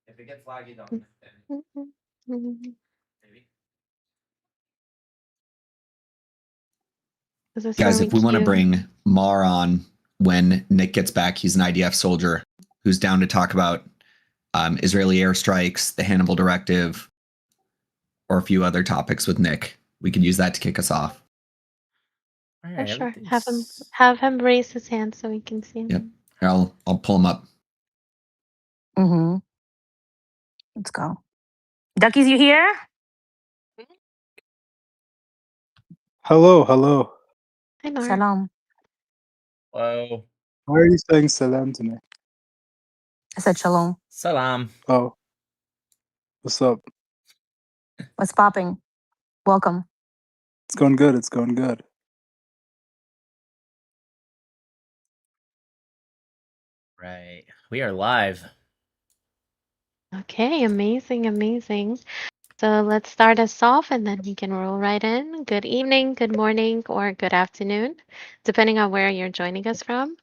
If it gets laggy, don't. Guys, if we want to bring Mar on when Nick gets back, he's an IDF soldier who's down to talk about Israeli airstrikes, the Hannibal Directive, or a few other topics with Nick. We could use that to kick us off. Right, sure. Have him raise his hand so we can see him. Yep. I'll pull him up. Mm-hmm. Let's go. Duckies, you here? Hello, hello. Hi, Mar. Shalom. Hello. Why are you saying salam to me? I said shalom. Salam. Oh. What's up? What's popping? Welcome. It's going good. It's going good. Right. We are live. Okay, amazing, amazing. So let's start us off and then we can roll right in. Good evening, good morning, or good afternoon, depending on where you're joining us from.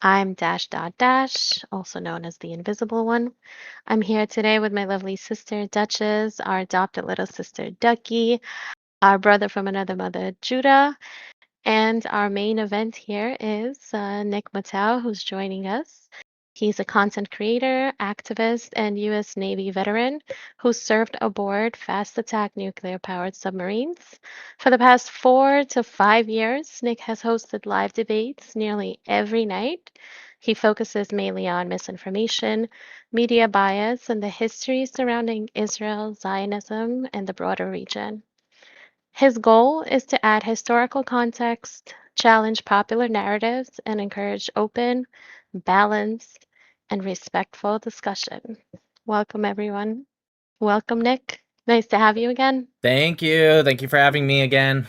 I'm Dash Dot Dash, also known as the Invisible One. I'm here today with my lovely sister Duchess, our adopted little sister Ducky, our brother from another mother Judah, and our main event here is Nick Mattel, who's joining us. He's a content creator, activist, and U.S. Navy veteran who served aboard fast attack nuclear powered submarines. For the past 4 to 5 years, Nick has hosted live debates nearly every night. He focuses mainly on misinformation, media bias, and the history surrounding Israel, Zionism, and the broader region. His goal is to add historical context, challenge popular narratives, and encourage open, balanced, and respectful discussion. Welcome, everyone. Welcome, Nick. Nice to have you again. Thank you. Thank you for having me again.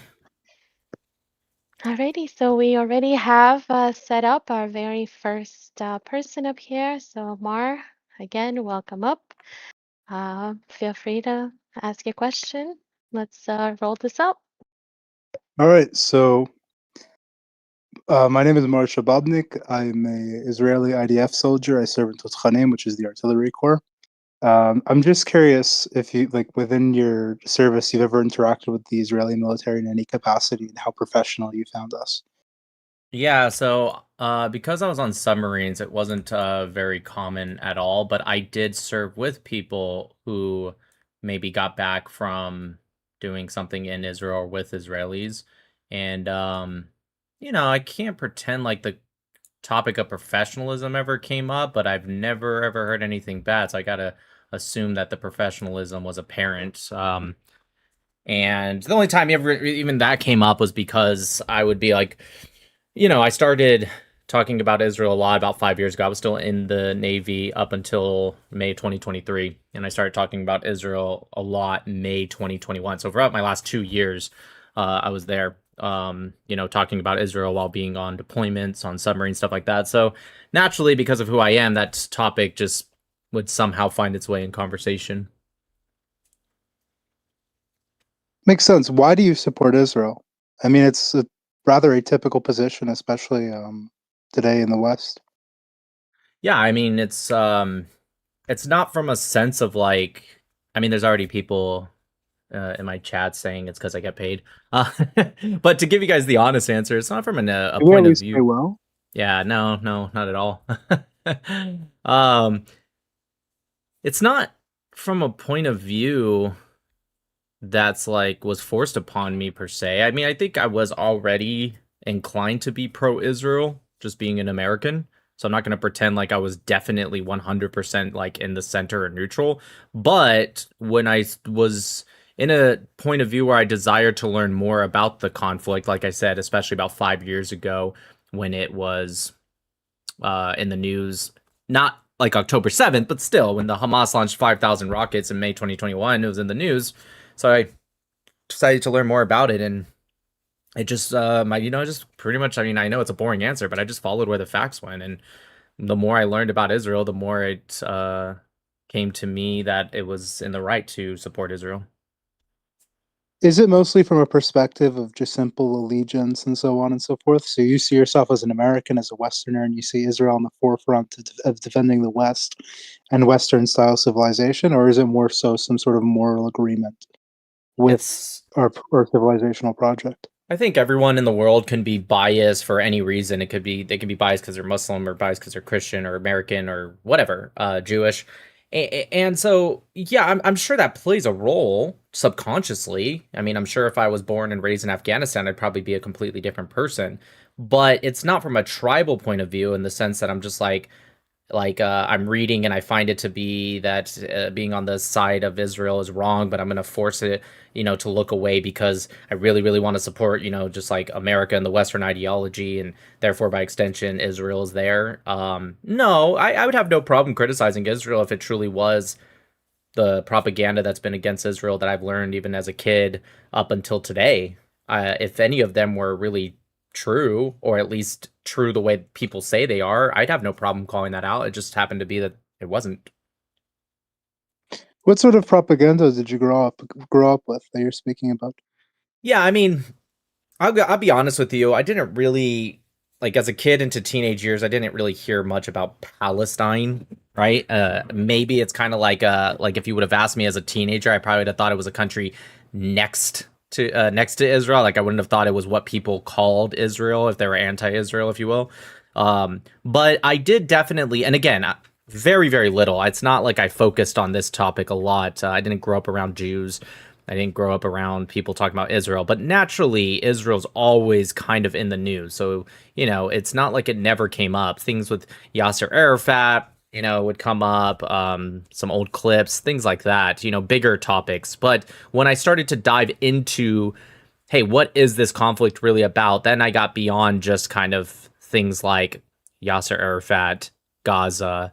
Alrighty, so we already have set up our very first person up here. So Mar, again, welcome up. Feel free to ask your question. Let's roll this up. All right. So, my name is Mar Shababnik. I'm an Israeli IDF soldier. I serve in Totchanim, which is the artillery corps. I'm just curious if you, like, within your service, you've ever interacted with the Israeli military in any capacity and how professional you found us. Yeah, so because I was on submarines, it wasn't very common at all, but I did serve with people who maybe got back from doing something in Israel with Israelis. And, I can't pretend like the topic of professionalism ever came up, but I've never ever heard anything bad. So I got to assume that the professionalism was apparent. And the only time even that came up was because I would be like, I started talking about Israel a lot about 5 years ago. I was still in the Navy up until May 2023. And I started talking about Israel a lot May 2021. So throughout my last 2 years, I was there, talking about Israel while being on deployments, on submarines, stuff like that. So naturally, because of who I am, that topic just would somehow find its way in conversation. Makes sense. Why do you support Israel? I mean, it's a rather atypical position, especially today in the West. Yeah, I mean, it's not from a sense of like, I mean, there's already people in my chat saying it's because I get paid. But to give you guys the honest answer, it's not from a point of view. Well? Yeah, no, not at all. It's not from a point of view that's like was forced upon me per se. I mean, I think I was already inclined to be pro-Israel, just being an American. So I'm not going to pretend like I was definitely 100% like in the center or neutral. But when I was in a point of view where I desired to learn more about the conflict, like I said, especially about 5 years ago when it was in the news, not like October 7th, but still when the Hamas launched 5,000 rockets in May 2021, it was in the news. So I decided to learn more about it, and it just, just pretty much, I mean, I know it's a boring answer, but I just followed where the facts went, and the more I learned about Israel, the more it came to me that it was in the right to support Israel. Is it mostly from a perspective of just simple allegiance and so on and so forth? So you see yourself as an American, as a Westerner, and you see Israel on the forefront of defending the West and Western style civilization, or is it more so some sort of moral agreement with It's our civilizational project? I think everyone in the world can be biased for any reason. It could be they can be biased because they're Muslim or biased because they're Christian or American or whatever, Jewish. And so, yeah, I'm sure that plays a role subconsciously. I mean, I'm sure if I was born and raised in Afghanistan, I'd probably be a completely different person. But it's not from a tribal point of view in the sense that I'm just I'm reading and I find it to be that being on the side of Israel is wrong, but I'm going to force it, to look away because I really, really want to support, just like America and the Western ideology, and therefore by extension Israel is there. No, I would have no problem criticizing Israel if it truly was the propaganda that's been against Israel that I've learned even as a kid up until today. If any of them were really true, or at least true the way people say they are, I'd have no problem calling that out. It just happened to be that it wasn't. What sort of propaganda did you grow up with that you're speaking about? Yeah, I mean, I'll be honest with you. I didn't really like as a kid into teenage years. I didn't really hear much about Palestine. Right? Maybe it's kind of like if you would have asked me as a teenager, I probably would have thought it was a country next to Israel. Like I wouldn't have thought it was what people called Israel if they were anti-Israel, if you will. But I did definitely, and again, very very little. It's not like I focused on this topic a lot. I didn't grow up around Jews. I didn't grow up around people talking about Israel, but naturally, Israel's always kind of in the news. So, it's not like it never came up. Things with Yasser Arafat, would come up, some old clips, things like that, bigger topics. But when I started to dive into, hey, what is this conflict really about? Then I got beyond just kind of things like Yasser Arafat, Gaza,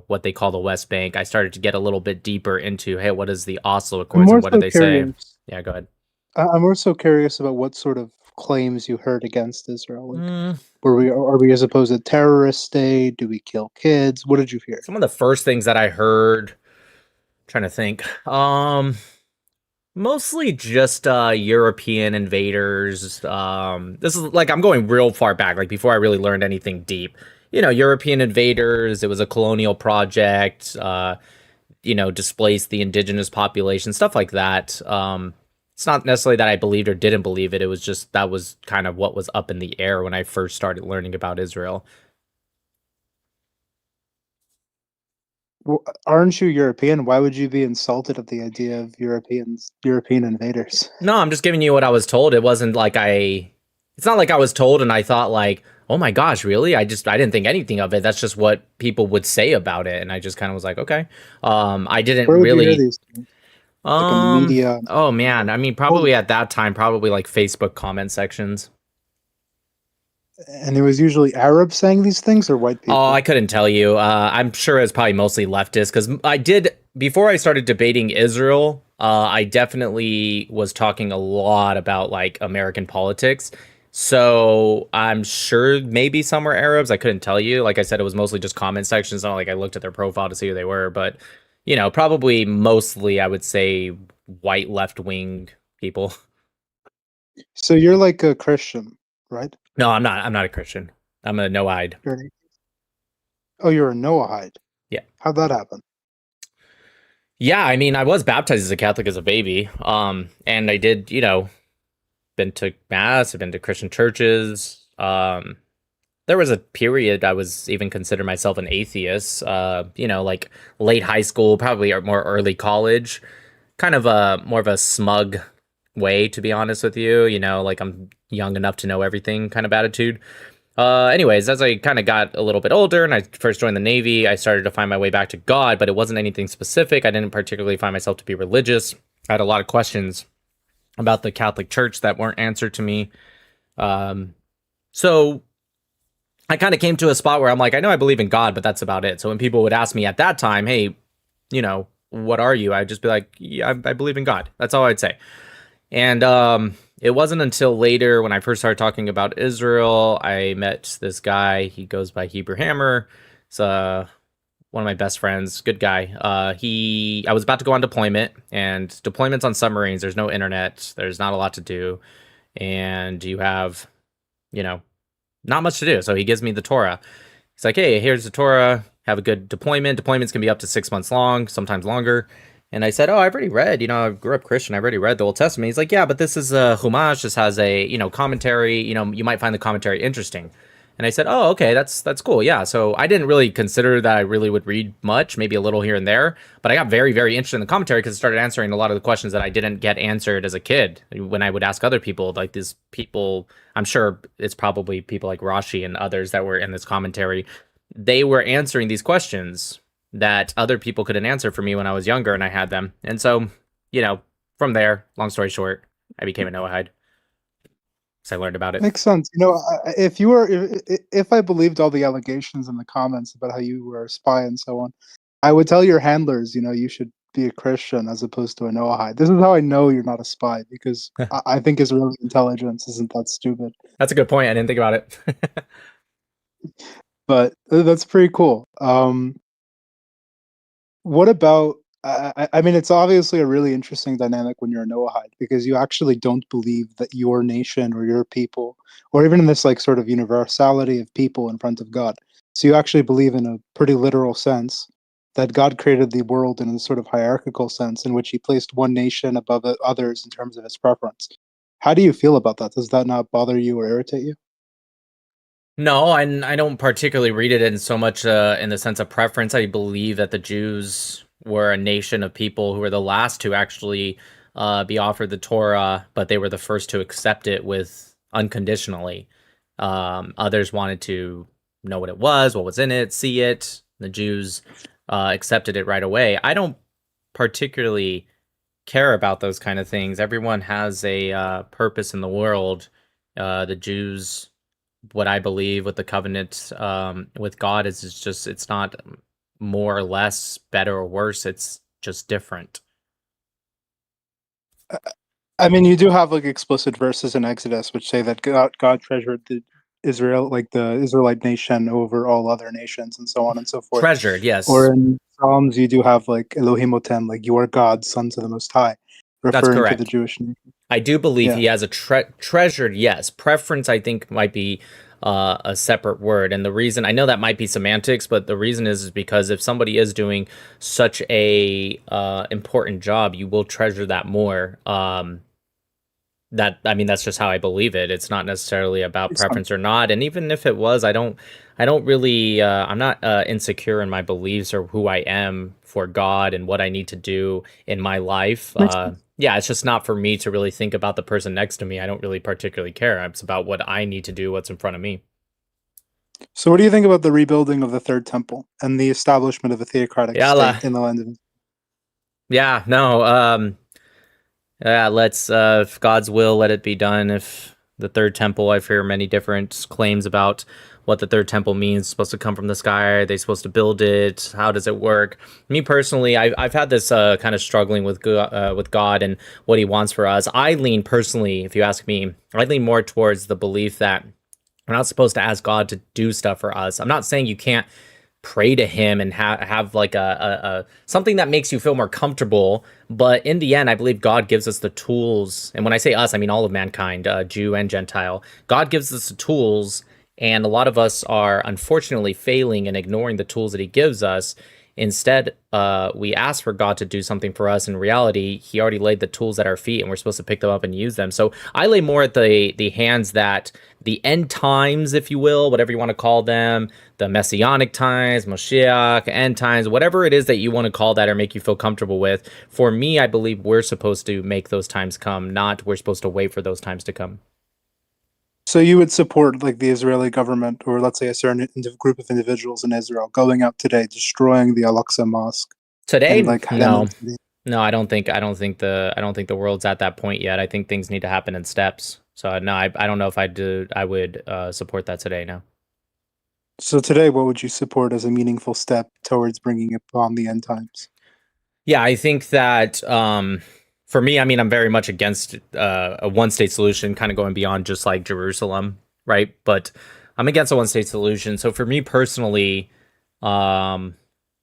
what they call the West Bank. I started to get a little bit deeper into, hey, what is the Oslo I'm Accords and more what so did they say? curious. Yeah, go ahead. I'm more so curious about what sort of claims you heard against Israel. Like, Mm, are we as opposed to terrorist state? Do we kill kids? What did you hear? some of the first things that I heard, trying to think, mostly just European invaders. This is like I'm going real far back, like before I really learned anything deep. European invaders. It was a colonial project. Displaced the indigenous population, stuff like that. It's not necessarily that I believed or didn't believe it. It was just that was kind of what was up in the air when I first started learning about Israel. Well, aren't you European? Why would you be insulted at the idea of European invaders? No, I'm just giving you what I was told. It wasn't like it's not like I was told and I thought like, oh my gosh, really? I didn't think anything of it. That's just what people would say about it. And I just kind of was like, okay. I didn't Where would you hear really, these things? Like in the media? oh man. I mean, probably at that time, probably like Facebook comment sections. And it was usually Arabs saying these things or white people? Oh, I couldn't tell you. I'm sure it's probably mostly leftist because before I started debating Israel, I definitely was talking a lot about like American politics. So I'm sure maybe some were Arabs. I couldn't tell you. Like I said, it was mostly just comment sections. Not like I looked at their profile to see who they were, but probably mostly I would say white left wing people. So you're like a Christian, right? No, I'm not. I'm not a Christian. I'm a Noahide. You're a Noahide. Yeah. How'd that happen? Yeah, I mean, I was baptized as a Catholic as a baby. And I did, been to mass, I've been to Christian churches. There was a period I was even consider myself an atheist, like late high school, probably or more early college, kind of a more of a smug way, to be honest with you, like I'm young enough to know everything kind of attitude. Anyways, as I kind of got a little bit older and I first joined the Navy, I started to find my way back to God, but it wasn't anything specific. I didn't particularly find myself to be religious. I had a lot of questions about the Catholic Church that weren't answered to me. So I kind of came to a spot where I'm like, I know I believe in God, but that's about it. So when people would ask me at that time, hey, what are you? I'd just be like, yeah, I believe in God. That's all I'd say. And it wasn't until later when I first started talking about Israel, I met this guy. He goes by Hebrew Hammer. He's one of my best friends, good guy. I was about to go on deployment, and deployments on submarines. There's no internet. There's not a lot to do, and you have, you know, not much to do. So he gives me the Torah. He's like, "Hey, here's the Torah. Have a good deployment. Deployments can be up to 6 months long, sometimes longer." And I said, "Oh, I've already read. I grew up Christian. I've already read the Old Testament." He's like, "Yeah, but this is a Chumash. This has a commentary. You might find the commentary interesting." And I said, "Oh, okay, that's cool. Yeah." So I didn't really consider that I really would read much, maybe a little here and there, but I got very, very interested in the commentary because it started answering a lot of the questions that I didn't get answered as a kid when I would ask other people. Like these people, I'm sure it's probably people like Rashi and others that were in this commentary. They were answering these questions that other people couldn't answer for me when I was younger, and I had them. And so, from there, long story short, I became a Noahide. So I learned about it. Makes sense. If I believed all the allegations in the comments about how you were a spy and so on, I would tell your handlers, you should be a Christian as opposed to a Noahide. This is how I know you're not a spy, because I think Israeli intelligence isn't that stupid. That's a good point. I didn't think about it. But that's pretty cool. What about? I mean, it's obviously a really interesting dynamic when you're a Noahide, because you actually don't believe that your nation or your people, or even in this like sort of universality of people in front of God. So you actually believe in a pretty literal sense that God created the world in a sort of hierarchical sense in which He placed one nation above others in terms of His preference. How do you feel about that? Does that not bother you or irritate you? No, I don't particularly read it in so much in the sense of preference. I believe that the Jews were a nation of people who were the last to actually be offered the Torah, but they were the first to accept it with unconditionally. Others wanted to know what it was, what was in it, see it. The Jews accepted it right away. I don't particularly care about those kind of things. Everyone has a purpose in the world. The Jews, what I believe with the covenant with God is it's not more or less, better or worse. It's just different. I mean, you do have like explicit verses in Exodus which say that God treasured the Israelite nation over all other nations, and so on and so forth. Treasured, yes. Or in Psalms, you do have like Elohim Otem, like you are God, sons of the Most High, referring to the Jewish nation. I do believe he has a treasured, yes. Preference, I think, might be a separate word. And the reason, I know that might be semantics, but the reason is because if somebody is doing such a important job, you will treasure that more. That's just how I believe it. It's not necessarily about preference or not. And even if it was, I don't really, I'm not insecure in my beliefs or who I am for God and what I need to do in my life. Yeah, it's just not for me to really think about the person next to me. I don't really particularly care. It's about what I need to do, what's in front of me. So what do you think about the rebuilding of the Third Temple and the establishment of a theocratic state in the land of Israel? Yeah, no, let's, if God's will, let it be done. If the Third Temple, I've heard many different claims about what the Third Temple means. It's supposed to come from the sky. Are they supposed to build it? How does it work? Me personally, I've had this kind of struggling with God and what He wants for us. I lean personally, if you ask me, I lean more towards the belief that we're not supposed to ask God to do stuff for us. I'm not saying you can't pray to Him and have like a something that makes you feel more comfortable, but in the end I believe God gives us the tools, and when I say us I mean all of mankind, Jew and Gentile. God gives us the tools, and a lot of us are unfortunately failing and ignoring the tools that He gives us. Instead, we ask for God to do something for us. In reality, He already laid the tools at our feet, and we're supposed to pick them up and use them. So I lay more at the hands that the end times, if you will, whatever you want to call them, the messianic times, Moshiach, end times, whatever it is that you want to call that or make you feel comfortable with. For me, I believe we're supposed to make those times come, not we're supposed to wait for those times to come. So you would support like the Israeli government, or let's say a certain group of individuals in Israel, going out today, destroying the Al-Aqsa Mosque today? No, I don't think the world's at that point yet. I think things need to happen in steps. So no, I don't know if I would support that today. No. So today, what would you support as a meaningful step towards bringing upon the end times? Yeah, I think that for me, I mean, I'm very much against a one-state solution, kind of going beyond just like Jerusalem, right? But I'm against a one-state solution. So for me personally,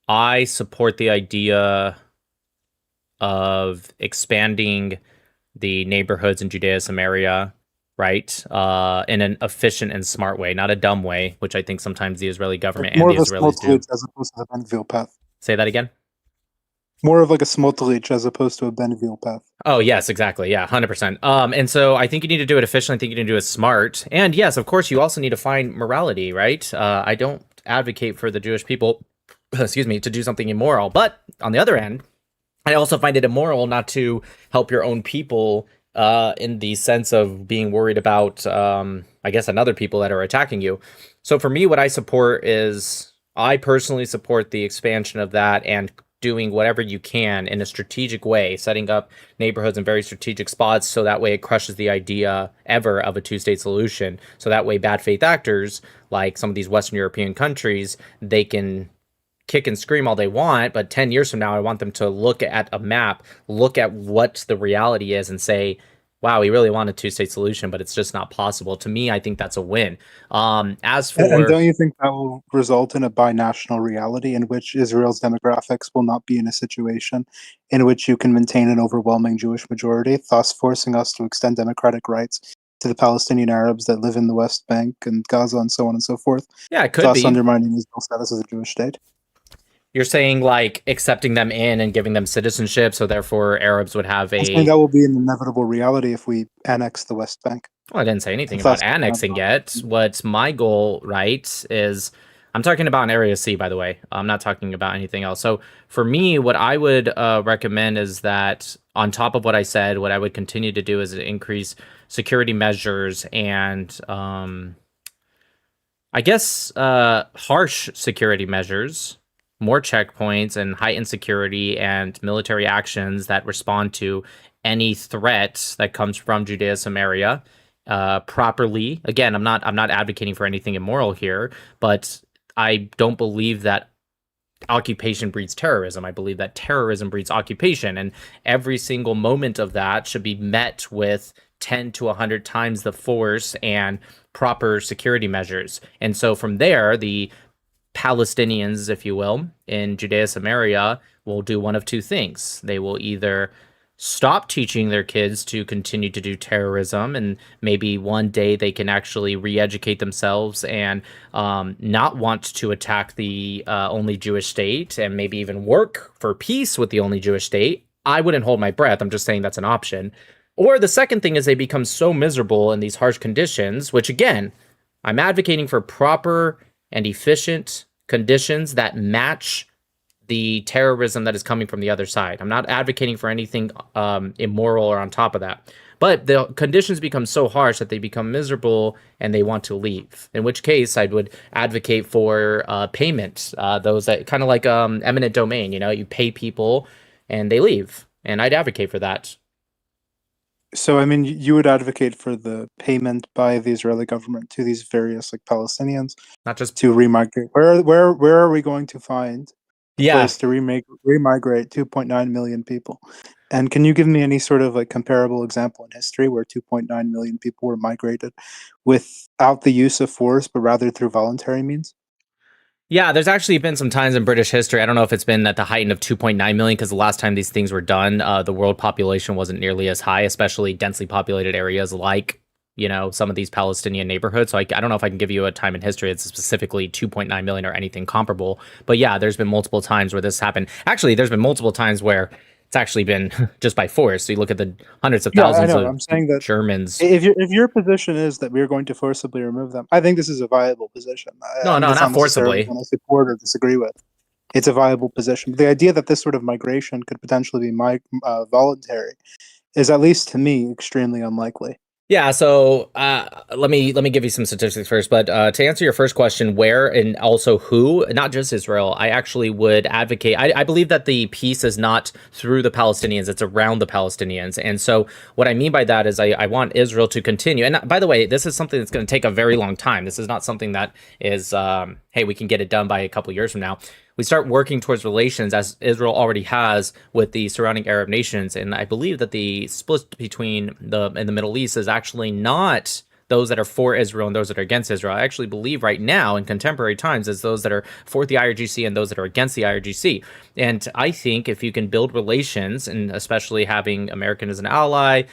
I support the idea of expanding the neighborhoods in Judea-Samaria, right? In an efficient and smart way, not a dumb way, which I think sometimes the Israeli Like government and more the of a Israelis do. Smotrich as opposed to the Benville path. Say that again? More of like a Smotrich as opposed to a Benville path. Oh, yes, exactly. Yeah, 100%. And so I think you need to do it efficiently. I think you need to do it smart. And yes, of course, you also need to find morality, right? I don't advocate for the Jewish people, excuse me, to do something immoral. But on the other hand, I also find it immoral not to help your own people in the sense of being worried about, I guess, another people that are attacking you. So for me, what I support is I personally support the expansion of that and doing whatever you can in a strategic way, setting up neighborhoods in very strategic spots so that way it crushes the idea ever of a two-state solution. So that way bad faith actors like some of these Western European countries, they can kick and scream all they want, but 10 years from now, I want them to look at a map, look at what the reality is and say, wow, we really want a two-state solution, but it's just not possible. To me, I think that's a win. As And for don't you think that will result in a binational reality in which Israel's demographics will not be in a situation in which you can maintain an overwhelming Jewish majority, thus forcing us to extend democratic rights to the Palestinian Arabs that live in the West Bank and Gaza and so on and so forth, yeah, it could thus be. undermining Israel's status as a Jewish state? You're saying like accepting them in and giving them citizenship, so therefore Arabs would have I think a. that will be an inevitable reality if we annex the West Bank. Well, I didn't say anything And about thus, annexing yet. What's my goal, right, is I'm talking about an Area C, by the way. I'm not talking about anything else. So for me, what I would recommend is that on top of what I said, what I would continue to do is increase security measures and I guess harsh security measures, more checkpoints, and heightened security and military actions that respond to any threat that comes from Judea Samaria properly. Again, I'm not advocating for anything immoral here, but I don't believe that occupation breeds terrorism. I believe that terrorism breeds occupation, and every single moment of that should be met with 10 to 100 times the force and proper security measures. And so from there, the Palestinians, if you will, in Judea Samaria will do one of two things. They will either stop teaching their kids to continue to do terrorism, and maybe one day they can actually re-educate themselves and not want to attack the only Jewish state and maybe even work for peace with the only Jewish state. I wouldn't hold my breath. I'm just saying that's an option. Or the second thing is they become so miserable in these harsh conditions, which again, I'm advocating for proper and efficient conditions that match the terrorism that is coming from the other side. I'm not advocating for anything immoral or on top of that. But the conditions become so harsh that they become miserable and they want to leave. In which case, I would advocate for payment. Those that kind of like eminent domain. You know, you pay people and they leave, and I'd advocate for that. So, I mean, you would advocate for the payment by the Israeli government to these various like Palestinians, not just to remigrate. Where are we going to find a place to remigrate 2.9 million people? And can you give me any sort of like comparable example in history where 2.9 million people were migrated without the use of force, but rather through voluntary means? Yeah, there's actually been some times in British history. I don't know if it's been at the height of 2.9 million, because the last time these things were done, the world population wasn't nearly as high, especially densely populated areas like, you know, some of these Palestinian neighborhoods. So I don't know if I can give you a time in history that's specifically 2.9 million or anything comparable. But yeah, there's been multiple times where this happened. Actually, there's been multiple times where it's actually been just by force. So you look at the hundreds of thousands of I'm saying that Germans. if your position is that we're going to forcibly remove them, I think this is a viable position. No, It's not necessarily forcibly. one I support or disagree with. It's a viable position. But the idea that this sort of migration could potentially be voluntary is, at least to me, extremely unlikely. Yeah, so let me give you some statistics first. But to answer your first question, where and also who, not just Israel, I actually would advocate. I believe that the peace is not through the Palestinians; it's around the Palestinians. And so what I mean by that is I want Israel to continue. And by the way, this is something that's going to take a very long time. This is not something that is, hey, we can get it done by a couple years from now. We start working towards relations, as Israel already has, with the surrounding Arab nations. And I believe that the split between in the Middle East is actually not those that are for Israel and those that are against Israel. I actually believe right now in contemporary times is those that are for the IRGC and those that are against the IRGC. And I think if you can build relations, and especially having American as an ally,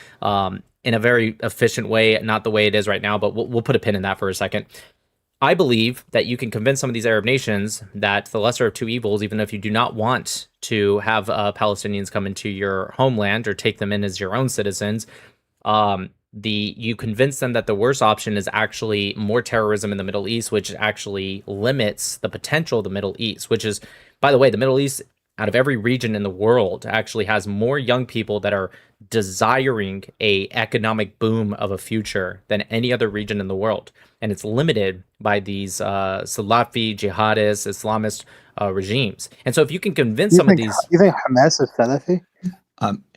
in a very efficient way, not the way it is right now, but we'll put a pin in that for a second. I believe that you can convince some of these Arab nations that the lesser of two evils, even if you do not want to have Palestinians come into your homeland or take them in as your own citizens, you convince them that the worst option is actually more terrorism in the Middle East, which actually limits the potential of the Middle East, which is, by the way, the Middle East, out of every region in the world, actually has more young people that are desiring a economic boom of a future than any other region in the world. And it's limited by these Salafi, jihadist, Islamist regimes. And so if you can convince some of these... You think Hamas is Salafi?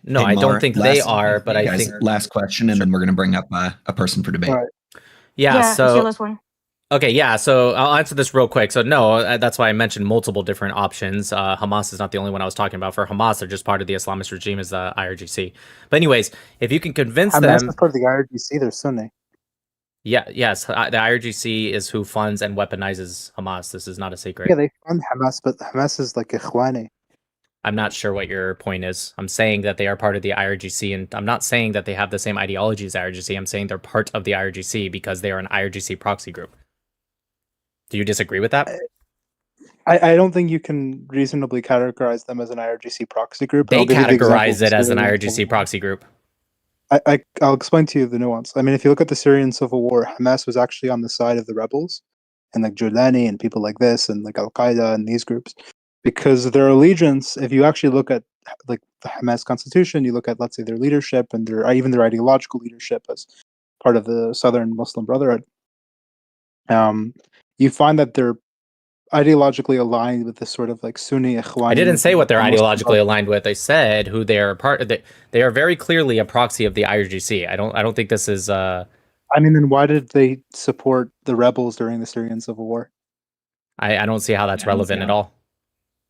No, I don't think they are, but I think... Last question, and then we're going to bring up a person for debate. Right. Yeah, it's your last one. Okay, yeah, so I'll answer this real quick. So no, that's why I mentioned multiple different options. Hamas is not the only one I was talking about. For Hamas, they're just part of the Islamist regime as the IRGC. But anyways, if you can convince them... Hamas is part of the IRGC, they're Sunni. Yes, the IRGC is who funds and weaponizes Hamas. This is not a secret. Yeah, they fund Hamas, but Hamas is like Ikhwani. I'm not sure what your point is. I'm saying that they are part of the IRGC, and I'm not saying that they have the same ideology as IRGC. I'm saying they're part of the IRGC because they are an IRGC proxy group. Do you disagree with that? I don't think you can reasonably categorize them as an IRGC proxy group. They categorize it as an IRGC proxy group. I'll explain to you the nuance. I mean, if you look at the Syrian civil war, Hamas was actually on the side of the rebels, and like Julani and people like this, and like Al Qaeda and these groups, because their allegiance. If you actually look at like the Hamas constitution, you look at, let's say, their leadership and even their ideological leadership as part of the Southern Muslim Brotherhood. You find that they're ideologically aligned with this sort of like Sunni Ikhwani. I didn't say what they're ideologically aligned with. I said who they are part of. They are very clearly a proxy of the IRGC. I don't think this is. I mean, then why did they support the rebels during the Syrian civil war? I don't see how that's relevant at all.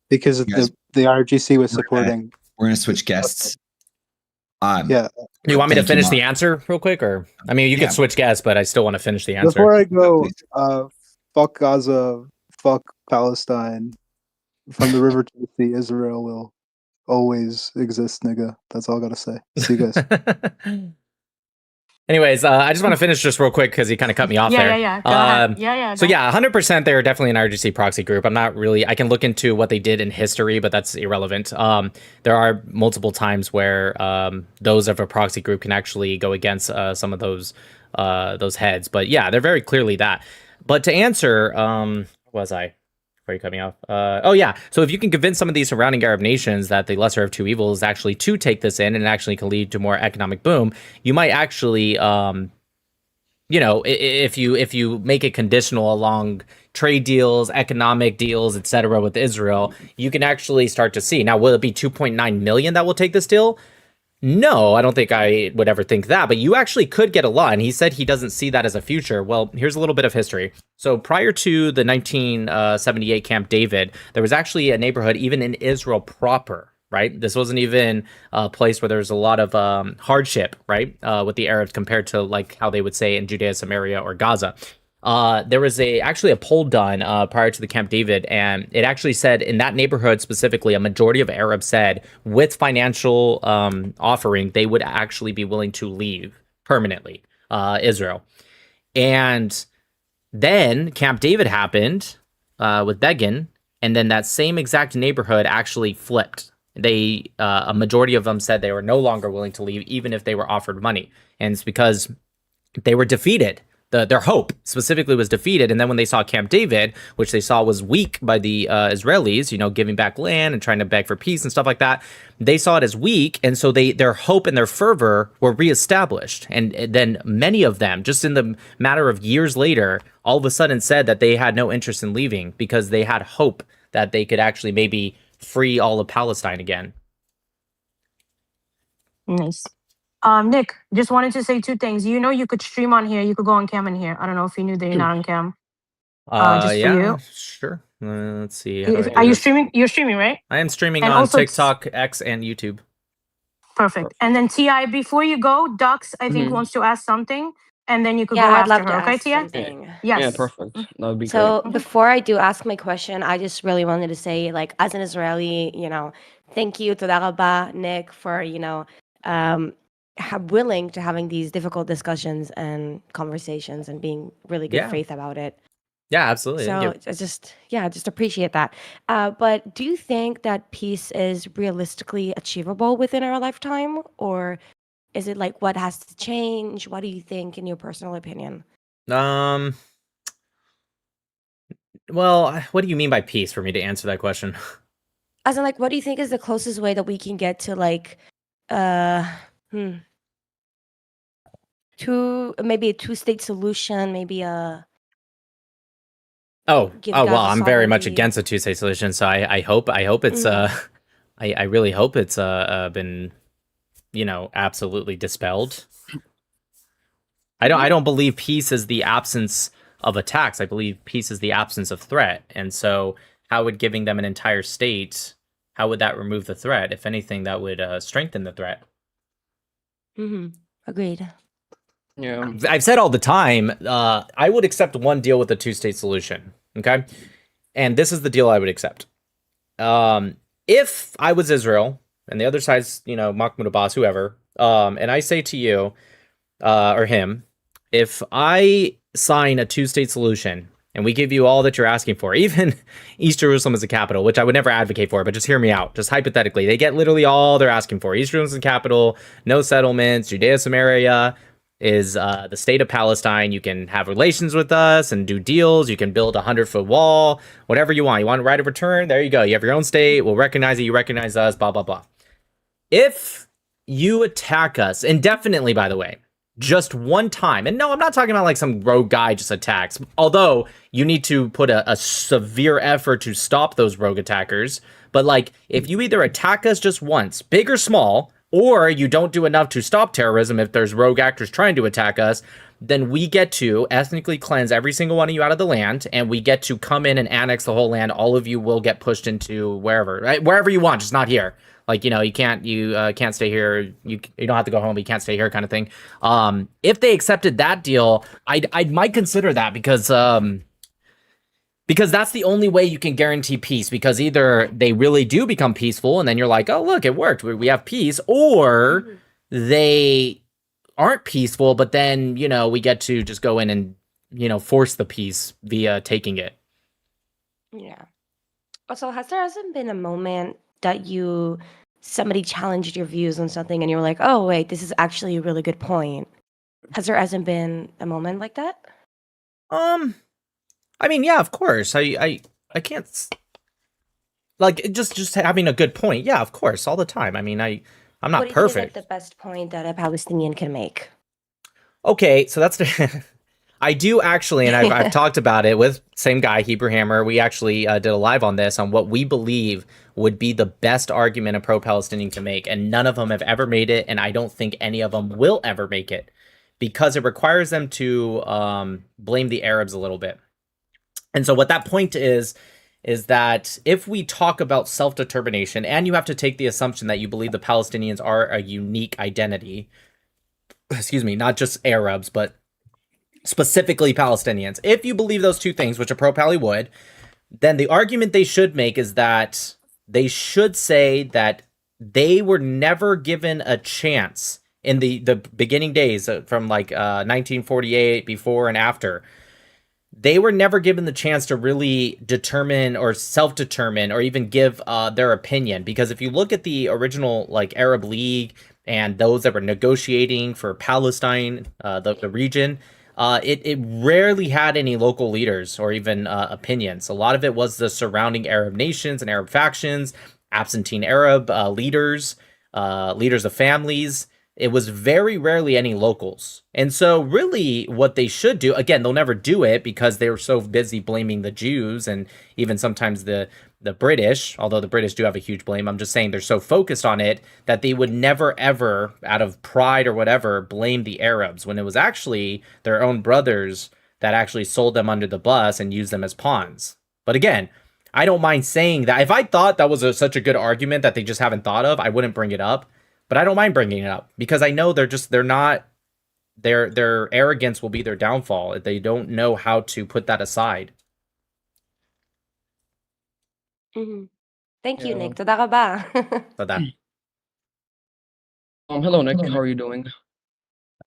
Because the IRGC was supporting. We're gonna switch guests. Yeah. You want me to finish the answer real quick, or I mean, you could switch guests, but I still want to finish the answer. Before I go, fuck Gaza, fuck Palestine. From the river to the sea, Israel will always exist, nigga. That's all I gotta say. See you guys. Anyways, I just want to finish just real quick because he kind of cut me off there. Yeah. So yeah, 100% they're definitely an RGC proxy group. I'm not really, I can look into what they did in history, but that's irrelevant. There are multiple times where those of a proxy group can actually go against some of those heads. But yeah, they're very clearly that. But to answer, where was I? Before you cut me off. Oh yeah. So if you can convince some of these surrounding Arab nations that the lesser of two evils is actually to take this in and actually can lead to more economic boom, you might actually, you know, if you make it conditional along trade deals, economic deals, etc. with Israel, you can actually start to see. Now, will it be 2.9 million that will take this deal? No, I don't think I would ever think that, but you actually could get a lot. And he said he doesn't see that as a future. Well, here's a little bit of history. So prior to the 1978 Camp David, there was actually a neighborhood even in Israel proper, right? This wasn't even a place where there was a lot of hardship, right, with the Arabs compared to like how they would say in Judea, Samaria, or Gaza. There was actually a poll done prior to the Camp David, and it actually said in that neighborhood specifically, a majority of Arabs said with financial offering, they would actually be willing to leave permanently Israel. And then Camp David happened with Begin, and then that same exact neighborhood actually flipped. A majority of them said they were no longer willing to leave, even if they were offered money. And it's because they were defeated. Their hope specifically was defeated. And then when they saw Camp David, which they saw was weak by the Israelis, you know, giving back land and trying to beg for peace and stuff like that, they saw it as weak. And so their hope and their fervor were reestablished. And then many of them, just in the matter of years later, all of a sudden said that they had no interest in leaving because they had hope that they could actually maybe free all of Palestine again. Nice. Nick, just wanted to say two things. You know, you could stream on here. You could go on cam in here. I don't know if you knew that you're not on cam. Just yeah, for you. Sure. Let's see. Are you streaming? You're streaming, right? I am streaming And on also TikTok, X, and YouTube. Perfect. And then TI, before you go, Dux, I think, wants to ask something. and then you could Yeah, go I'd after love to her. Okay, ask Tia? something. Yes. Yeah, perfect. Mm. That would be great. So Okay. before I do ask my question, I just really wanted to say, like, as an Israeli, thank you to Daraba, Nick, for, willing to having these difficult discussions and conversations and being really good Yeah. faith about it. Yeah, absolutely. Thank So you. I just appreciate that. But do you think that peace is realistically achievable within our lifetime, or is it like what has to change? What do you think, in your personal opinion? Well, what do you mean by peace for me to answer that question? As in, like, what do you think is the closest way that we can get to, like, uh, maybe a two-state solution, maybe give Well, Gaza I'm very much sovereignty? against a two-state solution, so I hope it's I really hope it's been, absolutely dispelled. I don't believe peace is the absence of attacks. I believe peace is the absence of threat. And so how would giving them an entire state, how would that remove the threat? If anything, that would strengthen the threat. Agreed. Yeah. I've said all the time, I would accept one deal with a two-state solution. Okay. And this is the deal I would accept. If I was Israel and the other side's, Mahmoud Abbas, whoever, and I say to you, or him, if I sign a two-state solution and we give you all that you're asking for, even East Jerusalem as a capital, which I would never advocate for, but just hear me out. Just hypothetically, they get literally all they're asking for. East Jerusalem as a capital, no settlements, Judea Samaria is the state of Palestine. You can have relations with us and do deals. You can build a 100-foot wall, whatever you want. You want a right of return? There you go. You have your own state. We'll recognize it. You recognize us, blah, blah, blah. If you attack us indefinitely, by the way, just one time, and no, I'm not talking about like some rogue guy just attacks, although you need to put a severe effort to stop those rogue attackers. But like, if you either attack us just once, big or small, or you don't do enough to stop terrorism if there's rogue actors trying to attack us, then we get to ethnically cleanse every single one of you out of the land, and we get to come in and annex the whole land. All of you will get pushed into wherever, right? Wherever you want, just not here. Like, you can't stay here. You don't have to go home, but you can't stay here, kind of thing. If they accepted that deal, I might consider that because that's the only way you can guarantee peace, because either they really do become peaceful and then you're like, oh, look, it worked. We have peace, or they aren't peaceful, but then, we get to just go in and, force the peace via taking it. Yeah. Also, hasn't been a moment that somebody challenged your views on something and you were like, oh, wait, this is actually a really good point? Hasn't been a moment like that? I mean, yeah, of course. I can't, like, just having a good point. Yeah, of course, all the time. I mean, I'm not What do you perfect. think is, like, the best point that a Palestinian can make? Okay, so that's I do actually, and I've talked about it with same guy, Hebrew Hammer. We actually did a live on this, on what we believe would be the best argument a pro-Palestinian can make, and none of them have ever made it, and I don't think any of them will ever make it, because it requires them to blame the Arabs a little bit. And so what that point is that if we talk about self-determination, and you have to take the assumption that you believe the Palestinians are a unique identity, excuse me, not just Arabs, but specifically Palestinians. If you believe those two things, which a pro-Pally would, then the argument they should make is that they should say that they were never given a chance in the beginning days from like 1948, before and after. They were never given the chance to really determine or self-determine or even give their opinion. Because if you look at the original like Arab League and those that were negotiating for Palestine, the region, it rarely had any local leaders or even opinions. A lot of it was the surrounding Arab nations and Arab factions, absentee Arab leaders, leaders of families. It was very rarely any locals. And so really what they should do, again, they'll never do it because they were so busy blaming the Jews and even sometimes the British, although the British do have a huge blame. I'm just saying they're so focused on it that they would never, ever, out of pride or whatever, blame the Arabs, when it was actually their own brothers that actually sold them under the bus and used them as pawns. But again, I don't mind saying that. If I thought that was such a good argument that they just haven't thought of, I wouldn't bring it up. But I don't mind bringing it up because I know they're their arrogance will be their downfall if they don't know how to put that aside. Thank you, Yeah. Nick. תודה רבה. So that Hello, Nick. How are you doing?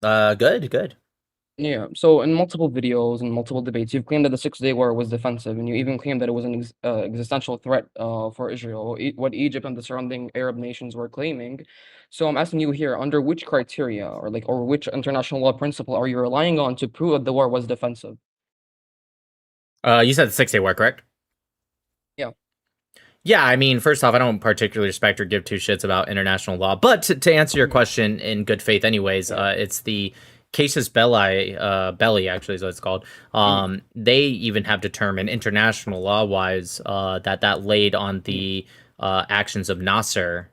good. Yeah. So in multiple videos and multiple debates, you've claimed that the Six-Day War was defensive, and you even claimed that it was an existential threat for Israel, what Egypt and the surrounding Arab nations were claiming. So I'm asking you here, under which criteria or which international law principle are you relying on to prove that the war was defensive? You said the 6-day war, correct? Yeah. Yeah, I mean, first off, I don't particularly respect or give two shits about international law. But to answer your question in good faith, anyways, it's the casus belli, actually, is what it's called. They even have determined international law-wise that laid on the actions of Nasser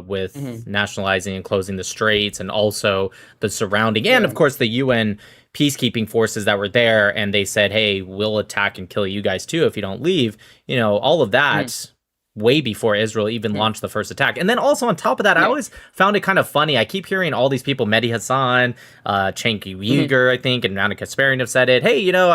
with nationalizing and closing the straits, and also the surrounding, and of course the UN peacekeeping forces that were there, and they said, hey, we'll attack and kill you guys too if you don't leave. You know, all of that way before Israel even launched the first attack. And then also on top of that, I always found it kind of funny. I keep hearing all these people, Mehdi Hassan, Cenk Uyghur, I think, and Nana Kasparian have said it. Hey, you know,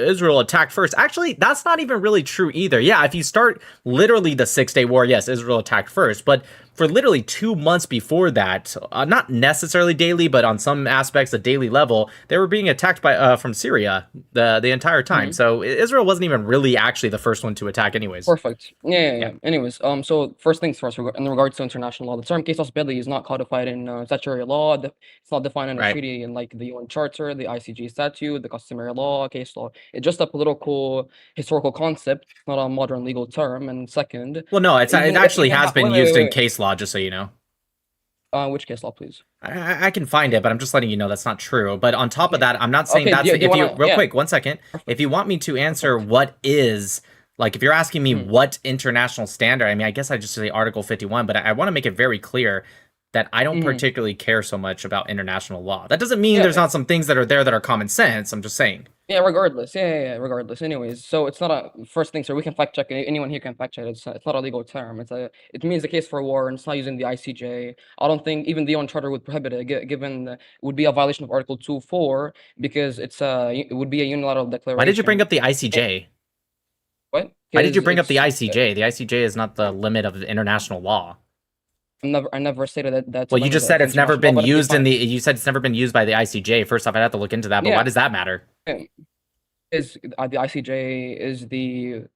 Israel attacked first. Actually, that's not even really true either. Yeah, if you start literally the 6-day war, yes, Israel attacked first. But for literally 2 months before that, not necessarily daily, but on some aspects, a daily level, they were being attacked by from Syria the entire time. So Israel wasn't even really actually the first one to attack anyways. Perfect. Yeah. Anyways, so first things first, in regards to international law, the term casus belli is not codified in statutory law. It's not defined in a treaty in like the UN Charter, the ICJ statute, the customary law, case law. It's just a political, historical concept, not a modern legal term. And second, well, no, it actually has been used in case law, just so you know. Which case law, please? I can find it, but I'm just letting you know that's not true. But on top of that, I'm not saying that's real quick, 1 second. If you want me to answer what is, like, if you're asking me what international standard, I mean, I guess I just say Article 51, but I want to make it very clear that I don't particularly care so much about international law. That doesn't mean there's not some things that are there that are common sense. I'm just saying. Yeah, regardless. Regardless. Anyways, so it's not a first thing, so we can fact check. Anyone here can fact check. It's not a legal term. It means the case for war, and it's not using the ICJ. I don't think even the UN Charter would prohibit it, given it would be a violation of Article 2.4 because it would be a unilateral declaration. Why did you bring up the ICJ? What? Why did you bring up the ICJ? The ICJ is not the limit of international law. I never stated that. Well, you just said it's never been used you said it's never been used by the ICJ. First off, I'd have to look into that, but why does that matter? Is the ICJ is the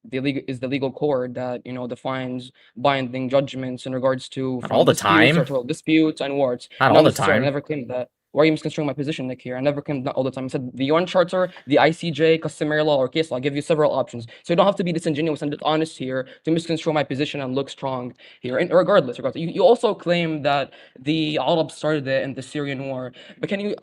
legal court that defines binding judgments in regards to all the time disputes and wars. Not all the time. I never claimed that. Why are you misconstruing my position, Nick? Here, I never claimed not all the time. I said the UN Charter, the ICJ, customary law, or case law. I give you several options, so you don't have to be disingenuous and dishonest here to misconstrue my position and look strong here. And regardless, you also claim that the Arab started it in the Syrian war. But can you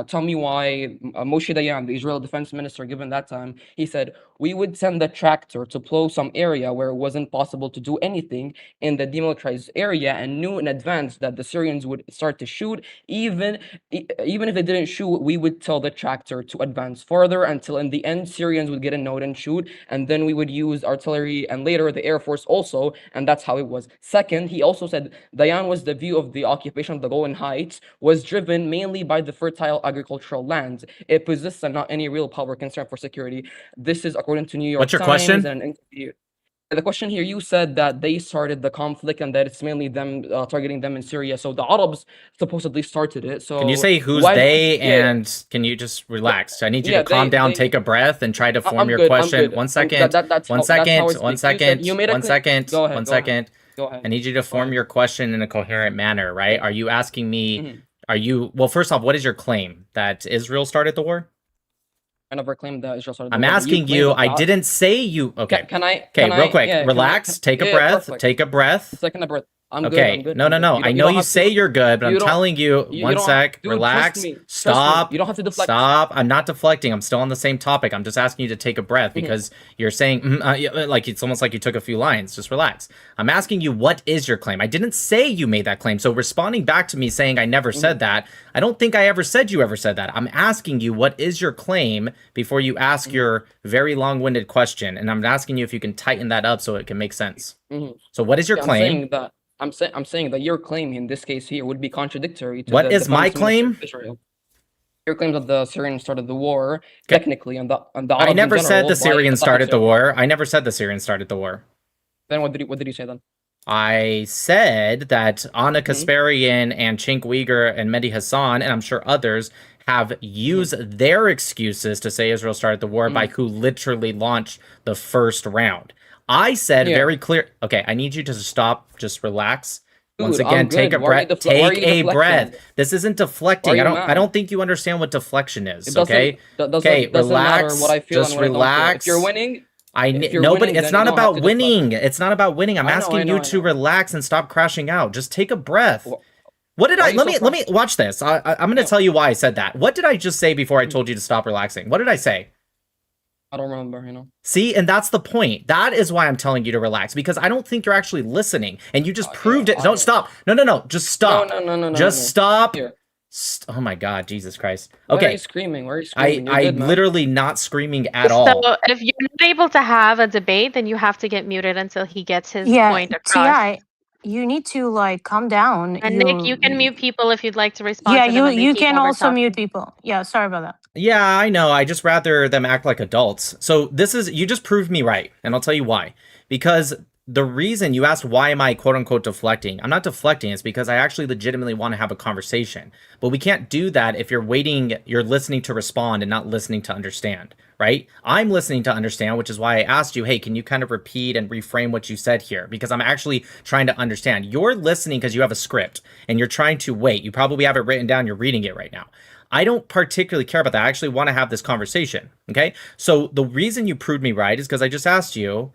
tell me why Moshe Dayan, the Israel defense minister, given that time, he said we would send a tractor to plow some area where it wasn't possible to do anything in the demilitarized area, and knew in advance that the Syrians would start to shoot. Even if they didn't shoot, we would tell the tractor to advance further until in the end Syrians would get a note and shoot, and then we would use artillery and later the Air Force also, and that's how it was. Second, he also said Dayan was the view of the occupation of the Golan Heights was driven mainly by the fertile agricultural lands. It possessed not any real power concern for security. This is according to New York Times. What's your question? And an interview. The question here, you said that they started the conflict and that it's mainly them targeting them in Syria. So the Arabs supposedly started it. So can you say who's they? And can you just relax? I need you to calm down, take a breath, and try to form your question. 1 second. 1 second. 1 second. 1 second. Go ahead. 1 second. Go ahead. I need you to form your question in a coherent manner, right? Are you asking me? Well, first off, what is your claim? That Israel started the war? I never claimed that Israel started. I'm asking you. I didn't say you. Okay. Can I? Okay, real quick. Relax. Take a breath. Take a breath. Taking a breath. I'm good. Okay. I'm good. No. I know you say you're good, but I'm telling you. 1 sec. Relax. Stop. You don't have to deflect. Stop. I'm not deflecting. I'm still on the same topic. I'm just asking you to take a breath because you're saying like it's almost like you took a few lines. Just relax. I'm asking you, what is your claim? I didn't say you made that claim. So responding back to me saying I never said that, I don't think I ever said you ever said that. I'm asking you, what is your claim before you ask your very long-winded question, and I'm asking you if you can tighten that up so it can make sense. So what is your claim? I'm saying that your claim in this case here would be contradictory to what is my claim? Israel. Your claims that the Syrians started the war, Okay. technically, and the Arabs I in never said general the by Syrians attacking started the Syria. war. I never said the Syrians started the war. Then what did you say then? I said that Anna Kasparian and Cenk Uygur and Mehdi Hassan, and I'm sure others, have used their excuses to say Israel started the war by who literally launched the first round. I said very clear. Okay, I need you to stop. Just relax. Once Dude, again, I'm take good. a Why are you breath. why are Take you a breath. deflecting? This isn't Why are deflecting. you I mad? don't think you understand what deflection is. It doesn't. Okay. That Okay. doesn't matter Relax. what I feel Just and what I don't feel. If relax. you're winning, if you're No, but winning, it's then not you don't have about to deflect. winning. It's not about winning. I'm I know, asking I know, you I to know. relax and stop crashing out. Just take a breath. Wh- What did Why I? are you Let so me crushed? watch this. I'm going to Yeah. tell you why I said that. What did I just say before I told you to stop relaxing? What did I say? I don't remember. See, and that's the point. That is why I'm telling you to relax, because I don't think you're actually listening, and you just proved it. Don't stop. No. Just stop. No. Just stop. Here. Oh my God, Jesus Christ. Why are Okay. you screaming? Why are you screaming? You're I'm good, man. literally not screaming at So all. if you're not able to have a debate, then you have to get muted until he gets his Yeah, point across. Ti, you need to like calm down. And Nick, you can mute people if you'd like to respond Yeah, to them and they you keep can also over-talking. mute people. Yeah, sorry about that. Yeah, I know. I just rather them act like adults. So you just proved me right, and I'll tell you why. Because the reason you asked why am I quote unquote deflecting, I'm not deflecting, it's because I actually legitimately want to have a conversation. But we can't do that if you're listening to respond and not listening to understand, right? I'm listening to understand, which is why I asked you, hey, can you kind of repeat and reframe what you said here? Because I'm actually trying to understand. You're listening because you have a script and you're trying to wait. You probably have it written down, you're reading it right now. I don't particularly care about that. I actually want to have this conversation, okay? So the reason you proved me right is because I just asked you,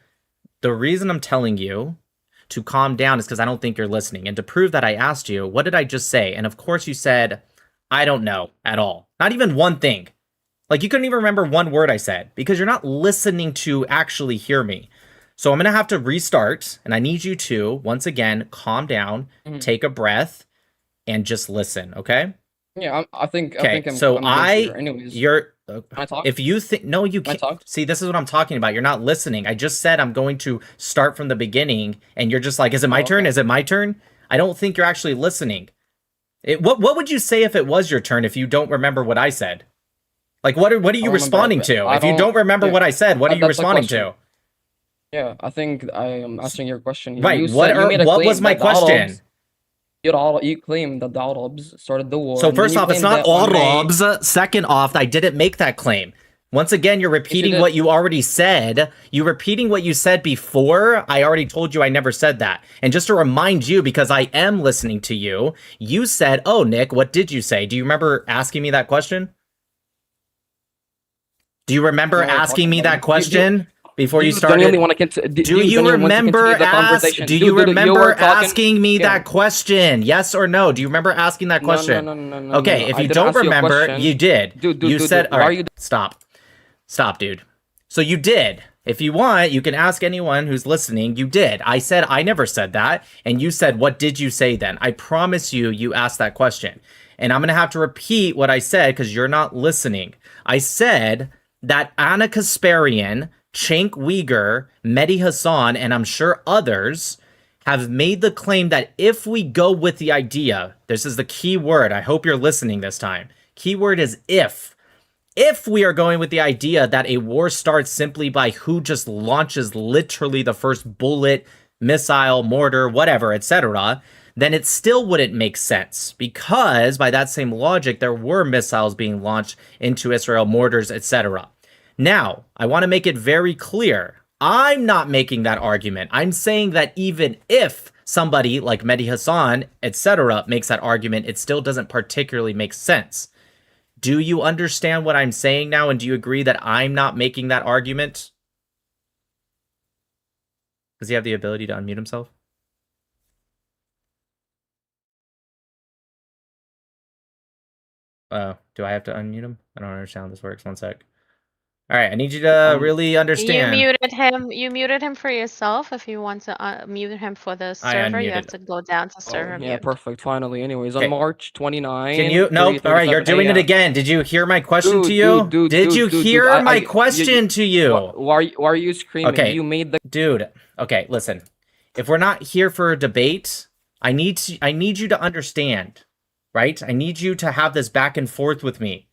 the reason I'm telling you to calm down is because I don't think you're listening. And to prove that I asked you, what did I just say? And of course you said, I don't know at all. Not even one thing. Like you couldn't even remember one word I said because you're not listening to actually hear me. So I'm going to have to restart, and I need you to, once again, calm down, take a breath, and just listen, okay? Yeah, I think Okay, I'm so good here. Anyways, you're, can I talk? if you think, no, you Can I can't. talk? See, this is what I'm talking about. You're not listening. I just said I'm going to start from the beginning, and you're just like, is it my turn? okay. Is it my turn? I don't think you're actually listening. What would you say if it was your turn if you don't remember what I said? Like, what are you remember responding everything. to? I If you don't- don't remember yeah, what I said, what are you that's the responding question. to? Yeah, I think I am answering your question here. Right. You said you made a What claim was my that the Arabs- question? You claimed that the Arabs started the war. So and then first you off, it's claimed not that on May- Arabs. Second off, I didn't make that claim. Once again, you're repeating did. what you already said. You repeating what you said before. I already told you I never said that. And just to remind you, because I am listening to you, you said, oh, Nick, what did you say? Do you remember asking me that question? Do you remember You know what I'm asking talking me about. that question before you genuinely started? want to Do you remember asking me that question? Yes or no? Do you remember asking that question? No. Okay, if I you didn't don't ask you a remember, question. you did. Dude, You said, why all are right, you- stop, dude. So you did. If you want, you can ask anyone who's listening. You did. I said I never said that, and you said, what did you say then? I promise you asked that question. And I'm going to have to repeat what I said because you're not listening. I said that Anna Kasparian, Cenk Uygur, Mehdi Hassan, and I'm sure others have made the claim that if we go with the idea, this is the key word, I hope you're listening this time. Keyword is if. If we are going with the idea that a war starts simply by who just launches literally the first bullet, missile, mortar, whatever, etc., then it still wouldn't make sense because by that same logic, there were missiles being launched into Israel, mortars, etc. Now, I want to make it very clear. I'm not making that argument. I'm saying that even if somebody like Mehdi Hassan, etc., makes that argument, it still doesn't particularly make sense. Do you understand what I'm saying now? And do you agree that I'm not making that argument? Does he have the ability to unmute himself? Do I have to unmute him? I don't understand how this works. One sec. All right, I need you to really understand. You muted him for yourself. If you want to mute him for the server, you have unmuted. to go down to server Yeah, mute. perfect. Finally, anyways, Okay. on March 29. Can you? No. All right, you're doing it again. Did you hear my question to you? Did you hear my question to you? Why are you screaming? Okay. You made the Dude, okay, listen. If we're not here for a debate, I need you to understand, right? I need you to have this back and forth with me.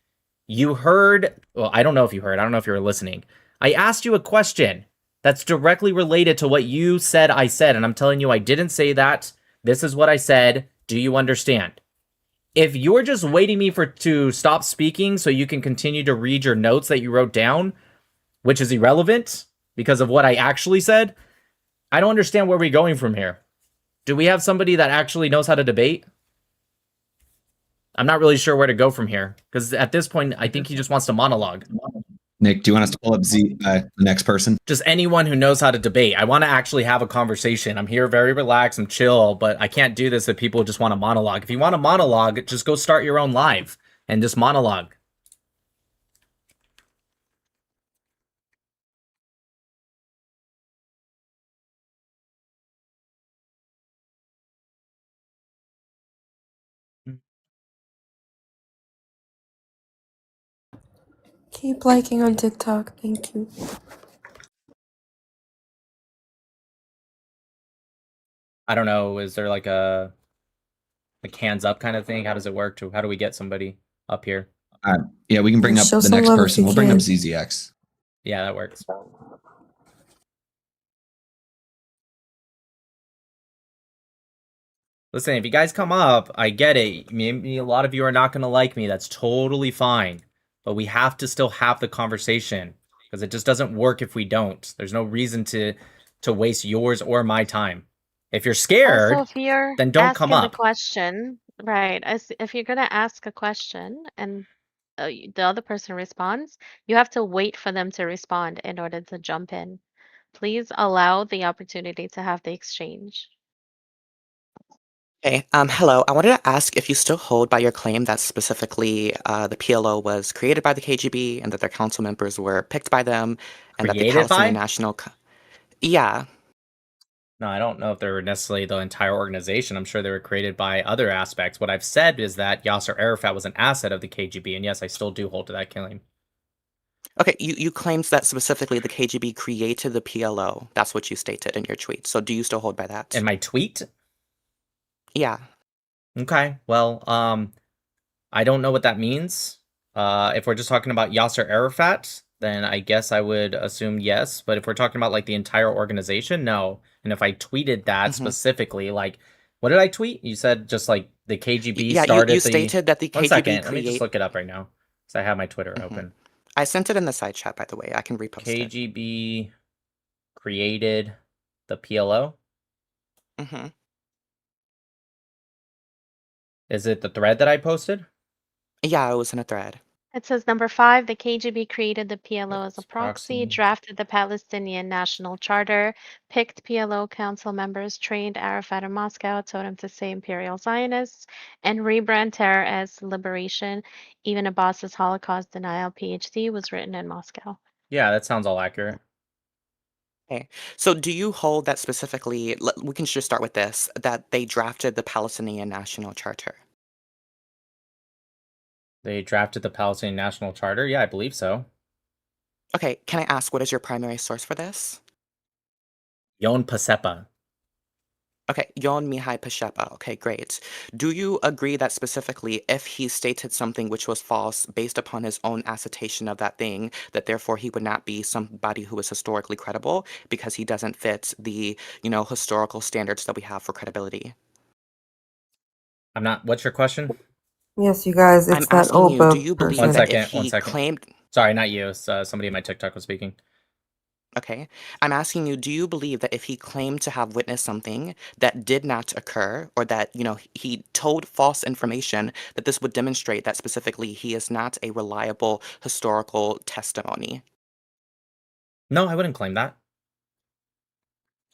You heard, well, I don't know if you heard, I don't know if you were listening. I asked you a question that's directly related to what you said I said, and I'm telling you I didn't say that. This is what I said. Do you understand? If you're just waiting me to stop speaking so you can continue to read your notes that you wrote down, which is irrelevant because of what I actually said, I don't understand where we're going from here. Do we have somebody that actually knows how to debate? I'm not really sure where to go from here because at this point, I think he just wants to monologue. Nick, do you want us to pull up the next person? Just anyone who knows how to debate. I want to actually have a conversation. I'm here very relaxed. I'm chill, but I can't do this if people just want to monologue. If you want to monologue, just go start your own live and just monologue. Keep liking on TikTok. Thank you. I don't know. Is there like a hands up kind of thing? How does it work? How do we get somebody up here? Yeah, we can bring up Show the some next love if person. you We'll bring up can. ZZX. Yeah, that works. Listen, if you guys come up, I get it. Maybe a lot of you are not going to like me. That's totally fine. But we have to still have the conversation because it just doesn't work if we don't. There's no reason to waste yours or my time. If you're scared, Also, if you're then don't come asking the up. question, right? If you're gonna ask a question and the other person responds, you have to wait for them to respond in order to jump in. Please allow the opportunity to have the exchange. Hey, hello. I wanted to ask if you still hold by your claim that specifically the PLO was created by the KGB and that their council members were picked by them and that the Created Palestinian by? National... Yeah. No, I don't know if they were necessarily the entire organization. I'm sure they were created by other aspects. What I've said is that Yasser Arafat was an asset of the KGB, and yes, I still do hold to that claim. Okay, you claimed that specifically the KGB created the PLO. That's what you stated in your tweet. So do you still hold by that? In my tweet? Yeah. Okay, well, I don't know what that means. If we're just talking about Yasser Arafat, then I guess I would assume yes. But if we're talking about like the entire organization, no. And if I tweeted that specifically, like, what did I tweet? You said just like the KGB started you stated that the KGB 1 second, let me just look it up right now. Because I have my Twitter open. I sent it in the side chat, by the way. I can repost it. KGB created the PLO? Is it the thread that I posted? Yeah, it was in a thread. It says number 5, the KGB created the PLO as a proxy, drafted the Palestinian National Charter, picked PLO council members, trained Arafat in Moscow, told him to say Imperial Zionists, and rebrand terror as liberation. Even Abbas's Holocaust denial PhD was written in Moscow. Yeah, that sounds all accurate. Okay. So do you hold that specifically, we can just start with this, that they drafted the Palestinian National Charter? They drafted the Palestinian National Charter? Yeah, I believe so. Okay, can I ask, what is your primary source for this? Yon Pasepa. Okay, Yon Mihai Peshepa. Okay, great. Do you agree that specifically if he stated something which was false based upon his own assertion of that thing, that therefore he would not be somebody who is historically credible because he doesn't fit the, historical standards that we have for credibility? I'm not, what's your question? Yes, you guys, it's I'm that asking you, Opa do you believe person. that if he claimed... Sorry, not you. Somebody in my TikTok was speaking. Okay. I'm asking you, do you believe that if he claimed to have witnessed something that did not occur, or that, he told false information, that this would demonstrate that specifically he is not a reliable historical testimony? No, I wouldn't claim that.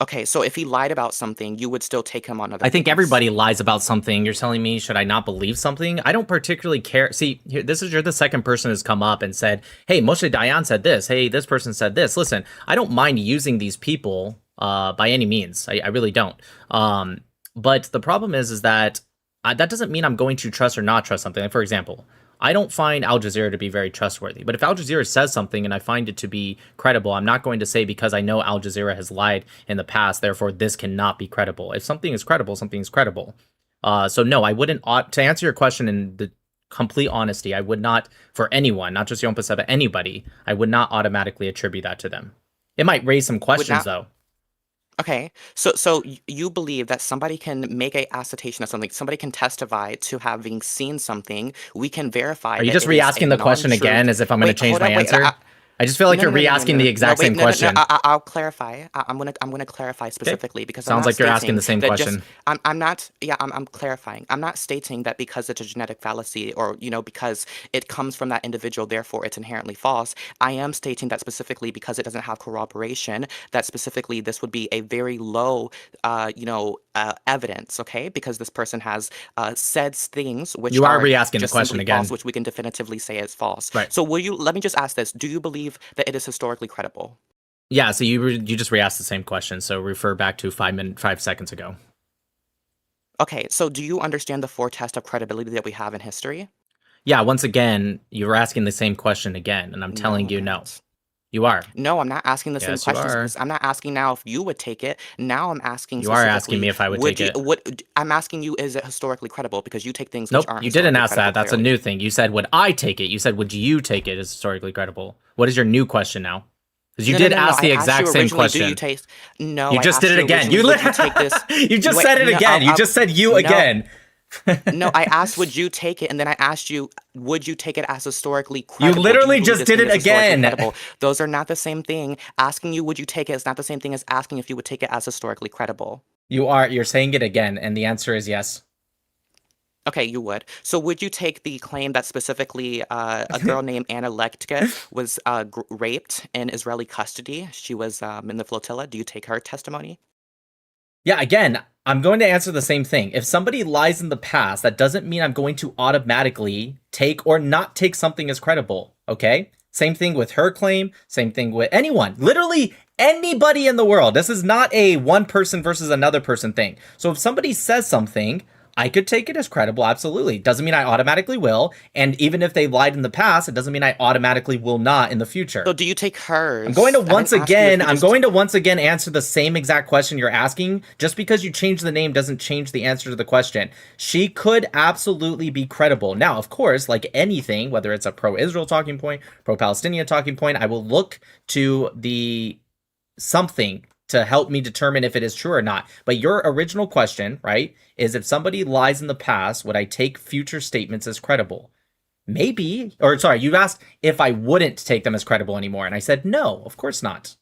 Okay, so if he lied about something, you would still take him on other I think things. everybody lies about something. You're telling me, should I not believe something? I don't particularly care. See, you're the second person who's come up and said, hey, Moshe Dayan said this. Hey, this person said this. Listen, I don't mind using these people by any means. I really don't. But the problem is that that doesn't mean I'm going to trust or not trust something. Like, for example, I don't find Al Jazeera to be very trustworthy. But if Al Jazeera says something and I find it to be credible, I'm not going to say because I know Al Jazeera has lied in the past, therefore this cannot be credible. If something is credible, something is credible. So no, I wouldn't. To answer your question in the complete honesty, I would not, for anyone, not just Yon Paseba, anybody, I would not automatically attribute that to them. It might raise some questions, though. Okay, so you believe that somebody can make a assertion of something, somebody can testify to having seen something, we can verify Are you that just it is a re-asking the question non-truth. again as if I'm going to Wait, change hold my up, wait, answer? I just feel like no, you're no, no, no, no, re-asking no, the no, exact wait, same no, no, no, question. I'll clarify. I'm gonna clarify specifically because I'm Sounds not like you're asking stating the same that question. I'm not, yeah, I'm clarifying. I'm not stating that because it's a genetic fallacy or, you know, because it comes from that individual, therefore it's inherently false. I am stating that specifically because it doesn't have corroboration, that specifically this would be a very low, evidence, okay? Because this person has said things which You are are re-asking the just question simply false, again. which we can definitively say is false. Right. So let me just ask this. Do you believe that it is historically credible? Yeah, so you just re-asked the same question, so refer back to 5 seconds ago. Okay, so do you understand the four tests of credibility that we have in history? Yeah, once again, you're asking the same question again, and I'm telling you no. You are. No, I'm not asking the same Yes, you questions are. because I'm not asking now if you would take it. Now I'm asking You are asking specifically, me if I would take it. I'm asking you, is it historically credible? Because you take things which Nope, aren't you didn't historically ask that. credible, That's a clearly. new thing. You said, would I take it? You said, would you take it as historically credible? What is your new question now? Because you No, no, did no, no, ask the I asked exact you same originally, do question. you taste? No, You I just asked did it you again. originally, would you take this? You just Wait, said it no, again. You just said you no, again. No, I asked, would you take it? And then I asked you, would you take it as historically You credible? literally believe just this did thing it is historically again. credible? Those are not the same thing. Asking you, would you take it, is not the same thing as asking if you would take it as historically credible. You're saying it again, and the answer is yes. Okay, you would. So would you take the claim that specifically a girl named Anna Lektka was raped in Israeli custody? She was in the flotilla. Do you take her testimony? Yeah, again, I'm going to answer the same thing. If somebody lies in the past, that doesn't mean I'm going to automatically take or not take something as credible, okay? Same thing with her claim, same thing with anyone. Literally anybody in the world. This is not a one person versus another person thing. So if somebody says something, I could take it as credible, absolutely. Doesn't mean I automatically will. And even if they lied in the past, it doesn't mean I automatically will not in the future. So do you take hers? I'm going to once again answer the same exact question you're asking. Just because you change the name doesn't change the answer to the question. She could absolutely be credible. Now, of course, like anything, whether it's a pro-Israel talking point, pro-Palestinian talking point, I will look to the something to help me determine if it is true or not. But your original question, right, is if somebody lies in the past, would I take future statements as credible? Maybe. Or sorry, you asked if I wouldn't take them as credible anymore. And I said, no, of course not.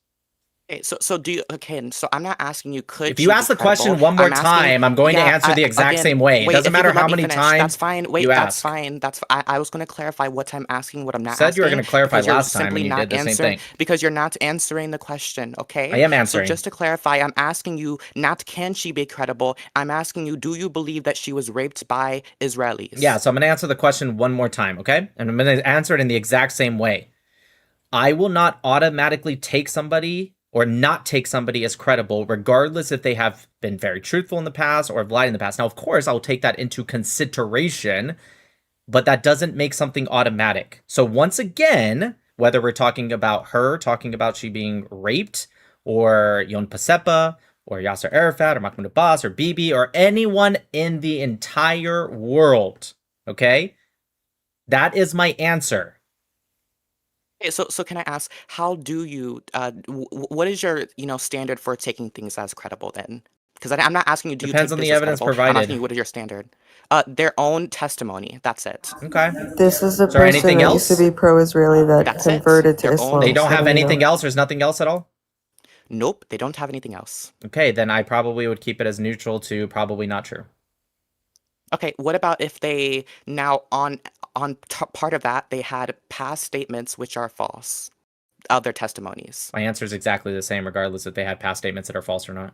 Okay, so do you, okay, and so I'm not asking you could If you ask the question one more time, I'm going to answer the exact same way. It doesn't matter how many times that's fine. Wait, you that's ask. fine. I was going to clarify what I'm asking, what I'm not You said asking. you were going to clarify because you're last time simply and you not did the same answering, thing. Because you're not answering the question, okay? I am answering. So just to clarify, I'm asking you not can she be credible, I'm asking you, do you believe that she was raped by Israelis? Yeah, so I'm going to answer the question one more time, okay? And I'm going to answer it in the exact same way. I will not automatically take somebody or not take somebody as credible, regardless if they have been very truthful in the past or have lied in the past. Now, of course, I'll take that into consideration, but that doesn't make something automatic. So once again, whether we're talking about her, talking about she being raped, or Yon Pasepa, or Yasser Arafat, or Mahmoud Abbas, or Bibi, or anyone in the entire world, okay? That is my answer. Okay, so can I ask, how do you, what is your, standard for taking things as credible then? Because I'm not asking you, do Depends you on take the this as evidence credible? I'm provided. asking you, what is your standard? Their own testimony. That's it. Okay. This is a Is there person anything that else? used to be pro-Israeli that That's it. converted to Their own Islam. They don't so have you know. anything else? There's nothing else at all? Nope, they don't have anything else. Okay, then I probably would keep it as neutral to probably not true. Okay, what about if they now part of that they had past statements which are false of their testimonies? My answer is exactly the same, regardless if they had past statements that are false or not.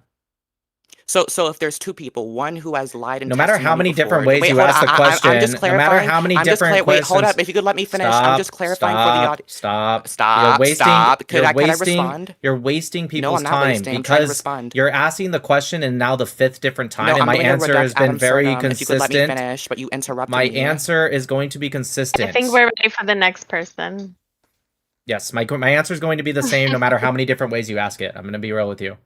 So if there's two people, one who has lied in No matter how testimony many different before- ways Wait, you hold ask on, the I'm just question, no clarifying. matter how many I'm just different Wait, hold questions- up. If you could let me finish, I'm just clarifying for the audience. Stop. Stop. You're wasting, Stop. Could you're I wasting, respond? You're wasting people's No, I'm not time wasting. I'm trying to because respond. you're asking the question and now the fifth different time, No, and I'm my going to answer reject has been Adam very Surdam. consistent. If you could let me finish, but you interrupted My me. answer is going to be consistent. I think we're ready for the next person. Yes, my answer is going to be the same no matter how many different ways you ask it. I'm going to be real with you.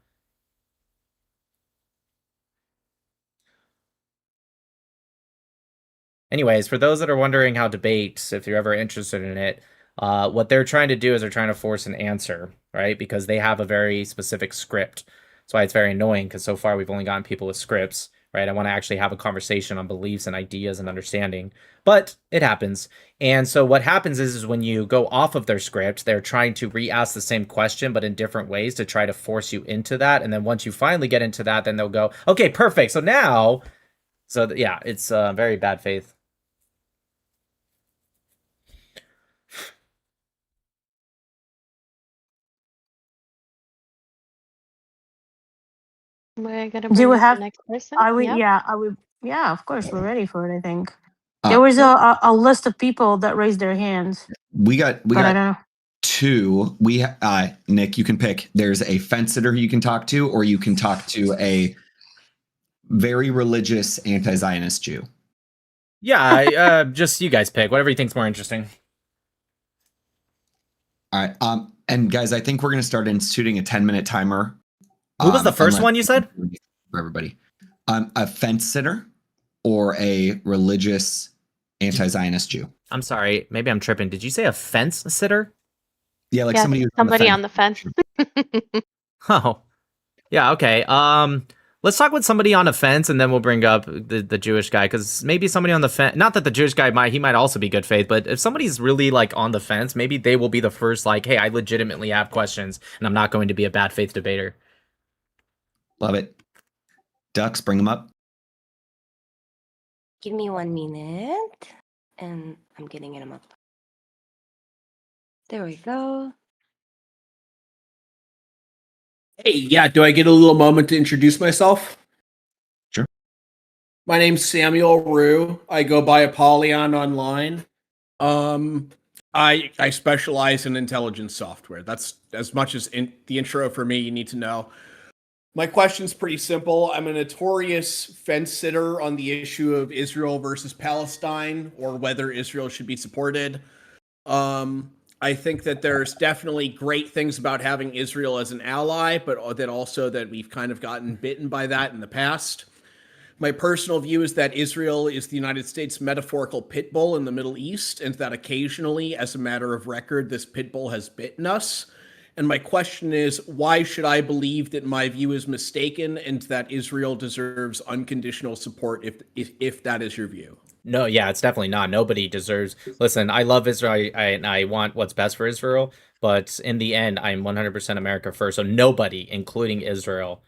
anyways, for those that are wondering how debates, if you're ever interested in it, what they're trying to do is they're trying to force an answer, right? Because they have a very specific script. That's why it's very annoying, because so far we've only gotten people with scripts, right? I want to actually have a conversation on beliefs and ideas and understanding, but it happens. And so what happens is when you go off of their script, they're trying to re-ask the same question, but in different ways to try to force you into that. And then once you finally get into that, then they'll go, okay, perfect. So now, yeah, it's very bad faith. We're gonna Do bring we up have? the next person. I would. Yep. Yeah, I would. Yeah, of course, we're ready for it. I think Uh, there was a list of people that raised their hands, we got but I don't know. two. Nick, you can pick. There's a fence sitter you can talk to, or you can talk to a very religious anti-Zionist Jew. Yeah, just you guys pick whatever you think's more interesting. All right. And guys, I think we're going to start instituting a 10-minute timer. Who was the first one you said? For everybody. A fence sitter or a religious anti-Zionist Jew. I'm sorry, maybe I'm tripping. Did you say a fence sitter? Yeah, like Yeah, somebody who's somebody on the fence. Oh, yeah, okay. Let's talk with somebody on a fence, and then we'll bring up the Jewish guy, because maybe somebody on the fence. Not that the Jewish guy might also be good faith, but if somebody's really like on the fence, maybe they will be the first. Like, hey, I legitimately have questions, and I'm not going to be a bad faith debater. Love it. Ducks, bring them up. Give me 1 minute, and I'm getting them up. There we go. Hey, yeah, do I get a little moment to introduce myself? Sure. My name's Samuel Rue. I go by Apollyon online. I specialize in intelligence software. That's as much as the intro for me you need to know. My question's pretty simple. I'm a notorious fence sitter on the issue of Israel versus Palestine, or whether Israel should be supported. I think that there's definitely great things about having Israel as an ally, but that also that we've kind of gotten bitten by that in the past. My personal view is that Israel is the United States' metaphorical pit bull in the Middle East, and that occasionally, as a matter of record, this pit bull has bitten us. And my question is, why should I believe that my view is mistaken and that Israel deserves unconditional support if that is your view? No, yeah, it's definitely not. Nobody deserves. Listen, I love Israel, and I want what's best for Israel, but in the end, I'm 100% America first. So nobody, including Israel,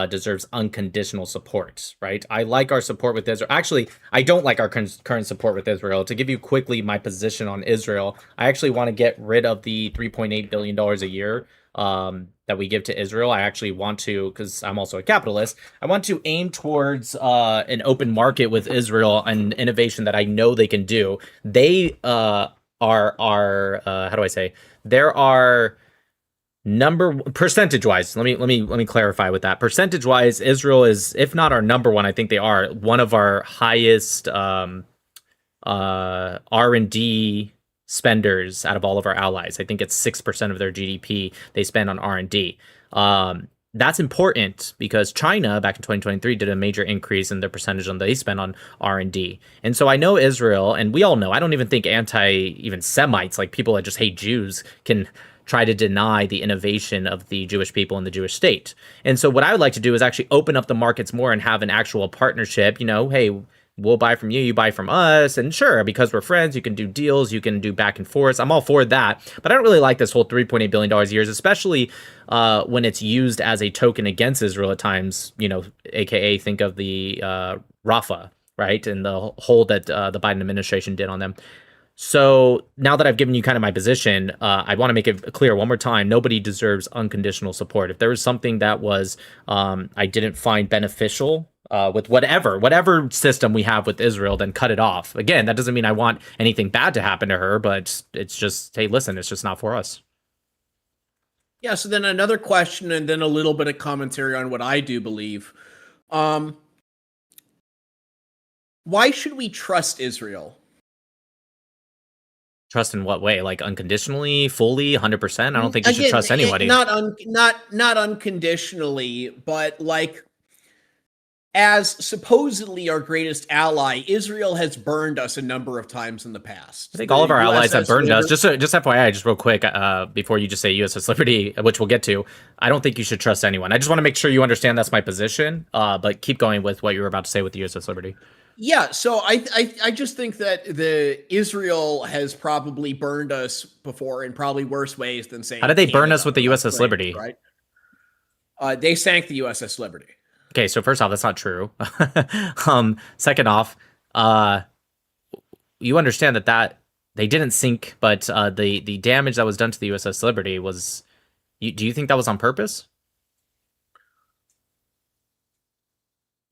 deserves unconditional support, right? I like our support with Israel. Actually, I don't like our current support with Israel. To give you quickly my position on Israel, I actually want to get rid of the $3.8 billion a year that we give to Israel. I actually want to, because I'm also a capitalist, I want to aim towards an open market with Israel and innovation that I know they can do. They are how do I say? There are percentage wise, let me clarify with that. Percentage wise, Israel is, if not our number one, I think they are one of our highest R&D spenders out of all of our allies. I think it's 6% of their GDP they spend on R&D. That's important because China back in 2023 did a major increase in their percentage on they spend on R&D. And so I know Israel, and we all know, I don't even think even Semites, like people that just hate Jews, can try to deny the innovation of the Jewish people and the Jewish state. And so what I would like to do is actually open up the markets more and have an actual partnership. You know, hey, we'll buy from you, you buy from us. And sure, because we're friends, you can do deals, you can do back and forth. I'm all for that. But I don't really like this whole $3.8 billion a year, especially when it's used as a token against Israel at times, you know, AKA think of the Rafah, right? And the hold that the Biden administration did on them. So now that I've given you kind of my position, I want to make it clear one more time. Nobody deserves unconditional support. If there was something that was I didn't find beneficial with whatever system we have with Israel, then cut it off. Again, that doesn't mean I want anything bad to happen to her, but it's just, hey, listen, it's just not for us. Yeah, so then another question and then a little bit of commentary on what I do believe. Why should we trust Israel? Trust in what way? Like unconditionally, fully, 100%? I don't think you should trust anybody. Not unconditionally, but like as supposedly our greatest ally, Israel has burned us a number of times in the past. I think all of our allies have burned us. Liberty- Just FYI, just real quick, before you just say USS Liberty, which we'll get to, I don't think you should trust anyone. I just want to make sure you understand that's my position. But keep going with what you were about to say with the USS Liberty. Yeah, so I just think that the Israel has probably burned us before in probably worse ways than saying. How did they burn us Canada with the or USS France, Liberty? Right. They sank the USS Liberty. Okay, so first off, that's not true. Second off, you understand that they didn't sink, but the damage that was done to the USS Liberty was. Do you think that was on purpose?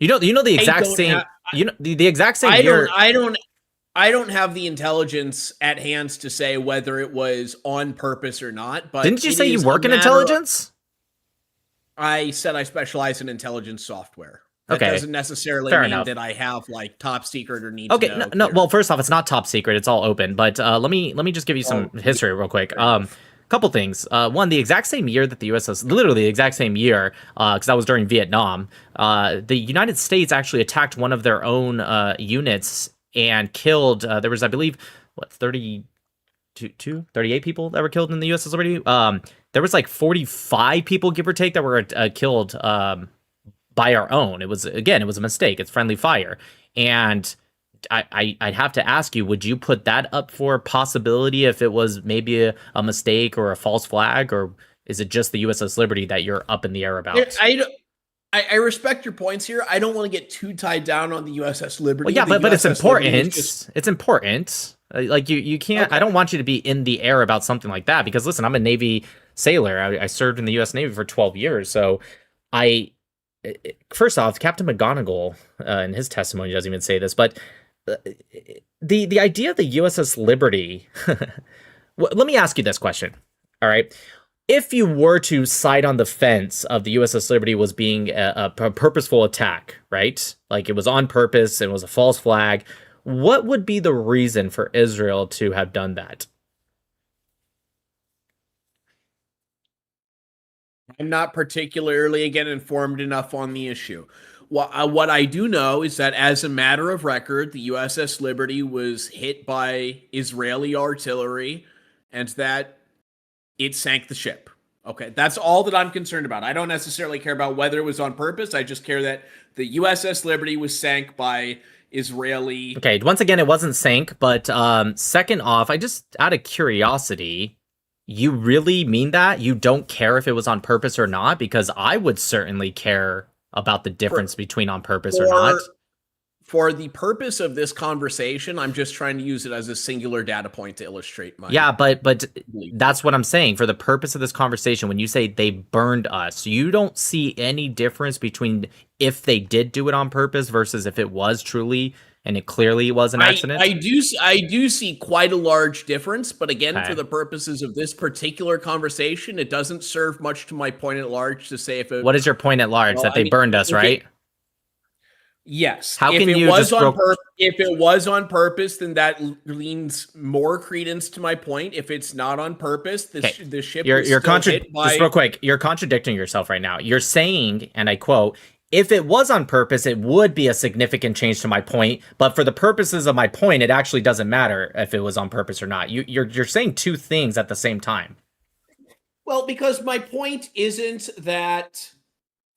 You know the exact same. The exact same year. I don't have the intelligence at hand to say whether it was on purpose or not. But didn't you say you work in intelligence? I said I specialize in intelligence software. That Okay. doesn't necessarily Fair mean enough. that I have like top secret or need Okay, to know. no. Well, first off, it's not top secret; it's all open. But let me just give you some history real quick. Couple things. One, the exact same year that the USS, literally the exact same year, because that was during Vietnam. The United States actually attacked one of their own units and killed. There was, I believe, 38 people that were killed in the USS Liberty. There was like 45 people, give or take, that were killed by our own. It was a mistake. It's friendly fire, and I'd have to ask you: would you put that up for possibility if it was maybe a mistake or a false flag, or is it just the USS Liberty that you're up in the air about? I respect your points here. I don't want to get too tied down on the USS Liberty. Well, yeah, but it's important. It's important. Like you can't. Okay. I don't want you to be in the air about something like that because listen, I'm a Navy sailor. I served in the U.S. Navy for 12 years, so first off, Captain McGonigal in his testimony doesn't even say this, but the idea of the USS Liberty. Let me ask you this question. All right. If you were to side on the fence of the USS Liberty was being a purposeful attack, right? Like it was on purpose, it was a false flag. What would be the reason for Israel to have done that? I'm not particularly, again, informed enough on the issue. What I do know is that as a matter of record, the USS Liberty was hit by Israeli artillery and that it sank the ship. Okay, that's all that I'm concerned about. I don't necessarily care about whether it was on purpose. I just care that the USS Liberty was sank by Israeli. Okay, once again, it wasn't sank, but second off, I just, out of curiosity, you really mean that? You don't care if it was on purpose or not? Because I would certainly care about the difference between on purpose or not. For the purpose of this conversation, I'm just trying to use it as a singular data point to illustrate my... Yeah, but that's what I'm saying. For the purpose of this conversation, when you say they burned us, you don't see any difference between if they did do it on purpose versus if it was truly and it clearly was an accident? I do see quite a large difference, but again, for the purposes of this particular conversation, it doesn't serve much to my point at large to say if it... What is your point at large? That they burned us, right? Yes. How can you just if it was on purpose, then that leans more credence to my point. If it's not on purpose, the ship you're just real quick, you're contradicting yourself right now. You're saying, and I quote, if it was on purpose, it would be a significant change to my point. But for the purposes of my point, it actually doesn't matter if it was on purpose or not. You're saying two things at the same time. Well, because my point isn't that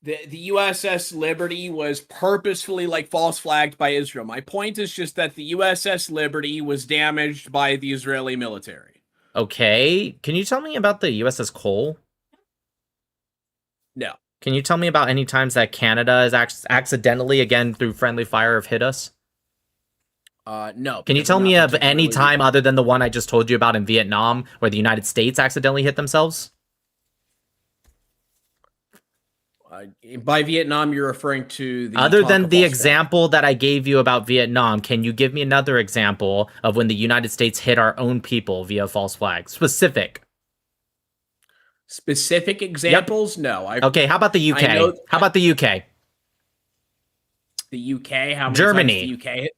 the USS Liberty was purposefully false flagged by Israel. My point is just that the USS Liberty was damaged by the Israeli military. Okay. Can you tell me about the USS Cole? No. Can you tell me about any times that Canada has accidentally, again, through friendly fire, have hit us? No. Can you tell me of any time other than the one I just told you about in Vietnam where the United States accidentally hit themselves? By Vietnam, you're referring to the... Other than the example that I gave you about Vietnam, can you give me another example of when the United States hit our own people via false flag? Specific examples? Yep. No. Okay, how about the UK? How about the UK? The UK? How many Germany? Times the UK hit?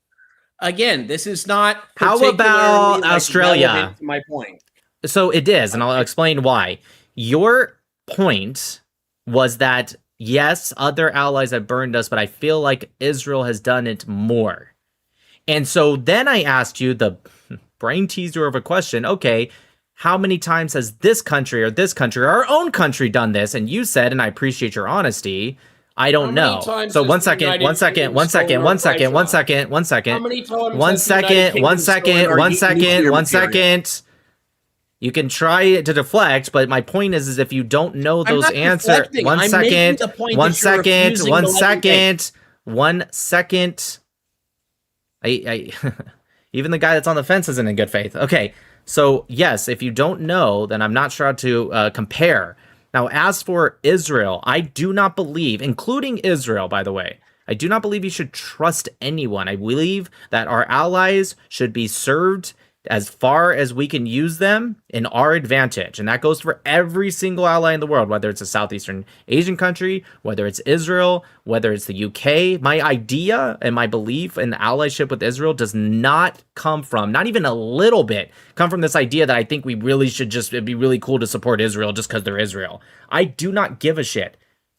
Again, this is not... How about Australia? To my point. So it is, and I'll explain why. Your point was that yes, other allies have burned us, but I feel like Israel has done it more. And so then I asked you the brain teaser of a question. Okay, how many times has this country or our own country done this? And you said, and I appreciate your honesty, I don't know. So one second. How many times You can try to deflect, but my point is if you don't know I'm those not answers, deflecting. I'm making the point that you're refusing to let me make. one second. I even the guy that's on the fence isn't in good faith. Okay, so yes, if you don't know, then I'm not sure how to compare. Now, as for Israel, I do not believe, including Israel, by the way, I do not believe you should trust anyone. I believe that our allies should be served as far as we can use them in our advantage. And that goes for every single ally in the world, whether it's a Southeastern Asian country, whether it's Israel, whether it's the UK. My idea and my belief in allyship with Israel does not come from, not even a little bit, come from this idea that I think we really should just, it'd be really cool to support Israel just because they're Israel. I do not give a shit.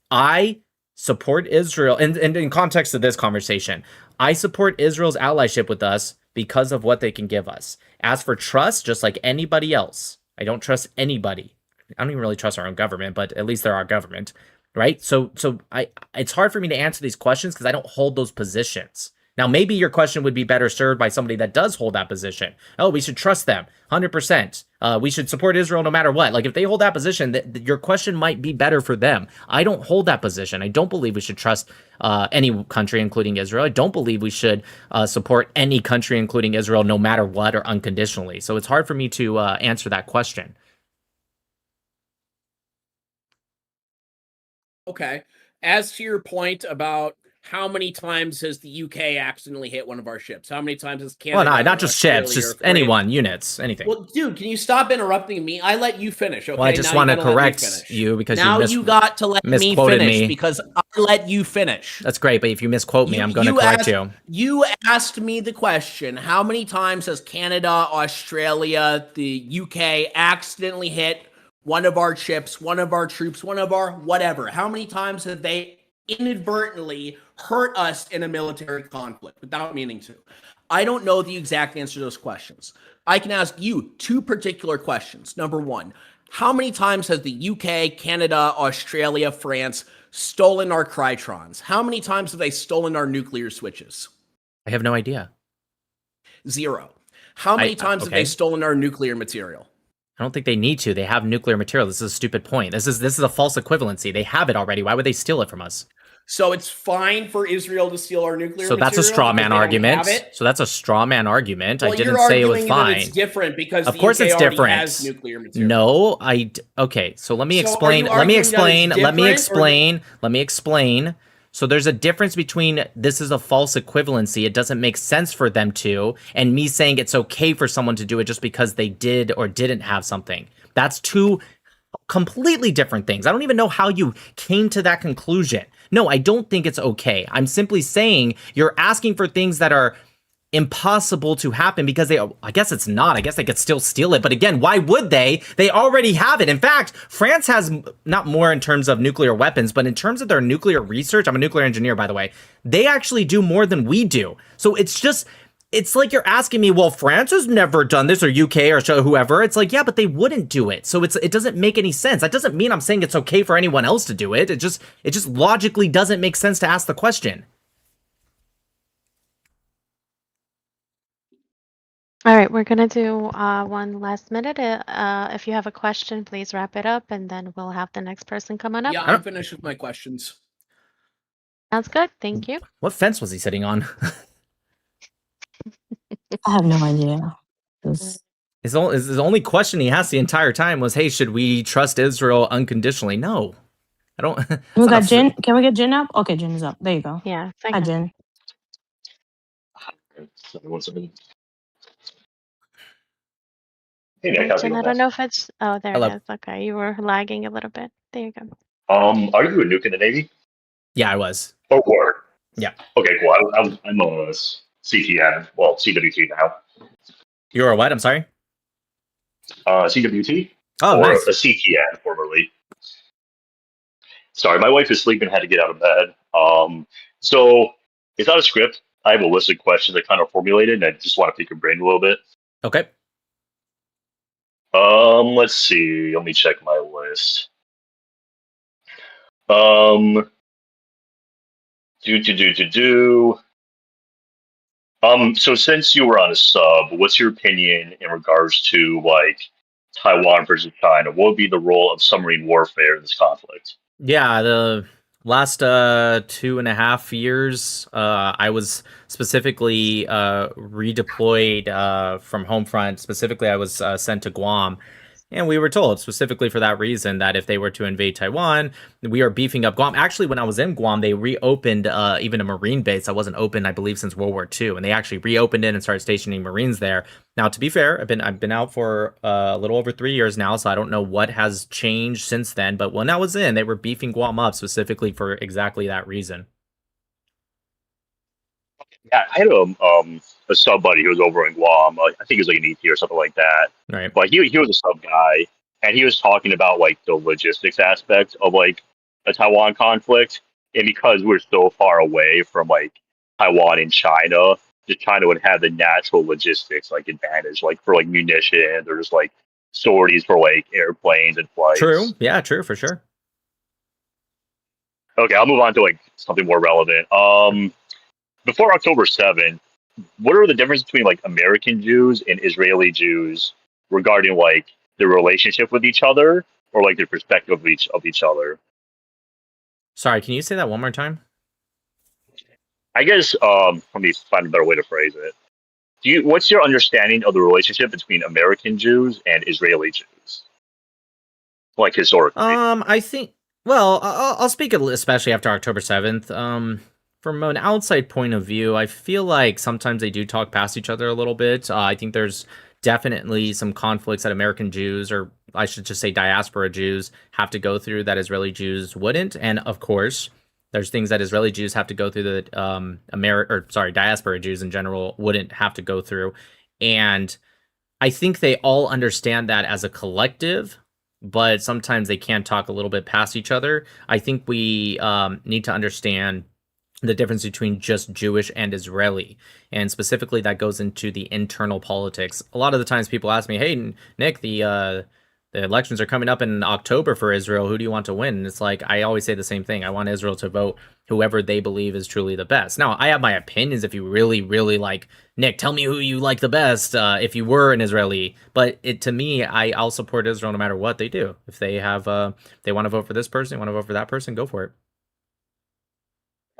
I support Israel, and in context of this conversation, I support Israel's allyship with us because of what they can give us. As for trust, just like anybody else, I don't trust anybody. I don't even really trust our own government, but at least they're our government, right? So it's hard for me to answer these questions because I don't hold those positions. Now, maybe your question would be better served by somebody that does hold that position. Oh, we should trust them, 100%. We should support Israel no matter what. Like, if they hold that position, your question might be better for them. I don't hold that position. I don't believe we should trust any country, including Israel. I don't believe we should support any country, including Israel, no matter what or unconditionally. So it's hard for me to answer that question. Okay. As to your point about how many times has the UK accidentally hit one of our ships? How many times has Canada? Well, no, not just ships, just anyone, units, anything. Well, dude, can you stop interrupting me? I let you finish, okay? Well, I just want to correct you because now you got to let me finish because I let you finish. That's great, but if you misquote me, I'm going to correct you. You asked me the question, how many times has Canada, Australia, the UK accidentally hit one of our ships, one of our troops, one of our whatever? How many times have they inadvertently hurt us in a military conflict without meaning to? I don't know the exact answer to those questions. I can ask you two particular questions. Number one, how many times has the UK, Canada, Australia, France stolen our Crytrons? How many times have they stolen our nuclear switches? I have no idea. 0. How many times have they stolen our nuclear material? I don't think they need to. They have nuclear material. This is a stupid point. This is a false equivalency. They have it already. Why would they steal it from us? So it's fine for Israel to steal our nuclear material? So that's a straw man argument. So that's a straw man argument. Well, I didn't say it was fine. It's different because of course it's different. Has nuclear material. No, okay. So let me explain. Let me explain. So there's a difference between this is a false equivalency, it doesn't make sense for them to, and me saying it's okay for someone to do it just because they did or didn't have something. That's two completely different things. I don't even know how you came to that conclusion. No, I don't think it's okay. I'm simply saying you're asking for things that are impossible to happen because I guess it's not. I guess they could still steal it. But again, why would they? They already have it. In fact, France has not more in terms of nuclear weapons, but in terms of their nuclear research, I'm a nuclear engineer, by the way, they actually do more than we do. So it's like you're asking me, well, France has never done this, or UK, or whoever. It's like, yeah, but they wouldn't do it. So it doesn't make any sense. That doesn't mean I'm saying it's okay for anyone else to do it. It just logically doesn't make sense to ask the question. All right, we're going to do one last minute. If you have a question, please wrap it up, and then we'll have the next person come on up. Yeah, I'm finished with my questions. Sounds good. Thank you. What fence was he sitting on? I have no idea. His only question he has the entire time was, hey, should we trust Israel unconditionally? No. I don't. We got Jin. Can we get Jin up? Okay, Jin is up. There you go. Yeah. Hi, Jin. Hey, Nick, how's it Jin, going? I don't know if it's. Oh, there Hello. it is. Okay, you were lagging a little bit. There you go. Are you a nuke in the Navy? Yeah, I was. Oh, war. Yeah. Okay, cool. I'm a CTN. Well, CWT now. You're a what? I'm sorry. CWT. Oh, or nice. a CTN formerly. Sorry, my wife is sleeping, had to get out of bed. So it's not a script. I have a list of questions I kind of formulated, and I just want to pick your brain a little bit. Okay. Let's see. Let me check my list. Um, do. So since you were on a sub, what's your opinion in regards to like Taiwan versus China? What would be the role of submarine warfare in this conflict? Yeah, the last 2.5 years, I was specifically redeployed from home front. Specifically, I was sent to Guam. And we were told specifically for that reason that if they were to invade Taiwan, we are beefing up Guam. Actually, when I was in Guam, they reopened even a Marine base that wasn't open, I believe, since World War II, and they actually reopened it and started stationing Marines there. Now, to be fair, I've been out for a little over 3 years now, so I don't know what has changed since then. But when I was in, they were beefing Guam up specifically for exactly that reason. Yeah, I had a sub buddy who was over in Guam. I think he was like an ET or something like that. Right. But he was a sub guy, and he was talking about like the logistics aspect of like a Taiwan conflict, and because we're so far away from like Taiwan and China, just China would have the natural logistics like advantage, like for like munitions or just like sorties for like airplanes and flights. True. Yeah, true, for sure. Okay, I'll move on to like something more relevant. Before October 7th, what are the differences between like American Jews and Israeli Jews regarding like their relationship with each other or like their perspective of each other? Sorry, can you say that one more time? I guess let me find a better way to phrase it. What's your understanding of the relationship between American Jews and Israeli Jews? Like historically. I think, well, I'll speak especially after October 7th. From an outside point of view, I feel like sometimes they do talk past each other a little bit. I think there's definitely some conflicts that American Jews, or I should just say diaspora Jews, have to go through that Israeli Jews wouldn't. And of course, there's things that Israeli Jews have to go through that diaspora Jews in general wouldn't have to go through. And I think they all understand that as a collective, but sometimes they can talk a little bit past each other. I think we need to understand the difference between just Jewish and Israeli. And specifically, that goes into the internal politics. A lot of the times people ask me, hey, Nick, the elections are coming up in October for Israel. Who do you want to win? And it's like, I always say the same thing. I want Israel to vote whoever they believe is truly the best. Now, I have my opinions if you really, really like, Nick, tell me who you like the best if you were an Israeli. But to me, I'll support Israel no matter what they do. If they have, they want to vote for this person, they want to vote for that person, go for it.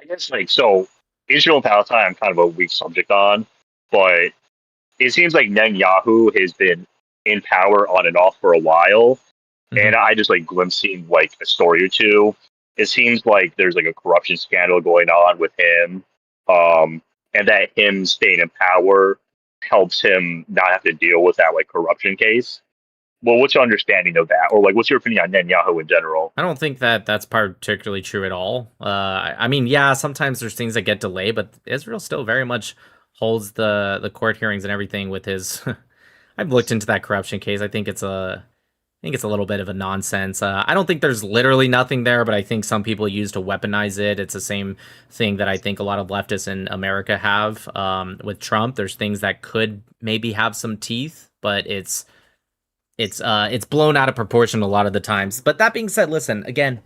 I guess like so Israel and Palestine I'm kind of a weak subject on, but it seems like Netanyahu has been in power on and off for a while. And I just like glimpsing like a story or two. It seems like there's like a corruption scandal going on with him. And that him staying in power helps him not have to deal with that like corruption case. Well, what's your understanding of that? Or like what's your opinion on Netanyahu in general? I don't think that that's particularly true at all. I mean, yeah, sometimes there's things that get delayed, but Israel still very much holds the court hearings and everything with his. I've looked into that corruption case. I think it's a little bit of a nonsense. I don't think there's literally nothing there, but I think some people use to weaponize it. It's the same thing that I think a lot of leftists in America have with Trump. There's things that could maybe have some teeth, but it's blown out of proportion a lot of the times. But that being said, listen, again,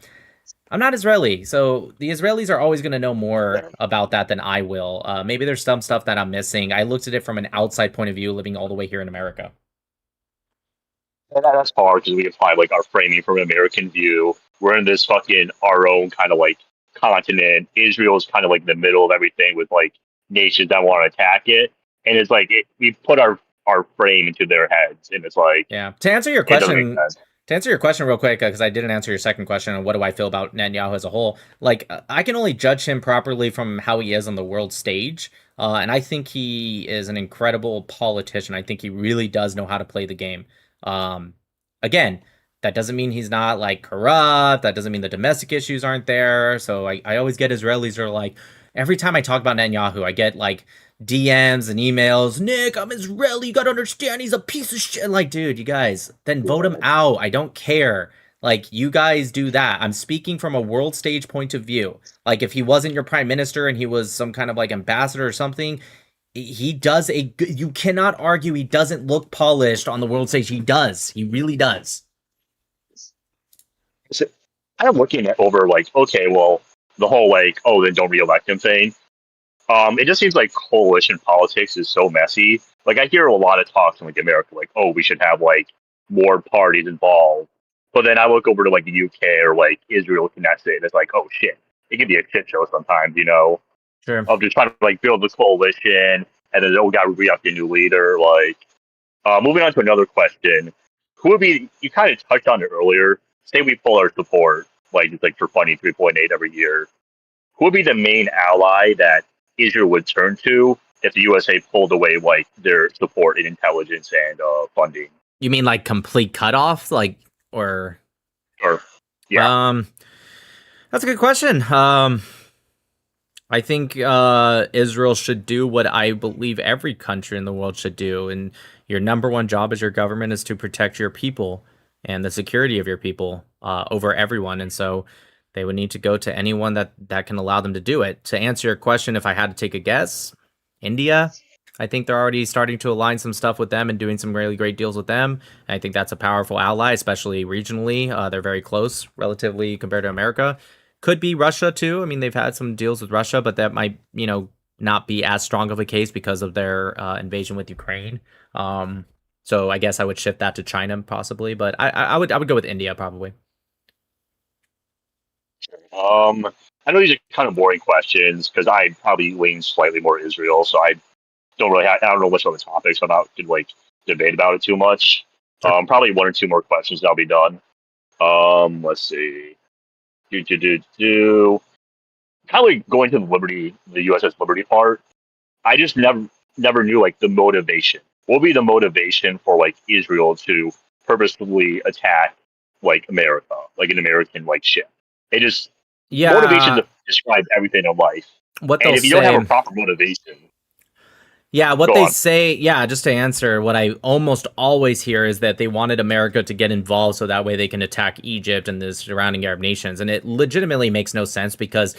I'm not Israeli, so the Israelis are always going to know more about that than I will. Maybe there's some stuff that I'm missing. I looked at it from an outside point of view, living all the way here in America. And that's hard because we apply like our framing from an American view. We're in this fucking our own kind of like continent. Israel's kind of like in the middle of everything with like nations that want to attack it, and it's like we put our frame into their heads, and it's like To answer your question real quick, because I didn't answer your second question on what do I feel about Netanyahu as a whole. Like, I can only judge him properly from how he is on the world stage, and I think he is an incredible politician. I think he really does know how to play the game. Again, that doesn't mean he's not like corrupt. That doesn't mean the domestic issues aren't there. So I always get Israelis are like, every time I talk about Netanyahu, I get like DMs and emails. Nick, I'm Israeli. You gotta understand, he's a piece of shit. Like, dude, you guys, then vote him out. I don't care. Like, you guys do that. I'm speaking from a world stage point of view. Like, if he wasn't your prime minister and he was some kind of like ambassador or something, he does a good, you cannot argue he doesn't look polished on the world stage. He does. He really does. So, I'm looking at over like, okay, well, the whole like, oh, then don't reelect him thing. It just seems like coalition politics is so messy. Like I hear a lot of talks in like America, like, oh, we should have like more parties involved. But then I look over to like the UK or like Israel Knesset, and it's like, oh shit, it can be a shit show sometimes, you know, Sure. of just trying to like build this coalition, and then oh god, we have a new leader. Like, moving on to another question, who would be? You kind of touched on it earlier. Say we pull our support, like it's like for funding 3.8 every year. Who would be the main ally that Israel would turn to if the USA pulled away like their support in intelligence and funding? You mean like complete cutoff, like, or? Or yeah, That's a good question. I think Israel should do what I believe every country in the world should do, and your number one job as your government is to protect your people and the security of your people over everyone. And so they would need to go to anyone that can allow them to do it. To answer your question, if I had to take a guess, India. I think they're already starting to align some stuff with them and doing some really great deals with them. And I think that's a powerful ally, especially regionally. They're very close, relatively, compared to America. Could be Russia, too. I mean, they've had some deals with Russia, but that might, not be as strong of a case because of their invasion with Ukraine. So I guess I would shift that to China, possibly. But I would go with India, probably. I know these are kind of boring questions because I probably lean slightly more Israel, so I don't know much on the topic, so I'm not gonna like debate about it too much. Probably one or two more questions, and I'll be done. Let's see. Kind of like going to the USS Liberty part. I just never knew like the motivation. What would be the motivation for like Israel to purposefully attack like America, like an American like ship? It just motivation to describe everything in life. And if you don't have a proper motivation, what they say, just to answer, what I almost always hear is that they wanted America to get involved so that way they can attack Egypt and the surrounding Arab nations. And it legitimately makes no sense because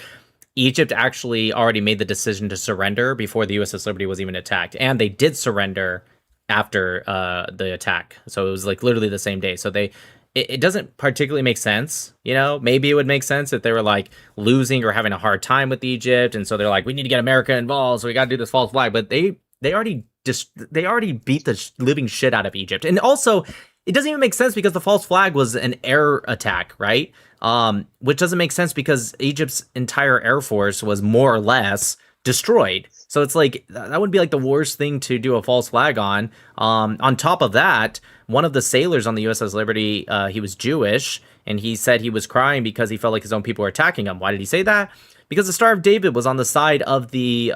Egypt actually already made the decision to surrender before the USS Liberty was even attacked. And they did surrender after the attack. So it was like literally the same day. So it doesn't particularly make sense, Maybe it would make sense if they were like losing or having a hard time with Egypt, and so they're like, we need to get America involved, so we got to do this false flag. But they already beat the living shit out of Egypt, and also it doesn't even make sense because the false flag was an air attack, right? Which doesn't make sense because Egypt's entire air force was more or less destroyed. So it's like that would be like the worst thing to do a false flag on. On top of that, one of the sailors on the USS Liberty, he was Jewish, and he said he was crying because he felt like his own people were attacking him. Why did he say that? Because the Star of David was on the side of the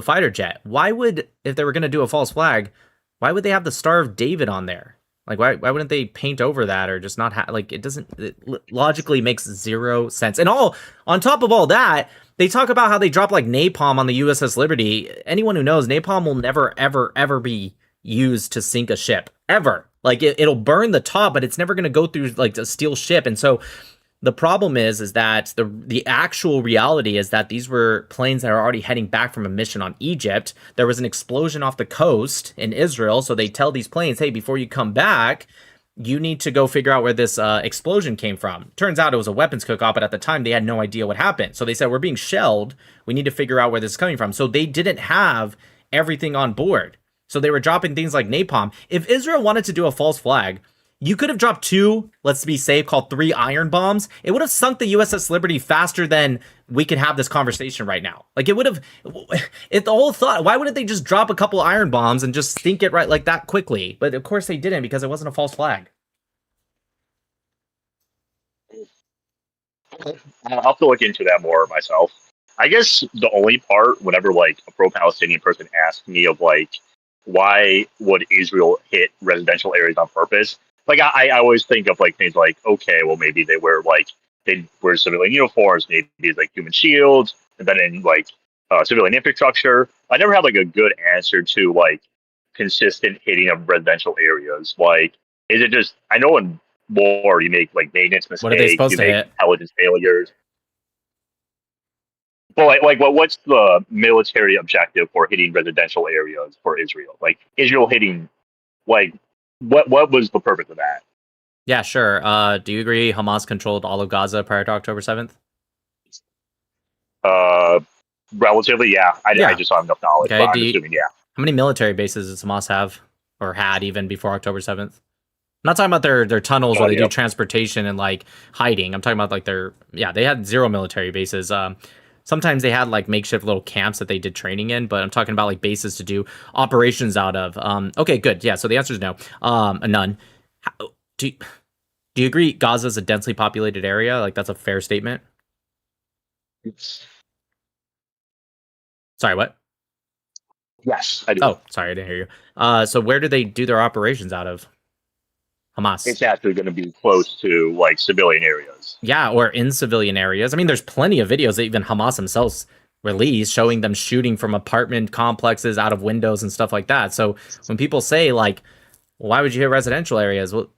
fighter jet. Why would, if they were going to do a false flag, why would they have the Star of David on there? Like, why wouldn't they paint over that or just not it logically makes zero sense. And on top of all that, they talk about how they drop like napalm on the USS Liberty. Anyone who knows, napalm will never, ever, ever be used to sink a ship. Ever. Like, it'll burn the top, but it's never going to go through like a steel ship. And so the problem is that the actual reality is that these were planes that are already heading back from a mission on Egypt. There was an explosion off the coast in Israel, so they tell these planes, hey, before you come back, you need to go figure out where this explosion came from. Turns out it was a weapons cook-off, but at the time they had no idea what happened. So they said, we're being shelled. We need to figure out where this is coming from. So they didn't have everything on board. So they were dropping things like napalm. If Israel wanted to do a false flag, you could have dropped 2, let's be safe, called 3 iron bombs. It would have sunk the USS Liberty faster than we could have this conversation right now. Like, it would have, the whole thought, why wouldn't they just drop a couple iron bombs and just sink it right like that quickly? But of course they didn't because it wasn't a false flag. I'll have to look into that more myself. I guess the only part, whenever like a pro-Palestinian person asks me of like, why would Israel hit residential areas on purpose? Like I always think of like things like, okay, well maybe they wear civilian uniforms, maybe it's like human shields, and then in like civilian infrastructure. I never had like a good answer to like consistent hitting of residential areas. Like, is it just? I know in war. You make like maintenance What are they mistakes. supposed You to make hit? intelligence failures. But what's the military objective for hitting residential areas for Israel? Like Israel hitting, like, what was the purpose of that? Yeah, sure. Do you agree Hamas controlled all of Gaza prior to October 7th? Relatively, yeah. I just don't have enough knowledge, Okay. but I'm assuming, yeah. How many military bases does Hamas have, or had even before October 7th? I'm not talking about their tunnels where they do transportation and like hiding. I'm talking about like they had 0 military bases. Sometimes they had like makeshift little camps that they did training in, but I'm talking about like bases to do operations out of. Okay, good. Yeah, so the answer is no. None. Do you agree Gaza is a densely populated area? Like that's a fair statement? Sorry, what? Yes, I do. Oh, sorry, I didn't hear you. So where do they do their operations out of? Hamas. It's actually going to be close to like civilian areas. Yeah, or in civilian areas. I mean, there's plenty of videos that even Hamas themselves released showing them shooting from apartment complexes out of windows and stuff like that. So when people say like, why would you hit residential areas? Well,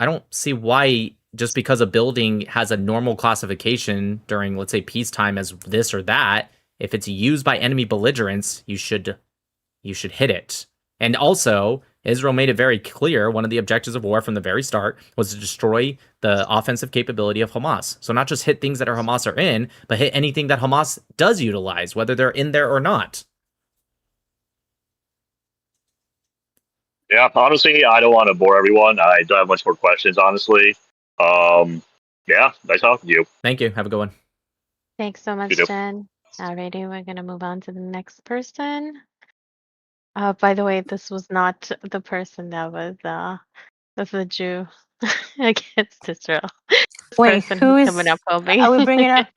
I don't see why just because a building has a normal classification during, let's say, peacetime as this or that, if it's used by enemy belligerents, you should hit it. And also, Israel made it very clear one of the objectives of war from the very start was to destroy the offensive capability of Hamas. So not just hit things that Hamas are in, but hit anything that Hamas does utilize, whether they're in there or not. Yeah, honestly, I don't want to bore everyone. I don't have much more questions, honestly. Yeah, nice talking to you. Thank you. Have a good one. Thanks so much, Jen. Alrighty, we're gonna move on to the next person. By the way, this was not the person that was the Jew against Israel. This Wait, person who who's is? coming up will be. Are we bringing up?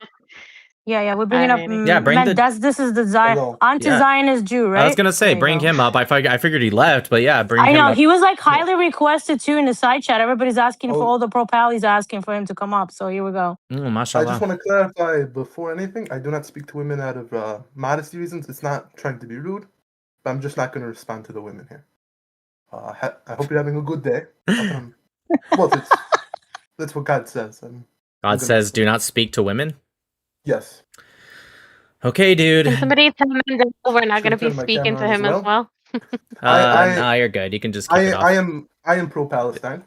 Yeah, we're bringing up. Alrighty. Yeah, bring man, the- this is the Zion, Hello. anti-Zionist Jew, right? I was gonna say There you bring go. him up. I figured he left, but yeah, bring I him know up. he was like highly requested too in the side chat. Everybody's asking for Oh. all the pro pallies asking for him to come up. So here we go. I Mashallah. just want to clarify before anything, I do not speak to women out of modesty reasons. It's not trying to be rude, but I'm just not going to respond to the women here. I hope you're having a good day. Well, that's what God says. God says, "Do not speak to women." Yes. Okay, dude. Can somebody tell him that we're not going to Should be turn my speaking to camera on him as as well? Nah, you're good. You can just keep it off. I am pro-Palestine.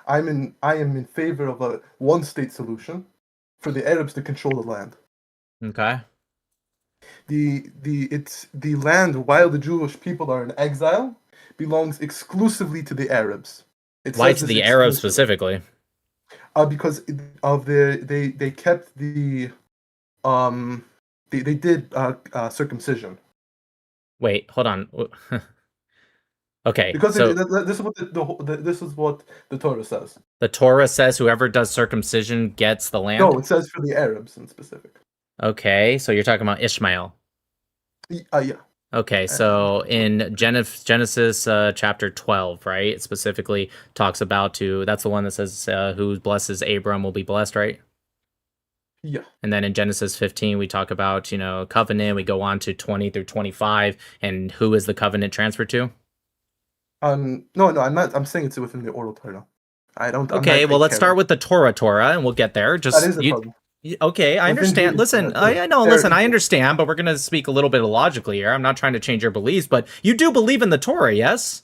I am in favor of a one-state solution for the Arabs to control the land. Okay. The land, while the Jewish people are in exile, belongs exclusively to the Arabs. Why to the Arabs specifically? Because of they kept the they did circumcision. Wait, hold on. Okay, Because so this is what this is what the Torah says. the Torah says whoever does circumcision gets the land? No, it says for the Arabs in specific. Okay, so you're talking about Ishmael. Yeah. Okay, so in Genesis chapter 12, right? It specifically talks about that's the one that says who blesses Abram will be blessed, right? Yeah. And then in Genesis 15, we talk about, covenant. We go on to 20 through 25. And who is the covenant transferred to? No, I'm not. I'm saying it's within the oral Torah. I don't. Okay, well, let's start with the Torah, and we'll get there. That is the problem. Okay, I understand. Listen, I know. Listen, I understand, but we're gonna speak a little bit logically here. I'm not trying to change your beliefs, but you do believe in the Torah, yes?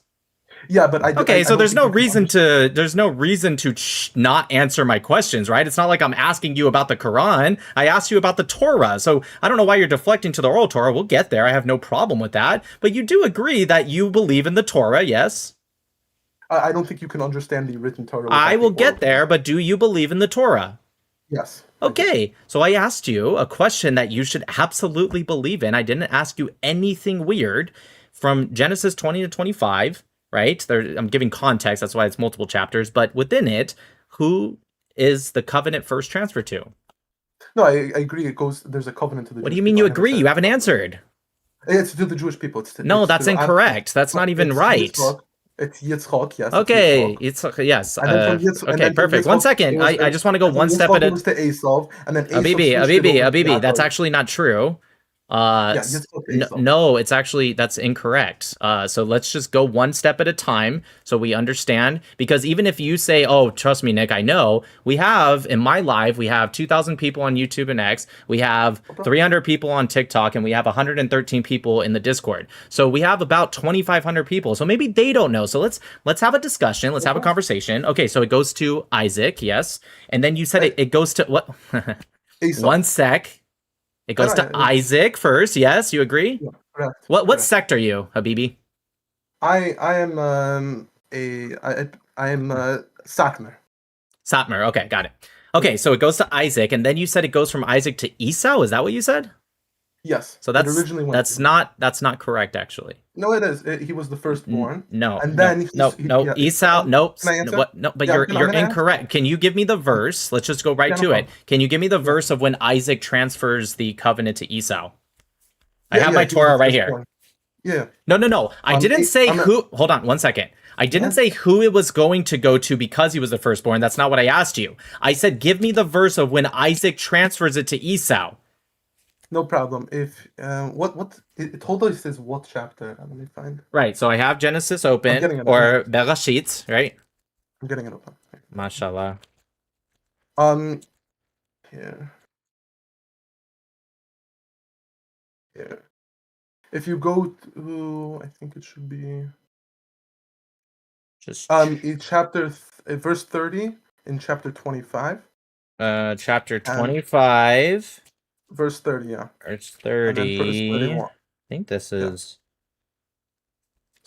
Yeah, but so there's no reason to not answer my questions, right? It's not like I'm asking you about the Quran. I asked you about the Torah, so I don't know why you're deflecting to the oral Torah. We'll get there. I have no problem with that. But you do agree that you believe in the Torah, yes? I don't think you can understand the written Torah. I will get there, but do you believe in the Torah? Yes. Okay, so I asked you a question that you should absolutely believe in. I didn't ask you anything weird. From Genesis 20 to 25, right? I'm giving context, that's why it's multiple chapters, but within it, who is the covenant first transferred to? No, I agree. There's a covenant to the What Jewish do you mean people. you agree? You haven't answered. It's to the Jewish people. No, that's incorrect. That's not even right. It's Yitzchak, yes. Okay, Yitzchak, yes. Okay, perfect. 1 second. I just want to go one step at a... to Esau, and then Abibi, that's actually not true. Yeah, you spoke to Esau. No, it's actually that's incorrect. So let's just go one step at a time so we understand. Because even if you say, "Oh, trust me, Nick, I know," we have in my live, we have 2,000 people on YouTube and X, we have 300 people on TikTok, and we have 113 people in the Discord. So we have about 2,500 people. So maybe they don't know. So let's have a discussion. Let's have a conversation. Okay, so it goes to Isaac, yes, and then you said it goes to what? Esau. One sec. It goes to Isaac first. Yes, you agree? Yeah, correct. What sect are you, Habibi? I am Satmar. Satmar. Okay, got it. Okay, so it goes to Isaac, and then you said it goes from Isaac to Esau. Is that what you said? Yes. So that's not correct, actually. No, it is. He was the firstborn. No. And then Esau. Nope. Can I answer? No, but you're incorrect. Answer. Can you give me the verse? Let's just go right to it. Can you give me the verse of when Isaac transfers the covenant to Esau? I have my Torah right here. Yeah. No. I didn't say who. Hold on 1 second. I didn't say who it was going to go to because he was the firstborn. That's not what I asked you. I said give me the verse of when Isaac transfers it to Esau. No problem. If what it totally says what chapter? Let me find. Right. So I have Genesis open or Bereshit, right? I'm getting it open. Mashallah. Here. If you go to, I think it should be just in chapter verse 30 in chapter 25. Chapter 25. Verse 30, yeah. Verse 30. Verse I think this is.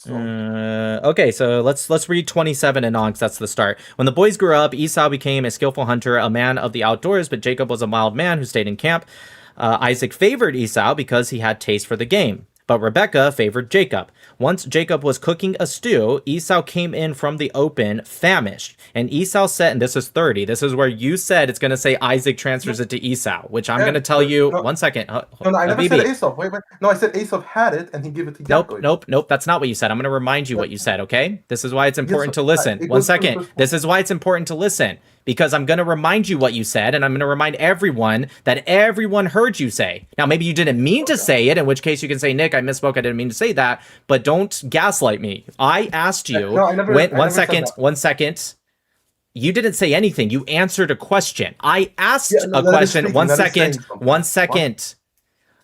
Okay, so let's read 27 and on, because that's the start. When the boys grew up, Esau became a skillful hunter, a man of the outdoors, but Jacob was a mild man who stayed in camp. Isaac favored Esau because he had taste for the game, but Rebekah favored Jacob. Once Jacob was cooking a stew, Esau came in from the open, famished. And Esau said, and this is 30, this is where you said it's going to say Isaac transfers it to Esau, which I'm going to tell you, 1 second. No, I never said Esau. Wait. No, I said Esau had it and he gave it to Jacob. Nope. That's not what you said. I'm going to remind you what you said, okay? This is why it's important to listen. 1 second. This is why it's important to listen. Because I'm going to remind you what you said, and I'm going to remind everyone that everyone heard you say. Now, maybe you didn't mean to say it, in which case you can say, Nick, I misspoke. I didn't mean to say that. But don't gaslight me. I asked you. No, I never. One second. You didn't say anything. You answered a question. I asked a question. 1 second. 1 second. What?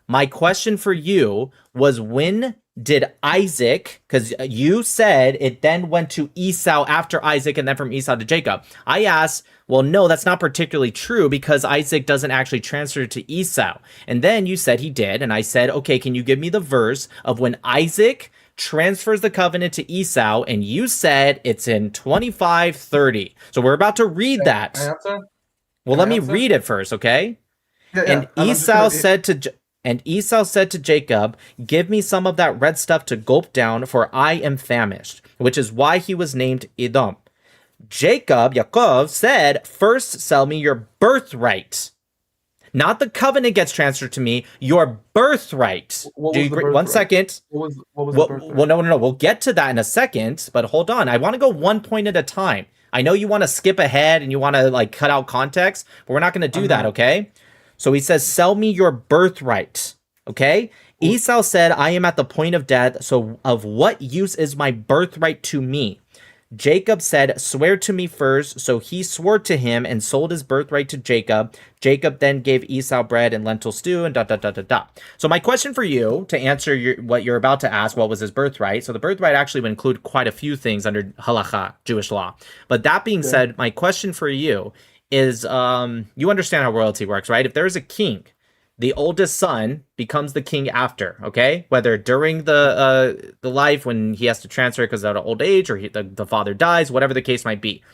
My question for you was, when did Isaac, because you said it then went to Esau after Isaac and then from Esau to Jacob. I asked, well, no, that's not particularly true because Isaac doesn't actually transfer to Esau. And then you said he did. And I said, okay, can you give me the verse of when Isaac transfers the covenant to Esau? And you said it's in 25:30. So we're about to read that. Well, let me read it first, okay? And Esau said to Jacob, give me some of that red stuff to gulp down, for I am famished, which is why he was named Edom. Yaakov said, first sell me your birthright. Not the covenant gets transferred to me, your birthright. Do you agree? 1 second. What was the birthright? Well, no. We'll get to that in a second, but hold on. I want to go 1 point at a time. I know you want to skip ahead and you want to cut out context, but we're not going to do that, okay? So he says, sell me your birthright, okay? Esau said, I am at the point of death, so of what use is my birthright to me? Jacob said, swear to me first. So he swore to him and sold his birthright to Jacob. Jacob then gave Esau bread and lentil stew and ... So my question for you, to answer what you're about to ask, what was his birthright? So the birthright actually would include quite a few things under halakha, Jewish law. But that being said, my question for you is, you understand how royalty works, right? If there's a king, the oldest son becomes the king after, okay? Whether during the life when he has to transfer because of old age, or the father dies, whatever the case might be.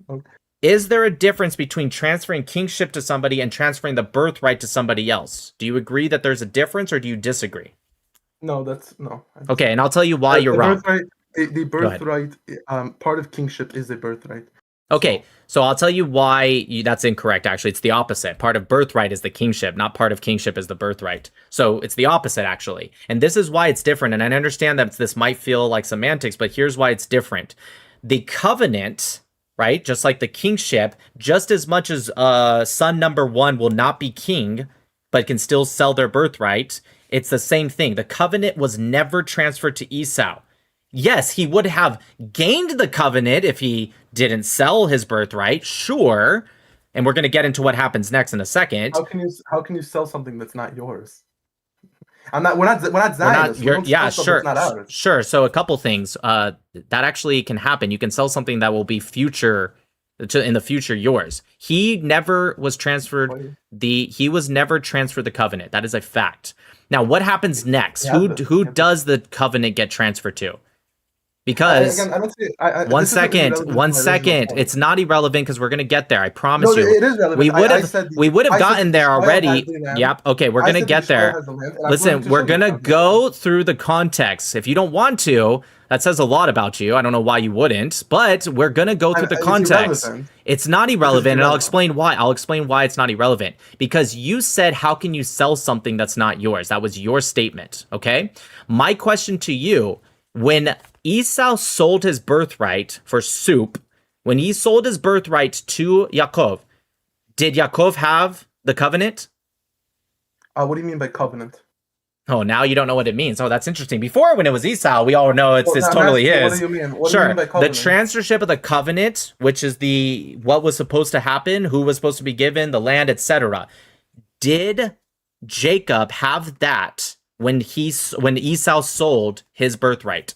Okay. Is there a difference between transferring kingship to somebody and transferring the birthright to somebody else? Do you agree that there's a difference, or do you disagree? No, no. Okay, and I'll tell you why you're wrong. The birthright, part of kingship is a birthright. Okay, so I'll tell you why that's incorrect, actually. It's the opposite. Part of birthright is the kingship, not part of kingship is the birthright. So it's the opposite, actually. And this is why it's different. And I understand that this might feel like semantics, but here's why it's different. The covenant, right, just like the kingship, just as much as son number one will not be king but can still sell their birthright, it's the same thing. The covenant was never transferred to Esau. Yes, he would have gained the covenant if he didn't sell his birthright, sure. And we're going to get into what happens next in a second. How can you sell something that's not yours? We're not Zionists. We don't sell stuff sure, that's not ours. sure. So a couple things that actually can happen. You can sell something that will be in the future yours. He never was transferred he was never transferred the covenant. That is a fact. Now, what happens next? Who does the covenant get transferred to? Because one second, it's not irrelevant because we're gonna get there. I promise you. It is relevant. We would have gotten there already. Yep. Okay, we're gonna get there. Listen, we're gonna go through the context. If you don't want to, that says a lot about you. I don't know why you wouldn't, but we're gonna go through the context. It's not irrelevant, and I'll explain why. I'll explain why it's not irrelevant. Because you said, how can you sell something that's not yours? That was your statement. Okay. My question to you: when Esau sold his birthright for soup, when he sold his birthright to Yaakov, did Yaakov have the covenant? What do you mean by covenant? Oh, now you don't know what it means. Oh, that's interesting. Before, when it was Esau, we all know it's totally his. What do you mean? What sure. do you mean by covenant? The transfership of the covenant, which is what was supposed to happen, who was supposed to be given, the land, etc. Did Jacob have that when Esau sold his birthright?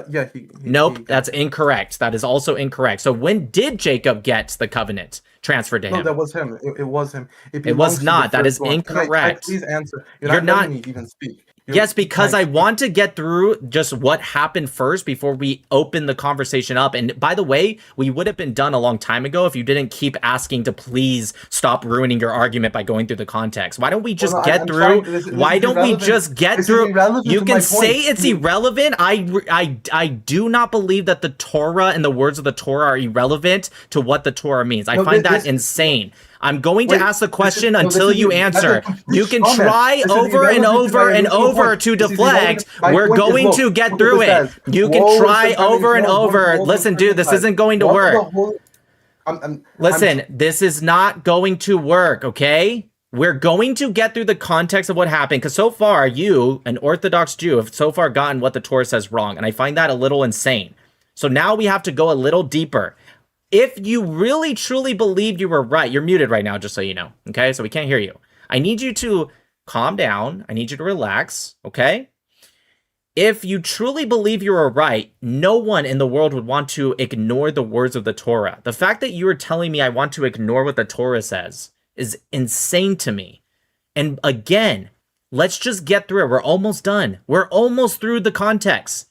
Yeah. Nope, that's incorrect. That is also incorrect. So when did Jacob get the covenant transferred to him? No, that was him. It was him. It was not. That is incorrect. Please answer. You're not letting me even speak. Yes, because I want to get through just what happened first before we open the conversation up. And by the way, we would have been done a long time ago if you didn't keep asking to please stop ruining your argument by going through the context. Why don't we just get through? Why don't we just get through? You can say it's irrelevant. I do not believe that the Torah and the words of the Torah are irrelevant to what the Torah means. I find that insane. I'm going to ask the question until you answer. You can try over and over and over to deflect. We're going to get through it. You can try over and over. Listen, dude, this isn't going to work. Listen, this is not going to work, okay? We're going to get through the context of what happened, because so far, you, an Orthodox Jew, have so far gotten what the Torah says wrong, and I find that a little insane. So now we have to go a little deeper. If you really truly believed you were right, you're muted right now, just so you know, okay? So we can't hear you. I need you to calm down. I need you to relax, okay? If you truly believe you are right, no one in the world would want to ignore the words of the Torah. The fact that you are telling me I want to ignore what the Torah says is insane to me. And again, let's just get through it. We're almost done. We're almost through the context.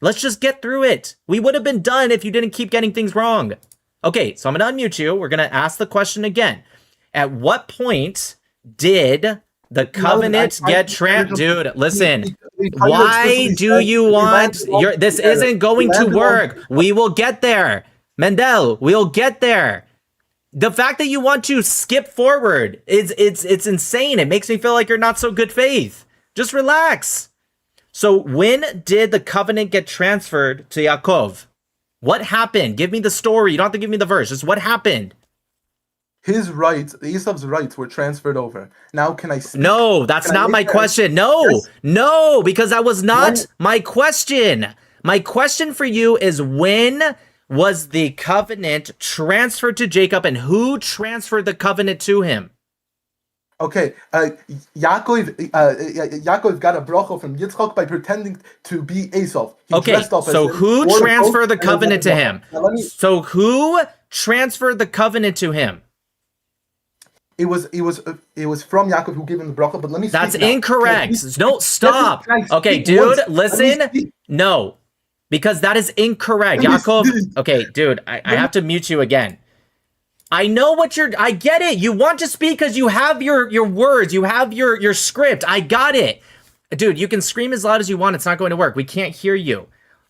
Let's just get through it. We would have been done if you didn't keep getting things wrong. Okay, so I'm going to unmute you. We're going to ask the question again. At what point did the covenant get Dude, listen. Why do you want... This isn't going to work. We will get there. Mendel, we'll get there. The fact that you want to skip forward, it's insane. It makes me feel like you're not so good faith. Just relax. So when did the covenant get transferred to Yaakov? What happened? Give me the story. You don't have to give me the verse. Just what happened? His rights, Esau's rights were transferred over. Now can I speak? No, that's not my question. No, because that was not my question. My question for you is, when was the covenant transferred to Jacob, and who transferred the covenant to him? Okay, Yaakov got a bracha from Yitzchak by pretending to be Esau. Okay, so who transferred the covenant to him? So who transferred the covenant to him? It was from Yaakov who gave him the bracha. But let me. That's incorrect. No, stop. Okay, dude, listen. No, because that is incorrect. Yaakov. Okay, dude, I have to mute you again. I know what I get it. You want to speak because you have your words. You have your script. I got it. Dude, you can scream as loud as you want. It's not going to work. We can't hear you.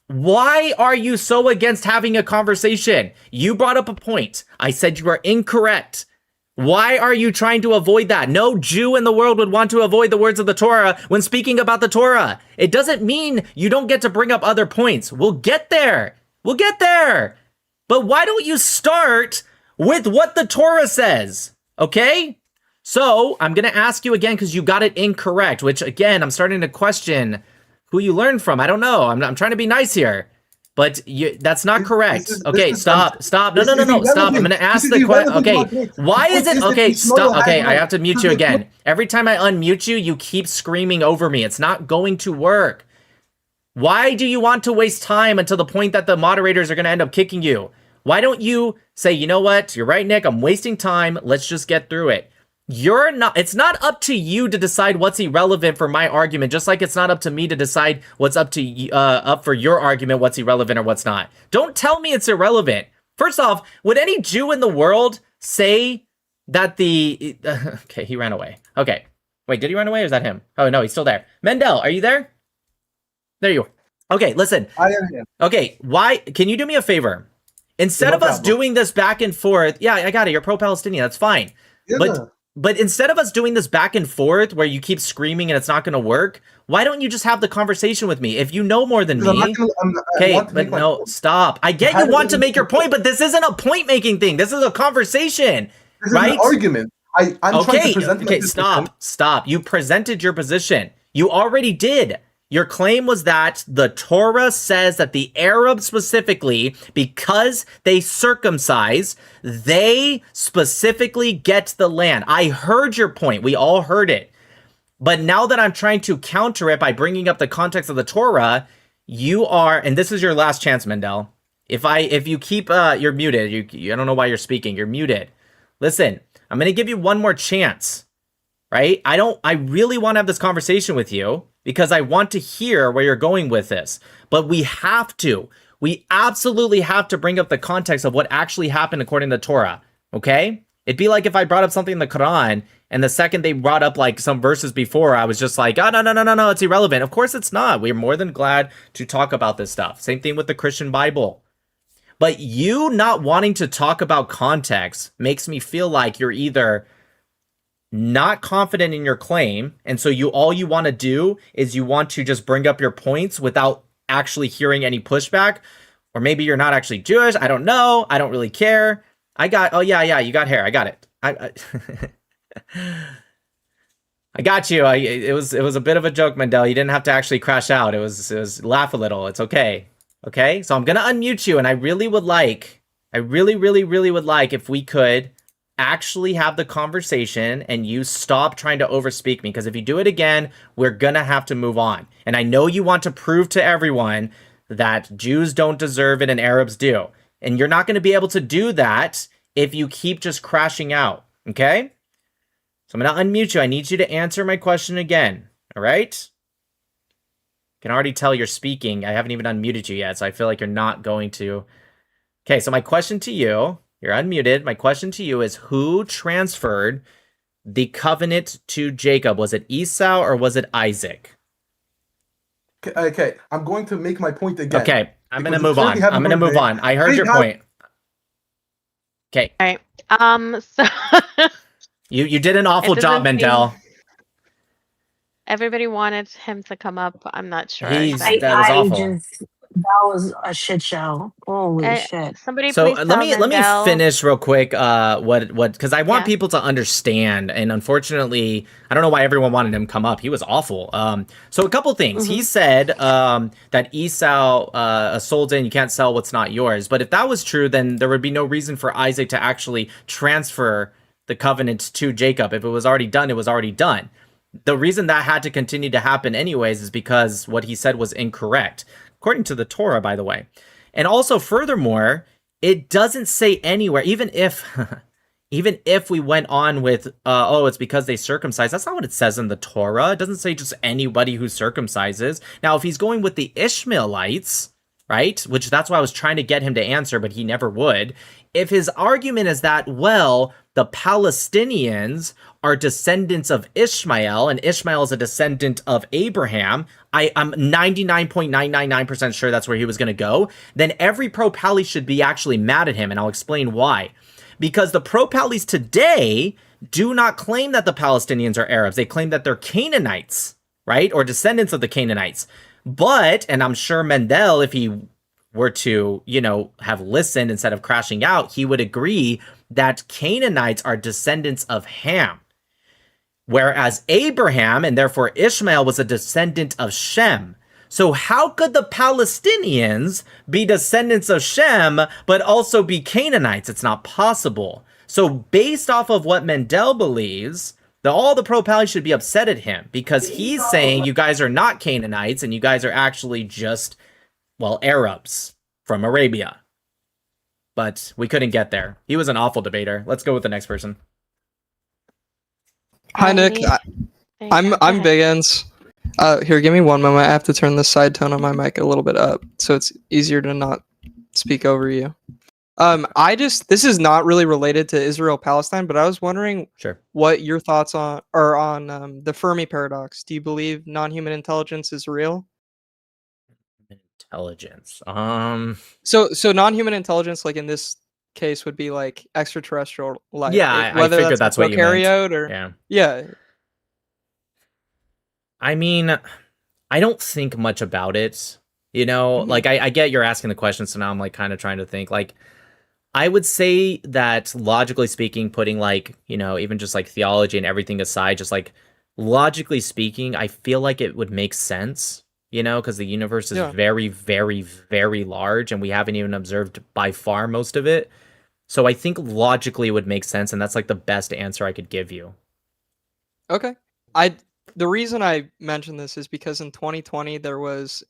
Why are you so against having a conversation? You brought up a point. I said you are incorrect. Why are you trying to avoid that? No Jew in the world would want to avoid the words of the Torah when speaking about the Torah. It doesn't mean you don't get to bring up other points. We'll get there. We'll get there. But why don't you start with what the Torah says, okay? So I'm going to ask you again because you got it incorrect, which again, I'm starting to question who you learned from. I don't know. I'm trying to be nice here. But that's not correct. Okay, stop. No, stop. I'm going to ask the question. Okay, why is it? Okay, stop. Okay, I have to mute you again. Every time I unmute you, you keep screaming over me. It's not going to work. Why do you want to waste time until the point that the moderators are going to end up kicking you? Why don't you say, you know what? You're right, Nick. I'm wasting time. Let's just get through it. It's not up to you to decide what's irrelevant for my argument, just like it's not up to me to decide what's up for your argument, what's irrelevant or what's not. Don't tell me it's irrelevant. First off, would any Jew in the world say that okay, he ran away. Okay. Wait, did he run away or is that him? Oh, no, he's still there. Mendel, are you there? There you are. Okay, listen. I am here. Okay, can you do me a favor? Instead of us doing this back and forth, yeah, I got it. You're pro-Palestinian. That's fine. Yeah. But instead of us doing this back and forth where you keep screaming and it's not going to work, why don't you just have the conversation with me? If you know more than me. Okay, but no, stop. I get you want to make your point, but this isn't a point-making thing. This is a conversation, right? This is an argument. I'm trying to present my position. Stop. You presented your position. You already did. Your claim was that the Torah says that the Arabs specifically, because they circumcise, they specifically get the land. I heard your point. We all heard it. But now that I'm trying to counter it by bringing up the context of the Torah, you are, and this is your last chance, Mendel. If you keep, you're muted. I don't know why you're speaking. You're muted. Listen, I'm going to give you one more chance, right? I really want to have this conversation with you, because I want to hear where you're going with this. But we absolutely have to bring up the context of what actually happened according to the Torah, okay? It'd be like if I brought up something in the Quran, and the second they brought up like some verses before, I was just like, oh, no, it's irrelevant. Of course it's not. We're more than glad to talk about this stuff. Same thing with the Christian Bible. But you not wanting to talk about context makes me feel like you're either not confident in your claim, and so all you want to do is you want to just bring up your points without actually hearing any pushback, or maybe you're not actually Jewish. I don't know. I don't really care. Oh yeah, you got hair. I got it. I got you. It was a bit of a joke, Mendel. You didn't have to actually crash out. It was laugh a little. It's okay. Okay, so I'm gonna unmute you, and I really would like if we could actually have the conversation and you stop trying to overspeak me, because if you do it again, we're gonna have to move on. And I know you want to prove to everyone that Jews don't deserve it and Arabs do. And you're not going to be able to do that if you keep just crashing out, okay? So I'm going to unmute you. I need you to answer my question again, all right? I can already tell you're speaking. I haven't even unmuted you yet, so I feel like you're not going to. Okay, so my question to you, you're unmuted. My question to you is, who transferred the covenant to Jacob? Was it Esau or was it Isaac? Okay, I'm going to make my point again. Okay, I'm going to move on. I heard your point. Okay. All right. So you did an awful job, Mendel. Everybody wanted him to come up. I'm not sure. That was awful. That was a shit show. Holy shit. Somebody so please let me finish real quick what because I want people to understand, and unfortunately I don't know why everyone wanted him to come up. He was awful. So a couple things. He said that Esau sold in, you can't sell what's not yours. But if that was true, then there would be no reason for Isaac to actually transfer the covenant to Jacob. If it was already done, it was already done. The reason that had to continue to happen anyways is because what he said was incorrect, according to the Torah, by the way. And also, furthermore, it doesn't say anywhere, even if we went on with, it's because they circumcised. That's not what it says in the Torah. It doesn't say just anybody who circumcises. Now, if he's going with the Ishmaelites, right, which that's why I was trying to get him to answer, but he never would. If his argument is that, well, the Palestinians are descendants of Ishmael, and Ishmael is a descendant of Abraham, I'm 99.999% sure that's where he was going to go, then every pro-Pali should be actually mad at him, and I'll explain why. Because the pro-Palis today do not claim that the Palestinians are Arabs. They claim that they're Canaanites, right? Or descendants of the Canaanites. But, and I'm sure Mendel, if he were to, have listened instead of crashing out, he would agree that Canaanites are descendants of Ham. whereas Abraham and therefore Ishmael was a descendant of Shem. So how could the Palestinians be descendants of Shem but also be Canaanites? It's not possible. So based off of what Mendel believes, all the pro-Pali should be upset at him because he's saying you guys are not Canaanites and you guys are actually just, well, Arabs from Arabia. But we couldn't get there. He was an awful debater. Let's go with the next person. Hi, Nick. I'm Big Ends. Here, give me one moment. I have to turn the side tone on my mic a little bit up so it's easier to not speak over you. This is not really related to Israel-Palestine, but I was wondering what your thoughts are on the Fermi paradox. Do you believe non-human intelligence is real? Intelligence. So non-human intelligence, like in this case, would be like extraterrestrial life. Yeah, I whether figured that's what you meant. prokaryote or yeah. I mean, I don't think much about it. You know, like I get you're asking the question, so now I'm like kind of trying to think. Like, I would say that logically speaking, putting like, you know, even just like theology and everything aside, just like logically speaking, I feel like it would make sense, you know, because the universe is very, very, very large and we haven't even observed by far most of it. So I think logically it would make sense, and that's like the best answer I could give you. Okay. The reason I mentioned this is because in 2020 there was,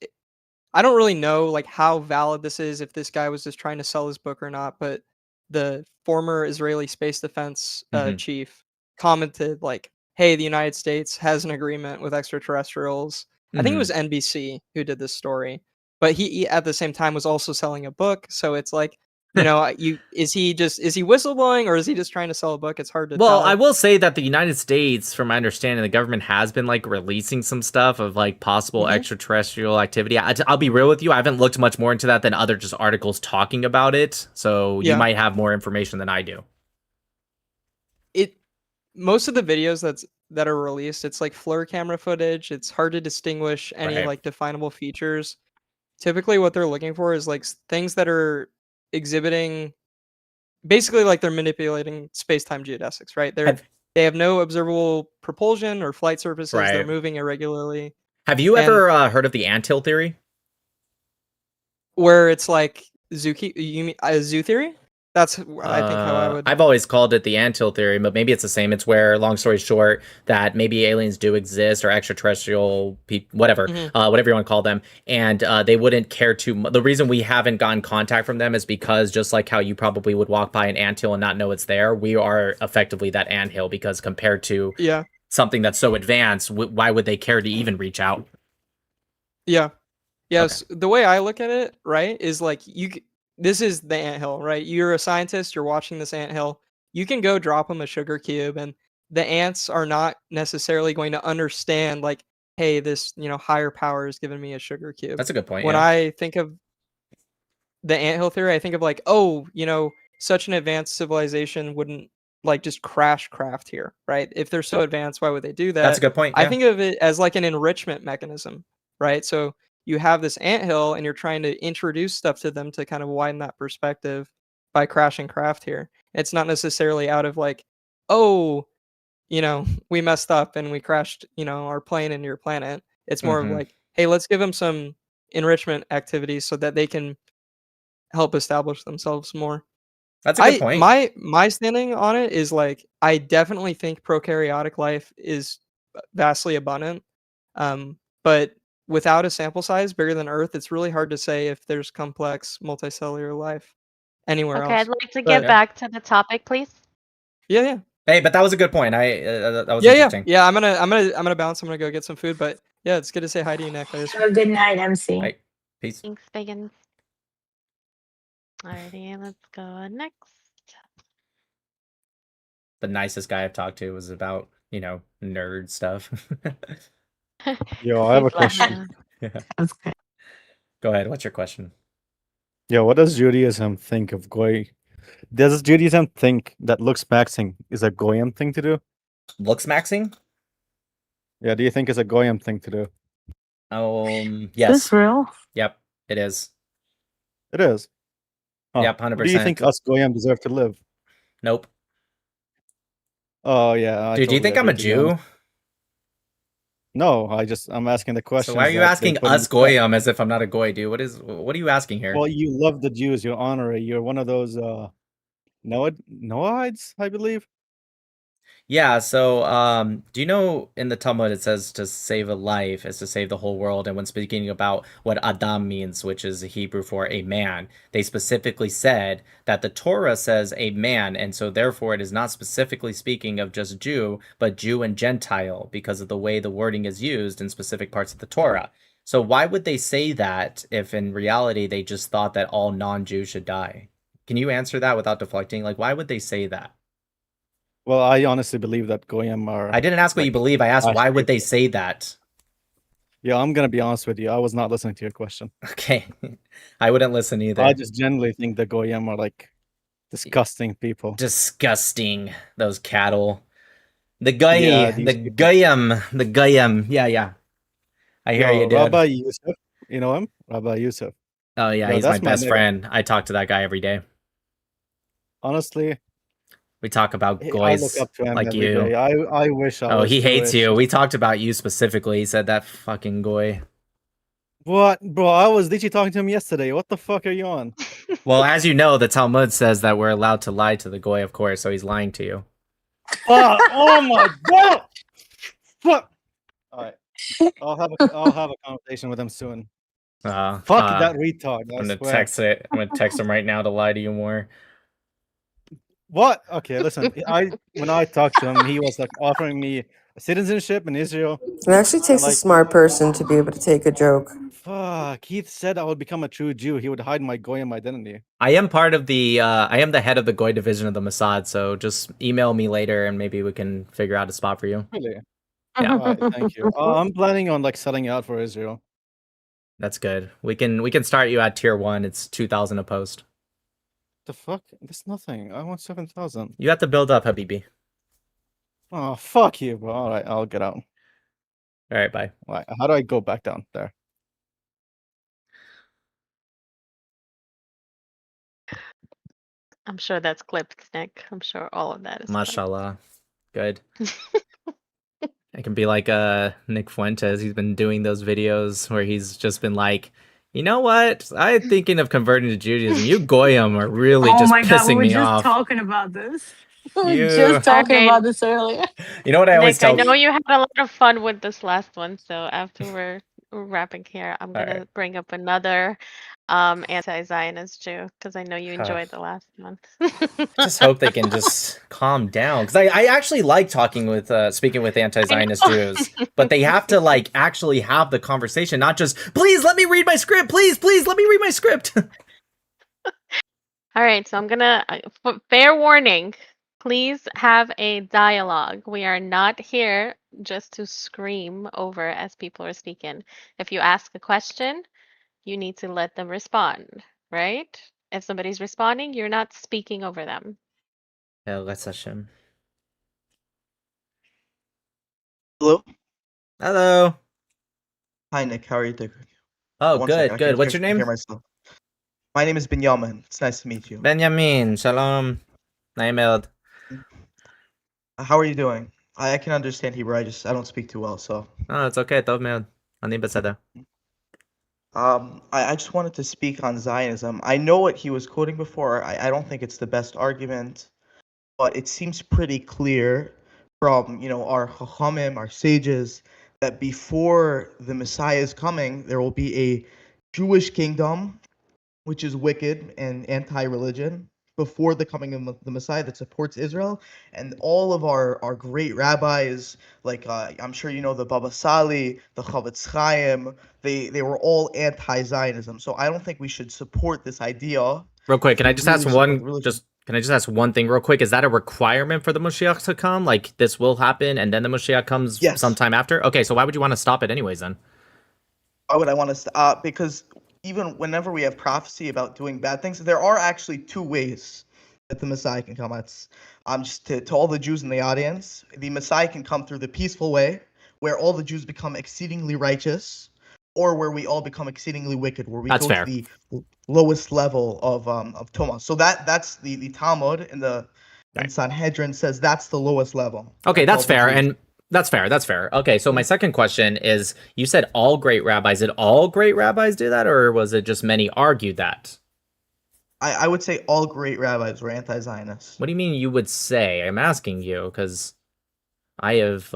I don't really know like how valid this is, if this guy was just trying to sell his book or not, but the former Israeli space defense chief commented like, hey, the United States has an agreement with extraterrestrials. I think it was NBC who did this story, but he at the same time was also selling a book. So it's like, you know, is he whistleblowing or is he just trying to sell a book? It's hard to tell. Well, I will say that the United States, from my understanding, the government has been like releasing some stuff of like possible extraterrestrial activity. I'll be real with you, I haven't looked much more into that than other just articles talking about it. So you might have more information than I do. Most of the videos that are released, it's like FLIR camera footage. It's hard to distinguish any like definable features. Typically what they're looking for is like things that are exhibiting, basically like they're manipulating space-time geodesics, right? They have no observable propulsion or flight surfaces. They're moving irregularly. Have you ever heard of the anthill theory? Where it's like zoo theory? That's I think how I would. I've always called it the anthill theory, but maybe it's the same. It's where, long story short, that maybe aliens do exist or extraterrestrial whatever, whatever you want to call them, and they wouldn't care too. The reason we haven't gotten contact from them is because just like how you probably would walk by an anthill and not know it's there, we are effectively that anthill, because compared to something that's so advanced, why would they care to even reach out? Yes. The way I look at it, right, is like this is the anthill, right? You're a scientist, you're watching this anthill. You can go drop them a sugar cube and the ants are not necessarily going to understand like, hey, this, you know, higher power is giving me a sugar cube. That's a good point. When I think of the anthill theory, I think of like, oh, you know, such an advanced civilization wouldn't like just crash craft here, right? If they're so advanced, why would they do that? That's a good point. I think of it as like an enrichment mechanism, right? So you have this anthill and you're trying to introduce stuff to them to kind of widen that perspective by crashing craft here. It's not necessarily out of like, oh, you know, we messed up and we crashed, you know, our plane into your planet. It's more of like, hey, let's give them some enrichment activities so that they can help establish themselves more. That's a good point. My standing on it is like, I definitely think prokaryotic life is vastly abundant. But without a sample size bigger than Earth, it's really hard to say if there's complex multicellular life anywhere else. I'd like to get back to the topic, please. Yeah. Hey, but that was a good point. That was interesting. Yeah. I'm gonna bounce. I'm gonna go get some food. But yeah, it's good to say hi to you, Nick. Have a good night, MC. Right. Peace. Thanks, Biggins. Alrighty, let's go next. The nicest guy I've talked to was about, you know, nerd stuff. Yo, I have a question. That's good. Go ahead. What's your question? Yo, what does Judaism think of Goy? Does Judaism think that looks maxing is a Goyim thing to do? Looks maxing? Yeah, do you think it's a Goyim thing to do? Yes. Is this real? Yep, it is. It is. Yep, 100%. Do you think us Goyim deserve to live? Nope. Oh yeah, I Dude, do you totally think I'm a agree, to be honest. Jew? No, I'm asking the So questions why are you that they asking put in us the chat. goyim as if I'm not a goy, dude? What are you asking here? Well, you love the Jews, you're honorary. You're one of those Noahides, I believe. Yeah, so do you know in the Talmud it says to save a life is to save the whole world, and when speaking about what Adam means, which is Hebrew for a man, they specifically said that the Torah says a man, and so therefore it is not specifically speaking of just Jew, but Jew and Gentile because of the way the wording is used in specific parts of the Torah. So why would they say that if in reality they just thought that all non-Jews should die? Can you answer that without deflecting? Like, why would they say that? Well, I honestly believe that Goyim are. I didn't ask what you believe. I asked trash why would they people. say that? Yeah, I'm gonna be honest with you. I was not listening to your question. Okay, I wouldn't listen either. I just generally think the Goyim are like disgusting people. Disgusting. Those cattle. The Yeah, guy, these the people. Goyim. Yeah. I hear you, Yo, dude. Rabbi Yusuf, you know him? Rabbi Yusuf. Oh yeah, Yo, he's my that's my best nigga. friend. I talk to that guy every day. Honestly, We talk about I look goys up to him like every you. day. I wish I Oh, was he hates Jewish. you. We talked about you specifically. He said that fucking goy. What, bro? I was literally talking to him yesterday. What the fuck are you on? Well, as you know, the Talmud says that we're allowed to lie to the goy, of course, so he's lying to you. Oh my god! Fuck. All right, I'll have a conversation with him soon. Fuck that retard! I swear. I'm gonna text him right now to lie to you more. What? Okay, listen. When I talked to him, he was like offering me citizenship in Israel. It actually takes a smart person to be able to take a joke. Fuck. He said I would become a true Jew. He would hide my Goyim identity. I am part of the I am the head of the goy division of the Mossad, so just email me later and maybe we can figure out a spot for you. Really? Yeah. All right, thank you. I'm planning on like selling out for Israel. That's good. We can start you at tier 1. It's 2,000 a post. The fuck? That's nothing. I want 7,000. You have to build up, Habibi. Oh, fuck you, bro. All right, I'll get out. All right, bye. Right, how do I go back down there? I'm sure that's clipped, Nick. I'm sure all of that is clipped. Mashallah. Good. I can be like Nick Fuentes. He's been doing those videos where he's just been like, you know what? I'm thinking of converting to Judaism. You goyim are really just pissing me off. Talking about this. You- Just talking Okay. about this earlier. You know what I always Nick, I tell know you had a lot of fun with this last one, so after we're wrapping here, I'm All gonna right. bring up another anti-Zionist Jew because I know you enjoyed the last one. just hope they can just calm down because I actually like talking with speaking with anti-Zionist Jews, but they have to like actually have the conversation, not just please let me read my script, please let me read my script. All right, so I'm gonna fair warning. Please have a dialogue. We are not here just to scream over as people are speaking. If you ask a question, you need to let them respond, right? If somebody's responding, you're not speaking over them. Let's Hashem. Hello. Hello. Hi, Nick. How are you doing? Oh, One good, second, I good. can't What's your name? hear myself. My name is Binyamin. It's nice to meet you. Benjamin. Shalom. Naimeld. How are you doing? I can understand Hebrew. I don't speak too well, so. Oh, it's okay. Tov meod. Ani beseder. I just wanted to speak on Zionism. I know what he was quoting before. I don't think it's the best argument, but it seems pretty clear from our Chachamim, our sages, that before the Messiah is coming, there will be a Jewish kingdom, which is wicked and anti-religion, before the coming of the Messiah that supports Israel. And all of our great rabbis, like I'm sure you know the Baba Sali, the Chavetz Chaim, they were all anti-Zionism. So I don't think we should support this idea. Real quick, can I just ask one? Religion. Can I just ask one thing real quick? Is that a requirement for the Moshiach to come? Like this will happen, and then the Moshiach comes sometime after? Okay, so why would you want to stop it anyways then? Why would I want to stop? Because even whenever we have prophecy about doing bad things, there are actually two ways that the Messiah can come. It's just to all the Jews in the audience, the Messiah can come through the peaceful way, where all the Jews become exceedingly righteous, or where we all become exceedingly wicked, where we That's go fair. to the lowest level of Thomas. So that's the Talmud in the and Sanhedrin says that's the lowest level. Okay, that's That's all the fair, Jews. and that's fair. That's fair. Okay, so my second question is: you said all great rabbis. Did all great rabbis do that, or was it just many argued that? I would say all great rabbis were anti-Zionist. What do you mean? You would say? I'm asking you because I have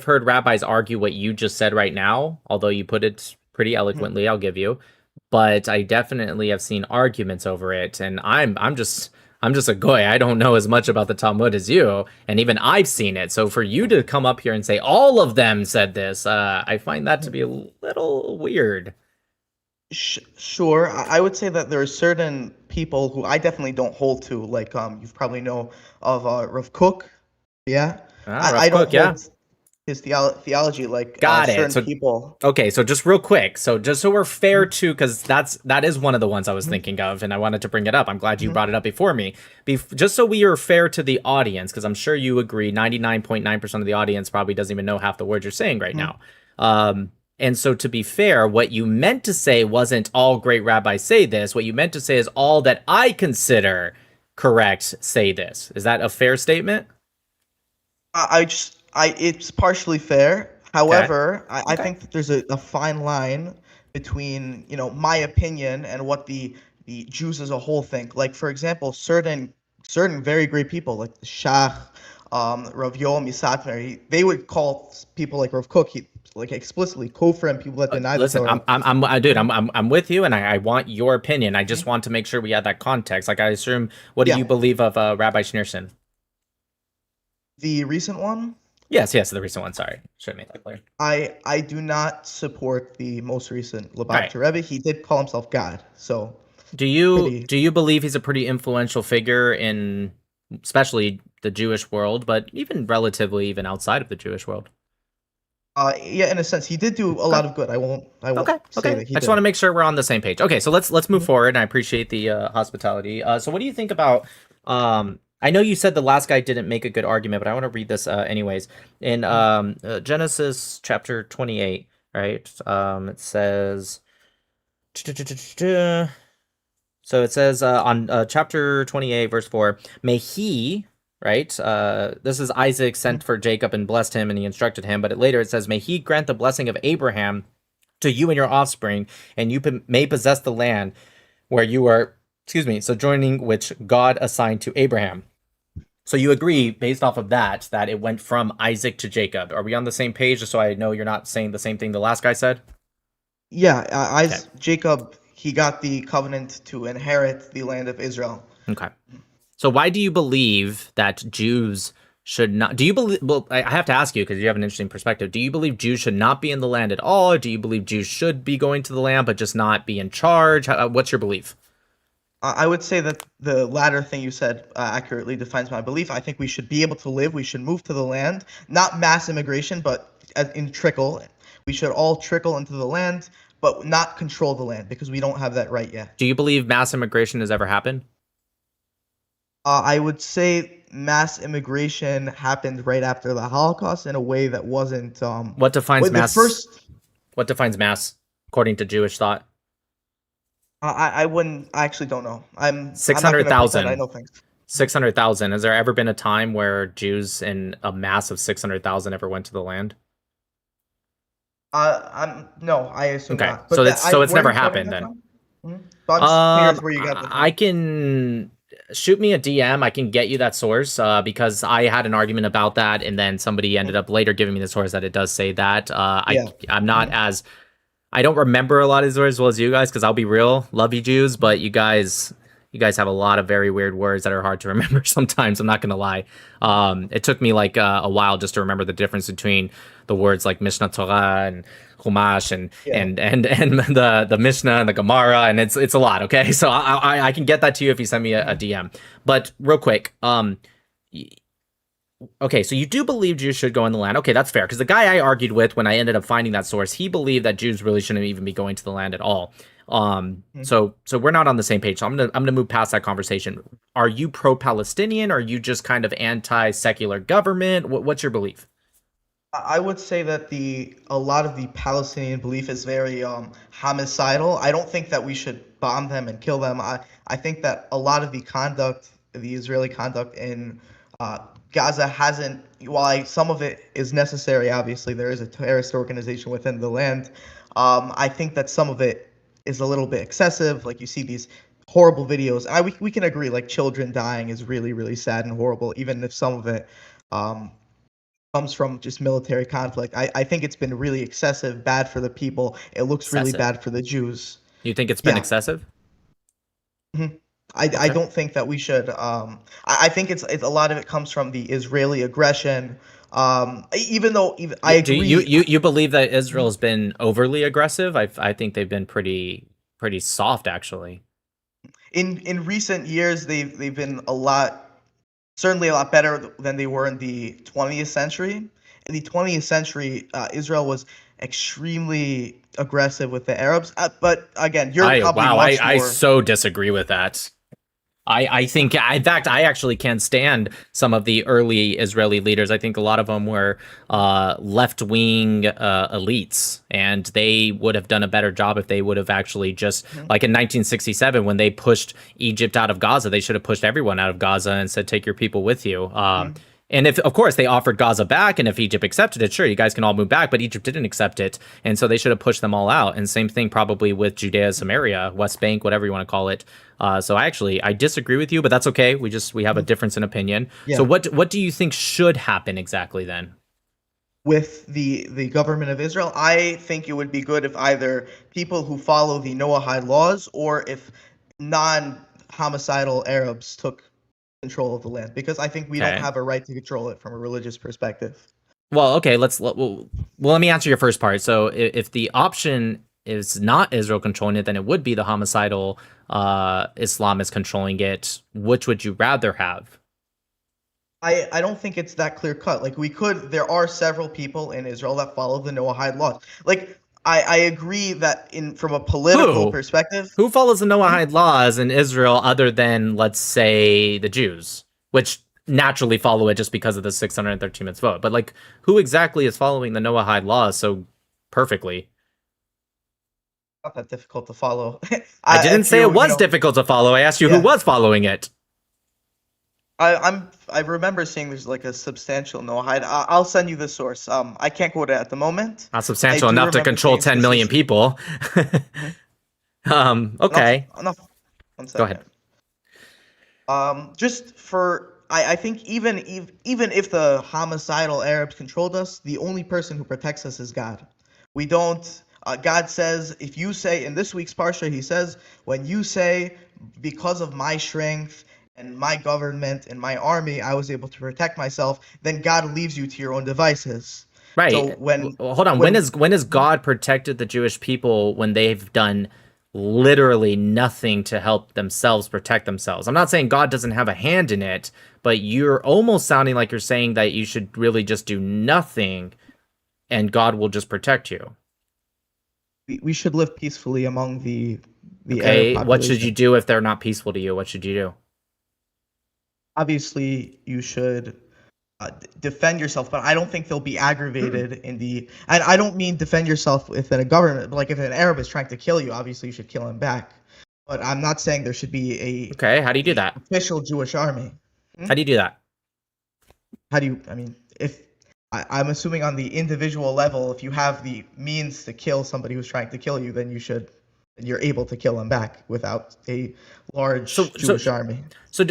heard rabbis argue what you just said right now, although you put it pretty eloquently, I'll give you. But I definitely have seen arguments over it, and I'm just a goy. I don't know as much about the Talmud as you, and even I've seen it. So for you to come up here and say all of them said this, I find that to be a little weird. Sure, I would say that there are certain people who I definitely don't hold to, like you probably know of Rav Kook, yeah. Rav I don't Kook, yeah. hold his theology like Got it. certain So, people. okay, so just real quick, so just so we're fair too, because that is one of the ones I was thinking of, and I wanted to bring it up. I'm glad you brought it up before me. Just so we are fair to the audience, because I'm sure you agree, 99.9% of the audience probably doesn't even know half the words you're saying right now. And so to be fair, what you meant to say wasn't all great rabbis say this. What you meant to say is all that I consider correct say this. Is that a fair statement? It's partially fair. However, I think that there's a fine line between, my opinion and what the Jews as a whole think. Like, for example, certain very great people like the Shach, Rav Yoel Misatmer, they would call people like Rav Kook, like explicitly kofar and people that deny the Torah. I'm with you, and I want your opinion. I just want to make sure we have that context. Like, I assume, what do you believe of Rabbi Schneerson? The recent one? Yes, the recent one. Sorry, should make that clear. I do not support the most recent Lubavitcher Rebbe. He did call himself God, so. Do you believe he's a pretty influential figure in, especially the Jewish world, but even relatively even outside of the Jewish world? Yeah, in a sense, he did do a lot of good. I won't say that he I just want to make sure we're on the same page. Okay, so let's move forward, and I appreciate the hospitality. So what do you think about? I know you said the last guy didn't make a good argument, but I want to read this anyways. In Genesis chapter 28, right? It says. So it says on chapter 28, verse 4, may he, right? This is Isaac sent for Jacob and blessed him, and he instructed him. But later it says, may he grant the blessing of Abraham to you and your offspring, and you may possess the land where you are, sojourning, which God assigned to Abraham. So you agree, based off of that it went from Isaac to Jacob. Are we on the same page, just so I know you're not saying the same thing the last guy said? Yeah, Jacob, he got the covenant to inherit the land of Israel. Okay. So why do you believe that Jews should not... Well, I have to ask you, because you have an interesting perspective. Do you believe Jews should not be in the land at all? Or do you believe Jews should be going to the land, but just not be in charge? What's your belief? I would say that the latter thing you said accurately defines my belief. I think we should be able to live. We should move to the land. Not mass immigration, but in trickle. We should all trickle into the land, but not control the land, because we don't have that right yet. Do you believe mass immigration has ever happened? I would say mass immigration happened right after the Holocaust in a way that wasn't... What defines mass? What defines mass, according to Jewish thought? I actually don't know. 600,000. I know things. 600,000. Has there ever been a time where Jews in a mass of 600,000 ever went to the land? No, I assume not. But so it's never happened then. I can shoot me a DM. I can get you that source because I had an argument about that, and then somebody ended up later giving me the source that it does say that. I'm not as... I don't remember a lot of these words as well as you guys, because I'll be real, love you Jews, but you guys have a lot of very weird words that are hard to remember sometimes. I'm not gonna lie. It took me like a while just to remember the difference between the words like Mishnah Torah and Chumash and the Mishnah and the Gemara, and it's a lot. Okay, so I can get that to you if you send me a DM. But real quick, okay, so you do believe Jews should go in the land. Okay, that's fair, because the guy I argued with when I ended up finding that source, he believed that Jews really shouldn't even be going to the land at all. So we're not on the same page. So I'm gonna move past that conversation. Are you pro-Palestinian? Or are you just kind of anti-secular government? What's your belief? I would say that a lot of the Palestinian belief is very homicidal. I don't think that we should bomb them and kill them. I think that a lot of the conduct the Israeli conduct in Gaza hasn't, while some of it is necessary, obviously there is a terrorist organization within the land. I think that some of it is a little bit excessive. Like you see these horrible videos. We can agree, like children dying is really, really sad and horrible, even if some of it comes from just military conflict. I think it's been really excessive, bad for the people. It looks really Excessive. bad for the Jews. You think it's been Yeah. excessive? I Okay. don't think that we should. I think it's a lot of it comes from the Israeli aggression. Even though I Do agree. you believe that Israel's been overly aggressive? I think they've been pretty soft actually. In recent years, they've been certainly a lot better than they were in the 20th century. In the 20th century, Israel was extremely aggressive with the Arabs. But again, you're probably much I more. so disagree with that. I think, in fact, I actually can't stand some of the early Israeli leaders. I think a lot of them were left-wing elites, and they would have done a better job if they would have actually just, like in 1967, when they pushed Egypt out of Gaza, they should have pushed everyone out of Gaza and said, take your people with you. And if, of course, they offered Gaza back, and if Egypt accepted it, sure, you guys can all move back, but Egypt didn't accept it, and so they should have pushed them all out. And same thing probably with Judea, Samaria, West Bank, whatever you want to call it. So I disagree with you, but that's okay. We have a difference in opinion. Yeah. So what do you think should happen exactly then? With the government of Israel, I think it would be good if either people who follow the Noahide laws or if non-homicidal Arabs took control of the land, because I think we don't Okay. have a right to control it from a religious perspective. Well, okay, let me answer your first part. So if the option is not Israel controlling it, then it would be the homicidal Islamists controlling it. Which would you rather have? I don't think it's that clear cut. Like there are several people in Israel that follow the Noahide laws. Like I agree that from a political perspective. Who follows the Noahide laws in Israel other than, let's say, the Jews, which naturally follow it just because of the 613th vote? But like, who exactly is following the Noahide laws so perfectly? Not that difficult to follow. I didn't say it was difficult to follow. I asked you who was following it. I remember seeing there's like a substantial Noahide. I'll send you the source. I can't quote it at the moment. Not substantial enough to control 10 million people. Okay. Enough. 1 second. Go ahead. Just for I think even if the homicidal Arabs controlled us, the only person who protects us is God. We don't. God says, if you say in this week's parsha, he says, when you say, because of my strength and my government and my army, I was able to protect myself, then God leaves you to your own devices. Right. So hold on. When has God protected the Jewish people when they've done literally nothing to help themselves protect themselves? I'm not saying God doesn't have a hand in it, but you're almost sounding like you're saying that you should really just do nothing and God will just protect you. We should live peacefully among the okay, Arab population. What should you do if they're not peaceful to you? What should you do? Obviously, you should defend yourself, but I don't think they'll be aggravated in the. And I don't mean defend yourself within a government, but like if an Arab is trying to kill you, obviously you should kill him back. But I'm not saying there should be a. Okay, how do you do that? Official Jewish army. How do you do that? I mean, if I'm assuming on the individual level, if you have the means to kill somebody who's trying to kill you, then you're able to kill him back without a large Jewish army. So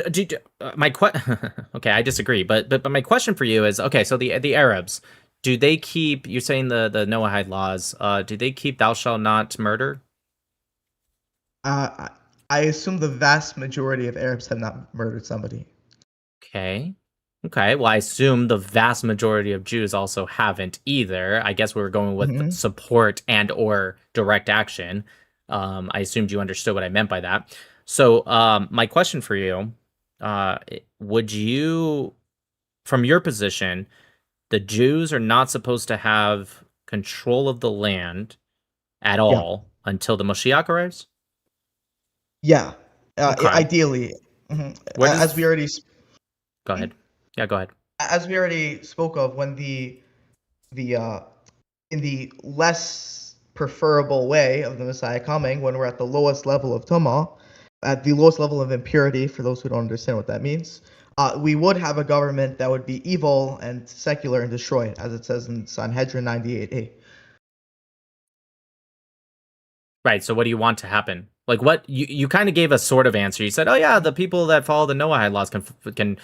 okay, I disagree, but my question for you is, okay, so the Arabs, do they keep, you're saying the Noahide laws, do they keep thou shalt not murder? I assume the vast majority of Arabs have not murdered somebody. Okay, well, I assume the vast majority of Jews also haven't either. I guess we were going with support and or direct action. I assumed you understood what I meant by that. So my question for you, would you, from your position, the Jews are not supposed to have control of the land at all until the Moshiach arrives? Yeah, ideally. As we already... Go ahead. Yeah, go ahead. As we already spoke of, when in the less preferable way of the Messiah coming, when we're at the lowest level of Tumah, at the lowest level of impurity, for those who don't understand what that means, we would have a government that would be evil and secular and destroyed, as it says in Sanhedrin 98a. Right. So what do you want to happen? Like what you kind of gave a sort of answer. You said, "Oh yeah, the people that follow the Noahide laws can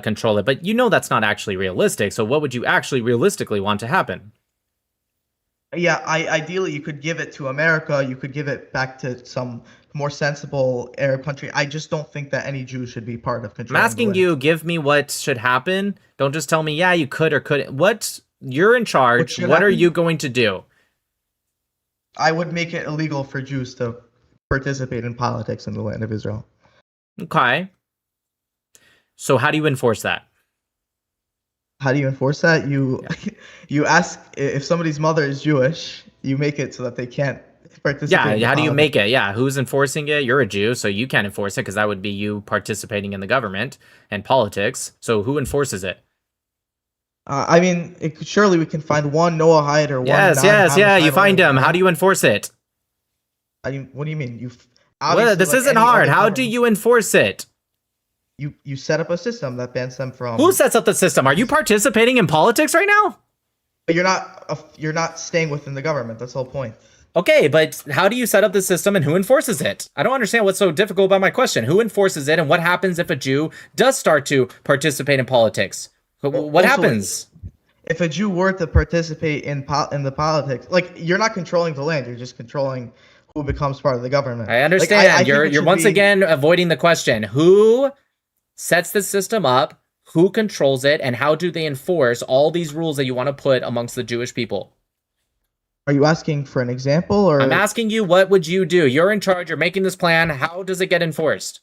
control it," but you know that's not actually realistic. So what would you actually realistically want to happen? Yeah, ideally you could give it to America. You could give it back to some more sensible Arab country. I just don't think that any Jew should be part of I'm controlling. asking you, give me what should happen. Don't just tell me, yeah, you could or couldn't. What you're in charge. What are you going to do? I would make it illegal for Jews to participate in politics in the land of Israel. Okay. So how do you enforce that? How do you enforce that? You ask if somebody's mother is Jewish, you make it so that they can't participate. Yeah, how do you make it? Yeah, who's enforcing it? You're a Jew, so you can't enforce it because that would be you participating in the government and politics. So who enforces it? I mean, surely we can find one Noahide or one. Yeah. You find him. How do you enforce it? I mean, what do you mean? Well, this isn't hard. How do you enforce it? You set up a system that bans them from. Who sets up the system? Are you participating in politics right now? But you're not staying within the government. That's the whole point. Okay, but how do you set up the system and who enforces it? I don't understand what's so difficult about my question. Who enforces it and what happens if a Jew does start to participate in politics? What happens? If a Jew were to participate in the politics, like you're not controlling the land, you're just controlling who becomes part of the government. I understand. Like, you're once again avoiding the question. Who sets the system up? Who controls it? And how do they enforce all these rules that you want to put amongst the Jewish people? Are you asking for an example, or I'm asking you, what would you do? You're in charge. You're making this plan. How does it get enforced?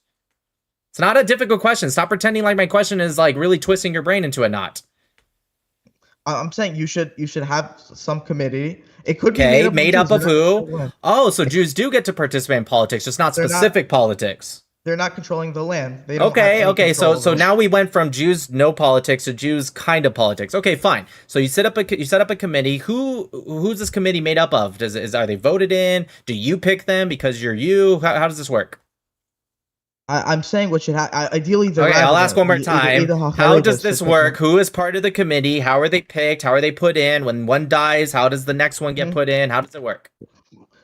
It's not a difficult question. Stop pretending like my question is like really twisting your brain into a knot. I'm saying you should have some committee. It could be made up of who? Oh, so Jews do get to participate in politics, just not specific politics. They're not controlling the land. They don't okay. So now we went from Jews no politics to Jews kind of politics. Okay, fine. So you set up a committee. Who's this committee made up of? Are they voted in? Do you pick them because you're you? How does this work? I'm saying what should happen. Ideally, I'll ask one more time. How does this work? Who is part of the committee? How are they picked? How are they put in? When one dies, how does the next one get put in? How does it work?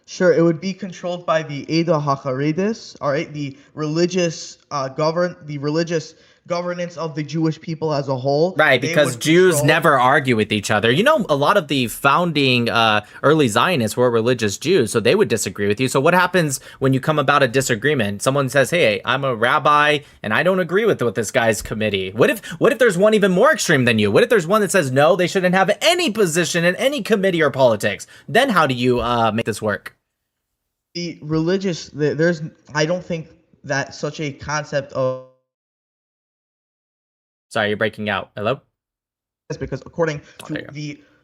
Sure, it would be controlled by the Eda HaCharedis, all right, the religious governance of the Jewish people as a whole. Right, because Jews never argue with each other. You know, a lot of the founding early Zionists were religious Jews, so they would disagree with you. So what happens when you come about a disagreement? Someone says, "Hey, I'm a rabbi, and I don't agree with this guy's committee." What if there's one even more extreme than you? What if there's one that says, "No, they shouldn't have any position in any committee or politics"? Then how do you make this work? The religious, I don't think that such a concept of. Sorry, you're breaking out. Hello? Because according to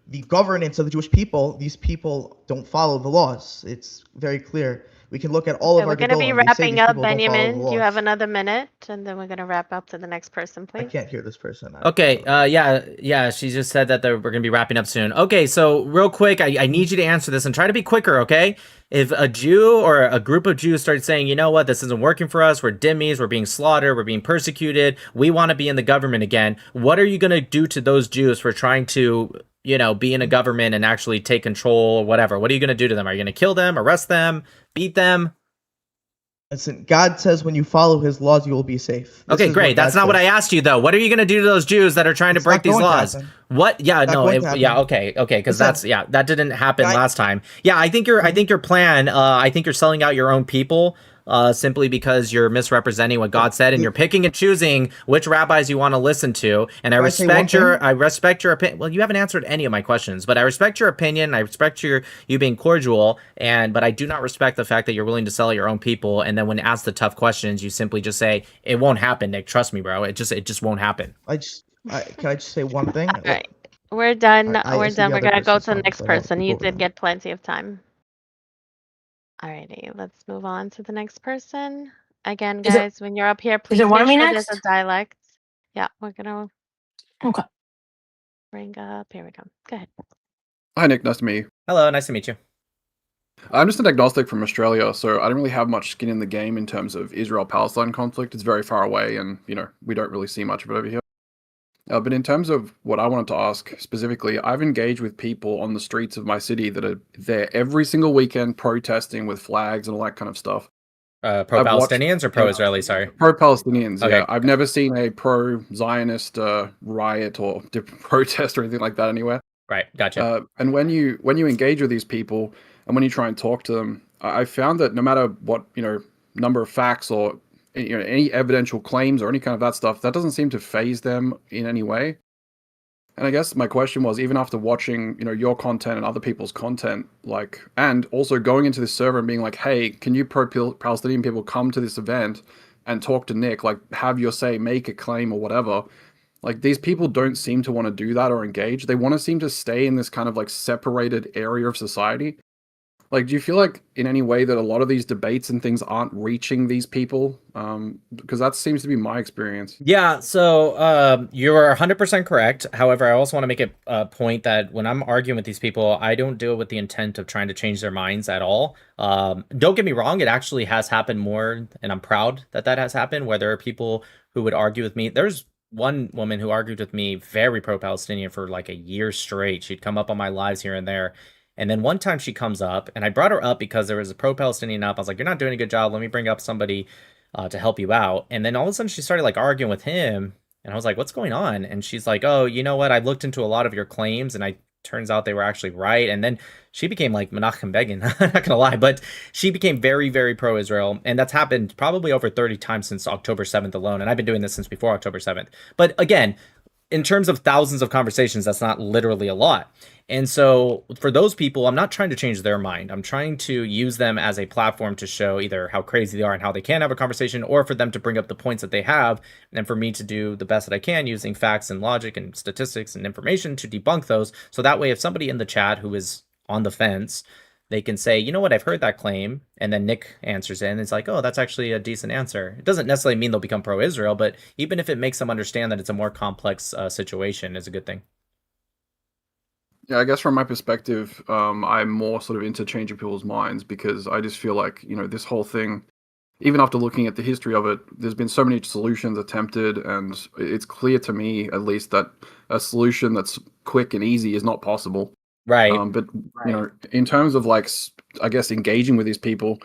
the governance of the Jewish people, these people don't follow the laws. It's very clear. We can look at all of our. We're going to be wrapping up, Benjamin. You have another minute, and then we're going to wrap up to the next person, please. I can't hear this person. Okay. Yeah. She just said that we're going to be wrapping up soon. Okay. So real quick, I need you to answer this and try to be quicker. Okay. If a Jew or a group of Jews started saying, you know what, this isn't working for us. We're dhimmis. We're being slaughtered. We're being persecuted. We want to be in the government again. What are you going to do to those Jews for trying to, be in a government and actually take control or whatever? What are you going to do to them? Are you going to kill them, arrest them, beat them? Listen, God says when you follow his laws, you will be safe. Okay, great. That's not what I asked you, though. What are you going to do to those Jews that are trying to break these laws? What? Yeah, no. Okay. Because that didn't happen last time. Yeah, I think your plan. I think you're selling out your own people. Simply because you're misrepresenting what God said and you're picking and choosing which rabbis you want to listen to. And I respect your opinion. Well, you haven't answered any of my questions, but I respect your opinion. I respect you being cordial, but I do not respect the fact that you're willing to sell your own people. And then when asked the tough questions, you simply just say, "It won't happen, Nick. Trust me, bro. It just won't happen." Can I just say one thing? All right. We're done. We're done. We're going to go to the next person. You did get plenty of time. Alrighty, let's move on to the next person. Again, guys, when you're up here, please make sure there's a dialect. Yeah, we're gonna bring up. Here we go. Go ahead. Hi, Nick. Nice to meet you. Hello, nice to meet you. I'm just an agnostic from Australia, so I don't really have much skin in the game in terms of Israel-Palestine conflict. It's very far away, and we don't really see much of it over here. But in terms of what I wanted to ask specifically, I've engaged with people on the streets of my city that are there every single weekend protesting with flags and all that kind of stuff. Pro-Palestinians or pro-Israeli? Sorry. Pro-Palestinians. Okay. Yeah, I've never seen a pro-Zionist riot or protest or anything like that anywhere. Right. Gotcha. And when you engage with these people and when you try and talk to them, I found that no matter what number of facts or any evidential claims or any kind of that stuff, that doesn't seem to phase them in any way. And I guess my question was, even after watching your content and other people's content, and also going into this server and being like, hey, can you pro-Palestinian people come to this event and talk to Nick, have your say, make a claim or whatever. These people don't seem to want to do that or engage. They want to seem to stay in this kind of separated area of society. Do you feel like in any way that a lot of these debates and things aren't reaching these people? Because that seems to be my experience. Yeah, so you are 100% correct. However, I also want to make a point that when I'm arguing with these people, I don't do it with the intent of trying to change their minds at all. Don't get me wrong, it actually has happened more, and I'm proud that that has happened, where there are people who would argue with me. There's one woman who argued with me very pro-Palestinian for a year straight. She'd come up on my lives here and there. And then one time she comes up, and I brought her up because there was a pro-Palestinian up. I was like, you're not doing a good job. Let me bring up somebody to help you out. And then all of a sudden she started arguing with him. And I was like, what's going on? And she's like, oh, you know what? I looked into a lot of your claims, and turns out they were actually right. And then she became like Menachem Begin. I'm not going to lie, but she became very, very pro-Israel. And that's happened probably over 30 times since October 7th alone. And I've been doing this since before October 7th. But again, in terms of thousands of conversations, that's not literally a lot. And so for those people, I'm not trying to change their mind. I'm trying to use them as a platform to show either how crazy they are and how they can have a conversation, or for them to bring up the points that they have, and for me to do the best that I can using facts and logic and statistics and information to debunk those. So that way, if somebody in the chat who is on the fence, they can say, you know what, I've heard that claim. And then Nick answers it, and it's like, oh, that's actually a decent answer. It doesn't necessarily mean they'll become pro-Israel, but even if it makes them understand that it's a more complex situation, is a good thing. Yeah, I guess from my perspective, I'm more sort of into changing people's minds, because I just feel like, this whole thing, even after looking at the history of it, there's been so many solutions attempted, and it's clear to me, at least, that a solution that's quick and easy is not possible. Right. But, in terms of, I guess, engaging with these people,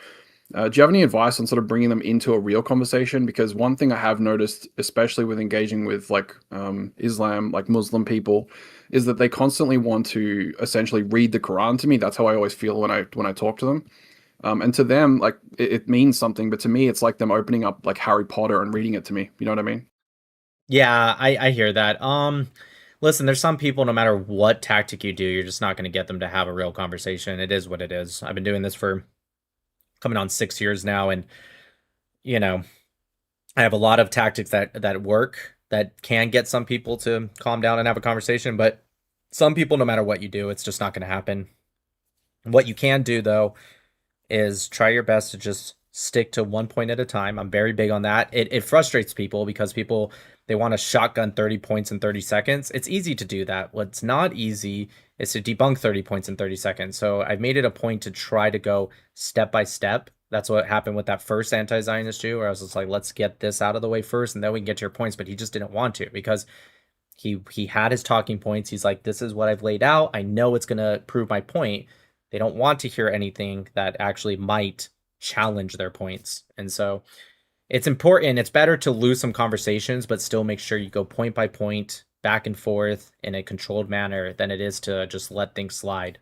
do you have any advice on sort of bringing them into a real conversation? Because one thing I have noticed, especially with engaging with Islam, Muslim people, is that they constantly want to essentially read the Quran to me. That's how I always feel when I talk to them. And to them, it means something, but to me, it's like them opening up Harry Potter and reading it to me. You know what I mean? Yeah, I hear that. Listen, there's some people, no matter what tactic you do, you're just not going to get them to have a real conversation. It is what it is. I've been doing this for coming on 6 years now, and I have a lot of tactics that work, that can get some people to calm down and have a conversation, but some people, no matter what you do, it's just not going to happen. What you can do, though, is try your best to just stick to one point at a time. I'm very big on that. It frustrates people, because people, they want to shotgun 30 points in 30 seconds. It's easy to do that. What's not easy is to debunk 30 points in 30 seconds. So I've made it a point to try to go step by step. That's what happened with that first anti-Zionist Jew, where I was just like, let's get this out of the way first, and then we can get to your points. But he just didn't want to, because he had his talking points. He's like, this is what I've laid out. I know it's going to prove my point. They don't want to hear anything that actually might challenge their points. And so it's important. It's better to lose some conversations, but still make sure you go point by point, back and forth in a controlled manner, than it is to just let things slide.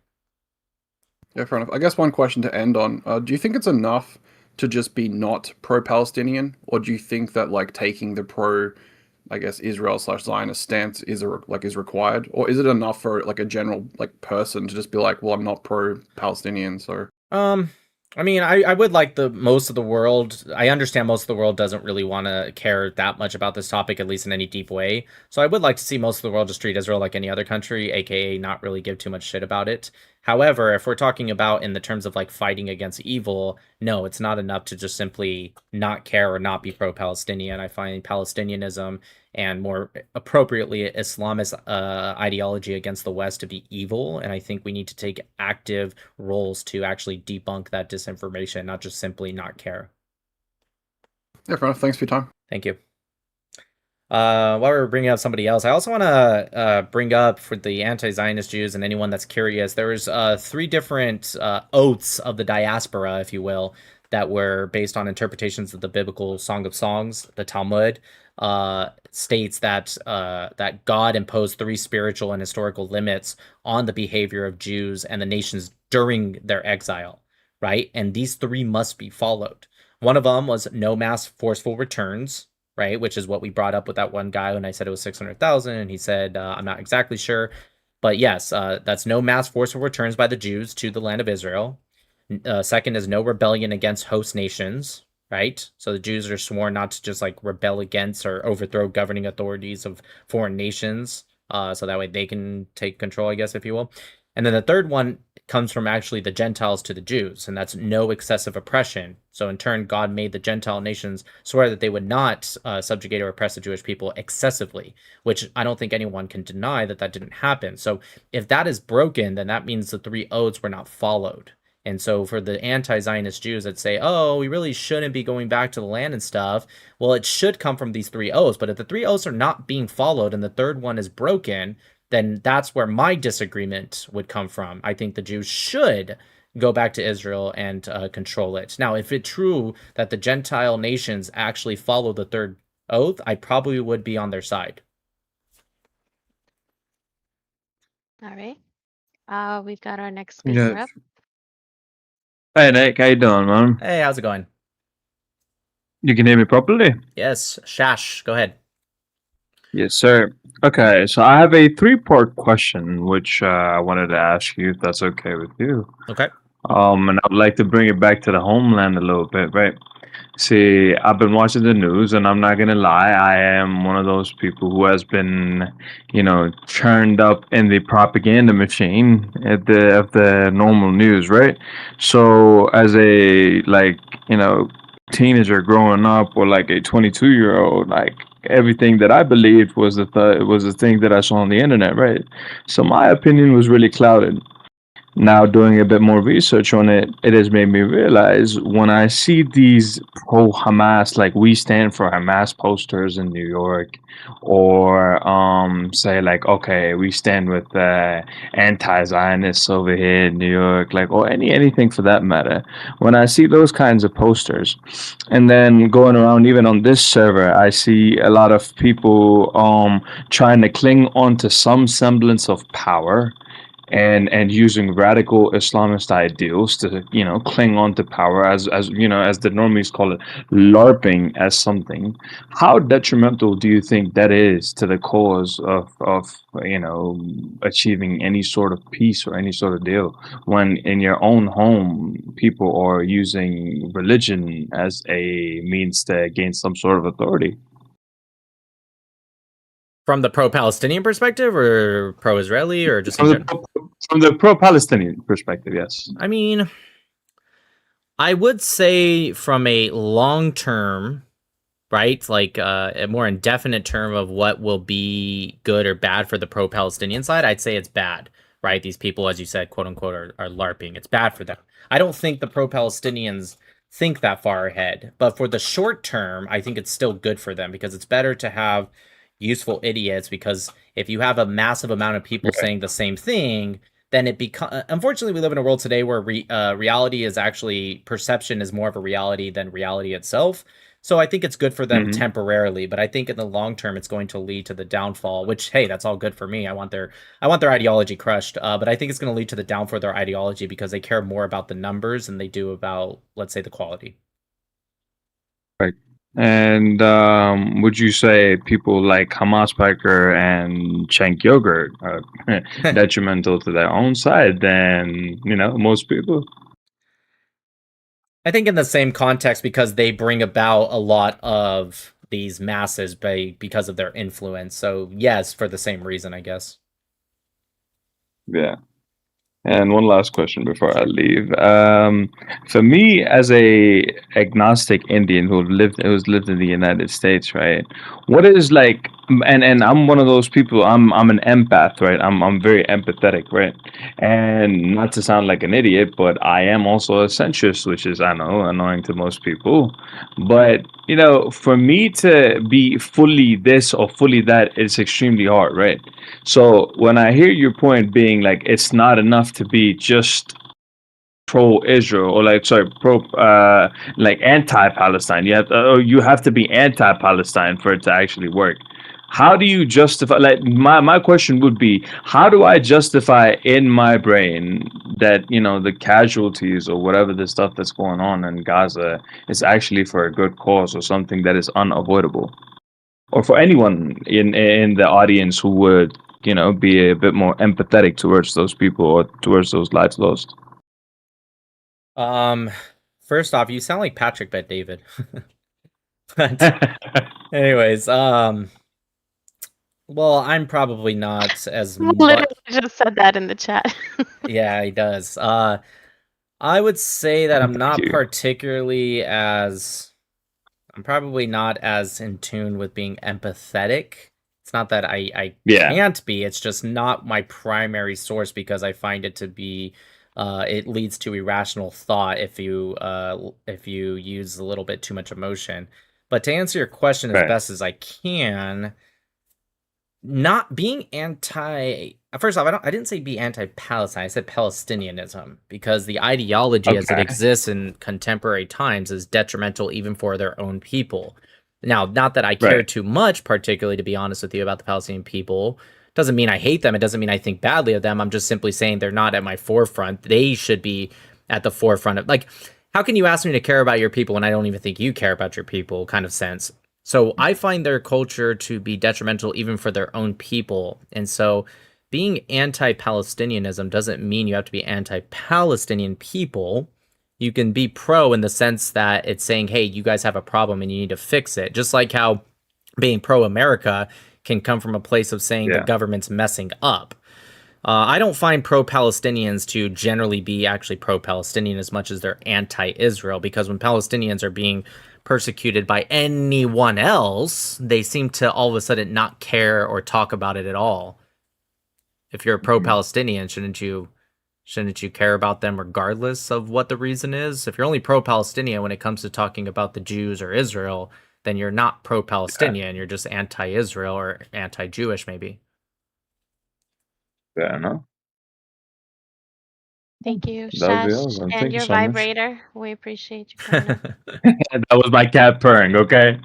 Yeah, fair enough. I guess one question to end on, do you think it's enough to just be not pro-Palestinian, or do you think that taking the Israel/Zionist stance is required, or is it enough for a general person to just be like, well, I'm not pro-Palestinian? So I mean, I would like most of the world. I understand most of the world doesn't really want to care that much about this topic, at least in any deep way. So I would like to see most of the world just treat Israel like any other country, aka not really give too much shit about it. However, if we're talking about in the terms of like fighting against evil, no, it's not enough to just simply not care or not be pro-Palestinian. I find Palestinianism and more appropriately Islamist ideology against the West to be evil, and I think we need to take active roles to actually debunk that disinformation, not just simply not care. Yeah, fair enough. Thanks for your time. Thank you. While we're bringing up somebody else, I also want to bring up for the anti-Zionist Jews and anyone that's curious, there was 3 different oaths of the diaspora, if you will, that were based on interpretations of the biblical Song of Songs. The Talmud states that that God imposed 3 spiritual and historical limits on the behavior of Jews and the nations during their exile, right? And these 3 must be followed. One of them was no mass forceful returns, right? Which is what we brought up with that one guy when I said it was 600,000, and he said, I'm not exactly sure. But yes, that's no mass forceful returns by the Jews to the land of Israel. Second is no rebellion against host nations, right? So the Jews are sworn not to just like rebel against or overthrow governing authorities of foreign nations, so that way they can take control, I guess, if you will. And then the third one comes from actually the Gentiles to the Jews, and that's no excessive oppression. So in turn, God made the Gentile nations swear that they would not subjugate or oppress the Jewish people excessively, which I don't think anyone can deny that that didn't happen. So if that is broken, then that means the 3 oaths were not followed. And so for the anti-Zionist Jews that say, oh, we really shouldn't be going back to the land and stuff, well, it should come from these 3 oaths. But if the 3 oaths are not being followed and the third one is broken, then that's where my disagreement would come from. I think the Jews should go back to Israel and control it. Now, if it's true that the Gentile nations actually follow the third oath, I probably would be on their side. All right. We've got our next speaker up. Hey Nick, how you doing, man? Hey, how's it going? You can hear me properly? Yes, Shash, go ahead. Yes, sir. Okay, so I have a 3-part question, which I wanted to ask you, if that's okay with you. Okay. And I'd like to bring it back to the homeland a little bit, right? See, I've been watching the news, and I'm not gonna lie, I am one of those people who has been, churned up in the propaganda machine of the normal news, right? So, as a teenager growing up, or like a 22-year-old, like everything that I believed was the thing that I saw on the internet, right? So my opinion was really clouded. Now, doing a bit more research on it, it has made me realize when I see these pro-Hamas, like "We Stand for Hamas" posters in New York, or say like, "Okay, we stand with anti-Zionists over here in New York," like, or anything for that matter. When I see those kinds of posters, and then going around even on this server, I see a lot of people trying to cling on to some semblance of power, and using radical Islamist ideals to cling on to power, as as the normies call it, LARPing as something. How detrimental do you think that is to the cause of achieving any sort of peace or any sort of deal, when in your own home people are using religion as a means to gain some sort of authority? From the pro-Palestinian perspective, or pro-Israeli, or just in from the pro-Palestinian perspective, yes. I mean, I would say from a long-term, right, like a more indefinite term of what will be good or bad for the pro-Palestinian side, I'd say it's bad, right? These people, as you said, quote unquote, are LARPing. It's bad for them. I don't think the pro-Palestinians think that far ahead, but for the short term, I think it's still good for them, because it's better to have useful idiots, because if you have a massive amount of people saying the same thing, then it becomes, unfortunately, we live in a world today where reality is actually, perception is more of a reality than reality itself. So I think it's good for them temporarily, but I think in the long term, it's going to lead to the downfall, which, hey, that's all good for me. I want their ideology crushed. But I think it's going to lead to the downfall of their ideology, because they care more about the numbers than they do about, let's say, the quality. Right. And would you say people like Hamas Piker and Cenk Yogurt are detrimental to their own side than most people? I think in the same context, because they bring about a lot of these masses because of their influence. So yes, for the same reason, I guess. Yeah. And one last question before I leave. For me, as a agnostic Indian who's lived in the United States, right? What is like, and I'm one of those people. I'm an empath, right? I'm very empathetic, right? And not to sound like an idiot, but I am also a centrist, which is, I know, annoying to most people. But you know, for me to be fully this or fully that, it's extremely hard, right? So when I hear your point being like it's not enough to be just pro-Israel or like sorry pro like anti-Palestine, you have to be anti-Palestine for it to actually work. How do you justify, like my question would be, how do I justify in my brain that, you know, the casualties or whatever the stuff that's going on in Gaza is actually for a good cause or something that is unavoidable? Or for anyone in the audience who would, you know, be a bit more empathetic towards those people or towards those lives lost. First off, you sound like Patrick Bet David. But anyways, well, I'm probably not as Literally much. just said that in the chat. Yeah, he does. I would say that I'm not you. particularly as I'm probably not as in tune with being empathetic. It's not that I Yeah. can't be, it's just not my primary source because I find it to be it leads to irrational thought if you use a little bit too much emotion. But to answer your question as Right. best as I can, not being anti first off, I didn't say be anti-Palestine, I said Palestinianism, because the ideology as it Okay. exists in contemporary times is detrimental even for their own people. Now, not that I care Right. too much, particularly to be honest with you, about the Palestinian people. Doesn't mean I hate them. It doesn't mean I think badly of them. I'm just simply saying they're not at my forefront. They should be at the forefront of, like, how can you ask me to care about your people when I don't even think you care about your people, kind of sense. So I find their culture to be detrimental even for their own people. And so being anti-Palestinianism doesn't mean you have to be anti-Palestinian people. You can be pro in the sense that it's saying, hey, you guys have a problem and you need to fix it. Just like how being pro-America can come from a place of saying the Yeah. government's messing up. I don't find pro-Palestinians to generally be actually pro-Palestinian as much as they're anti-Israel, because when Palestinians are being persecuted by anyone else, they seem to all of a sudden not care or talk about it at all. If you're a pro-Palestinian, shouldn't you care about them regardless of what the reason is? If you're only pro-Palestinian when it comes to talking about the Jews or Israel, then you're not pro-Palestinian, you're just anti-Israel or anti-Jewish maybe. Fair enough. Thank you, That would be Shash, awesome. and Thank you your so much. vibrator. We appreciate you coming up. That was my cat purring, okay?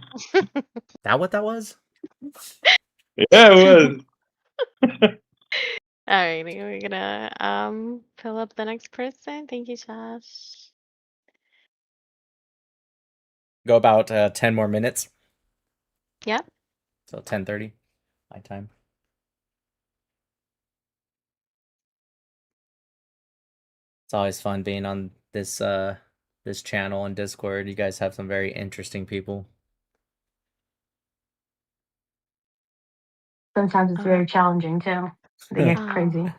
That what that was? Yeah, it was. Alrighty, we're gonna fill up the next person. Thank you, Shash. Go about 10 more minutes. Yep. So 10:30 my time. It's always fun being on this this channel on Discord. You guys have some very interesting people. Sometimes it's very challenging too. They get crazy.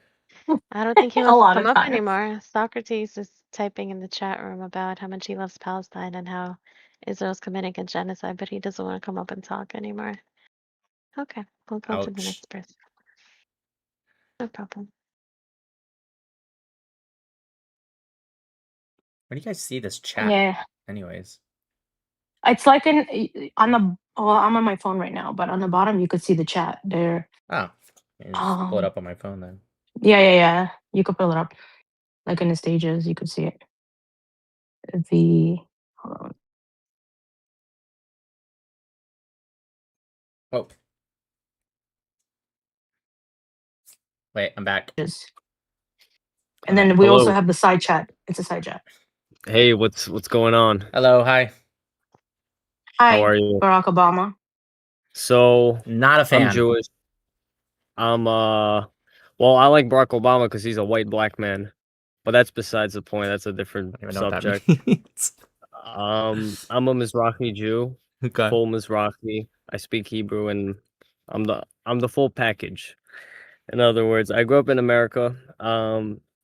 I don't think he A wants to lot come of up times. anymore. Socrates is typing in the chat room about how much he loves Palestine and how Israel's committing a genocide, but he doesn't want to come up and talk anymore. Okay, we'll go to the Ouch. next person. No problem. Where do you guys see this chat? Yeah. Anyways. It's like on the well, I'm on my phone right now, but on the bottom you could see the chat there. Oh. Just pull it up on my phone then. Yeah. You could pull it up. Like in the stages, you could see it. Hold on. Oh. Wait, I'm back. And then we also have the side chat. It's a side chat. Hey, what's going on? Hello, hi. Hi, How are you? Barack Obama. So, not a fan. I'm Jewish. Well, I like Barack Obama because he's a white black man, but that's besides the point. That's a different subject. I'm a Mizrahi Jew, Okay. full Mizrahi. I speak Hebrew, and I'm the full package. In other words, I grew up in America.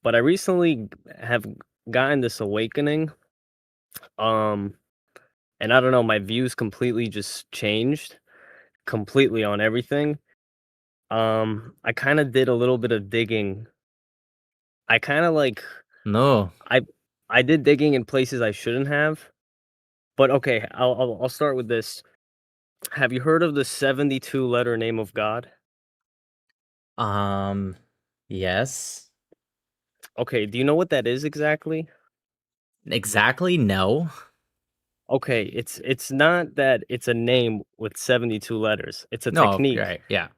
but I recently have gotten this awakening. And I don't know, my views completely just changed completely on everything. I kind of did a little bit of digging. I kind of like No. I did digging in places I shouldn't have. But okay, I'll start with this. Have you heard of the 72 letter name of God? Yes. Okay, do you know what that is exactly? Exactly? No. Okay, it's not that it's a name with 72 letters. It's a No, technique right. Yeah.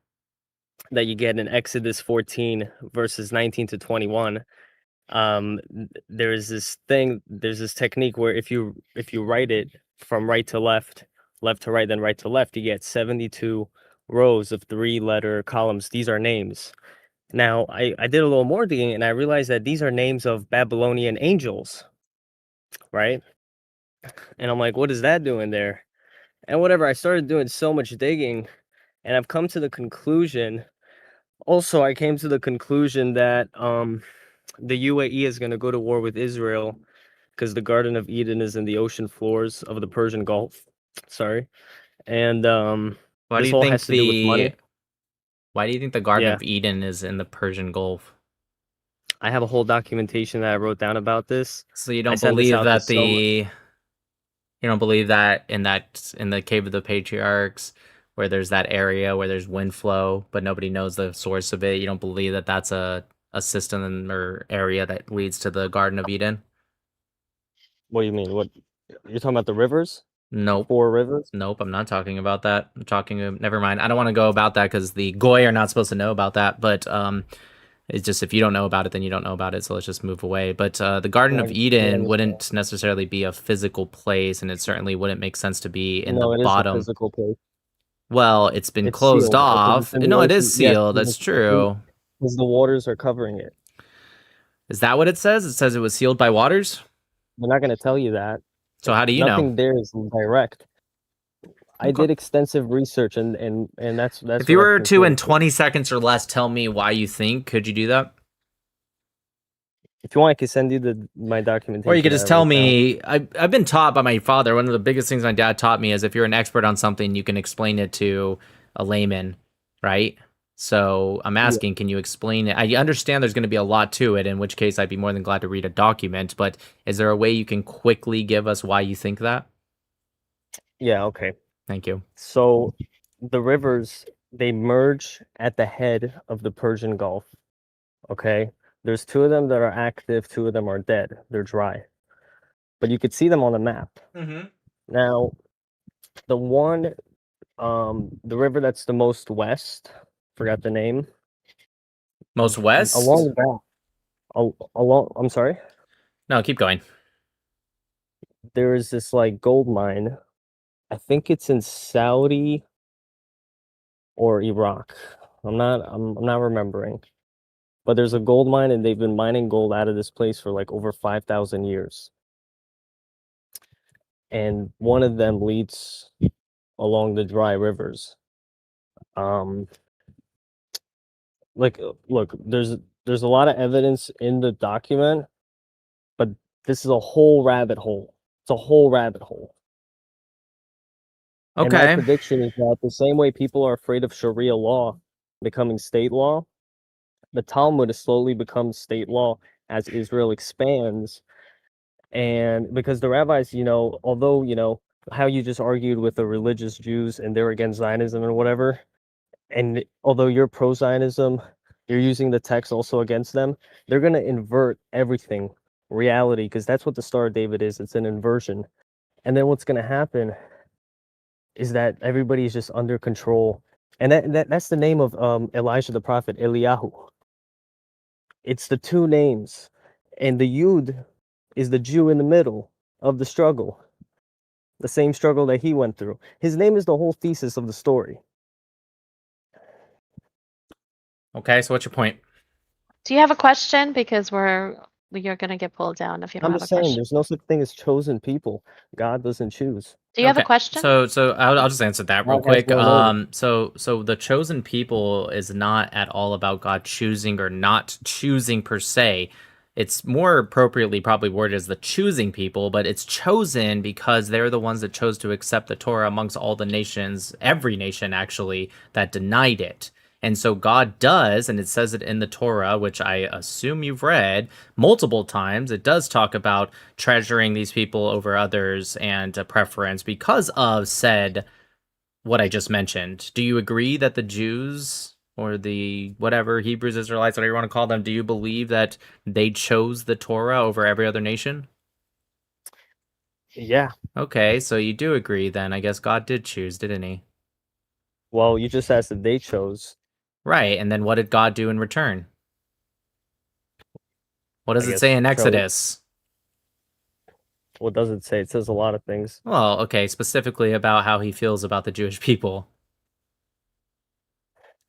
that you get in Exodus 14 verses 19 to 21. There's this technique where if you write it from right to left, left to right, then right to left, you get 72 rows of 3-letter columns. These are names. Now, I did a little more digging and I realized that these are names of Babylonian angels, right? And I'm like, what is that doing there? And whatever, I started doing so much digging and I've come to the conclusion. Also, I came to the conclusion that the UAE is going to go to war with Israel because the Garden of Eden is in the ocean floors of the Persian Gulf. Sorry. And Why do this you all think has to do with money. Why do you think the Garden Yeah. of Eden is in the Persian Gulf? I have a whole documentation that I wrote down about this. So you I don't sent this believe out to that you don't believe that in the Cave of the Patriarchs, where there's that area where there's wind flow, but nobody knows the source of it. You don't believe that that's a system or area that leads to the Garden of Eden? What do you mean? What you're talking about, the rivers? Nope. 4 rivers? Nope, I'm not talking about that. I'm talking never mind. I don't want to go about that because the Goy are not supposed to know about that, but it's just if you don't know about it, then you don't know about it, so let's just move away. But the Garden of Eden wouldn't necessarily be a physical place, and it certainly wouldn't make sense to be in the No, it is a bottom. physical place. Well, it's been It's closed sealed because off. it's in the No, it is ocean. Yes, sealed. That's true. because the waters are covering it. Is that what it says? It says it was sealed by waters? They're not going to tell you that. So how do you know? Nothing there is direct. I did extensive research, and that's If you what I've were to, in concluded. 20 seconds or less, tell me why you think, could you do that? If you want, I can send you my documentation. Or you could just that I tell wrote down. me, I've been taught by my father, one of the biggest things my dad taught me is if you're an expert on something, you can explain it to a layman, right? So I'm asking, can you explain it? I understand there's going to be a lot to it, in which case I'd be more than glad to read a document, but is there a way you can quickly give us why you think that? Yeah, okay. Thank you. So the rivers, they merge at the head of the Persian Gulf, okay? There's 2 of them that are active, 2 of them are dead. They're dry. But you could see them on the map. Mm-hmm. Now, the one, the river that's the most west, forgot the name. Most west? Along that, I'm sorry? No, keep going. There is this like gold mine. I think it's in Saudi or Iraq. I'm not remembering. But there's a gold mine and they've been mining gold out of this place for like over 5,000 years. And one of them leads along the dry rivers. Look, there's a lot of evidence in the document, but this is a whole rabbit hole. It's a whole rabbit hole. And my Okay. prediction is that the same way people are afraid of Sharia law becoming state law, the Talmud is slowly becomes state law as Israel expands. And because the rabbis, although, how you just argued with the religious Jews and they're against Zionism and whatever, and although you're pro-Zionism, you're using the text also against them, they're going to invert everything, reality, because that's what the Star of David is. It's an inversion. And then what's going to happen is that everybody's just under control. And that's the name of Elijah the prophet, Eliyahu. It's the 2 names. And the Yud is the Jew in the middle of the struggle. The same struggle that he went through. His name is the whole thesis of the story. Okay, so what's your point? Do you have a question? Because you're gonna get pulled down if you don't I'm have a just saying, question. there's no such thing as chosen people. God doesn't choose. Do you have a question? So I'll just answer that real God has quick. no motive. So the chosen people is not at all about God choosing or not choosing per se. it's more appropriately probably worded as the choosing people, but it's chosen because they're the ones that chose to accept the Torah amongst all the nations, every nation actually, that denied it. And so God does, and it says it in the Torah, which I assume you've read multiple times. It does talk about treasuring these people over others and a preference because of said what I just mentioned. Do you agree that the Jews or the whatever Hebrews, Israelites, whatever you want to call them, do you believe that they chose the Torah over every other nation? Yeah. Okay, so you do agree then. I guess God did choose, didn't he? Well, you just asked if they chose. Right, and then what did God do in return? What does I it guess say in chose. Exodus? What does it say? It says a lot of things. Well, okay, specifically about how he feels about the Jewish people.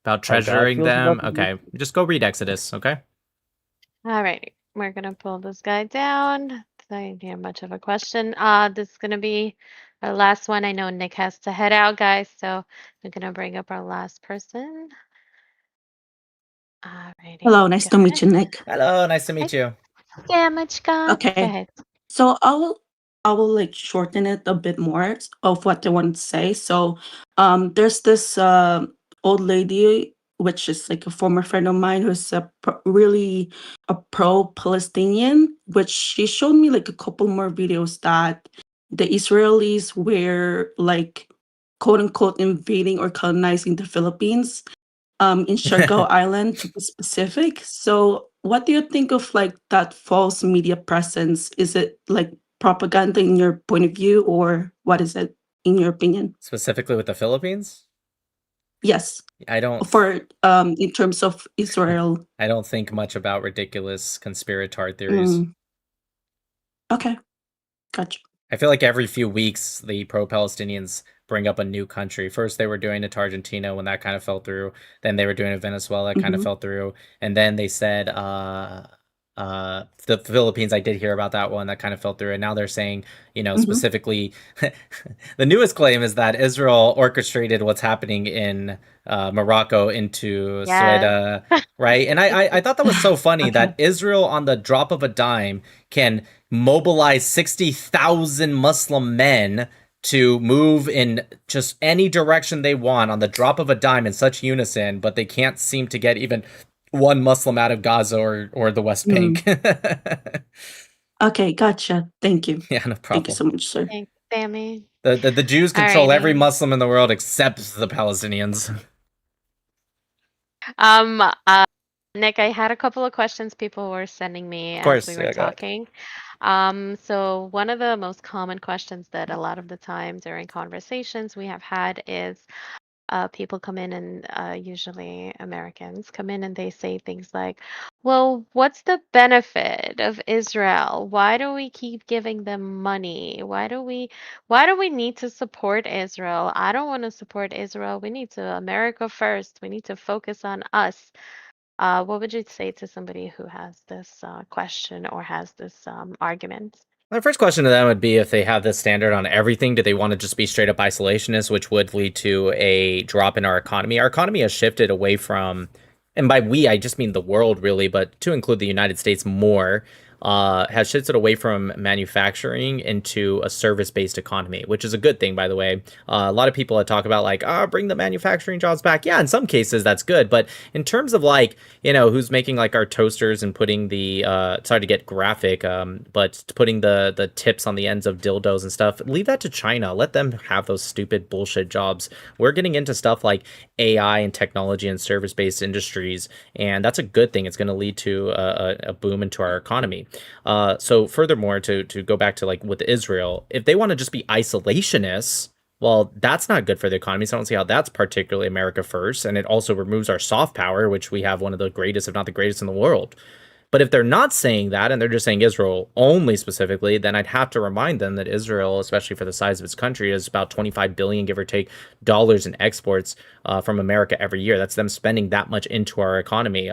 About How God treasuring feels them. about the Okay, just go read Exodus, okay? All right, we're gonna pull this guy down. I didn't hear much of a question. This is gonna be our last one. I know Nick has to head out, guys, so we're gonna bring up our last person. Alrighty. Hello, nice to meet you, Nick. Hello, nice to meet you. Damagecon. Go Okay, ahead. so I will like shorten it a bit more of what I want to say. So, there's this old lady, which is like a former friend of mine, who's really a pro-Palestinian. Which she showed me like a couple more videos that the Israelis were like quote unquote invading or colonizing the Philippines, in Siargao Island to be specific. So, what do you think of like that false media presence? Is it like propaganda in your point of view, or what is it in your opinion? Specifically with the Philippines? Yes, I don't for in terms of Israel. I don't think much about ridiculous conspiratorial theories. Mm. Okay, gotcha. I feel like every few weeks the pro-Palestinians bring up a new country. First they were doing it to Argentina when that kind of fell through. Then they were doing it to Venezuela, kind of Mhm. fell through. And then they said the Philippines, I did hear about that one that kind of fell through. And now they're saying, you know, Mhm. specifically the newest claim is that Israel orchestrated what's happening in Morocco into Yes. Ceuta, right? And I thought that was so funny that Okay. Israel on the drop of a dime can mobilize 60,000 Muslim men to move in just any direction they want on the drop of a dime in such unison, but they can't seem to get even one Muslim out of Gaza or the West Bank. Okay, gotcha. Thank you. Yeah, no Thank you problem. so much, sir. Thanks, Sammy. The Jews control every Alrighty. Muslim in the world except the Palestinians. Nick, I had a couple of questions people were sending me Of as course, we were yeah, go ahead. talking. So one of the most common questions that a lot of the time during conversations we have had is people come in and usually Americans come in and they say things like, well, what's the benefit of Israel? Why do we keep giving them money? Why do we need to support Israel? I don't want to support Israel. We need to America first. We need to focus on us. What would you say to somebody who has this question or has this argument? My first question to them would be if they have this standard on everything, do they want to just be straight up isolationist, which would lead to a drop in our economy? Our economy has shifted away from, and by we, I just mean the world really, but to include the United States more, has shifted away from manufacturing into a service-based economy, which is a good thing, by the way. A lot of people that talk about like, bring the manufacturing jobs back. Yeah, in some cases that's good, but in terms of like, you know, who's making like our toasters and putting the, sorry to get graphic, but putting the tips on the ends of dildos and stuff, leave that to China. Let them have those stupid bullshit jobs. We're getting into stuff like AI and technology and service-based industries, and that's a good thing. It's going to lead to a boom into our economy. So furthermore, to go back to like with Israel, if they want to just be isolationists, well, that's not good for the economy. So I don't see how that's particularly America first. And it also removes our soft power, which we have one of the greatest, if not the greatest in the world. But if they're not saying that and they're just saying Israel only specifically, then I'd have to remind them that Israel, especially for the size of its country, is about 25 billion, give or take, dollars in exports from America every year. That's them spending that much into our economy.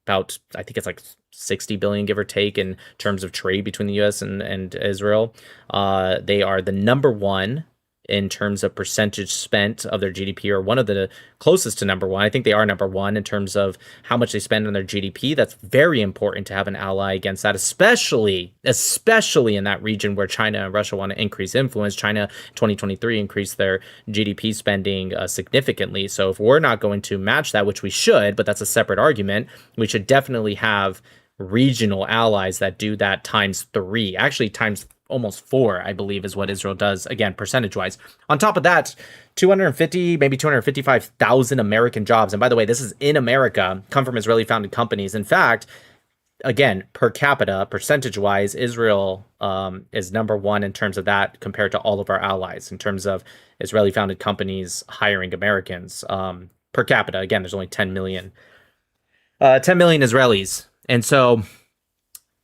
About, I think it's like 60 billion, give or take, in terms of trade between the U.S. and Israel. They are the number one in terms of percentage spent of their GDP, or one of the closest to number one. I think they are number one in terms of how much they spend on their GDP. That's very important to have an ally against that, especially in that region where China and Russia want to increase influence. China 2023 increased their GDP spending significantly. So if we're not going to match that, which we should, but that's a separate argument, we should definitely have regional allies that do that times 3, actually times almost 4, I believe, is what Israel does, again, percentage-wise. On top of that, 250, maybe 255,000 American jobs, and by the way, this is in America, come from Israeli-founded companies. In fact, again, per capita, percentage-wise, Israel is number one in terms of that compared to all of our allies, in terms of Israeli-founded companies hiring Americans. Per capita, again, there's only 10 million Israelis. And so,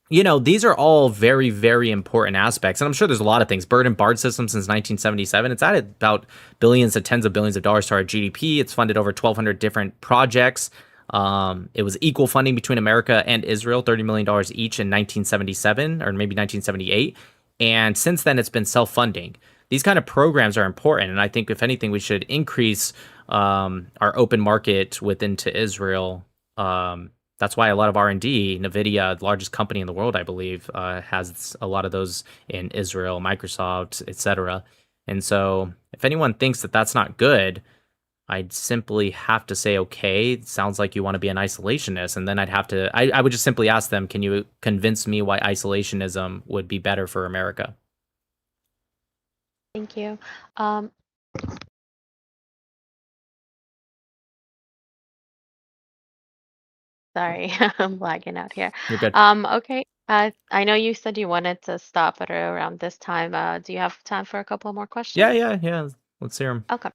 you know, these are all very, very important aspects. And I'm sure there's a lot of things. Bird and BART system since 1977. It's added about billions to tens of billions of dollars to our GDP. It's funded over 1,200 different projects. It was equal funding between America and Israel, $30 million each in 1977 or maybe 1978. And since then, it's been self-funding. These kind of programs are important. And I think, if anything, we should increase our open market into Israel. That's why a lot of R&D, NVIDIA, the largest company in the world, I believe, has a lot of those in Israel, Microsoft, etc. And so if anyone thinks that that's not good, I'd simply have to say, okay, it sounds like you want to be an isolationist. And then I would just simply ask them, can you convince me why isolationism would be better for America? Thank you. Sorry, I'm lagging out here. You're good. Okay. I know you said you wanted to stop at around this time. Do you have time for a couple more questions? Yeah. Let's hear them. Okay.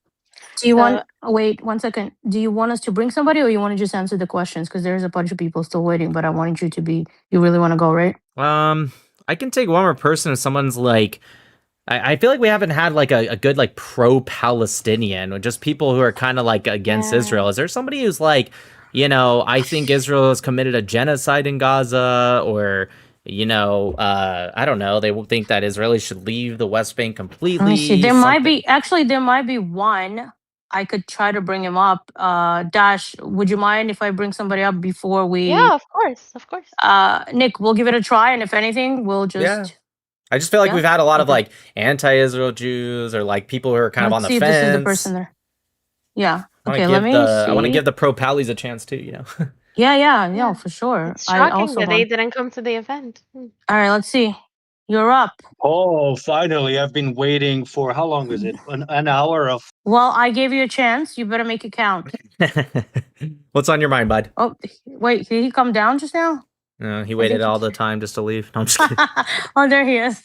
Do you So, want? Wait 1 second. Do you want us to bring somebody, or you want to just answer the questions? Because there's a bunch of people still waiting. But I wanted you to be. You really want to go, right? I can take one more person if someone's like. I feel like we haven't had like a good like pro-Palestinian, or just people who are kind of like against Israel. Is there somebody who's like, you know, I think Israel has committed a genocide in Gaza, or, you know, I don't know, they think that Israelis should leave the West Bank completely? Let me see. There might be one. I could try to bring him up. Dash, would you mind if I bring somebody up before we? yeah, of course. Nick, we'll give it a try, and if anything, we'll just. Yeah. I just feel like we've had a lot of like anti-Israel Jews, or like people who are kind of on the see fence. if this is the person there. Yeah. I want to give the pro-Pallies a chance too, you know. Yeah, for sure. It's shocking that they didn't come to the event. All right, let's see. You're up. Oh, finally! I've been waiting for how long is it? An hour of. Well, I gave you a chance. You better make it count. What's on your mind, bud? Oh, wait, did he come down just now? No, he waited all the time just to leave. No, I'm just kidding. Oh, there he is.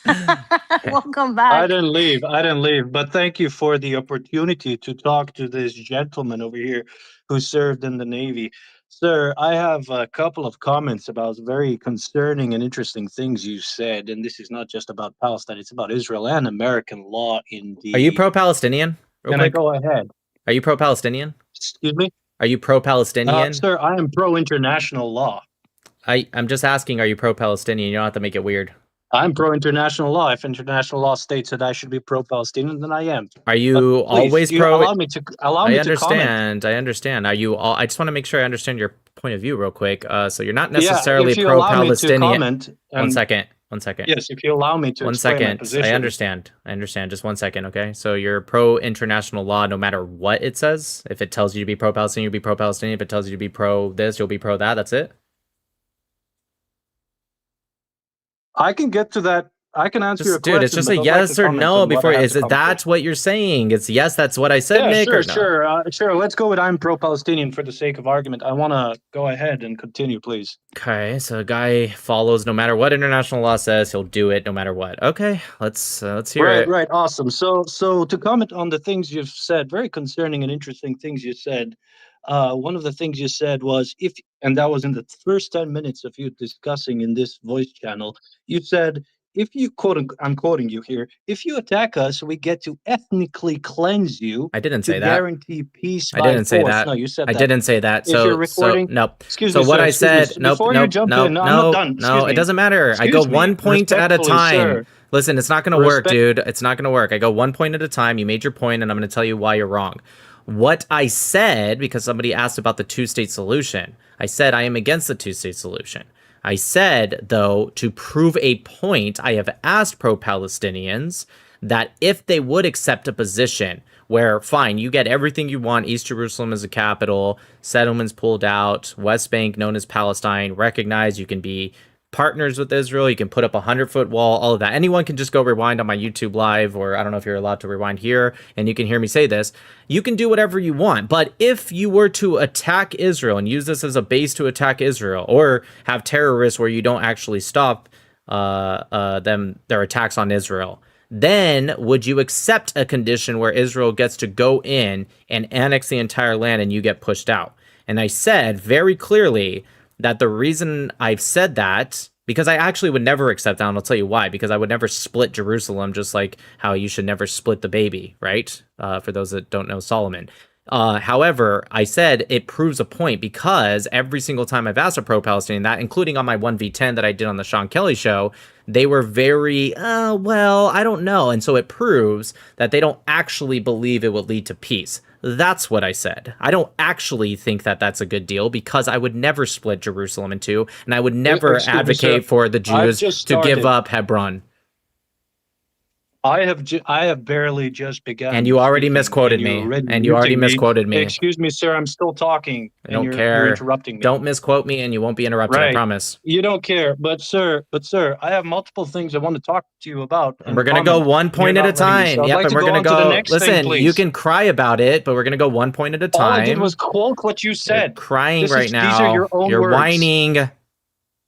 Welcome back. I didn't leave, but thank you for the opportunity to talk to this gentleman over here who served in the Navy. Sir, I have a couple of comments about very concerning and interesting things you said, and this is not just about Palestine, it's about Israel and American law indeed. Are you pro-Palestinian? Can I go ahead? Are you pro-Palestinian? Excuse me? Are you pro-Palestinian? Sir, I am pro-international law. I'm just asking, are you pro-Palestinian? You don't have to make it weird. I'm pro-international law. If international law states that I should be pro-Palestinian, then I am. Are you always pro? Allow me to comment. I understand. Are you all? I just want to make sure I understand your point of view real quick. So you're not necessarily pro-Palestinian. One second. Yes, if you allow me to explain my position. I understand. Just 1 second, okay? So you're pro-international law no matter what it says? If it tells you to be pro-Palestinian, you'll be pro-Palestinian. If it tells you to be pro this, you'll be pro that. That's it? I can get to that. I can answer your question. Dude, it's just a yes or no before. Is it that's what you're saying? It's yes, that's what I said, Nick, or no? Sure. Let's go with I'm pro-Palestinian for the sake of argument. I want to go ahead and continue, please. Okay, so a guy follows no matter what international law says, he'll do it no matter what. Okay, let's hear it. Right, awesome. So to comment on the things you've said, very concerning and interesting things you said. One of the things you said was and that was in the first 10 minutes of you discussing in this voice channel, you said, if you I'm quoting you here. If you attack us, we get to ethnically cleanse you. I didn't to say that. guarantee peace I by didn't say force. that. No, you said I that. didn't say that. If you're So recording, nope. excuse So me, what sir. I Excuse me. said, nope, Before you nope, jump nope, in, I'm not no, done. no, Excuse it me. doesn't matter. I go Excuse me. one point at a Respectfully, time. sir. Listen, it's not gonna work, Respect. dude. It's not gonna work. I go one point at a time. You made your point, and I'm gonna tell you why you're wrong. What I said, because somebody asked about the two-state solution, I said I am against the two-state solution. I said, though, to prove a point, I have asked pro-Palestinians that if they would accept a position where, fine, you get everything you want, East Jerusalem as a capital, settlements pulled out, West Bank known as Palestine, recognized, you can be partners with Israel, you can put up a 100-foot wall, all of that. Anyone can just go rewind on my YouTube live, or I don't know if you're allowed to rewind here, and you can hear me say this. You can do whatever you want, but if you were to attack Israel and use this as a base to attack Israel, or have terrorists where you don't actually stop their attacks on Israel, then would you accept a condition where Israel gets to go in and annex the entire land and you get pushed out? And I said very clearly that the reason I've said that, because I actually would never accept that, and I'll tell you why, because I would never split Jerusalem, just like how you should never split the baby, right? For those that don't know Solomon. However, I said it proves a point, because every single time I've asked a pro-Palestinian that, including on my 1v10 that I did on the Sean Kelly show, they were very, well, I don't know. And so it proves that they don't actually believe it will lead to peace. That's what I said. I don't actually think that that's a good deal, because I would never split Jerusalem in two, and I would never Excuse me, advocate sir. for the I've Jews just to give started. up Hebron. I have barely just begun. And you already speaking, misquoted and you're me. already And you already muting me. misquoted me. Excuse me, sir. I'm still talking, I and don't you're care. interrupting me. Don't misquote me, and you won't be interrupted. I Right. promise. You don't care, but sir, I have multiple things I want to talk to you about. And we're gonna go one point at a time. Yep, and we're gonna go. Listen, you can cry about it, but we're gonna go one point at a time. All I did was quote what you said. You're crying These right now. are your own You're words. whining.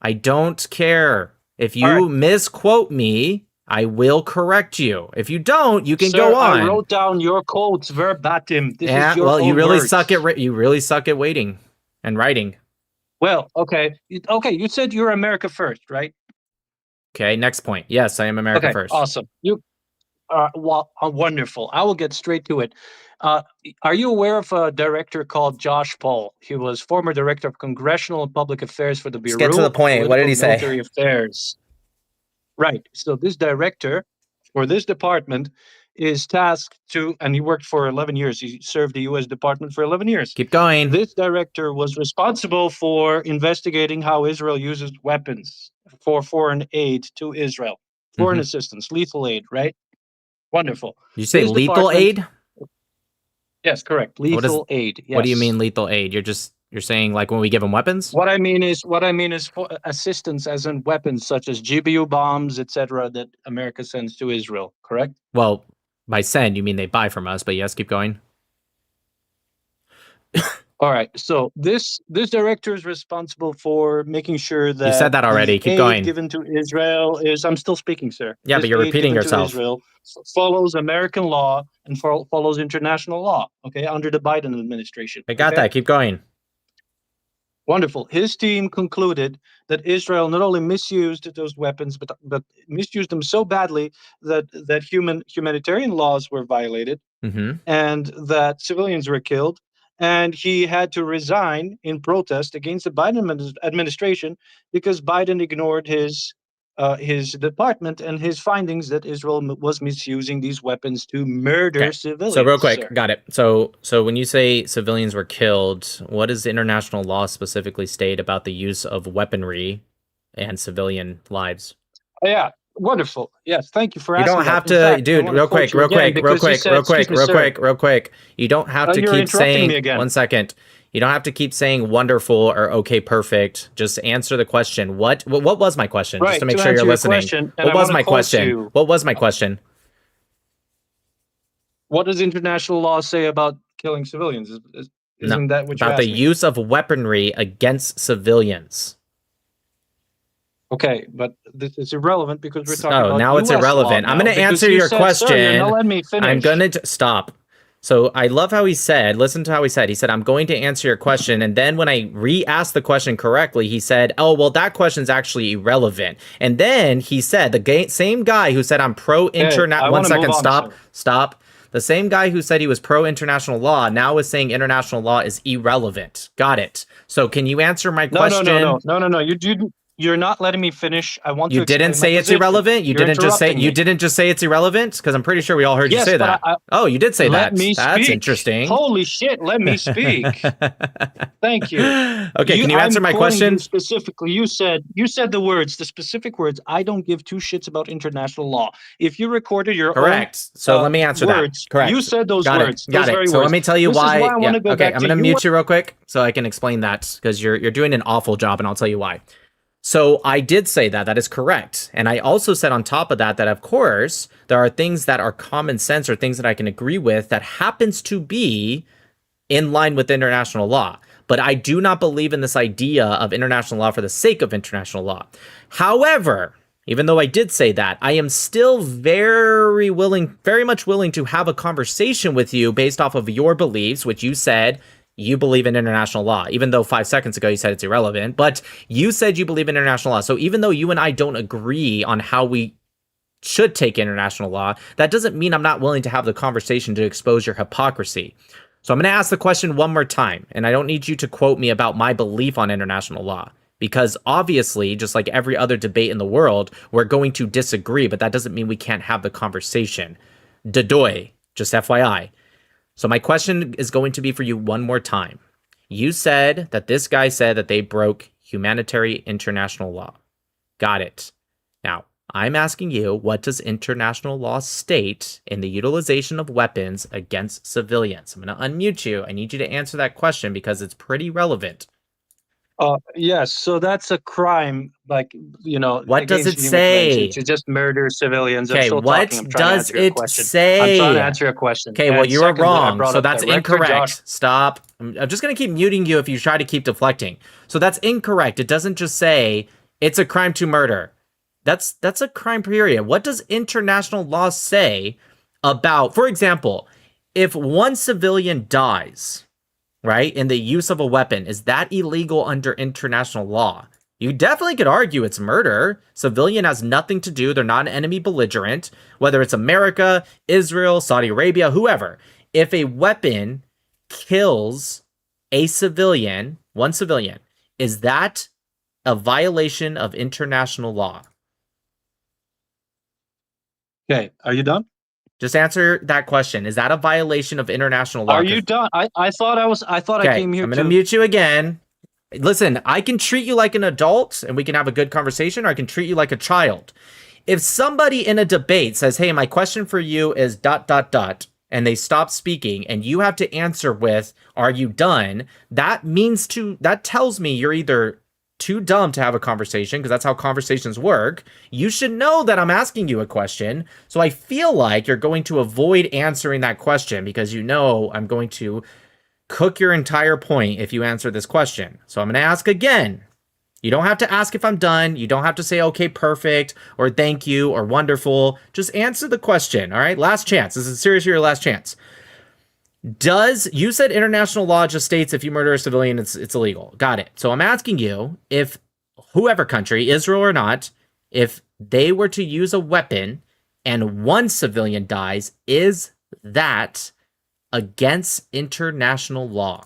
I don't care. If you misquote me, I will correct you. If you don't, you can Sir, go on. I wrote down your quotes verbatim. This is your well, own you really words. suck at you really suck at waiting and writing. Well, okay. You said you're America first, right? Okay, next point. Yes, I am America first. Awesome. Wonderful. I will get straight to it. Are you aware of a director called Josh Paul? He was former director of Congressional and Public Affairs for the Bureau Let's get to the of point. What did he say? Military Affairs. Right. So this director for this department is tasked to, and he worked for 11 years. He served the U.S. Department for 11 years. Keep going. This director was responsible for investigating how Israel uses weapons for foreign aid to Israel. Foreign assistance, lethal aid, right? Wonderful. You say This lethal department- aid? Yes, correct. Lethal aid. Yes. What do you mean lethal aid? You're saying like when we give them weapons? What I mean is for assistance, as in weapons such as GBU bombs, etc., that America sends to Israel. Correct? Well, by send you mean they buy from us, but yes, keep going. All right. So this director is responsible for making sure that You said that already. the Keep aid going. given to Israel is. I'm still speaking, sir. Yeah, but This you're aid repeating given to yourself. Israel follows American law and follows international law. Okay, under the Biden administration. I got okay? that. Keep going. Wonderful. His team concluded that Israel not only misused those weapons, but misused them so badly that humanitarian laws were violated and that civilians were killed. And he had to resign in protest against the Biden administration because Biden ignored his department and his findings that Israel was misusing these weapons to murder civilians. So real quick, sir. got it. So when you say civilians were killed, what does international law specifically state about the use of weaponry and civilian lives? Yeah, wonderful. Yes, thank you for You asking. don't have that. In to, fact, I dude, wanna real quote quick, you real again quick, real because you quick, said, real quick, "Excuse me, real sir." quick, real quick. You don't have to You're keep interrupting saying, me again. 1 second. You don't have to keep saying wonderful or okay, perfect. Just answer the question. What was my question? Just Right, to make to sure you're answer your listening. question, and What I was wanna my quote question? you. What was my question? What does international law say about killing civilians? Isn't that what you About the asked me? use of weaponry against civilians. Okay, but this is irrelevant because we're talking Oh, about now it's US law irrelevant. I'm now, going to because answer you your said, question. Sir, you're not letting me finish. I'm going to stop. So I love how he said, listen to how he said, I'm going to answer your question. And then when I re-asked the question correctly, he said, oh, well, that question's actually irrelevant. And then he said, same guy who said I'm pro-international, one second, stop. The same guy who said he was pro-international law now is saying international law is irrelevant. Got it. So can you answer my question? No. You're not letting me finish. I want to. You didn't say it's irrelevant. You didn't just say it's irrelevant, because I'm pretty sure we all heard you say that. Oh, you did say that. That's interesting. Holy shit! Let me speak. Thank you. Okay, can you answer my question specifically? You said the specific words. I don't give two shits about international law. If you recorded your correct. Own, so let me answer words, that. Correct. You said those Got words. Got it. So words. let me tell you why. Okay, I'm going to mute you real quick so I can explain that, because you're doing an awful job, and I'll tell you why. So I did say that. That is correct. And I also said on top of that, of course, there are things that are common sense or things that I can agree with that happens to be in line with international law. But I do not believe in this idea of international law for the sake of international law. However, even though I did say that, I am still very much willing to have a conversation with you based off of your beliefs, which you said you believe in international law, even though 5 seconds ago you said it's irrelevant, but you said you believe in international law. So even though you and I don't agree on how we should take international law, that doesn't mean I'm not willing to have the conversation to expose your hypocrisy. So I'm going to ask the question one more time, and I don't need you to quote me about my belief on international law, because obviously, just like every other debate in the world, we're going to disagree, but that doesn't mean we can't have the conversation. Dedoy, just FYI. So my question is going to be for you one more time. You said that this guy said that they broke humanitarian international law. Got it. Now, I'm asking you, what does international law state in the utilization of weapons against civilians? I'm going to unmute you. I need you to answer that question because it's pretty relevant. Yes, so that's a crime, what does it say? To just murder civilians. Okay, what does it say? I'm trying to answer your question. Okay, well, you are wrong, so that's incorrect. Stop. I'm just going to keep muting you if you try to keep deflecting. So that's incorrect. It doesn't just say it's a crime to murder. That's a crime, period. What does international law say about, for example, if one civilian dies, right, in the use of a weapon, is that illegal under international law? You definitely could argue it's murder. Civilian has nothing to do. They're not an enemy belligerent, whether it's America, Israel, Saudi Arabia, whoever. If a weapon kills a civilian, one civilian, is that a violation of international law? Okay, are you done? Just answer that question. Is that a violation of international law? Are you done? I thought I came here. I'm going to mute you again. Listen, I can treat you like an adult and we can have a good conversation, or I can treat you like a child. If somebody in a debate says, hey, my question for you is ... and they stop speaking and you have to answer with, are you done? That tells me you're either too dumb to have a conversation, because that's how conversations work. You should know that I'm asking you a question. So I feel like you're going to avoid answering that question because you know I'm going to cook your entire point if you answer this question. So I'm going to ask again. You don't have to ask if I'm done. You don't have to say, okay, perfect, or thank you, or wonderful. Just answer the question, all right? Last chance. This is seriously your last chance. You said international law just states if you murder a civilian, it's illegal. Got it. So I'm asking you, if whoever country, Israel or not, if they were to use a weapon and one civilian dies, is that against international law?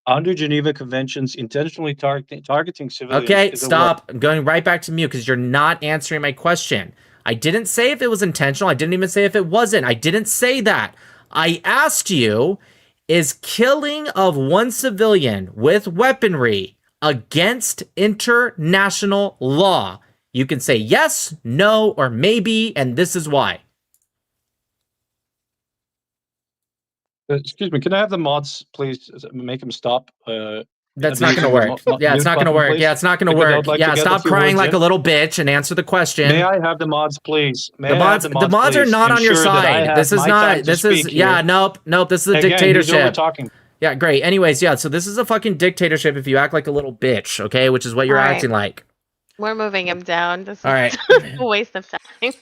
Under Geneva Conventions, intentionally targeting civilians. Okay, stop. I'm going right back to mute because you're not answering my question. I didn't say if it was intentional. I didn't even say if it wasn't. I didn't say that. I asked you, is killing of one civilian with weaponry against international law? You can say yes, no, or maybe, and this is why. Excuse me, can I have the mods, please, make them stop? That's not going to work. Yeah, it's not going to work. Yeah, it's not going to work. Yeah, stop crying like a little bitch and answer the question. May I have the mods, please? The mods are not on your side. This is not. This is nope. This is a dictatorship. Yeah, great. Anyways, yeah. So this is a fucking dictatorship. If you act like a little bitch, okay, which is what you're acting like. We're moving him down. This is all right. a waste of time.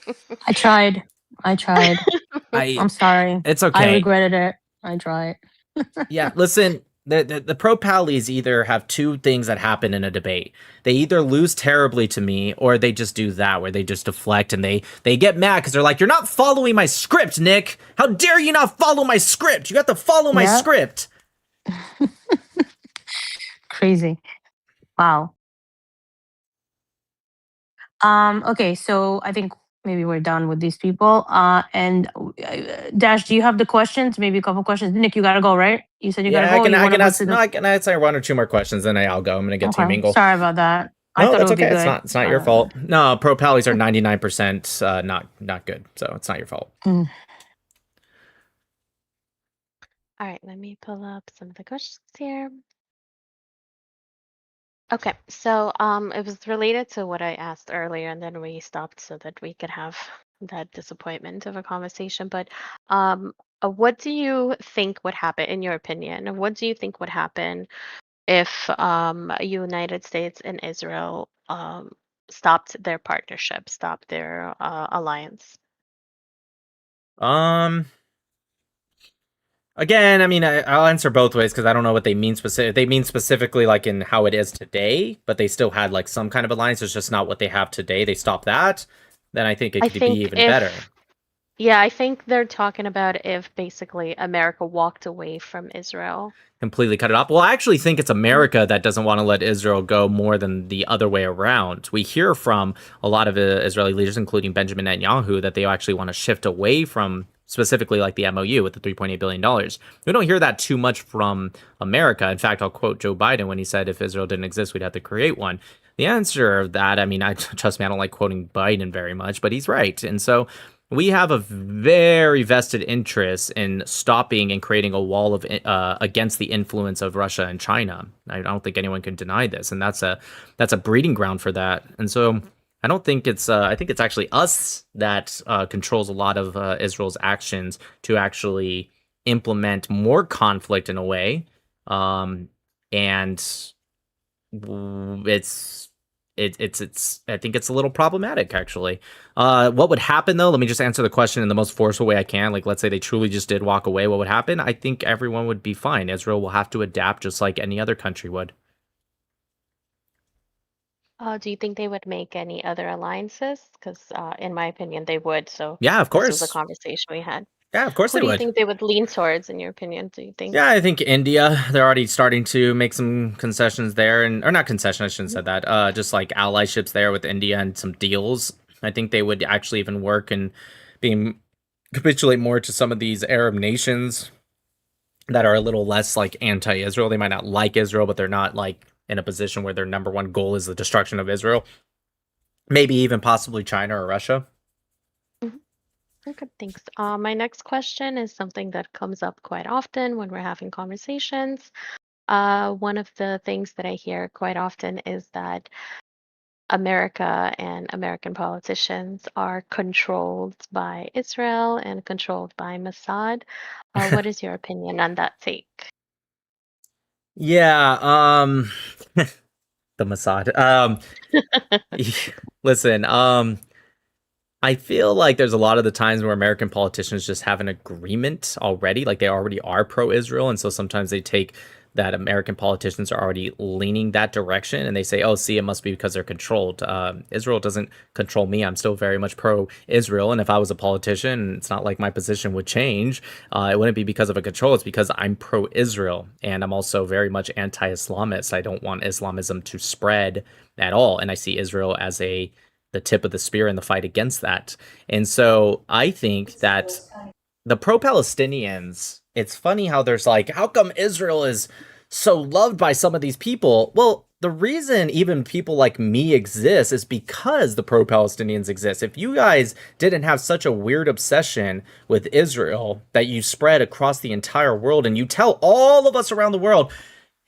I tried. I'm sorry. It's I okay. regretted it. I tried. Yeah, listen, the pro-pallies either have two things that happen in a debate. They either lose terribly to me, or they just do that, where they just deflect and they get mad because they're like, "You're not following my script, Nick. How dare you not follow my script? You got to follow my Yeah. script." Crazy. Wow. Okay, so I think maybe we're done with these people. And Dash, do you have the questions? Maybe a couple questions. Nick, you gotta go, right? You said you gotta Yeah, go. Or you I want to can go ask. to No, the? I can answer one or two more questions, then I'll go. I'm gonna get to you, Okay, Mingle. sorry about that. I No, thought it that's would be okay. good. It's not your fault. No, pro-pallies are 99% not good, so it's not your fault. Mm. All right, let me pull up some of the questions here. Okay, so it was related to what I asked earlier, and then we stopped so that we could have that disappointment of a conversation. But what do you think would happen, in your opinion? What do you think would happen if United States and Israel stopped their partnership, stopped their alliance? Again, I mean, I'll answer both ways because I don't know what they mean specific. They mean specifically like in how it is today, but they still had like some kind of alliance. It's just not what they have today. They stop that, then I think it I could be think even better. Yeah, I think they're talking about if basically America walked away from Israel. Completely cut it off. Well, I actually think it's America that doesn't want to let Israel go more than the other way around. We hear from a lot of Israeli leaders, including Benjamin Netanyahu, that they actually want to shift away from specifically like the MOU with the $3.8 billion. We don't hear that too much from America. In fact, I'll quote Joe Biden when he said if Israel didn't exist, we'd have to create one. The answer of that, I mean, trust me, I don't like quoting Biden very much, but he's right. And so we have a very vested interest in stopping and creating a wall of against the influence of Russia and China. I don't think anyone can deny this, and that's a breeding ground for that. And so I don't think it's I think it's actually us that controls a lot of Israel's actions to actually implement more conflict in a way, and it's I think it's a little problematic actually. What would happen though? Let me just answer the question in the most forceful way I can. Like, let's say they truly just did walk away. What would happen? I think everyone would be fine. Israel will have to adapt just like any other country would. Do you think they would make any other alliances? Because in my opinion, they would. So Yeah, of this was a course. conversation we had. Yeah, of course Who they do you would. think they would lean towards, in your opinion? Do you think? Yeah, I think India, they're already starting to make some concessions there, or not concession, I shouldn't have said that. Just like allyships there with India and some deals. I think they would actually even work and capitulate more to some of these Arab nations that are a little less like anti-Israel. They might not like Israel, but they're not like in a position where their number one goal is the destruction of Israel. Maybe even possibly China or Russia. Okay, thanks. My next question is something that comes up quite often when we're having conversations. One of the things that I hear quite often is that America and American politicians are controlled by Israel and controlled by Mossad. What is your opinion on that take? Yeah, the Mossad. Listen, I feel like there's a lot of the times where American politicians just have an agreement already, like they already are pro-Israel, and so sometimes they take that American politicians are already leaning that direction, and they say, "Oh, see, it must be because they're controlled." Israel doesn't control me. I'm still very much pro-Israel, and if I was a politician, it's not like my position would change. It wouldn't be because of a control. It's because I'm pro-Israel, and I'm also very much anti-Islamist. I don't want Islamism to spread at all, and I see Israel as the tip of the spear in the fight against that. And so I think that the pro-Palestinians, it's funny how there's like, how come Israel is so loved by some of these people? Well, the reason even people like me exist is because the pro-Palestinians exist. If you guys didn't have such a weird obsession with Israel that you spread across the entire world and you tell all of us around the world,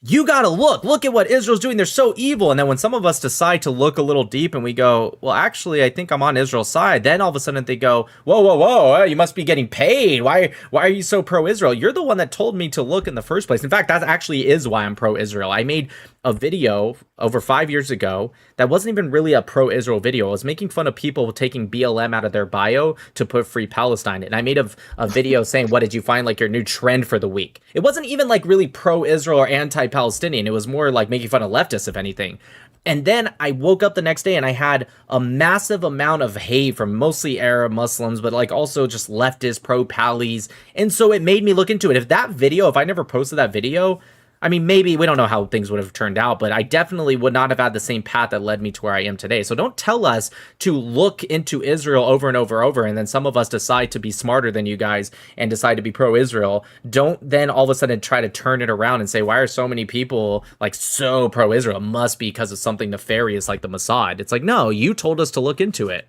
you gotta look at what Israel's doing. They're so evil. And then when some of us decide to look a little deep and we go, well, actually, I think I'm on Israel's side. Then all of a sudden they go, whoa, you must be getting paid. Why are you so pro-Israel? You're the one that told me to look in the first place. In fact, that actually is why I'm pro-Israel. I made a video over 5 years ago that wasn't even really a pro-Israel video. I was making fun of people taking BLM out of their bio to put free Palestine. And I made a video saying, what did you find like your new trend for the week? It wasn't even like really pro-Israel or anti-Palestinian. It was more like making fun of leftists, if anything. And then I woke up the next day and I had a massive amount of hate from mostly Arab Muslims, but like also just leftist pro-Pallies. And so it made me look into it. If I never posted that video, I mean, maybe we don't know how things would have turned out, but I definitely would not have had the same path that led me to where I am today. So don't tell us to look into Israel over and over, and then some of us decide to be smarter than you guys and decide to be pro-Israel. Don't then all of a sudden try to turn it around and say, why are so many people like so pro-Israel? Must be because of something nefarious like the Mossad. It's like, no, you told us to look into it.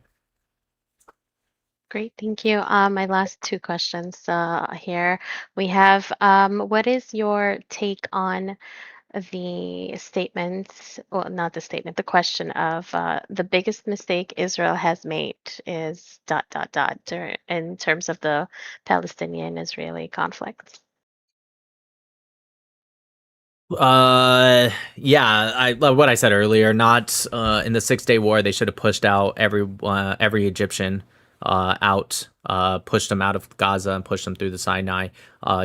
Great, thank you. My last two questions here. We have, what is your take on the statements, well, not the statement, the question of the biggest mistake Israel has made is ... in terms of the Palestinian-Israeli conflict? Yeah, what I said earlier, not in the 6 Day War, they should have pushed out every Egyptian out, pushed them out of Gaza and pushed them through the Sinai,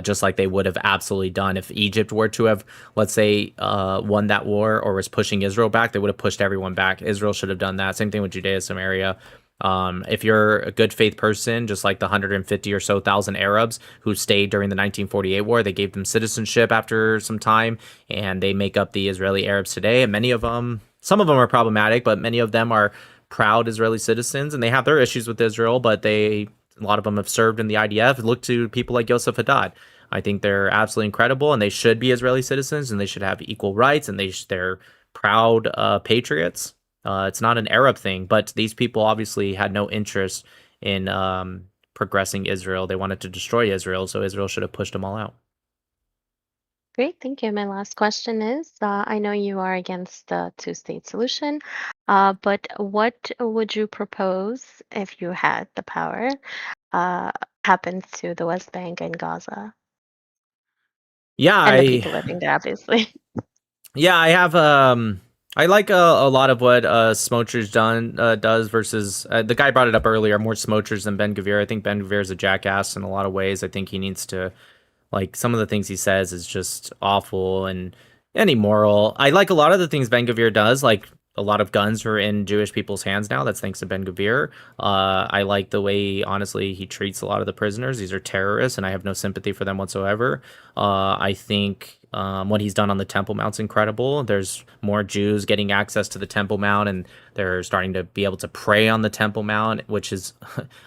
just like they would have absolutely done if Egypt were to have, let's say, won that war or was pushing Israel back. They would have pushed everyone back. Israel should have done that. Same thing with Judea, Samaria. If you're a good faith person, just like the 150 or so thousand Arabs who stayed during the 1948 war, they gave them citizenship after some time, and they make up the Israeli Arabs today. And many of them, some of them are problematic, but many of them are proud Israeli citizens, and they have their issues with Israel, but a lot of them have served in the IDF. Look to people like Yosef Haddad. I think they're absolutely incredible, and they should be Israeli citizens, and they should have equal rights, and they're proud patriots. It's not an Arab thing, but these people obviously had no interest in progressing Israel. They wanted to destroy Israel, so Israel should have pushed them all out. Great, thank you. My last question is, I know you are against the two-state solution, but what would you propose if you had the power happens to the West Bank and Gaza Yeah, and the people living there, obviously? Yeah, I have. I like a lot of what Smotrich does versus the guy brought it up earlier. More Smotrich than Ben-Gvir. I think Ben-Gvir is a jackass in a lot of ways. I think he needs to, like, some of the things he says is just awful and immoral. I like a lot of the things Ben-Gvir does, like a lot of guns are in Jewish people's hands now. That's thanks to Ben-Gvir. I like the way, honestly, he treats a lot of the prisoners. These are terrorists, and I have no sympathy for them whatsoever. I think what he's done on the Temple Mount's incredible. There's more Jews getting access to the Temple Mount, and they're starting to be able to pray on the Temple Mount, which is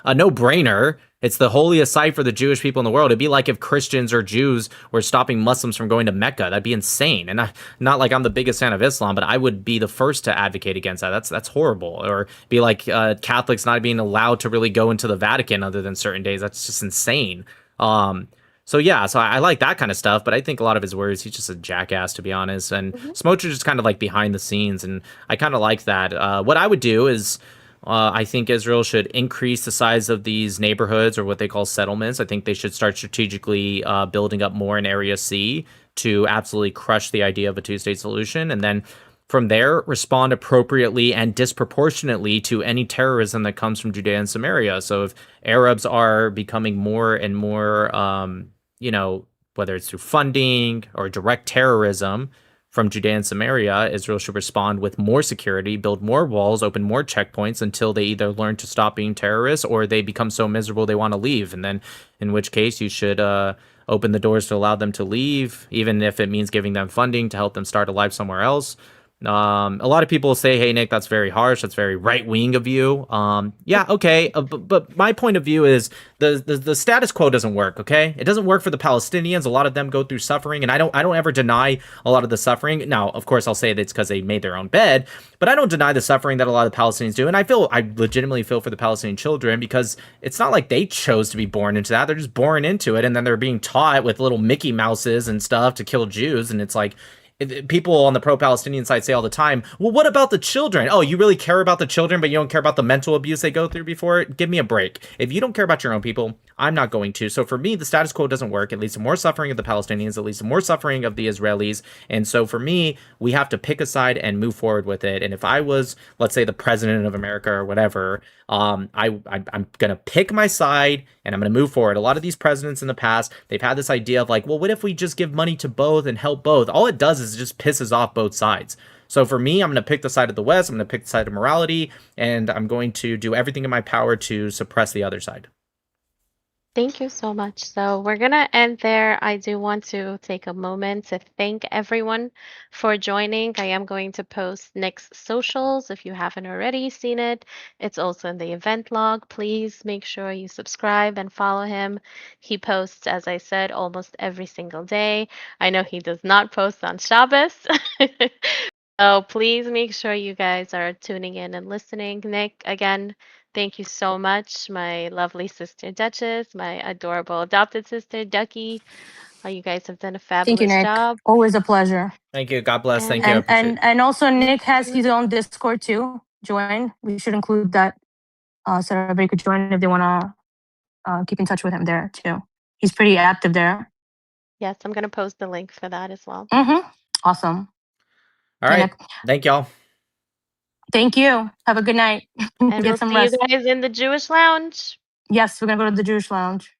a no-brainer. It's the holiest site for the Jewish people in the world. It'd be like if Christians or Jews were stopping Muslims from going to Mecca. That'd be insane. And not like I'm the biggest fan of Islam, but I would be the first to advocate against that. That's horrible. Or be like Catholics not being allowed to really go into the Vatican other than certain days. That's just insane. So I like that kind of stuff, but I think a lot of his words, he's just a jackass, to be honest. And Smotrich is kind of like behind the scenes, and I kind of like that. What I would do is, I think Israel should increase the size of these neighborhoods, or what they call settlements. I think they should start strategically building up more in Area C to absolutely crush the idea of a two-state solution, and then from there respond appropriately and disproportionately to any terrorism that comes from Judea and Samaria. So if Arabs are becoming more and more, whether it's through funding or direct terrorism from Judea and Samaria, Israel should respond with more security, build more walls, open more checkpoints until they either learn to stop being terrorists or they become so miserable they want to leave. And then in which case you should open the doors to allow them to leave, even if it means giving them funding to help them start a life somewhere else. A lot of people say, hey, Nick, that's very harsh. That's very right wing of you. Yeah, okay. But my point of view is the status quo doesn't work. Okay. It doesn't work for the Palestinians. A lot of them go through suffering, and I don't ever deny a lot of the suffering. Now, of course, I'll say that it's because they made their own bed, but I don't deny the suffering that a lot of the Palestinians do. And I legitimately feel for the Palestinian children, because it's not like they chose to be born into that. They're just born into it. And then they're being taught with little Mickey Mouses and stuff to kill Jews. And it's like, people on the pro-Palestinian side say all the time, well, what about the children? Oh, you really care about the children, but you don't care about the mental abuse they go through before? Give me a break. If you don't care about your own people, I'm not going to. So for me, the status quo doesn't work. It leads to more suffering of the Palestinians. It leads to more suffering of the Israelis. And so for me, we have to pick a side and move forward with it. And if I was, let's say, the president of America or whatever, I'm going to pick my side and I'm going to move forward. A lot of these presidents in the past, they've had this idea of like, well, what if we just give money to both and help both? All it does is it just pisses off both sides. So for me, I'm going to pick the side of the West. I'm going to pick the side of morality, and I'm going to do everything in my power to suppress the other side. Thank you so much. So we're going to end there. I do want to take a moment to thank everyone for joining. I am going to post Nick's socials if you haven't already seen it. It's also in the event log. Please make sure you subscribe and follow him. He posts, as I said, almost every single day. I know he does not post on Shabbos. So please make sure you guys are tuning in and listening. Nick, again, thank you so much. My lovely sister Duchess, my adorable adopted sister Ducky. You guys have done a Thank you, fabulous Nick. job. Always a pleasure. Thank you. God bless. Thank you. I And appreciate it. And also Nick has his own Discord too. Join. We should include that so everybody could join if they want to keep in touch with him there too. He's pretty active there. yes, I'm going to post the link for that as well. Awesome. All right. Thank y'all. Thank you. Have a good night. And Get we'll some see rest. you guys in the Jewish lounge. Yes, we're gonna go to the Jewish lounge.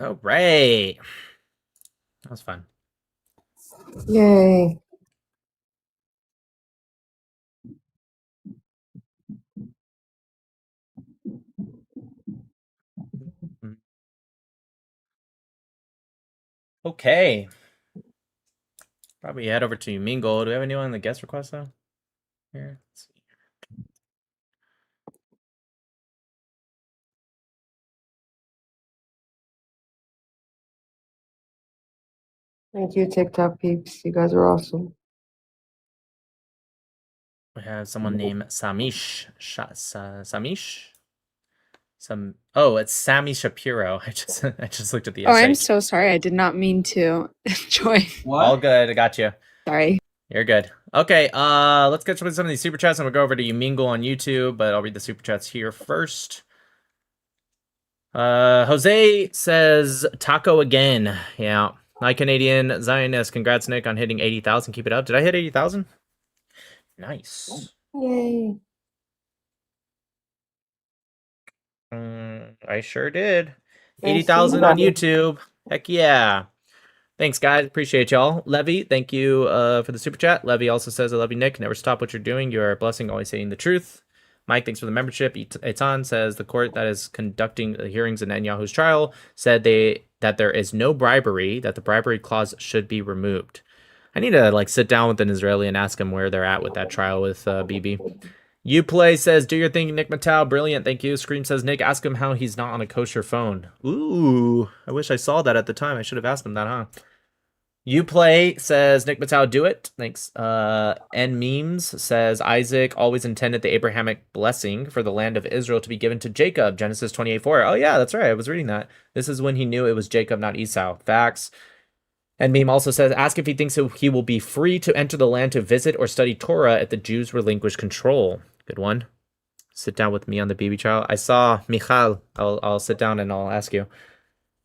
All right. That was fun. Yay. Okay. Probably head over to Mingle. Do we have anyone in the guest request though? Here. Let's see. Thank you, TikTok peeps. You guys are awesome. We have someone named Samish. Samish? Oh, it's Sammy Shapiro. I just looked at the Oh, I'm SH. so sorry. I did not mean to join. All good. I got you. Sorry. You're good. Okay, let's get to some of these super chats and we'll go over to Yumingle on YouTube, but I'll read the super chats here first. Jose says taco again. Yeah. Hi, Canadian Zionist. Congrats, Nick, on hitting 80,000. Keep it up. Did I hit 80,000? Nice. Yay. I sure did. Yes, 80,000 you on got it. YouTube. Heck yeah. Thanks, guys. Appreciate y'all. Levy, thank you for the super chat. Levy also says, I love you, Nick. Never stop what you're doing. You are a blessing, always saying the truth. Mike, thanks for the membership. Eitan says, the court that is conducting the hearings in Netanyahu's trial said that there is no bribery, that the bribery clause should be removed. I need to sit down with an Israeli and ask him where they're at with that trial with Bibi. Uplay says, do your thing, Nick Mattel. Brilliant, thank you. Scream says, Nick, ask him how he's not on a kosher phone. Ooh, I wish I saw that at the time. I should have asked him that, huh? Uplay says, Nick Mattel, do it. Thanks. N Memes says, Isaac always intended the Abrahamic blessing for the land of Israel to be given to Jacob. Genesis 28:4. Oh, yeah, that's right. I was reading that. This is when he knew it was Jacob, not Esau. Facts. And Meme also says, ask if he thinks he will be free to enter the land to visit or study Torah if the Jews relinquish control. Good one. Sit down with me on the BB trial. I saw Michal. I'll sit down and I'll ask you.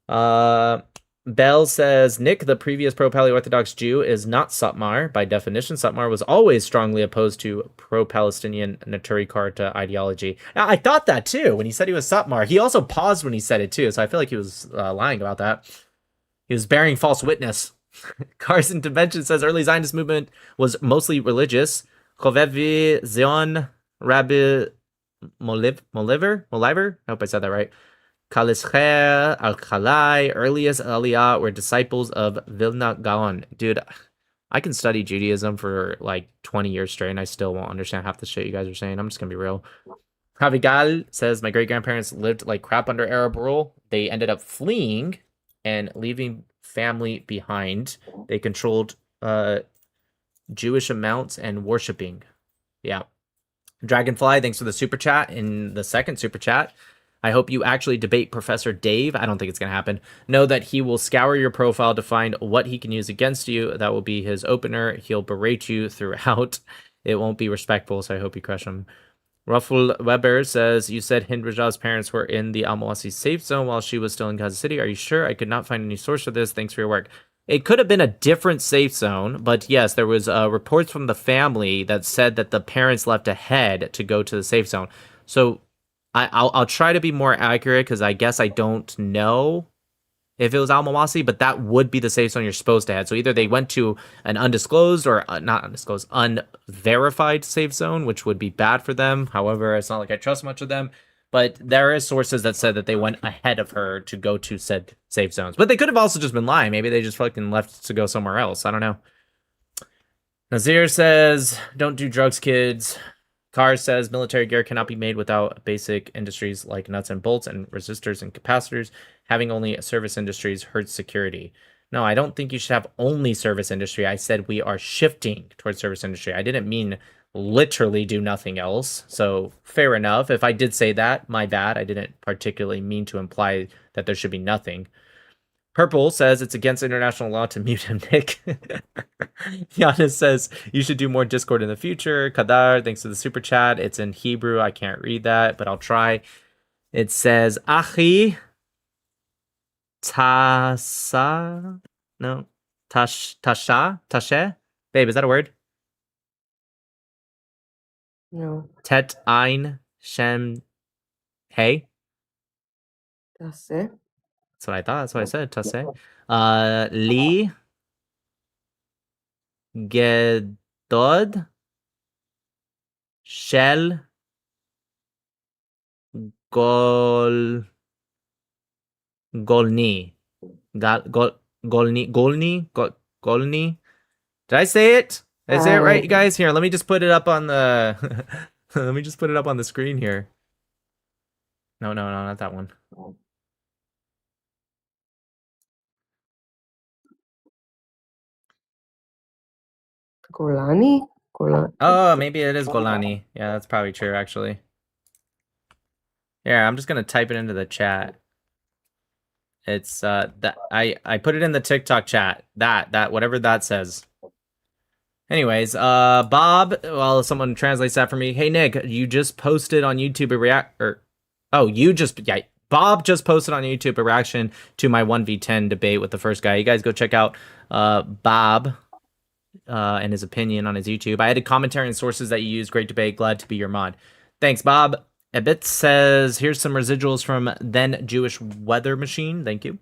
Bell says, Nick, the previous pro-Paleo-Orthodox Jew, is not Satmar. By definition, Satmar was always strongly opposed to pro-Palestinian Naturi Karta ideology. Now, I thought that too when he said he was Satmar. He also paused when he said it too, so I feel like he was lying about that. He was bearing false witness. Carson Dimension says, early Zionist movement was mostly religious. Chovevi Zion Rabbi Moliver? I hope I said that right. Kalischer, Al-Khalai, earliest Aliyah were disciples of Vilna Gaon. Dude, I can study Judaism for 20 years straight and I still won't understand half the shit you guys are saying. I'm just gonna be real. Javigal says, my great-grandparents lived like crap under Arab rule. They ended up fleeing and leaving family behind. They controlled Jewish amounts and worshipping. Yeah. Dragonfly, thanks for the super chat in the second super chat. I hope you actually debate Professor Dave. I don't think it's going to happen. Know that he will scour your profile to find what he can use against you. That will be his opener. He'll berate you throughout. It won't be respectful, so I hope you crush him. Ruffle Weber says, you said Hind Rajah's parents were in the Al-Mawasi safe zone while she was still in Gaza City. Are you sure? I could not find any source for this. Thanks for your work. It could have been a different safe zone, but yes, there was reports from the family that said that the parents left ahead to go to the safe zone. So I'll try to be more accurate because I guess I don't know if it was Al-Mawasi, but that would be the safe zone you're supposed to head. So either they went to an undisclosed or not undisclosed, unverified safe zone, which would be bad for them. However, it's not like I trust much of them. But there is sources that said that they went ahead of her to go to said safe zones. But they could have also just been lying. Maybe they just fucking left to go somewhere else. I don't know. Nazir says, don't do drugs, kids. Carr says, military gear cannot be made without basic industries like nuts and bolts and resistors and capacitors. Having only service industries hurts security. No, I don't think you should have only service industry. I said we are shifting towards service industry. I didn't mean literally do nothing else. So fair enough. If I did say that, my bad. I didn't particularly mean to imply that there should be nothing. Purple says it's against international law to mute him, Nick. Giannis says you should do more Discord in the future. Kadar, thanks for the super chat. It's in Hebrew. I can't read that, but I'll try. It says, Achi Tasa. No. Tashe? Babe, is that a word? No. Tet Ein Shem Hey? That's it. That's what I thought. That's what I said. Tase. Li Gedod Shel Gol Golni. Golni. Did I say it? Did I say it right, you guys? Here, let me just put it up on the let me just put it up on the screen here. No, not that one. Golani? Oh, maybe it is Golani. Yeah, that's probably true, actually. Yeah, I'm just gonna type it into the chat. It's that I put it in the TikTok chat. That whatever that says. Anyways, Bob, well, someone translates that for me. Hey Nick, you just posted on YouTube Bob just posted on YouTube a reaction to my 1v10 debate with the first guy. You guys go check out Bob and his opinion on his YouTube. I added commentary and sources that you use. Great debate. Glad to be your mod. Thanks, Bob. Ebit says, here's some residuals from Then Jewish Weather Machine. Thank you.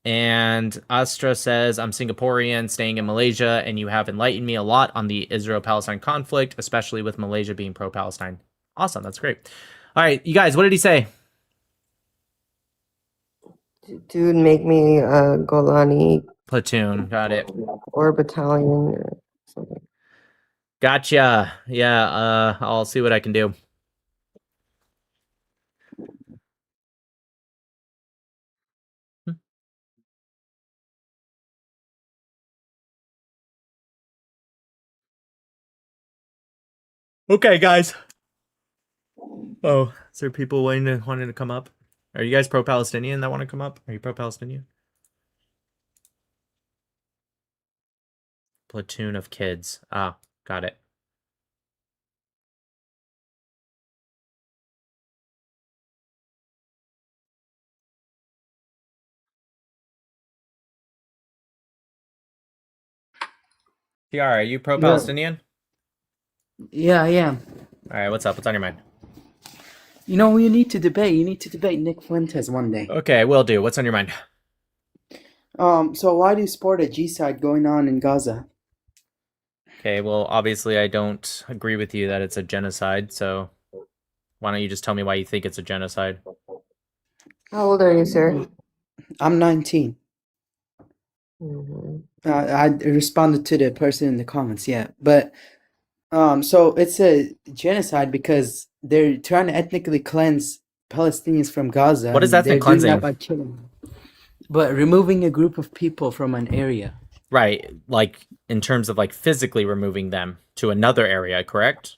And Astra says, I'm Singaporean, staying in Malaysia, and you have enlightened me a lot on the Israel-Palestine conflict, especially with Malaysia being pro-Palestine. Awesome, that's great. All right, you guys, what did he say? Dude, make me a Golani Platoon, got it. or battalion or something. Gotcha. Yeah, I'll see what I can do. Okay, guys. Oh, is there people wanting to come up? Are you guys pro-Palestinian that want to come up? Are you pro-Palestinian? Platoon of kids. Ah, got it. PR, are you pro-Palestinian? Yeah, I am. All right, what's up? What's on your mind? You know who you need to debate? You need to debate Nick Fuentes one day. Okay, will do. What's on your mind? So why do you support a G-side going on in Gaza? Okay, well, obviously I don't agree with you that it's a genocide, so why don't you just tell me why you think it's a genocide? How old are you, sir? I'm 19. Mm-hmm. I responded to the person in the comments, yeah. But so it's a genocide because they're trying to ethnically cleanse Palestinians from Gaza. What is and ethnic they're doing cleansing? that by killing them. But removing a group of people from an area. Right, like in terms of like physically removing them to another area, correct?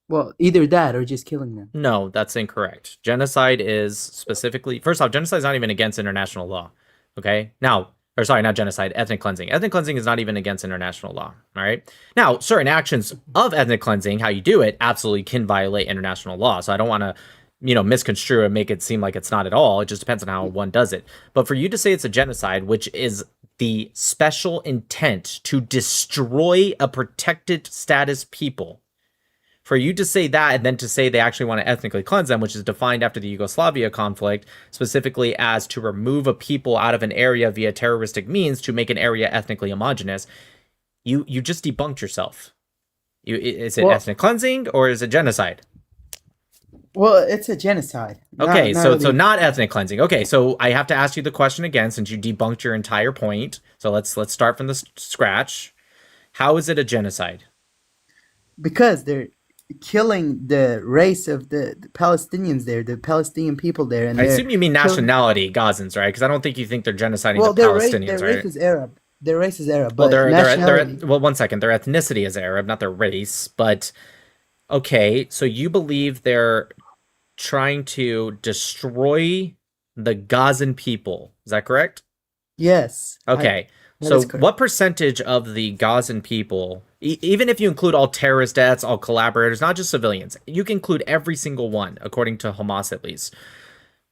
Well, either that or just killing them. No, that's incorrect. Genocide is specifically, first off, genocide is not even against international law. Okay? Now, or sorry, not genocide, ethnic cleansing. Ethnic cleansing is not even against international law. All right? Now, certain actions of ethnic cleansing, how you do it, absolutely can violate international law. So I don't want to, misconstrue and make it seem like it's not at all. It just depends on how one does it. But for you to say it's a genocide, which is the special intent to destroy a protected status people, for you to say that and then to say they actually want to ethnically cleanse them, which is defined after the Yugoslavia conflict, specifically as to remove a people out of an area via terroristic means to make an area ethnically homogenous, you just debunked yourself. Is it ethnic cleansing or is it genocide? Well, it's a genocide. Okay, not so really. not ethnic cleansing. Okay, so I have to ask you the question again since you debunked your entire point. So let's start from the scratch. How is it a genocide? Because they're killing the race of the Palestinians there, the Palestinian people there, and I assume you mean nationality, Gazans, right? Because I don't think you think they're genociding the Palestinians, their right? race is Arab. Their race is Arab, Well, but nationality. well, 1 second. Their ethnicity is Arab, not their race. But okay, so you believe they're trying to destroy the Gazan people? Is that correct? Yes. Okay. So what percentage of the Gazan people, even if you include all terrorist deaths, all collaborators, not just civilians, you can include every single one, according to Hamas at least.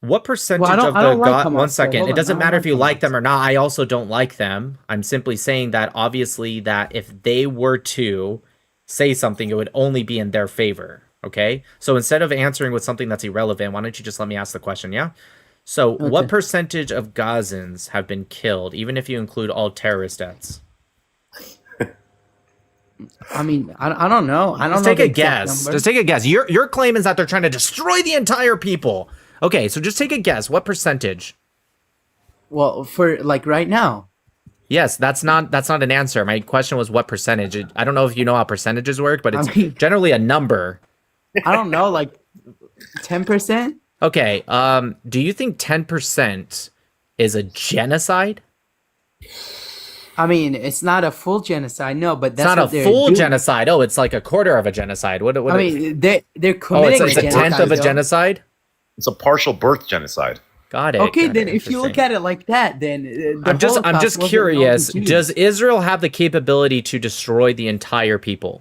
What percentage of the Hamas? 1 second. It doesn't matter if you like them or not. I also don't like them. I'm simply saying that obviously that if they were to say something, it would only be in their favor. Okay? So instead of answering with something that's irrelevant, why don't you just let me ask the question, yeah? So what percentage of Gazans have been killed, even if you include all terrorist deaths? I mean, I don't know. I don't Just know. take a guess. Just take a guess. Your claim is that they're trying to destroy the entire people. Okay, so just take a guess. What percentage? Well, for like right now. Yes, that's not an answer. My question was what percentage. I don't know if you know how percentages work, but it's generally a number. I don't know, like 10%? Okay, do you think 10% is a genocide? I mean, it's not a full genocide, no, but that's it's not a full genocide. Oh, it's like a quarter of a genocide. What I mean, they're committing it's a tenth of a genocide? It's a partial birth genocide. Got it. Okay, then if you look at it like that, then I'm just curious. Does Israel have the capability to destroy the entire people?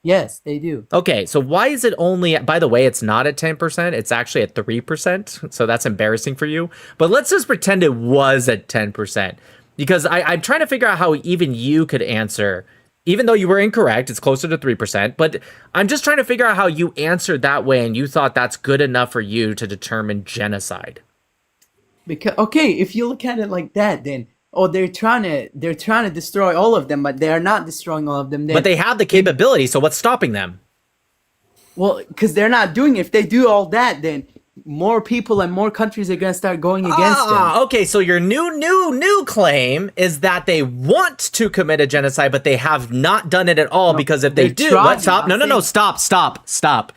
Yes, they do. Okay, so why is it only, by the way, it's not at 10%, it's actually at 3%, so that's embarrassing for you. But let's just pretend it was at 10%, because I'm trying to figure out how even you could answer, even though you were incorrect, it's closer to 3%, but I'm just trying to figure out how you answered that way and you thought that's good enough for you to determine genocide. Because, okay, if you look at it like that, then they're trying to destroy all of them, but they are not destroying all of them. But they have the capability, so what's stopping them? Well, because they're not doing it. If they do all that, then more people and more countries are going to start going against them. Okay, so your new claim is that they want to commit a genocide, but they have not done it at all, because if they do, stop. No, stop.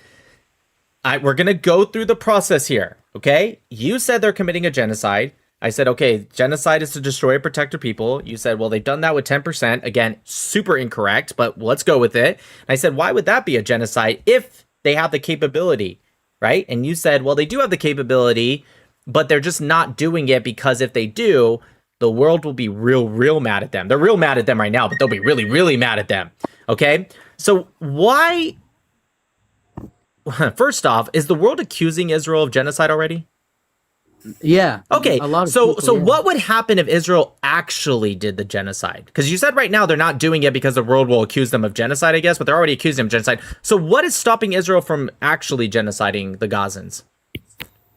We're going to go through the process here, okay? You said they're committing a genocide. I said, okay, genocide is to destroy or protect your people. You said, well, they've done that with 10%. Again, super incorrect, but let's go with it. And I said, why would that be a genocide if they have the capability, right? And you said, well, they do have the capability, but they're just not doing it because if they do, the world will be real mad at them. They're real mad at them right now, but they'll be really mad at them, okay? So why... First off, is the world accusing Israel of genocide already? Yeah. Okay. A lot of so people, what would happen if Israel actually did the genocide? Because you said right now they're not doing it because the world will accuse them of genocide, I guess, but they're already accusing them of genocide. So what is stopping Israel from actually genociding the Gazans?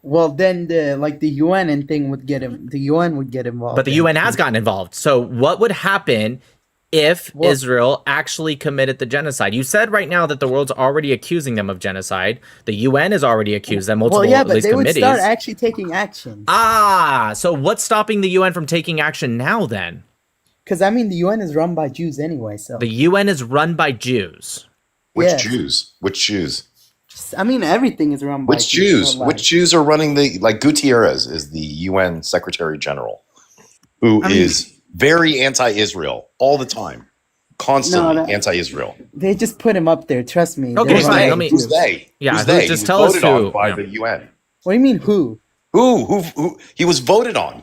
Well, then the UN and thing would get him. The UN would get involved. But the UN has gotten involved. So what would happen if Israel actually committed the genocide? You said right now that the world's already accusing them of genocide. The UN has already accused them, multiple but they committees. would start actually taking action. So what's stopping the UN from taking action now then? Because, I mean, the UN is run by Jews anyway, so... The UN is run by Jews? Which Jews? Which Jews? I mean, everything is run by Which Jews? Which Jews are running like Gutierrez is the UN Secretary General, who is very anti-Israel all the time. constantly anti-Israel. They just put him up there. Trust me. Okay, fine. Let me. Who's they? Yeah, Who's who, they? just He tell was us voted who. on by Yeah. the UN. What do you mean who? Who? He was voted on.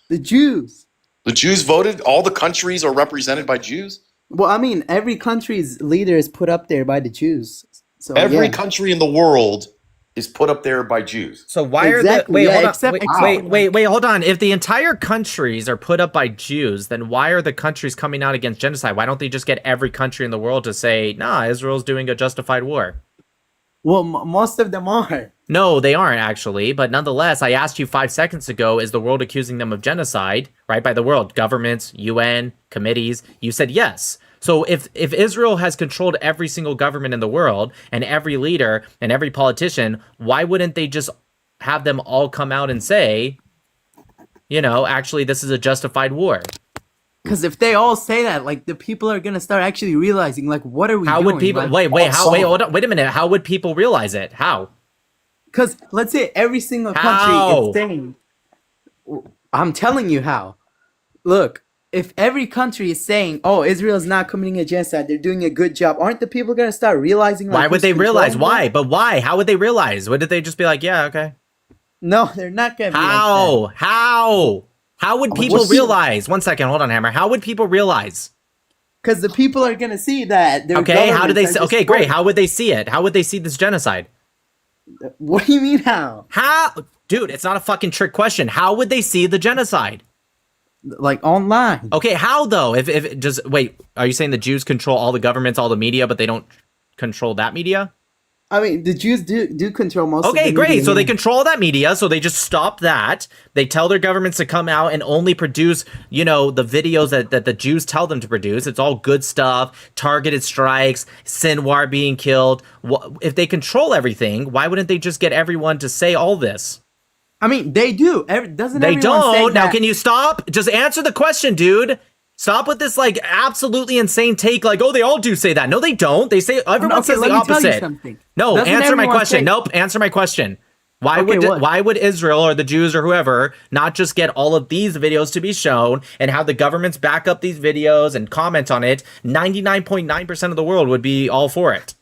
The Jews. The Jews voted. All the countries are represented by Jews. Well, I mean, every country's leader is put up there by the Jews. So Every yeah. country in the world is put up there by Jews. So why are the wait, hold on. If the entire countries are put up by Jews, then why are the countries coming out against genocide? Why don't they just get every country in the world to say, nah, Israel's doing a justified war? Well, most of them are. No, they aren't actually, but nonetheless, I asked you 5 seconds ago, is the world accusing them of genocide, right? By the world, governments, UN, committees. You said yes. So if Israel has controlled every single government in the world and every leader and every politician, why wouldn't they just have them all come out and say, you know, actually, this is a justified war? Because if they all say that, like, the people are gonna start actually realizing, like, what are we doing? How would people? Like, hold on, wait a minute. How would people realize it? How? Because let's say every single country is saying, I'm telling you how. Look, if every country is saying, "Oh, Israel is not committing a genocide; they're doing a good job," aren't the people gonna start realizing? Like, Why would who's they realize? controlling Why? them? But why? How would they realize? Wouldn't they just be like, yeah, okay? No, they're not gonna. How? How would people realize? 1 second, hold on, Hammer. How would people realize? Because the people are gonna see that. Their Okay, how do they? governments are Okay, just great. How would they see it? How would they see this genocide? What do you mean how? How, dude? It's not a fucking trick question. How would they see the genocide? Like online. Okay, how though? If just wait, are you saying the Jews control all the governments, all the media, but they don't control that media? I mean, the Jews do control most. Okay, of the great. media, So they yeah. control that media. So they just stop that. They tell their governments to come out and only produce, you know, the videos that the Jews tell them to produce. It's all good stuff, targeted strikes, Sinwar being killed. If they control everything, why wouldn't they just get everyone to say all this? I mean, they do. Doesn't They everyone say don't. Now, that- can you stop? Just answer the question, dude. Stop with this like absolutely insane take. Like, oh, they all do say that. No, they don't. They say everyone says the let me tell you opposite. something. No, Doesn't answer my everyone question. say- Nope, answer my question. Why Okay, why would Israel or the Jews or whoever not just get all of these videos to be shown and have the governments back up these videos and comment on it? 99.9% of the world would be all for it.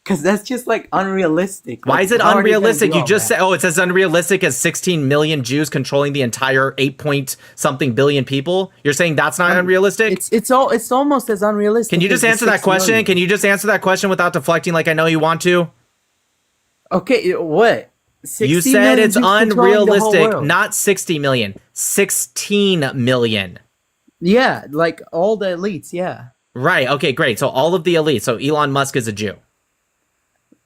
Because that's just like unrealistic. Why Like, is it how are they gonna unrealistic? do You all just that? said, oh, it's as unrealistic as 16 million Jews controlling the entire 8-point-something billion people. You're saying that's not unrealistic? It's almost as unrealistic. Can you as just the answer that 6 question? million. Can you just answer that question without deflecting like I know you want to? Okay, what? You 60 said million it's Jews controlling the whole unrealistic, world. not 60 million, 16 million. Yeah, like all the elites. Yeah. Right. Okay, great. So all of the elites. So Elon Musk is a Jew.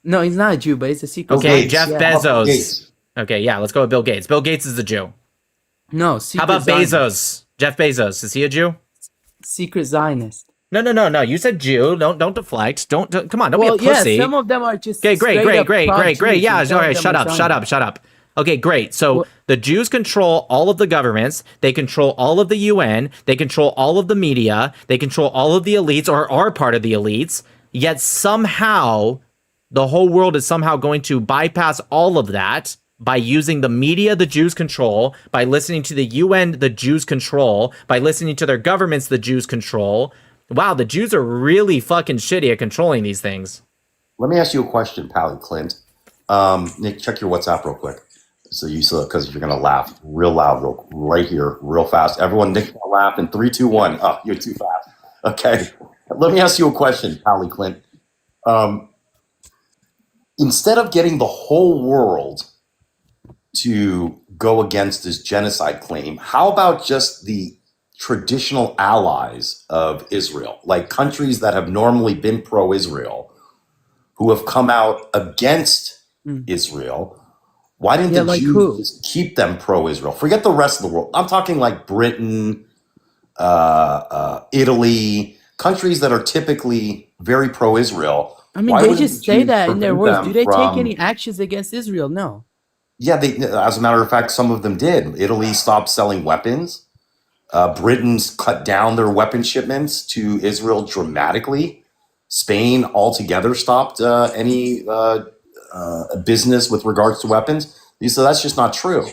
No, he's not a Jew, but he's a secret. Okay, Zionist. Jeff Yeah. Bezos. Okay, yeah, let's go with Bill Gates. Bill Gates is a Jew. No, How secret about Zionist. Bezos? Jeff Bezos, is he a Jew? Secret Zionist. No. You said Jew. Don't deflect. Don't come on. Don't Well, be a pussy. yeah, some of them are just Okay, straight up great. pro-Jews Yeah, and some all of right, them shut are up. Zionists. Okay, great. So the Jews control all of the governments. They control all of the UN. They control all of the media. They control all of the elites or are part of the elites. Yet somehow the whole world is somehow going to bypass all of that by using the media the Jews control, by listening to the UN the Jews control, by listening to their governments the Jews control. Wow, the Jews are really fucking shitty at controlling these things. Let me ask you a question, Pally Clint. Nick, check your WhatsApp real quick. So you saw, because you're gonna laugh real loud, right here, real fast. Everyone, Nick's gonna laugh in 3, 2, 1. Oh, you're too fast. Okay. Let me ask you a question, Pally Clint. Instead of getting the whole world to go against this genocide claim, how about just the traditional allies of Israel, like countries that have normally been pro-Israel, who have come out against Israel? Why didn't the Jews just keep them pro-Israel? Forget the rest of the world. I'm talking like Britain, Italy, countries that are typically very pro-Israel. I mean, Why they wouldn't just the say Jews that in their prevent words. them Do they take from- any actions against Israel? No. Yeah, as a matter of fact, some of them did. Italy stopped selling weapons. Britain's cut down their weapon shipments to Israel dramatically. Spain altogether stopped any business with regards to weapons. So that's just not true.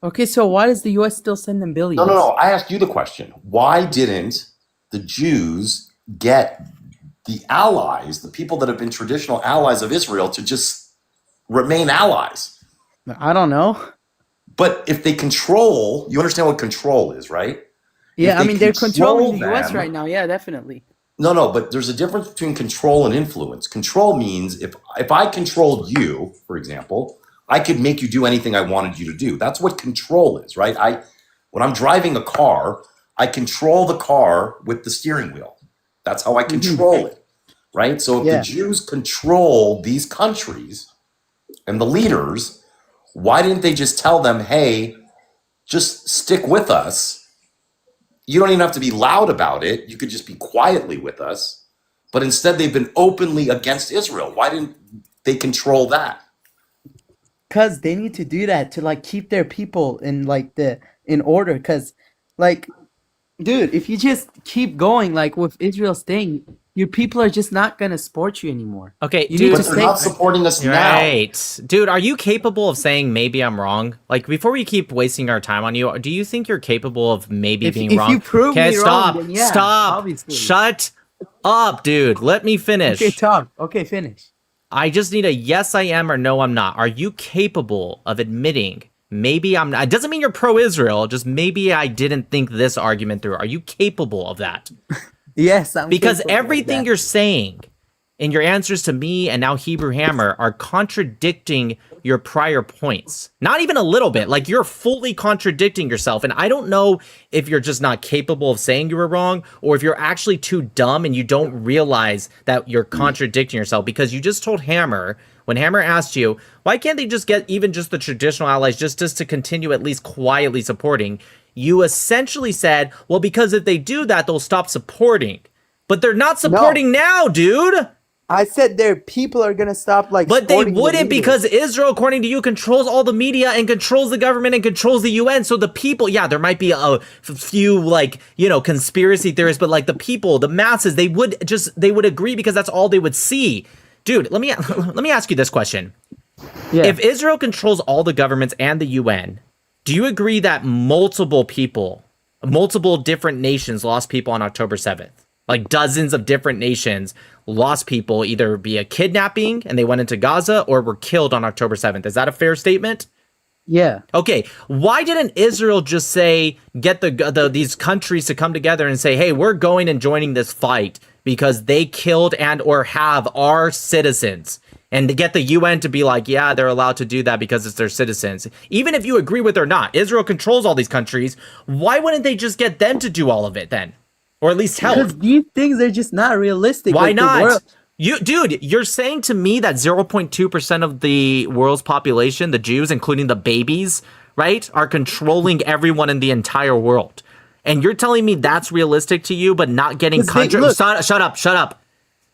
Okay, so why does the U.S. still send them billions? No. I asked you the question. Why didn't the Jews get the allies, the people that have been traditional allies of Israel, to just remain allies? I don't know. But if they control, you understand what control is, right? Yeah, I mean they're controlling the control U.S. them- right now. Yeah, definitely. No, but there's a difference between control and influence. Control means if I controlled you, for example, I could make you do anything I wanted you to do. That's what control is, right? When I'm driving a car, I control the car with the steering wheel. That's how I control it, right? So if the Jews control these countries and the leaders, why didn't they just tell them, hey, just stick with us? You don't even have to be loud about it. You could just be quietly with us. But instead, they've been openly against Israel. Why didn't they control that? Because they need to do that to like keep their people in like in order. Because like, dude, if you just keep going like with Israel's thing, your people are just not gonna support you anymore. Okay, you dude, need to stay. supporting us right. Dude, are you capable of saying maybe I'm wrong? Like, before we keep wasting our time on you, do you think you're capable of maybe being if wrong? you prove Okay, me stop. wrong, then yeah, Stop. obviously. Shut up, dude. Let me finish. Okay, talk. Okay, finish. I just need a yes, I am, or no, I'm not. Are you capable of admitting maybe I'm not? It doesn't mean you're pro-Israel. Just maybe I didn't think this argument through. Are you capable of that? Yes, I'm Because capable of everything that. you're saying in your answers to me and now Hebrew Hammer are contradicting your prior points. Not even a little bit. Like, you're fully contradicting yourself. And I don't know if you're just not capable of saying you were wrong, or if you're actually too dumb and you don't realize that you're contradicting yourself. Because you just told Hammer, when Hammer asked you, why can't they just get even just the traditional allies just to continue at least quietly supporting? You essentially said, well, because if they do that, they'll stop supporting. But they're not supporting now, dude. I said their people are gonna stop like. But they supporting the wouldn't, leaders. because Israel, according to you, controls all the media and controls the government and controls the UN. So the people, yeah, there might be a few like, you know, conspiracy theorists, but like the people, the masses, they would agree because that's all they would see. Dude, let me ask you this question. Yeah. If Israel controls all the governments and the UN, do you agree that multiple different nations lost people on October 7th? Like dozens of different nations lost people either via kidnapping and they went into Gaza or were killed on October 7th. Is that a fair statement? Yeah. Okay, why didn't Israel just say, get these countries to come together and say, hey, we're going and joining this fight because they killed and or have our citizens? And to get the UN to be like, yeah, they're allowed to do that because it's their citizens. Even if you agree with it or not, Israel controls all these countries. Why wouldn't they just get them to do all of it then? Or at least help? Because these things are just not realistic. Why like, the not? world- Dude, you're saying to me that 0.2% of the world's population, the Jews, including the babies, right, are controlling everyone in the entire world. And you're telling me that's realistic to you, but not getting countries... Shut up.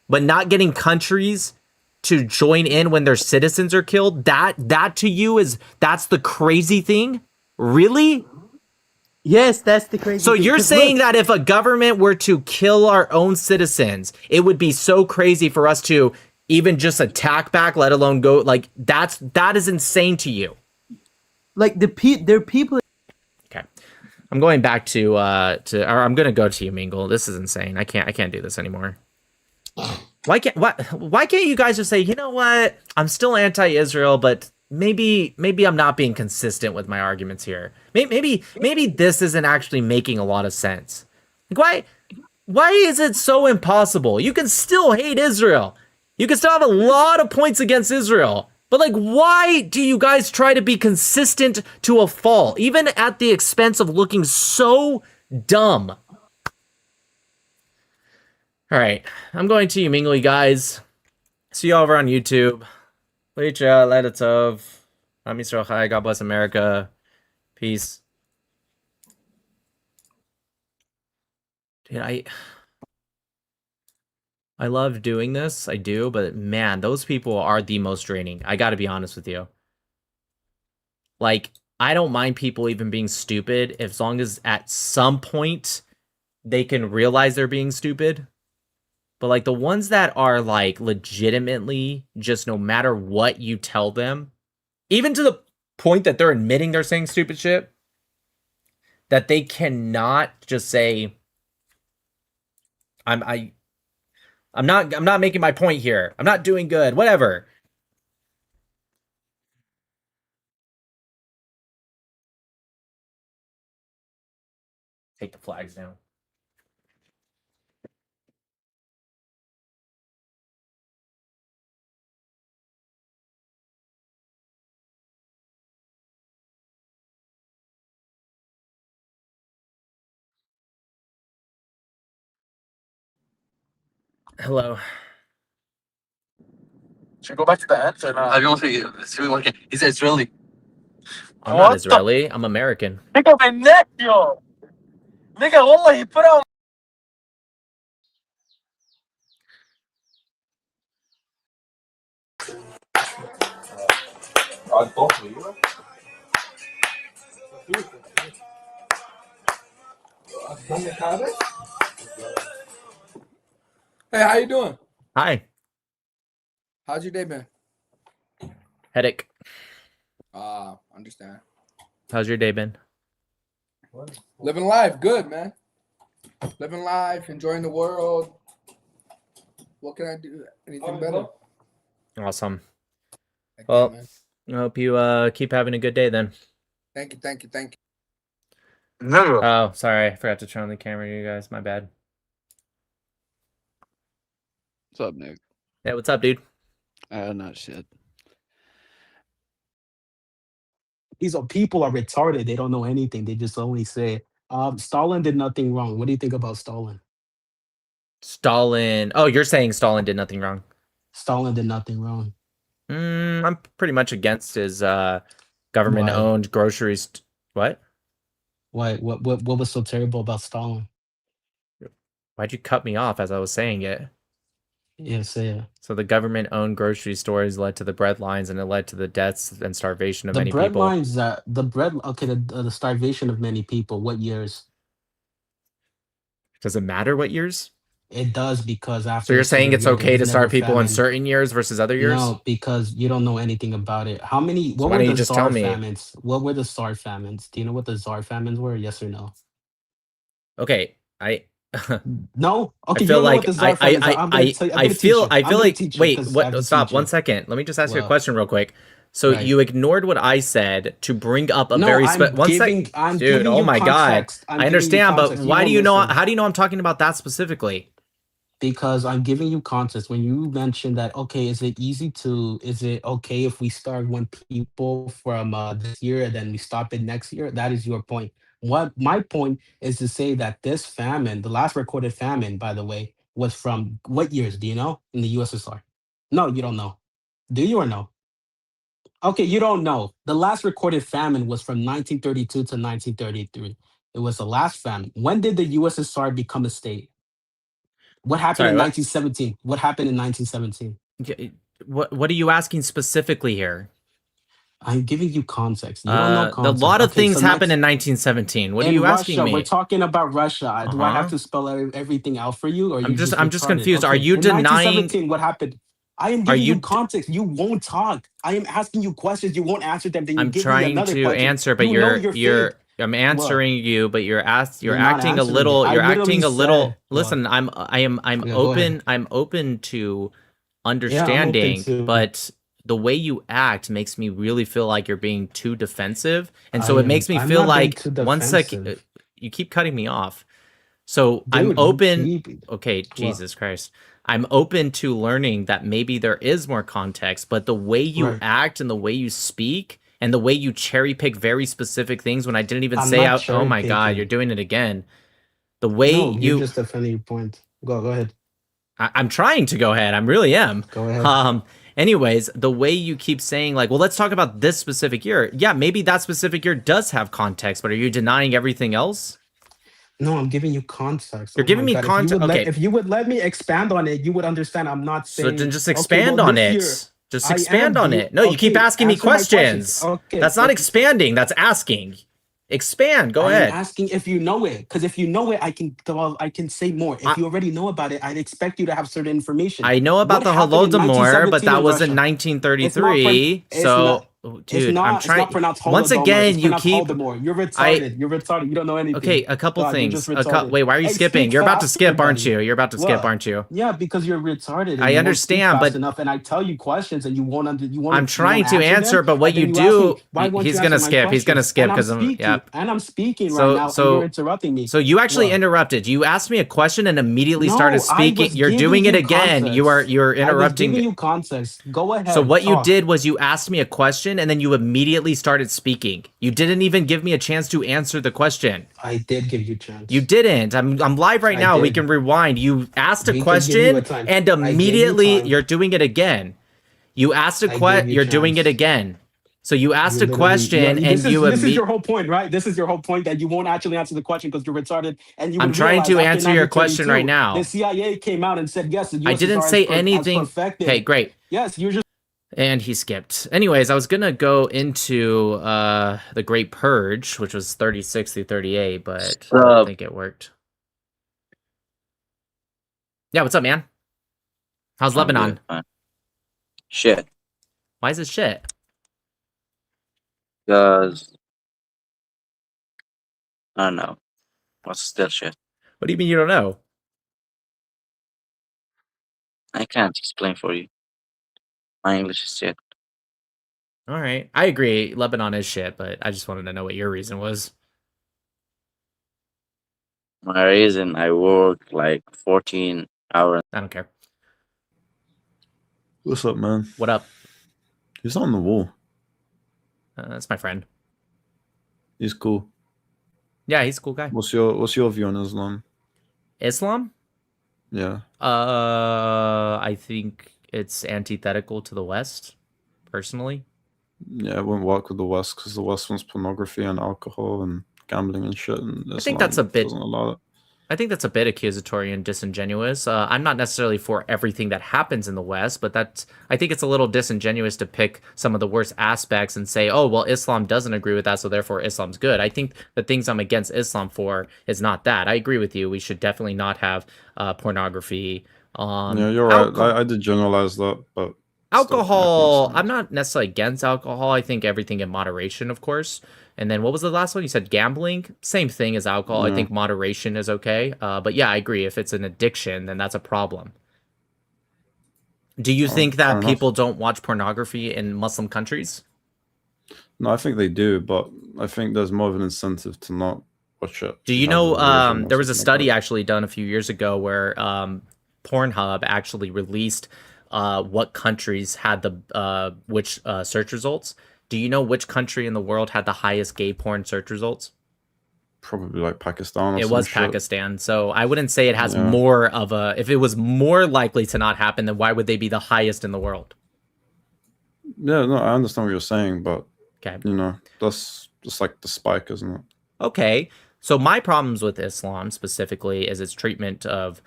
But not getting countries to join in when their citizens are killed? That to you that's the crazy thing? Really? Yes, that's the crazy So thing. you're 'Cause saying look, that if a government were to kill our own citizens, it would be so crazy for us to even just attack back, let alone go, like, that is insane to you. like their people. Okay. I'm going back or I'm going to go to you, Mingle. This is insane. I can't do this anymore. Why can't you guys just say, you know what? I'm still anti-Israel, but maybe I'm not being consistent with my arguments here. Maybe this isn't actually making a lot of sense. Like, why is it so impossible? You can still hate Israel. You can still have a lot of points against Israel. But like, why do you guys try to be consistent to a fault, even at the expense of looking so dumb? All right, I'm going to you, Mingle, you guys. See you over on YouTube. Lecha, Ledatov. I'm Yisrael Chai. God bless America. Peace. Dude, I love doing this. I do, but man, those people are the most draining. I gotta be honest with you. Like, I don't mind people even being stupid as long as at some point they can realize they're being stupid. But like the ones that are like legitimately just no matter what you tell them, even to the point that they're admitting they're saying stupid shit, that they cannot just say, I'm not making my point here. I'm not doing good. Whatever. Take the flags down. Hello. Should we go back to the end or not? I don't think he's Israeli. I'm not Israeli. I'm American. Nigga, my neck, yo. Nigga, wallah, he put out. Hey, how you doing? Hi. How's your day been? Headache. Understand. How's your day been? Living life, good, man. Living life, enjoying the world. What can I do? Anything better? Awesome. Heck Well, yeah, man. I hope you keep having a good day then. Thank you. No. Oh, sorry. I forgot to turn on the camera, you guys. My bad. What's up, Nick? Yeah, what's up, dude? Not shit. These people are retarded. They don't know anything. They just only say, Stalin did nothing wrong. What do you think about Stalin? Stalin. Oh, you're saying Stalin did nothing wrong. Stalin did nothing wrong. I'm pretty much against his government-owned groceries. What? Why? What was so terrible about Stalin? Why'd you cut me off as I was saying it? Yeah, say it. So the government-owned grocery stores led to the bread lines, and it led to the deaths and starvation of The many bread people. lines, the starvation of many people. What years? Does it matter what years? It does, because after. So you're a certain saying it's year, there okay was to never starve people in famine. certain years versus other years? No, because you don't know anything about it. How many? So What why were don't you the just tell czar me? famines? What were the czar famines? Do you know what the czar famines were? Yes or no? Okay, No. Okay, I you feel don't know like what the czar famines are. I'm gonna tell you. I'm gonna teach you. I I'm feel gonna like teach you wait, 'cause I have to what? Stop teach you. 1 second. Let me just ask you a Well, question real quick. So right. you ignored what I said to bring up a No, very I'm one sec, giving. I'm dude. giving Oh you my god, context. I'm I giving you understand, but context. You why do won't you know? listen. How do you know I'm talking about that specifically? Because I'm giving you context. When you mentioned that, okay, is it okay if we start one people from this year and then we stop it next year? That is your point. What my point is to say that this famine, the last recorded famine, by the way, was from what years? Do you know? In the USSR? No, you don't know. Do you or no? Okay, you don't know. The last recorded famine was from 1932 to 1933. It was the last famine. When did the USSR become a state? What happened Sorry, in what? 1917? What happened in 1917? What are you asking specifically here? I'm giving you context. You don't know A context. lot of Okay, things so happened next in 1917. What are in you asking Russia, we're me? talking about Russia. Do I have Uh-huh. to spell everything out for you, or are you I'm just just retarded? confused. Are Okay, you in denying? 1917, what happened? I am Are giving you? you context. You won't talk. I am asking you questions. You won't answer them. Then you I'm give me trying another to question. answer, but You know you're fake. I'm What? answering you, but you're You're not acting a answering it. little, I you're literally acting a little. said what? Listen, I'm Yeah, go ahead. open to Yeah, I'm open understanding, to. but the way you act makes me really feel like you're being too defensive, and so it makes me I'm feel not being like too 1 second, defensive. you keep cutting me off. So I'm Dude, you open. keep. Okay, What? Jesus Christ. I'm open to learning that maybe there is more context, but the way you Right. act and the way you speak and the way you cherry pick very specific things when I didn't even I'm say not out, oh cherry my God, you're picking. doing it again. The way No, you're just defending your point. Go ahead. I'm trying to go ahead. I really am. Go ahead. Anyways, the way you keep saying like, well, let's talk about this specific year. Yeah, maybe that specific year does have context, but are you denying everything else? No, I'm giving you context. You're Oh my giving me God. If you would okay. if you would let me expand on it, you would understand I'm not So then saying, just okay, well, expand on this year it. Just I expand am on you. it. No, you keep Okay, asking me answer my questions. questions. Okay, That's not okay. expanding. That's asking. Expand. Go I am ahead. asking if you know it, because if you know it, I can say more. If you already know about it, I'd expect you to have certain information. I know about What the happened in Holodomor, but 1917 that in was in Russia? It's not from. 1933. It's not. So dude, I'm It's not trying. pronounced Once Holodomor. again, It's you pronounced keep. Holodomor. You're I retarded. You're retarded. You don't know anything. okay. A couple God, you're things. just retarded. Wait, why are you Hey, skipping? speak You're about to faster, skip, aren't then. you? You're about to skip, What? aren't you? Yeah, because you're retarded and I you won't speak understand, fast but enough. And I tell you questions and you won't I'm you won't trying to answer them. answer. But what And you then you ask me, do, why won't you he's answer gonna my skip. He's gonna questions? skip because I'm. Yeah. And I'm speaking right now, and you're interrupting me. So you actually What? interrupted. You asked me a question and immediately started No, I speaking. was You're giving doing it you again. You're context. I was interrupting. giving you context. Go So ahead, what you talk. did was you asked me a question and then you immediately started speaking. You didn't even give me a chance to answer the question. I did give you a chance. You didn't. I'm live right I now. We did. can rewind. You asked a We can give you a question time. and I gave you immediately time. you're doing it again. You asked a I gave you You're doing it chance. again. So you asked You a literally, question and this is your whole point, right? This is your whole point that you won't actually answer the question because you're retarded, and you I'm would trying realize to after answer your question right 1932, now. the CIA came out and said yes, the I didn't USSR say has anything. perfected. Okay, great. Yes, you're just. And he skipped. Anyways, I was gonna go into the Great Purge, which was 36 through 38, but I don't think it worked. Yeah, what's up, man? How's I'm Lebanon? good, man. Shit, Why is it shit? because I don't know. What's still shit? What do you mean you don't know? I can't explain for you. My English is shit. All right, I agree. Lebanon is shit, but I just wanted to know what your reason was. My reason I work like 14 hours. I don't care. What's up, man? What up? He's on the wall. That's my friend. He's cool. Yeah, he's a cool guy. What's your view on Islam? Islam? Yeah. I think it's antithetical to the West, personally. Yeah, it wouldn't work with the West because the West wants pornography and alcohol and gambling and shit, and Islam I think that's a bit. doesn't allow it. I think that's a bit accusatory and disingenuous. I'm not necessarily for everything that happens in the West, but I think it's a little disingenuous to pick some of the worst aspects and say, oh, well, Islam doesn't agree with that, so therefore Islam's good. I think the things I'm against Islam for is not that. I agree with you. We should definitely not have pornography. Yeah, you're right. I did generalize that, but alcohol, I'm not necessarily against alcohol. I think everything in moderation, of course. And then what was the last one? You said gambling? Same thing as alcohol. Yeah. I think moderation is okay. But yeah, I agree. If it's an addiction, then that's a problem. Do you think fair that enough. people don't watch pornography in Muslim countries? No, I think they do, but I think there's more of an incentive to not watch it. Do you know there was a study actually done a few years ago where Pornhub actually released what countries had the which search results? Do you know which country in the world had the highest gay porn search results? Probably like Pakistan. Or It some was shit. Pakistan. So I wouldn't say it has Yeah. more of a. If it was more likely to not happen, then why would they be the highest in the world? Yeah, no, I understand what you're saying, but Okay. you know, that's just like the spike, isn't it? Okay. So my problems with Islam specifically is its treatment of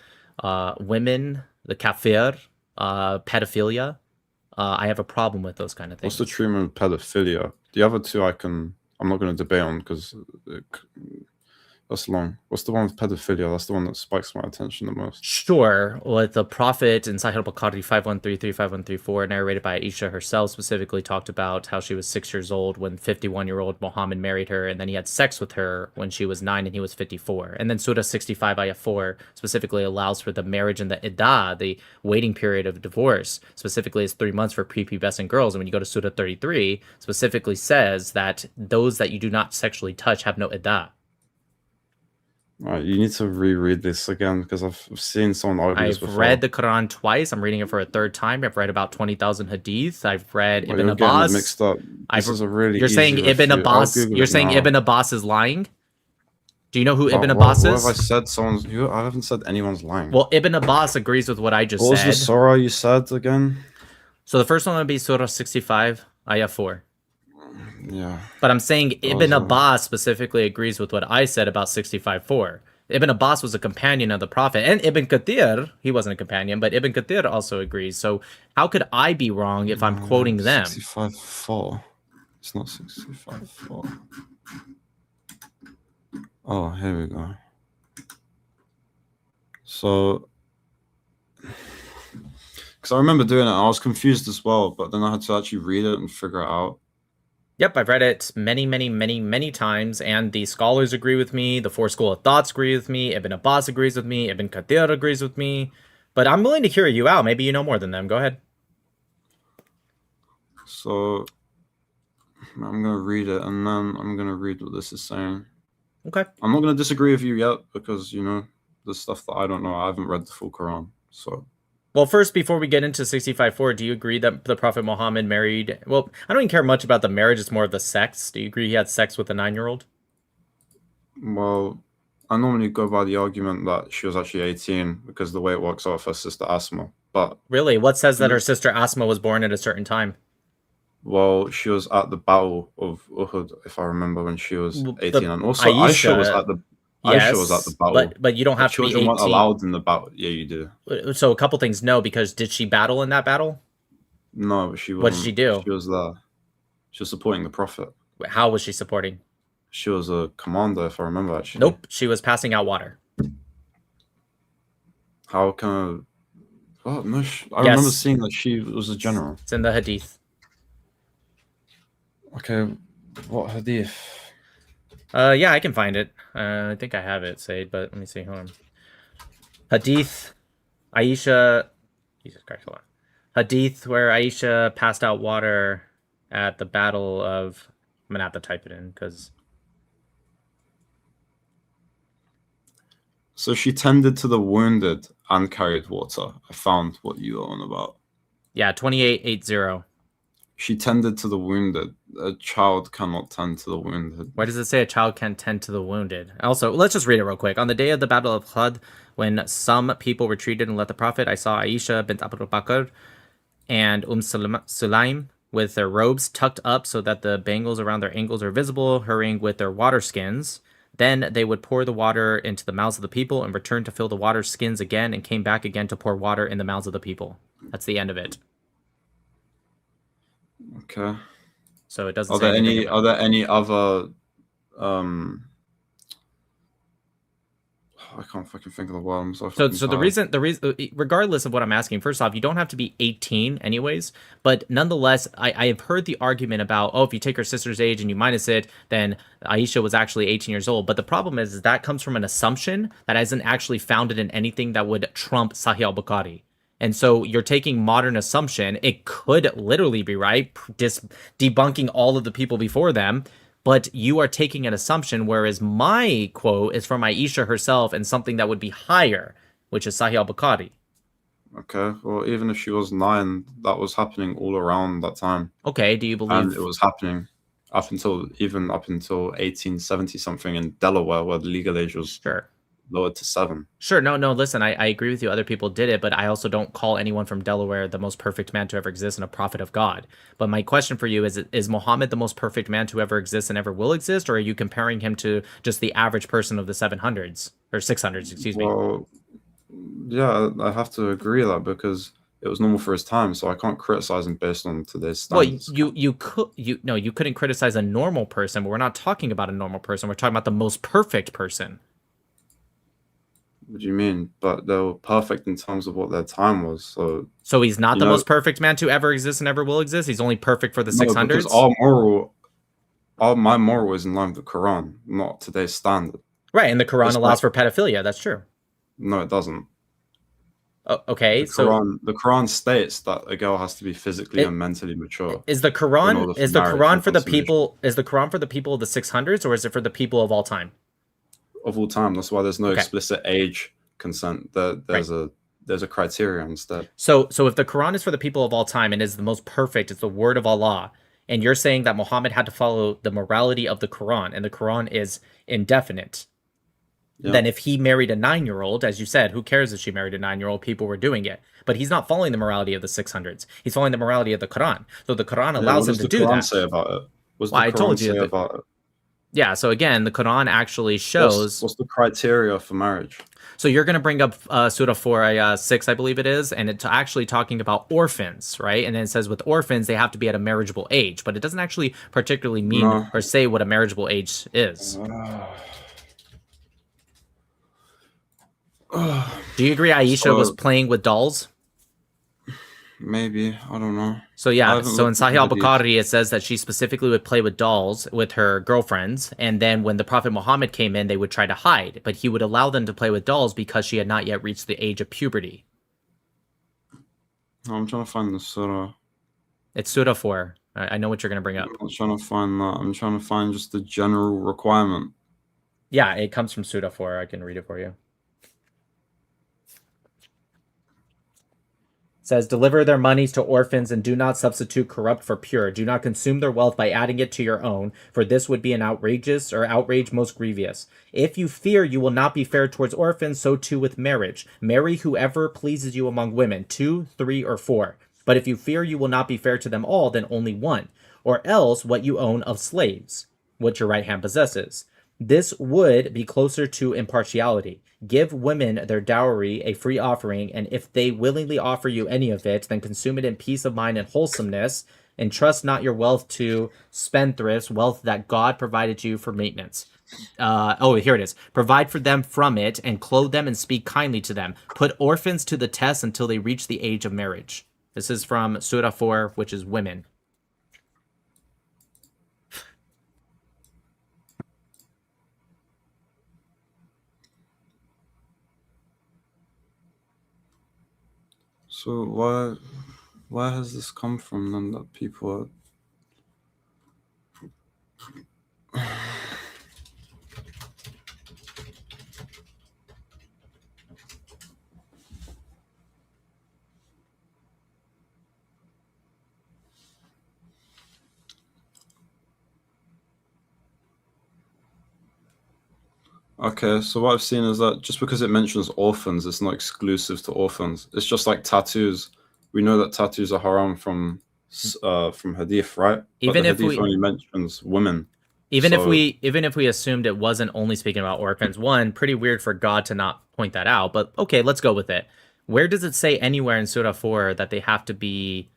women, the kafir, pedophilia. I have a problem with those kind of things. What's the treatment of pedophilia? The other two I'm not going to debate on because that's long. What's the one with pedophilia? That's the one that spikes my attention the most. Sure, with the Prophet in Sahih al-Bukhari 5133, 5134, narrated by Aisha herself, specifically talked about how she was 6 years old when 51-year-old Muhammad married her, and then he had sex with her when she was 9 and he was 54. And then Surah 65 ayah 4 specifically allows for the marriage and the iddah, the waiting period of divorce, specifically is 3 months for prepubescent girls. And when you go to Surah 33, specifically says that those that you do not sexually touch have no iddah. Alright, you need to reread this again because I've seen someone argue this I've before. read the Quran twice. I'm reading it for a third time. I've read about 20,000 hadith. I've read Well, Ibn you're getting it Abbas. mixed up. This is a really You're saying easy Ibn refute. I'll Abbas. Google You're it saying now. Ibn Abbas is lying. Do you know who Ibn What Abbas have is? I said? I haven't said anyone's lying. Well, Ibn Abbas agrees with what I just What was said. the surah you said again? So the first one would be Surah 65, Ayah 4. Yeah. But I'm saying That Ibn was, Abbas specifically agrees with what I said about 65:4. Ibn Abbas was a companion of the Prophet. And Ibn Kathir, he wasn't a companion, but Ibn Kathir also agrees. So how could I be wrong if I'm quoting them? 65:4. It's not 65:4. Oh, here we go. So, because I remember doing it, and I was confused as well, but then I had to actually read it and figure it out. Yep, I've read it many, many, many, many times, and the scholars agree with me, the four school of thoughts agree with me, Ibn Abbas agrees with me, Ibn Kathir agrees with me, but I'm willing to hear you out. Maybe you know more than them. Go ahead. So I'm going to read it, and then I'm going to read what this is saying. Okay. I'm not going to disagree with you yet, because, you know, there's stuff that I don't know. I haven't read the full Quran, so... Well, first, before we get into 65.4, do you agree that the Prophet Muhammad married... Well, I don't even care much about the marriage. It's more of the sex. Do you agree he had sex with a 9-year-old? Well, I normally go by the argument that she was actually 18, because the way it works out with her sister Asma. But really? What says that her sister Asma was born at a certain time? Well, she was at the Battle of Uhud, if I remember, when she was 18. And also, Aisha was at the... Aisha was at the battle. But you don't have to be 18. Children weren't allowed in the battle. Yeah, you do. So a couple things, no, because did she battle in that battle? No, but she wasn't. What did she do? She was there. She was supporting the Prophet. How was she supporting? She was a commander, if I remember, actually. Nope, she was passing out water. How can I... Oh, no, I remember seeing that she was a general. It's in the Hadith. Okay, what Hadith? Yeah, I can find it. I think I have it saved, but let me see. Hold on. Hadith, Aisha. Jesus Christ, hold on. Hadith where Aisha passed out water at the battle of. I'm gonna have to type it in because. So she tended to the wounded and carried water. I found what you were on about. Yeah, 2880. She tended to the wounded. A child cannot tend to the wounded. Why does it say a child can tend to the wounded? Also, let's just read it real quick. On the day of the Battle of Khud, when some people retreated and left the Prophet, I saw Aisha bint Abu Bakr and Sulaim with their robes tucked up so that the bangles around their ankles are visible, hurrying with their water skins. Then they would pour the water into the mouths of the people and return to fill the water skins again and came back again to pour water in the mouths of the people. That's the end of it. Okay. So it doesn't. Are there any other? I can't fucking think of the word. I'm so the reason, regardless of what I'm asking, first off, you don't have to be 18 anyways. But nonetheless, I have heard the argument about, oh, if you take her sister's age and you minus it, then Aisha was actually 18 years old. But the problem is that comes from an assumption that isn't actually founded in anything that would trump Sahih al-Bukhari. And so you're taking modern assumption. It could literally be right, debunking all of the people before them. But you are taking an assumption, whereas my quote is from Aisha herself and something that would be higher, which is Sahih al-Bukhari. Okay, well, even if she was 9, that was happening all around that time. Okay, do you believe... And it was happening up until 1870 something in Delaware, where the legal age was lowered to 7. Sure, no, listen, I agree with you. Other people did it, but I also don't call anyone from Delaware the most perfect man to ever exist and a prophet of God. But my question for you is Muhammad the most perfect man to ever exist and ever will exist, or are you comparing him to just the average person of the 700s, or 600s, excuse me? Well, yeah, I have to agree with that because it was normal for his time, so I can't criticize him based on today's standards. Well, you couldn't criticize a normal person, but we're not talking about a normal person. We're talking about the most perfect person. What do you mean? But they were perfect in terms of what their time was. So he's not the most perfect man to ever exist and ever will exist? He's only perfect for the 600s? Because my moral is in line with the Quran, not today's standard. Right, and the Quran allows for pedophilia. That's true. No, it doesn't. Okay, the Quran states that a girl has to be physically and mentally mature. Is the Quran for the people? Is the Quran for the people of the 600s, or is it for the people of all time? Of all time. That's why there's no explicit age consent. There's a criteria instead. So if the Quran is for the people of all time and is the most perfect, it's the word of Allah, and you're saying that Muhammad had to follow the morality of the Quran, and the Quran is indefinite. Yeah. Then if he married a 9-year-old, as you said, who cares if she married a 9-year-old? People were doing it. But he's not following the morality of the 600s. He's following the morality of the Quran. So the Quran allows him to do that. What does the Quran say about it? What's the Quran say about it? Yeah, so again, the Quran actually shows... What's the criteria for marriage? So you're going to bring up Surah 4, 6, I believe it is, and it's actually talking about orphans, right? And then it says with orphans, they have to be at a marriageable age, but it doesn't actually particularly mean or say what a marriageable age is. Do you agree Aisha was playing with dolls? Maybe, I don't know. So I yeah, haven't so in looked at Sahih the hadith. al-Bukhari it says that she specifically would play with dolls with her girlfriends, and then when the Prophet Muhammad came in, they would try to hide, but he would allow them to play with dolls because she had not yet reached the age of puberty. I'm trying to find the surah. It's Surah 4. I know what you're going to bring up. I'm not trying to find that. I'm trying to find just the general requirement. Yeah, it comes from Surah 4. I can read it for you. It says, deliver their monies to orphans and do not substitute corrupt for pure. Do not consume their wealth by adding it to your own, for this would be an outrage most grievous. If you fear you will not be fair towards orphans, so too with marriage. Marry whoever pleases you among women, 2, 3, or 4. But if you fear you will not be fair to them all, then only one. Or else what you own of slaves, what your right hand possesses. This would be closer to impartiality. Give women their dowry, a free offering, and if they willingly offer you any of it, then consume it in peace of mind and wholesomeness. Entrust not your wealth to spendthrifts, wealth that God provided you for maintenance. Here it is. Provide for them from it, and clothe them and speak kindly to them. Put orphans to the test until they reach the age of marriage. This is from Surah 4, which is women. So why has this come from then that people are... Okay, so what I've seen is that just because it mentions orphans, it's not exclusive to orphans. It's just like tattoos. We know that tattoos are haram from hadith, right? Even but the if hadith we only mentions women. Even if we assumed it wasn't only speaking about orphans, one, pretty weird for God to not point that out, but okay, let's go with it. Where does it say anywhere in Surah 4 that they have to be,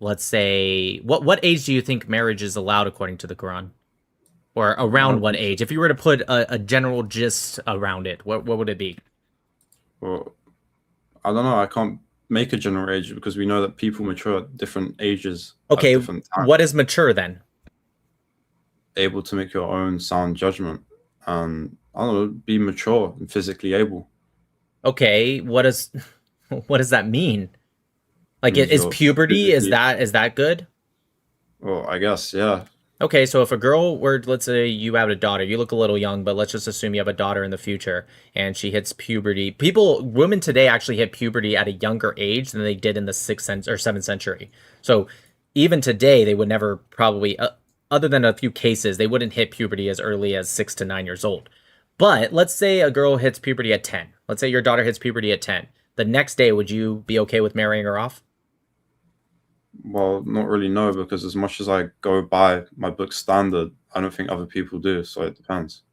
let's say, what age do you think marriage is allowed according to the Quran? Or around what age? If you were to put a general gist around it, what would it be? Well, I don't know. I can't make a general age because we know that people mature at different ages. Okay, at different times. What is mature then? Able to make your own sound judgment and I don't know, be mature and physically able. Okay, what does that mean? Like, is puberty is that good? Well, I guess, yeah. Okay, so if a girl were, let's say you have a daughter, you look a little young, but let's just assume you have a daughter in the future and she hits puberty. Women today actually hit puberty at a younger age than they did in the 6th or 7th century. So even today, they would never probably, other than a few cases, they wouldn't hit puberty as early as 6 to 9 years old. But let's say a girl hits puberty at 10. Let's say your daughter hits puberty at 10. The next day, would you be okay with marrying her off? Well, not really, no, because as much as I go by my book standard, I don't think other people do, so it depends.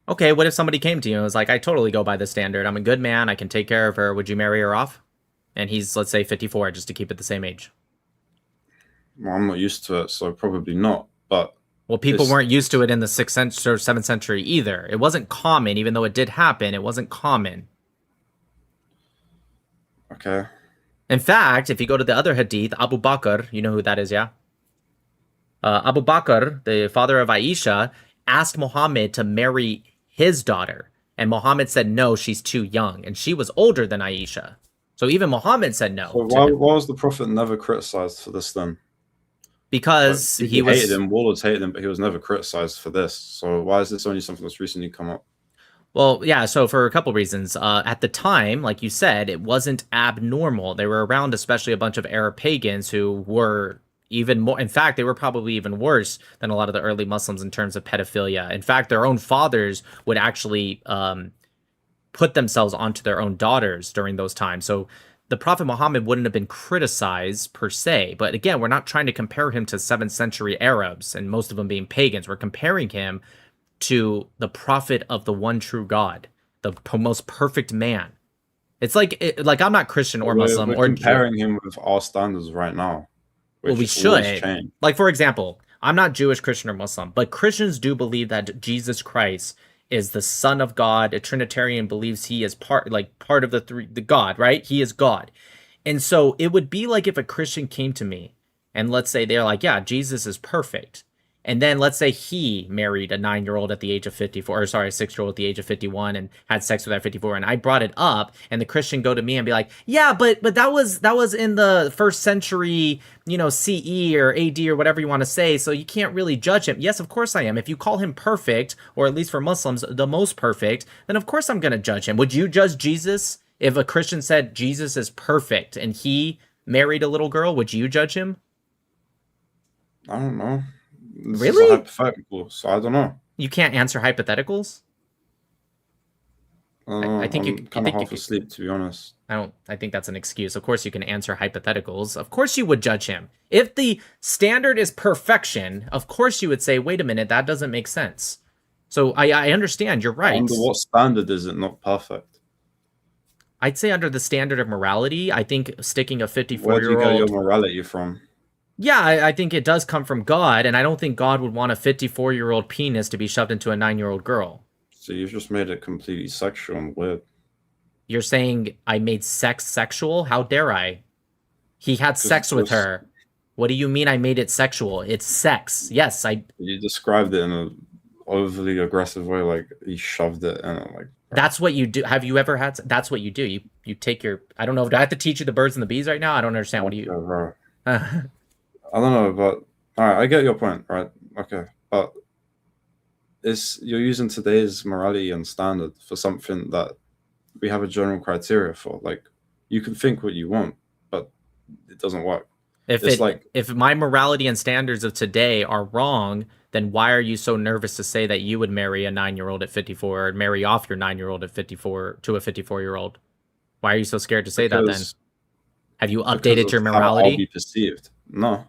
Okay, what if somebody came to you and was like, I totally go by the standard. I'm a good man. I can take care of her. Would you marry her off? And he's, let's say, 54, just to keep it the same age. Well, I'm not used to it, so probably not, but... Well, people weren't used to it in the 6th or 7th century either. It wasn't common, even though it did happen. It wasn't common. Okay. In fact, if you go to the other hadith, Abu Bakr, you know who that is, yeah? Abu Bakr, the father of Aisha, asked Muhammad to marry his daughter. And Muhammad said, no, she's too young. And she was older than Aisha. So even Muhammad said no. So why was the Prophet never criticized for this then? Because he hated him, warlords hated him, but he was never criticized for this. So why is this only something that's recently come up? Well, yeah, so for a couple reasons. At the time, like you said, it wasn't abnormal. They were around, especially a bunch of Arab pagans who were even more, in fact, they were probably even worse than a lot of the early Muslims in terms of pedophilia. In fact, their own fathers would actually put themselves onto their own daughters during those times. So the Prophet Muhammad wouldn't have been criticized per se. But again, we're not trying to compare him to 7th century Arabs and most of them being pagans. We're comparing him to the prophet of the one true God, the most perfect man. It's like I'm not Christian or Muslim we're comparing him with our standards right now. Well, we should. Like, for example, I'm not Jewish, Christian, or Muslim, but Christians do believe that Jesus Christ is the Son of God. A Trinitarian believes he is part of the God, right? He is God. And so it would be like if a Christian came to me and let's say they're like, yeah, Jesus is perfect. And then let's say he married a 9-year-old at the age of 54, or sorry, a 6-year-old at the age of 51 and had sex with her at 54. And I brought it up and the Christian go to me and be like, yeah, but that was in the first century, CE or AD or whatever you want to say. So you can't really judge him. Yes, of course I am. If you call him perfect, or at least for Muslims, the most perfect, then of course I'm going to judge him. Would you judge Jesus? If a Christian said Jesus is perfect and he married a little girl, would you judge him? I don't know. This Really? is a hypothetical, so I don't know. You can't answer hypotheticals? I think I'm kind of half asleep, to be honest. I think that's an excuse. Of course you can answer hypotheticals. Of course you would judge him. If the standard is perfection, of course you would say, wait a minute, that doesn't make sense. So I understand, you're right. Under what standard is it not perfect? I'd say under the standard of morality, I think sticking a 54-year-old... Where do you get your morality from? Yeah, I think it does come from God, and I don't think God would want a 54-year-old penis to be shoved into a 9-year-old girl. So you've just made it completely sexual and weird. You're saying I made sex sexual? How dare I? He had sex with her. What do you mean I made it sexual? It's sex. Yes, You described it in an overly aggressive way, like he shoved it in it, like... That's what you do. Have you ever had... That's what you do. You take your... I don't know. Do I have to teach you the birds and the bees right now? I don't understand. What do you... I don't know, but all right, I get your point, right? Okay, but you're using today's morality and standard for something that we have a general criteria for. Like, you can think what you want, but it doesn't work. If my morality and standards of today are wrong, then why are you so nervous to say that you would marry a 9-year-old at 54 or marry off your 9-year-old at 54 to a 54-year-old? Why are you so scared to say that then? Have you updated your morality? How I'll be perceived. No.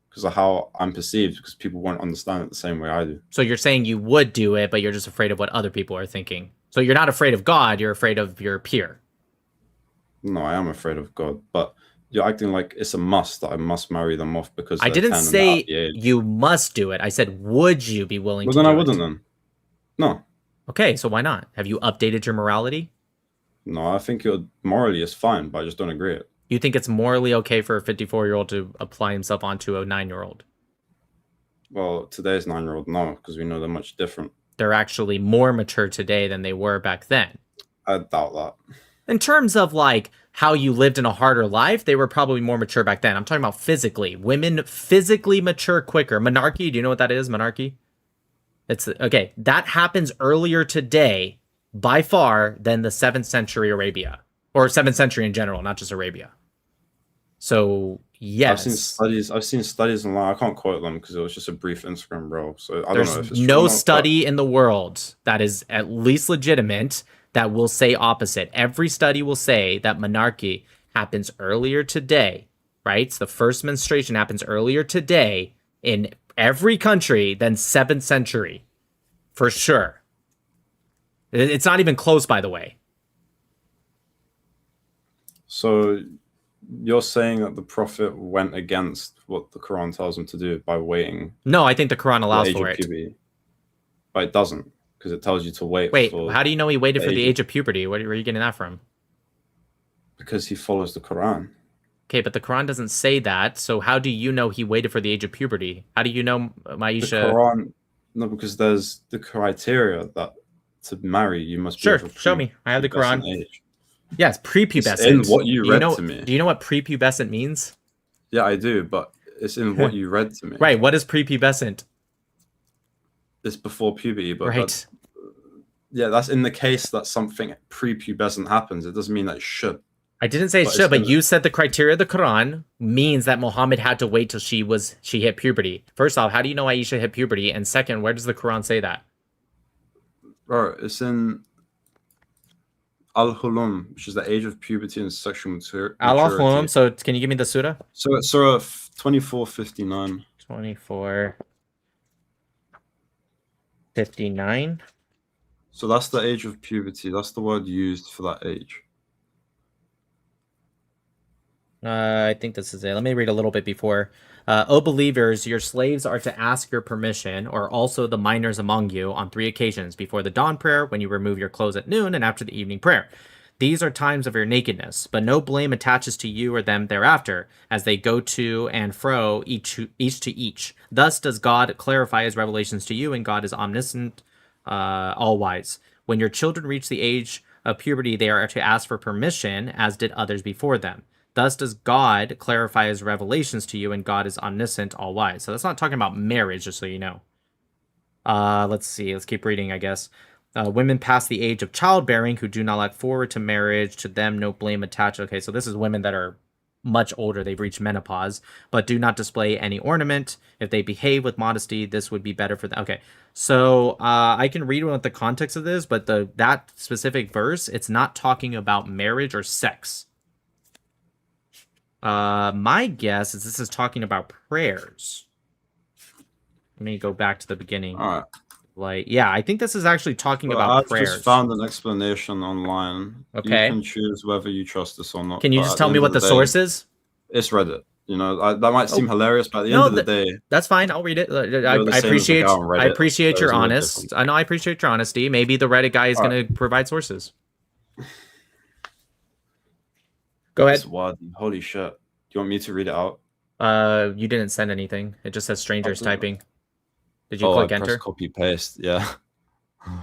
Because of how I'm perceived, because people won't understand it the same way I do. So you're saying you would do it, but you're just afraid of what other people are thinking. So you're not afraid of God, you're afraid of your peer. No, I am afraid of God, but you're acting like it's a must that I must marry them off because I didn't say you must do it. I said, would you be willing to do it? Well, then I wouldn't then. No. Okay, so why not? Have you updated your morality? No, I think your morally is fine, but I just don't agree it. You think it's morally okay for a 54-year-old to apply himself onto a 9-year-old? Well, today's 9-year-old, no, because we know they're much different. They're actually more mature today than they were back then. I doubt that. In terms of like how you lived in a harder life, they were probably more mature back then. I'm talking about physically. Women physically mature quicker. Monarchy, do you know what that is? Monarchy? It's okay. That happens earlier today by far than the 7th century Arabia, or 7th century in general, not just Arabia. So yes, I've seen studies online. I can't quote them because it was just a brief Instagram reel. So I don't know if it's no study in the world that is at least legitimate that will say opposite. Every study will say that monarchy happens earlier today, right? So the first menstruation happens earlier today in every country than 7th century, for sure. It's not even close, by the way. So you're saying that the Prophet went against what the Quran tells him to do by waiting? No, I think the Quran allows for it. But it doesn't, because it tells you to wait. Wait, how do you know he waited for the age of puberty? Where are you getting that from? Because he follows the Quran. Okay, but the Quran doesn't say that. So how do you know he waited for the age of puberty? How do you know, Maisha? The Quran, no, because there's the criteria that to marry you must be. Sure, show me. I have the Quran. Age. Yes, prepubescent. It's in what you read to me. Do you know what prepubescent means? Yeah, I do, but it's in what you read to me. Right. What is prepubescent? It's before puberty, but right. That's in the case that something prepubescent happens. It doesn't mean that it should. I didn't say it should, but you said the criteria of the Quran means that Muhammad had to wait till she hit puberty. First off, how do you know Aisha hit puberty? And second, where does the Quran say that? Bro, it's in Al-Hulum, which is the age of puberty and sexual maturity. Al-Hulum, so can you give me the surah? So it's Surah 24:59. 24:59. So that's the age of puberty. That's the word used for that age. I think this is it. Let me read a little bit before. O believers, your slaves are to ask your permission, or also the minors among you, on 3 occasions: before the dawn prayer, when you remove your clothes at noon, and after the evening prayer. These are times of your nakedness, but no blame attaches to you or them thereafter, as they go to and fro, each to each. Thus does God clarify his revelations to you, and God is omniscient, all-wise. When your children reach the age of puberty, they are to ask for permission, as did others before them. Thus does God clarify his revelations to you, and God is omniscient, all-wise. So that's not talking about marriage, just so you know. Let's see. Let's keep reading, I guess. Women past the age of childbearing who do not look forward to marriage, to them no blame attached. Okay, so this is women that are much older. They've reached menopause, but do not display any ornament. If they behave with modesty, this would be better for them. Okay, so I can read what the context of this, but that specific verse, it's not talking about marriage or sex. My guess is this is talking about prayers. Let me go back to the beginning. All right. Like, yeah, I think this is actually talking Well, about I've prayers. just found an explanation online. Okay. You can choose whether you trust this or not. Can you but just at tell me end what of the day, source is? It's Reddit. You know, that might seem hilarious, but at the No, end of the day, that's fine. I'll read it. you're the I same as the appreciate. guy on I Reddit. appreciate There your is no honest. difference. I know. I appreciate your honesty. Maybe the Reddit guy is All going to provide sources. Go ahead. It's Wadi. Holy shit. Do you want me to read it out? You didn't send anything. It just says strangers Oh, typing. Did you I click pressed enter? copy paste. Yeah. Do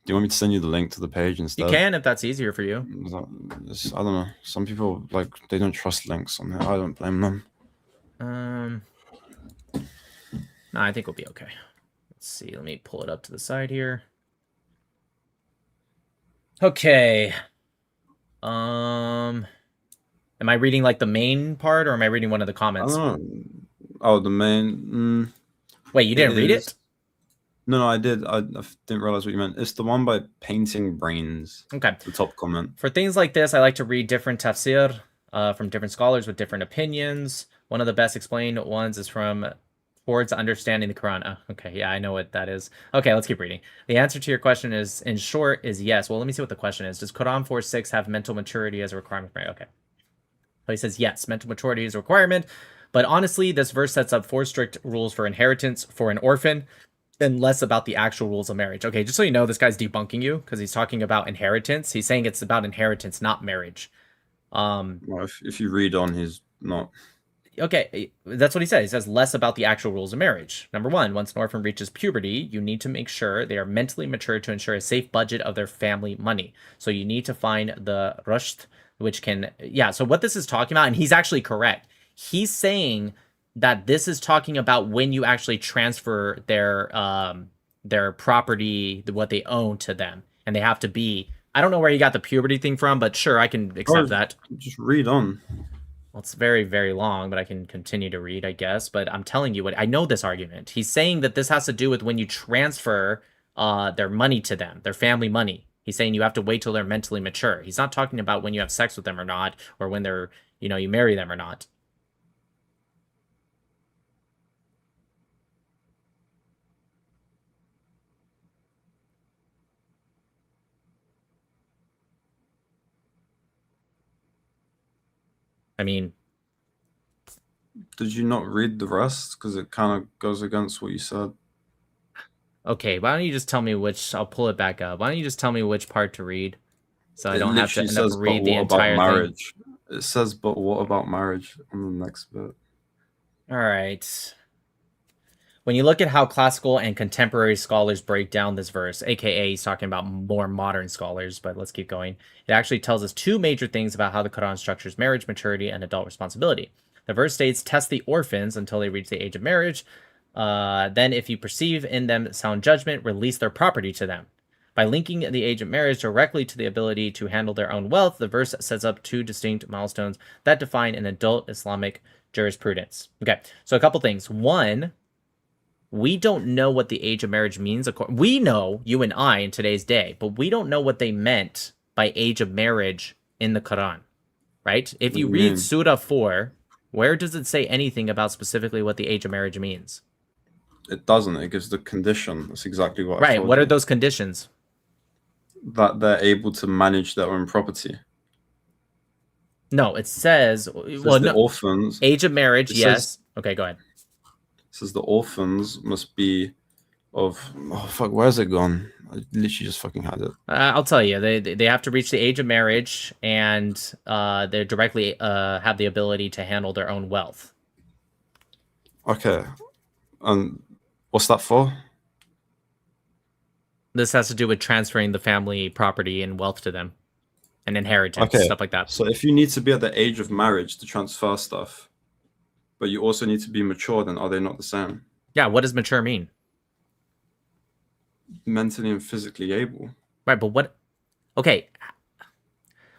you want me to send you the link to the page instead? You can if that's easier for you. I don't know. Some people they don't trust links on there. I don't blame them. No, I think we'll be okay. Let's see. Let me pull it up to the side here. Okay. Am I reading like the main part, or am I reading one of the comments? I don't know. Oh, the main. Wait, you didn't read it? No, I did. I didn't realize what you meant. It's the one by Painting Brains. Okay. The top comment. For things like this, I like to read different tafsir from different scholars with different opinions. One of the best explained ones is from Towards Understanding the Quran. Oh, okay, yeah, I know what that is. Okay, let's keep reading. The answer to your question is, in short, is yes. Well, let me see what the question is. Does Quran 4:6 have mental maturity as a requirement? Okay. So he says, yes, mental maturity is a requirement. But honestly, this verse sets up 4 strict rules for inheritance for an orphan, and less about the actual rules of marriage. Okay, just so you know, this guy's debunking you because he's talking about inheritance. He's saying it's about inheritance, not marriage. Well, if you read on, he's not. Okay, that's what he says. He says less about the actual rules of marriage. Number 1, once an orphan reaches puberty, you need to make sure they are mentally mature to ensure a safe budget of their family money. So you need to find the rushd, which can, yeah, so what this is talking about, and he's actually correct. He's saying that this is talking about when you actually transfer their property, what they own to them, and they have to be. I don't know where you got the puberty thing from, but sure, I can accept that. Just read on. Well, it's very, very long, but I can continue to read, I guess. But I'm telling you what I know this argument. He's saying that this has to do with when you transfer their money to them, their family money. He's saying you have to wait till they're mentally mature. He's not talking about when you have sex with them or not, or when they're, you marry them or not. I mean, did you not read the rest? Because it kind of goes against what you said. Okay, why don't you just tell me which? I'll pull it back up. Why don't you just tell me which part to read, so I don't have to end up read the entire marriage. thing. It says, "But what about marriage?" on the next bit. All right. When you look at how classical and contemporary scholars break down this verse, aka he's talking about more modern scholars, but let's keep going. It actually tells us 2 major things about how the Quran structures marriage, maturity, and adult responsibility. The verse states, test the orphans until they reach the age of marriage. Then if you perceive in them sound judgment, release their property to them. By linking the age of marriage directly to the ability to handle their own wealth, the verse sets up 2 distinct milestones that define an adult Islamic jurisprudence. Okay, so a couple things. One, we don't know what the age of marriage means. We know, you and I, in today's day, but we don't know what they meant by age of marriage in the Quran, right? If you read Surah 4, where does it say anything about specifically what the age of marriage means? It doesn't. It gives the condition. That's exactly what I Right. told What you. are those conditions? That they're able to manage their own property. No, it says, well, the no, orphans. Age of marriage, yes. Says, okay, go ahead. It says the orphans must be oh fuck, where's it gone? I literally just fucking had it. I'll tell you, they have to reach the age of marriage, and they directly have the ability to handle their own wealth. Okay, and what's that for? This has to do with transferring the family property and wealth to them, and inheritance, Okay, stuff like that. so if you need to be at the age of marriage to transfer stuff, but you also need to be mature, then are they not the same? Yeah, what does mature mean? Mentally and physically able. Right, but what? Okay,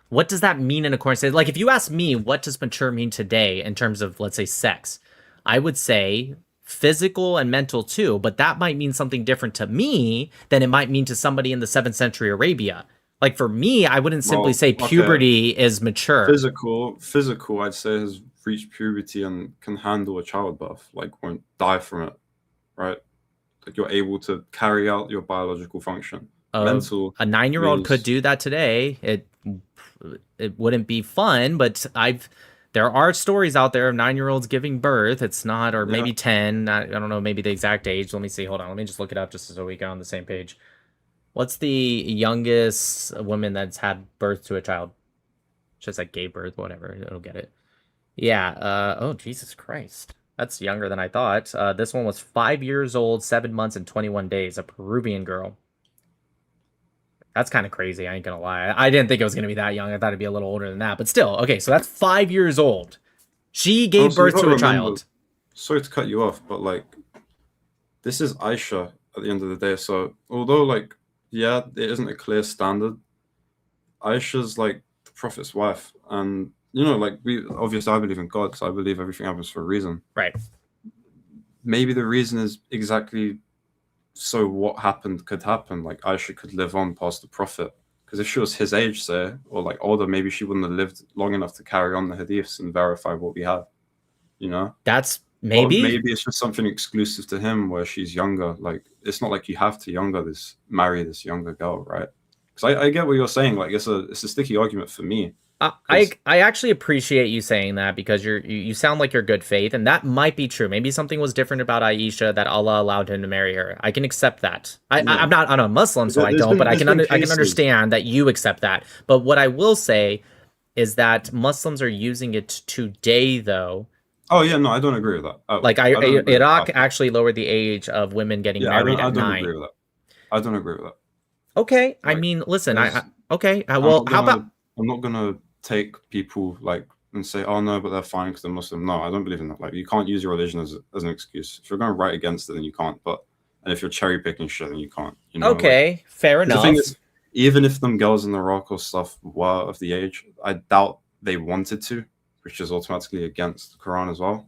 what does that mean in accordance to, like, if you ask me, what does mature mean today in terms of, let's say, sex? I would say physical and mental too, but that might mean something different to me than it might mean to somebody in the 7th century Arabia. Like, for me, I wouldn't simply say puberty is mature. Physical, I'd say, has reached puberty and can handle a childbirth, like won't die from it, right? Like you're able to carry out your biological function. Mental, a 9-year-old could do that today. It wouldn't be fun, but there are stories out there of 9-year-olds giving birth. It's not, or maybe 10. I don't know, maybe the exact age. Let me see. Hold on. Let me just look it up just so we get on the same page. What's the youngest woman that's had birth to a child? Just like gave birth, whatever. It'll get it. Yeah. Oh, Jesus Christ. That's younger than I thought. This one was 5 years old, 7 months, and 21 days. A Peruvian girl. That's kind of crazy. I ain't gonna lie. I didn't think it was gonna be that young. I thought it'd be a little older than that. But still, okay. So that's 5 years old. She gave birth to a child. Sorry to cut you off, but like, this is Aisha at the end of the day. So although like, yeah, it isn't a clear standard, Aisha's like the Prophet's wife, and you know, like obviously I believe in God, so I believe everything happens for a reason. Right. Maybe the reason is exactly so what happened could happen. Like Aisha could live on past the Prophet, because if she was his age, say, or like older, maybe she wouldn't have lived long enough to carry on the hadiths and verify what we have. You know, that's maybe. Or maybe it's just something exclusive to him, where she's younger. Like it's not like you have to marry this younger girl, right? Because I get what you're saying. Like it's a sticky argument for me. I actually appreciate you saying that, because you sound like you're good faith, and that might be true. Maybe something was different about Aisha that Allah allowed him to marry her. I can accept that. I'm not a Muslim, so I don't, but I can understand that you accept that. But what I will say is that Muslims are using it today, though. Oh yeah, no, I don't agree with that. Like Iraq actually lowered the age of women getting married at 9. I don't agree with that. I don't agree with that. Okay, like, I mean, listen, okay. Well, how about I'm not gonna take people like and say, oh no, but they're fine because they're Muslim. No, I don't believe in that. Like you can't use your religion as an excuse. If you're going right against it, then you can't. And if you're cherry picking shit, then you can't. You know. Okay, like, fair enough. The thing is, even if them girls in Iraq or stuff were of the age, I doubt they wanted to, which is automatically against the Quran as well.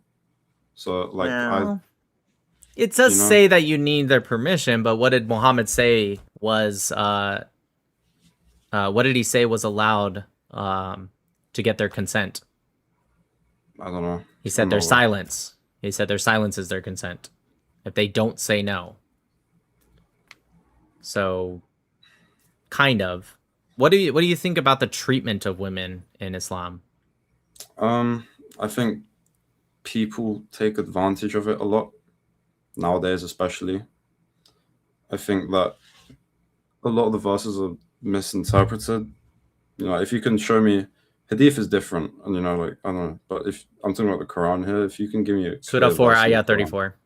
So like, it does say that you need their permission, but what did Muhammad say was? What did he say was allowed to get their consent? I don't know. He said their silence. He said their silence is their consent if they don't say no. So, kind of. What do you think about the treatment of women in Islam? I think people take advantage of it a lot nowadays, especially. I think that a lot of the verses are misinterpreted. You know, if you can show me, hadith is different, and you know, like I don't know, but if I'm talking about the Quran here, if you can give me Surah 4, Ayah 34.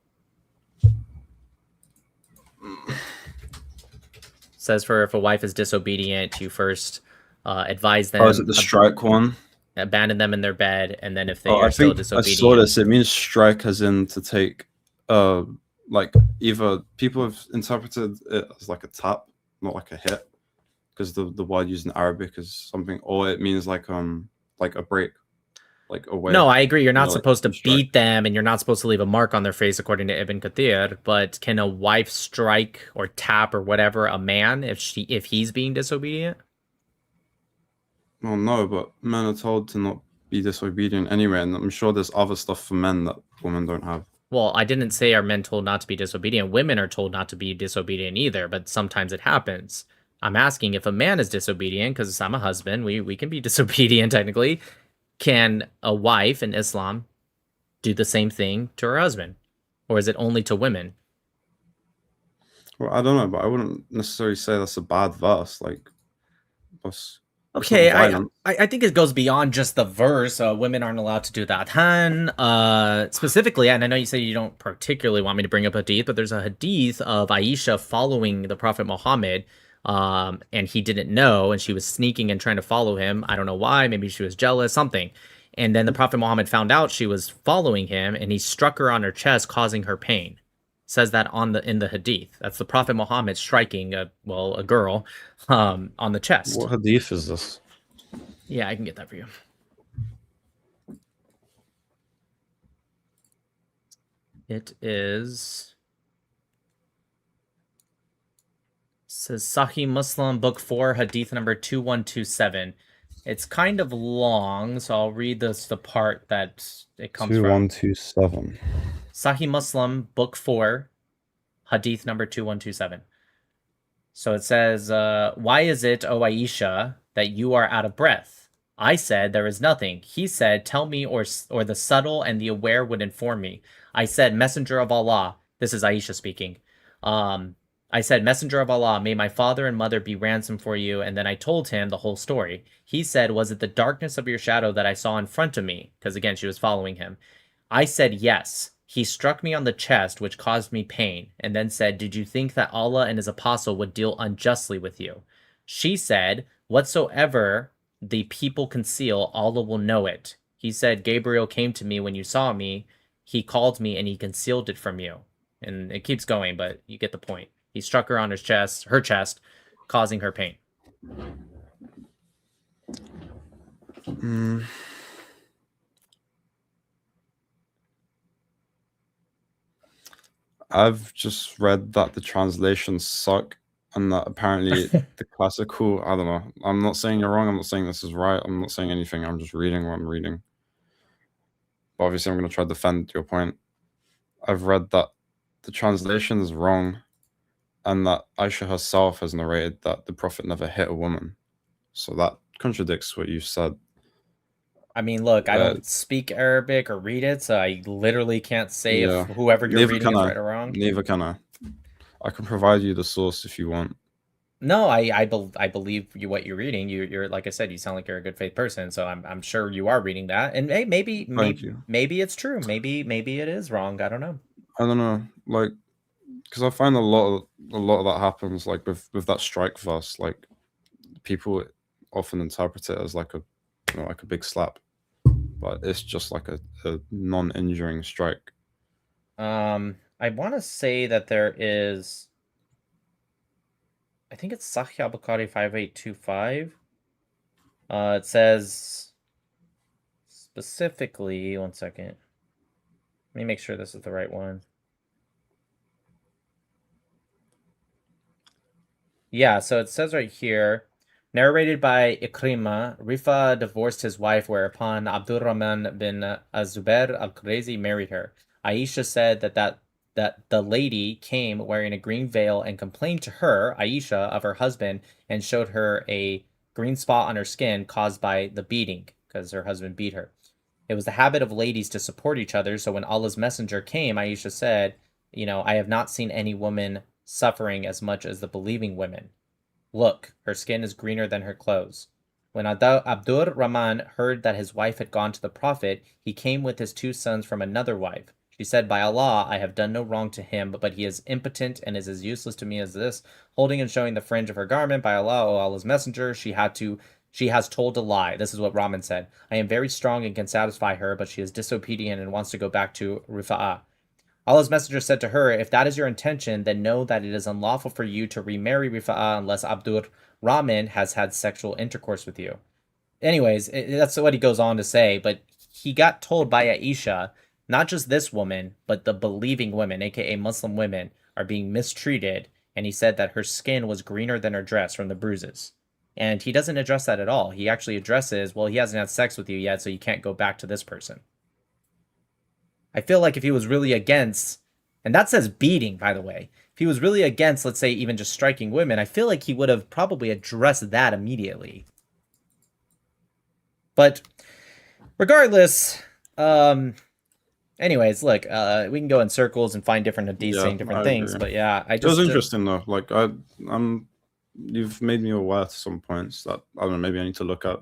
Says for if a wife is disobedient, you first advise them. Oh, is it the strike one? Abandon them in their bed, and then if they are still disobedient. I saw this. It means strike as in to take, like either people have interpreted it as like a tap, not like a hit, because the word used in Arabic is something, or it means like a break, like a way. No, I agree. You're not supposed to beat them, and you're not supposed to leave a mark on their face, according to Ibn Kathir. But can a wife strike or tap or whatever a man if he's being disobedient? Well, no, but men are told to not be disobedient anyway, and I'm sure there's other stuff for men that women don't have. Well, I didn't say are men told not to be disobedient. Women are told not to be disobedient either, but sometimes it happens. I'm asking if a man is disobedient, because I'm a husband, we can be disobedient technically. Can a wife in Islam do the same thing to her husband? Or is it only to women? Well, I don't know, but I wouldn't necessarily say that's a bad verse. Like, it's not Okay, violent. I think it goes beyond just the verse. Women aren't allowed to do that. Specifically, and I know you say you don't particularly want me to bring up hadith, but there's a hadith of Aisha following the Prophet Muhammad, and he didn't know, and she was sneaking and trying to follow him. I don't know why. Maybe she was jealous, something. And then the Prophet Muhammad found out she was following him, and he struck her on her chest, causing her pain. Says that in the hadith. That's the Prophet Muhammad striking a girl on the chest. What hadith is this? Yeah, I can get that for you. It says Sahih Muslim, Book 4, Hadith number 2127. It's kind of long, so I'll read the part that it comes from. 2127. Sahih Muslim, Book 4, Hadith number 2127. So it says, why is it, O Aisha, that you are out of breath? I said, there is nothing. He said, tell me, or the subtle and the aware would inform me. I said, Messenger of Allah. This is Aisha speaking. I said, Messenger of Allah, may my father and mother be ransom for you. And then I told him the whole story. He said, was it the darkness of your shadow that I saw in front of me? Because again, she was following him. I said, yes. He struck me on the chest, which caused me pain, and then said, did you think that Allah and his apostle would deal unjustly with you? She said, whatsoever the people conceal, Allah will know it. He said, Gabriel came to me when you saw me. He called me and he concealed it from you. And it keeps going, but you get the point. He struck her on her chest, causing her pain. I've just read that the translations suck and that apparently the classical, I don't know. I'm not saying you're wrong. I'm not saying this is right. I'm not saying anything. I'm just reading what I'm reading. But obviously, I'm going to try to defend your point. I've read that the translation is wrong and that Aisha herself has narrated that the Prophet never hit a woman. So that contradicts what you said. I mean, look, I don't speak Arabic or read it, so I literally can't say if whoever you're reading is right or wrong. Neither can I. I can provide you the source if you want. No, I believe what you're reading. You're like I said, you sound like you're a good faith person, so I'm sure you are reading that. And hey, maybe it's true. Maybe it is wrong. I don't know. I don't know, like, because I find a lot of that happens, like with that strike verse. Like, people often interpret it as like a big slap, but it's just like a non-injuring strike. I want to say that there is. I think it's Sahih al-Bukhari 5825. It says specifically, one second. Let me make sure this is the right one. Yeah, so it says right here, narrated by Ikrima, Rifa divorced his wife, whereupon Abdurrahman bin Azubair al-Qurayzi married her. Aisha said that the lady came wearing a green veil and complained to her, Aisha, of her husband and showed her a green spot on her skin caused by the beating, because her husband beat her. It was the habit of ladies to support each other, so when Allah's messenger came, Aisha said, I have not seen any woman suffering as much as the believing women. Look, her skin is greener than her clothes. When Abdur Rahman heard that his wife had gone to the Prophet, he came with his 2 sons from another wife. She said, by Allah, I have done no wrong to him, but he is impotent and is as useless to me as this. Holding and showing the fringe of her garment, by Allah, O Allah's messenger, she has told a lie. This is what Rahman said. I am very strong and can satisfy her, but she is disobedient and wants to go back to Rifa'ah. Allah's messenger said to her, if that is your intention, then know that it is unlawful for you to remarry Rifa'ah unless Abdur Rahman has had sexual intercourse with you. Anyways, that's what he goes on to say, but he got told by Aisha, not just this woman, but the believing women, aka Muslim women, are being mistreated, and he said that her skin was greener than her dress from the bruises. And he doesn't address that at all. He actually addresses, well, he hasn't had sex with you yet, so you can't go back to this person. I feel like if he was really against, and that says beating, by the way, if he was really against, let's say, even just striking women, I feel like he would have probably addressed that immediately. But regardless, Anyways, look, we can go in circles and find different hadiths Yeah, saying different I things, agree. but yeah, I It was just interesting though. Like you've made me aware to some points that I don't know. Maybe I need to look at.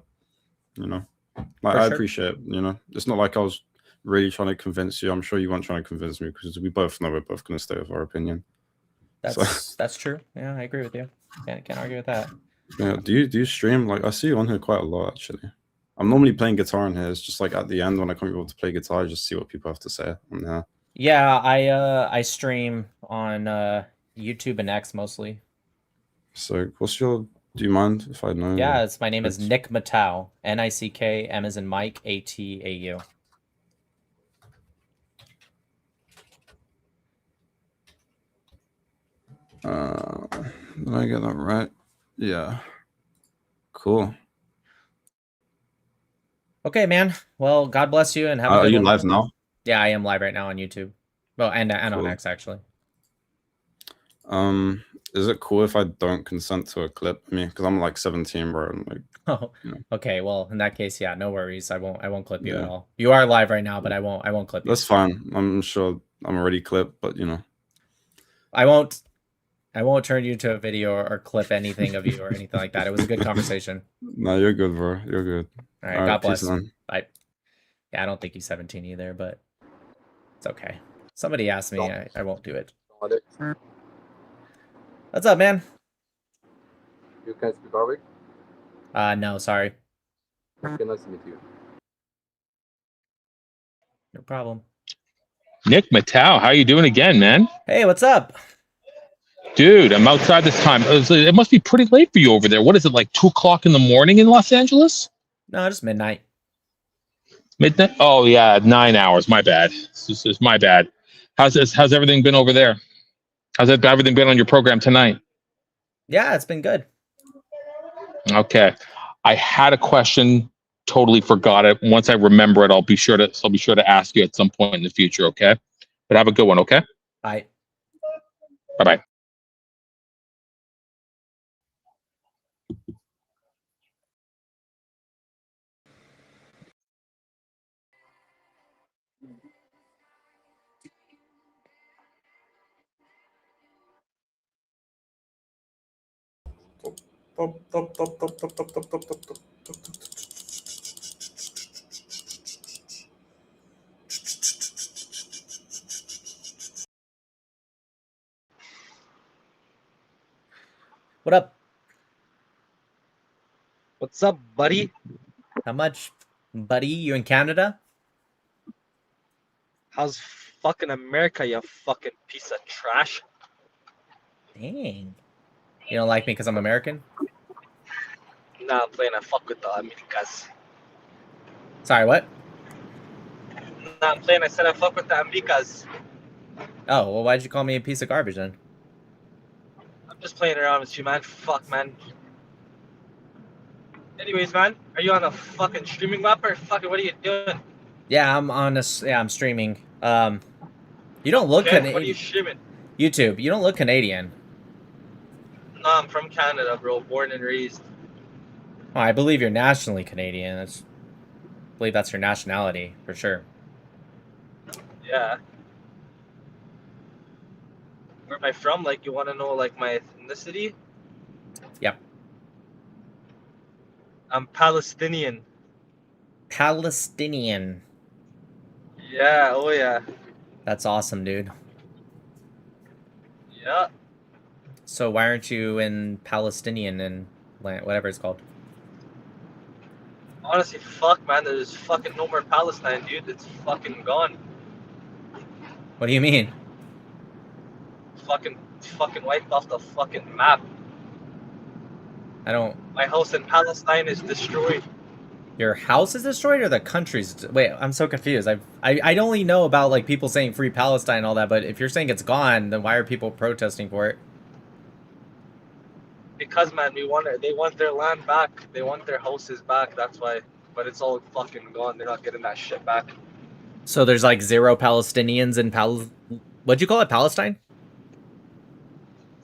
You know, like For I sure. appreciate it. You know, it's not like I was really trying to convince you. I'm sure you weren't trying to convince me because we both know we're both going to stay with our opinion. So That's true. Yeah, I agree with you. Can't argue with that. yeah, do you stream? Like I see you on here quite a lot actually. I'm normally playing guitar in here. It's just like at the end when I come able to play guitar, I just see what people have to say on there. Yeah, I stream on YouTube and X mostly. So do you mind if I know? Yeah, my name is Nick Matau. Nick, M as in Mike, ATAU. Did I get that right? Yeah. Cool. Okay, man. Well, God bless you and have a good one. Are you live now? Yeah, I am live right now on YouTube. Well, and Cool. on X actually. Is it cool if I don't consent to a clip? I mean, because I'm like 17, bro. And like, oh, you know. Okay. Well, in that case, yeah, no worries. I won't clip you at all. You are live right now, but I won't clip you. That's fine. I'm sure I'm already clipped, but you know. I won't turn you to a video or clip anything of you or anything like that. It was a good conversation. No, you're good, bro. You're good. All right, God bless. Peace, man. Bye. Yeah, I don't think he's 17 either, but it's okay. Somebody asked me, I won't do it. What's up, man? You can speak Arabic? No, sorry. Okay, nice to meet you. No problem. Nick Matau, how you doing again, man? Hey, what's up? Dude, I'm outside this time. It must be pretty late for you over there. What is it, like 2 o'clock in the morning in Los Angeles? No, just midnight. Midnight? Oh, yeah, 9 hours. My bad. It's my bad. How's everything been over there? How's everything been on your program tonight? Yeah, it's been good. Okay. I had a question, totally forgot it. Once I remember it, I'll be sure to ask you at some point in the future, okay? But have a good one, okay? Bye. Bye-bye. What up? What's up, buddy? How much, buddy? You in Canada? How's fucking America, you fucking piece of trash? Dang. You don't like me because I'm American? Nah, I'm playing. I fuck with the Americas. Sorry, what? Nah, I'm playing. I said I fuck with the Americas. Oh, well, why'd you call me a piece of garbage then? I'm just playing around with you, man. Fuck, man. Anyways, man, are you on a fucking streaming map or fucking what are you doing? Yeah, I'm streaming. You don't look Okay, what are you streaming? YouTube. You don't look Canadian. Nah, I'm from Canada, bro. Born and raised. Oh, I believe you're nationally Canadian. I believe that's your nationality for sure. Yeah. Where am I from? Like, you want to know, like, my ethnicity? Yep. I'm Palestinian. Palestinian. Yeah, oh yeah. That's awesome, dude. Yeah. So why aren't you in Palestinian and whatever it's called? Honestly, fuck, man. There's fucking no more Palestine, dude. It's fucking gone. What do you mean? Fucking wiped off the fucking map. I don't... My house in Palestine is destroyed. Your house is destroyed or the country's... Wait, I'm so confused. I only know about like people saying free Palestine and all that, but if you're saying it's gone, then why are people protesting for it? Because, man, they want their land back. They want their houses back. That's why. But it's all fucking gone. They're not getting that shit back. So there's like 0 Palestinians in what'd you call it? Palestine?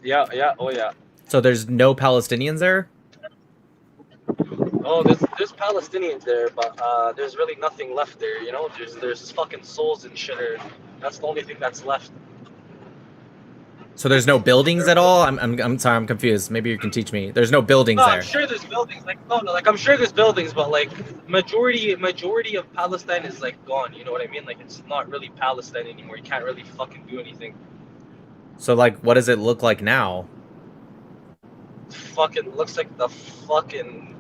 Yeah, yeah, oh yeah. So there's no Palestinians there? Oh, there's Palestinians there, but there's really nothing left there. You know, there's fucking souls and shit. That's the only thing that's left. So there's no buildings at all? I'm sorry, I'm confused. Maybe you can teach me. There's no buildings No, there. I'm sure there's buildings. Like no, like I'm sure there's buildings, but like majority of Palestine is like gone. You know what I mean? Like it's not really Palestine anymore. You can't really fucking do anything. So like, what does it look like now? Fucking looks like a fucking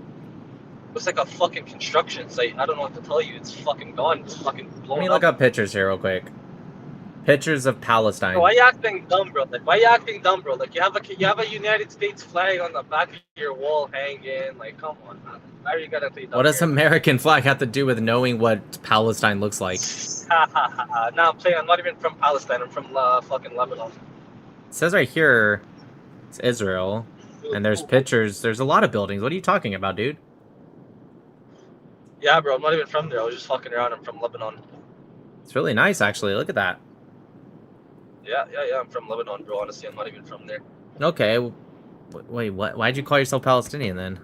construction site. I don't know what to tell you. It's fucking gone. It's fucking Let blown me up. look up pictures here real quick. Pictures of Palestine. Bro, why you acting dumb, bro? Like, why you acting dumb, bro? Like, you have a United States flag on the back of your wall hanging. Like, come on, man. Why are you gonna play dumb? What does American flag have to do with knowing what Palestine looks like? Ha ha ha ha. Nah, I'm playing. I'm not even from Palestine. I'm from fucking Lebanon. It says right here, it's Israel, and there's pictures. There's a lot of buildings. What are you talking about, dude? Yeah, bro. I'm not even from there. I was just fucking around. I'm from Lebanon. It's really nice, actually. Look at that. Yeah. I'm from Lebanon, bro. Honestly, I'm not even from there. Okay. Wait, what? Why'd you call yourself Palestinian then?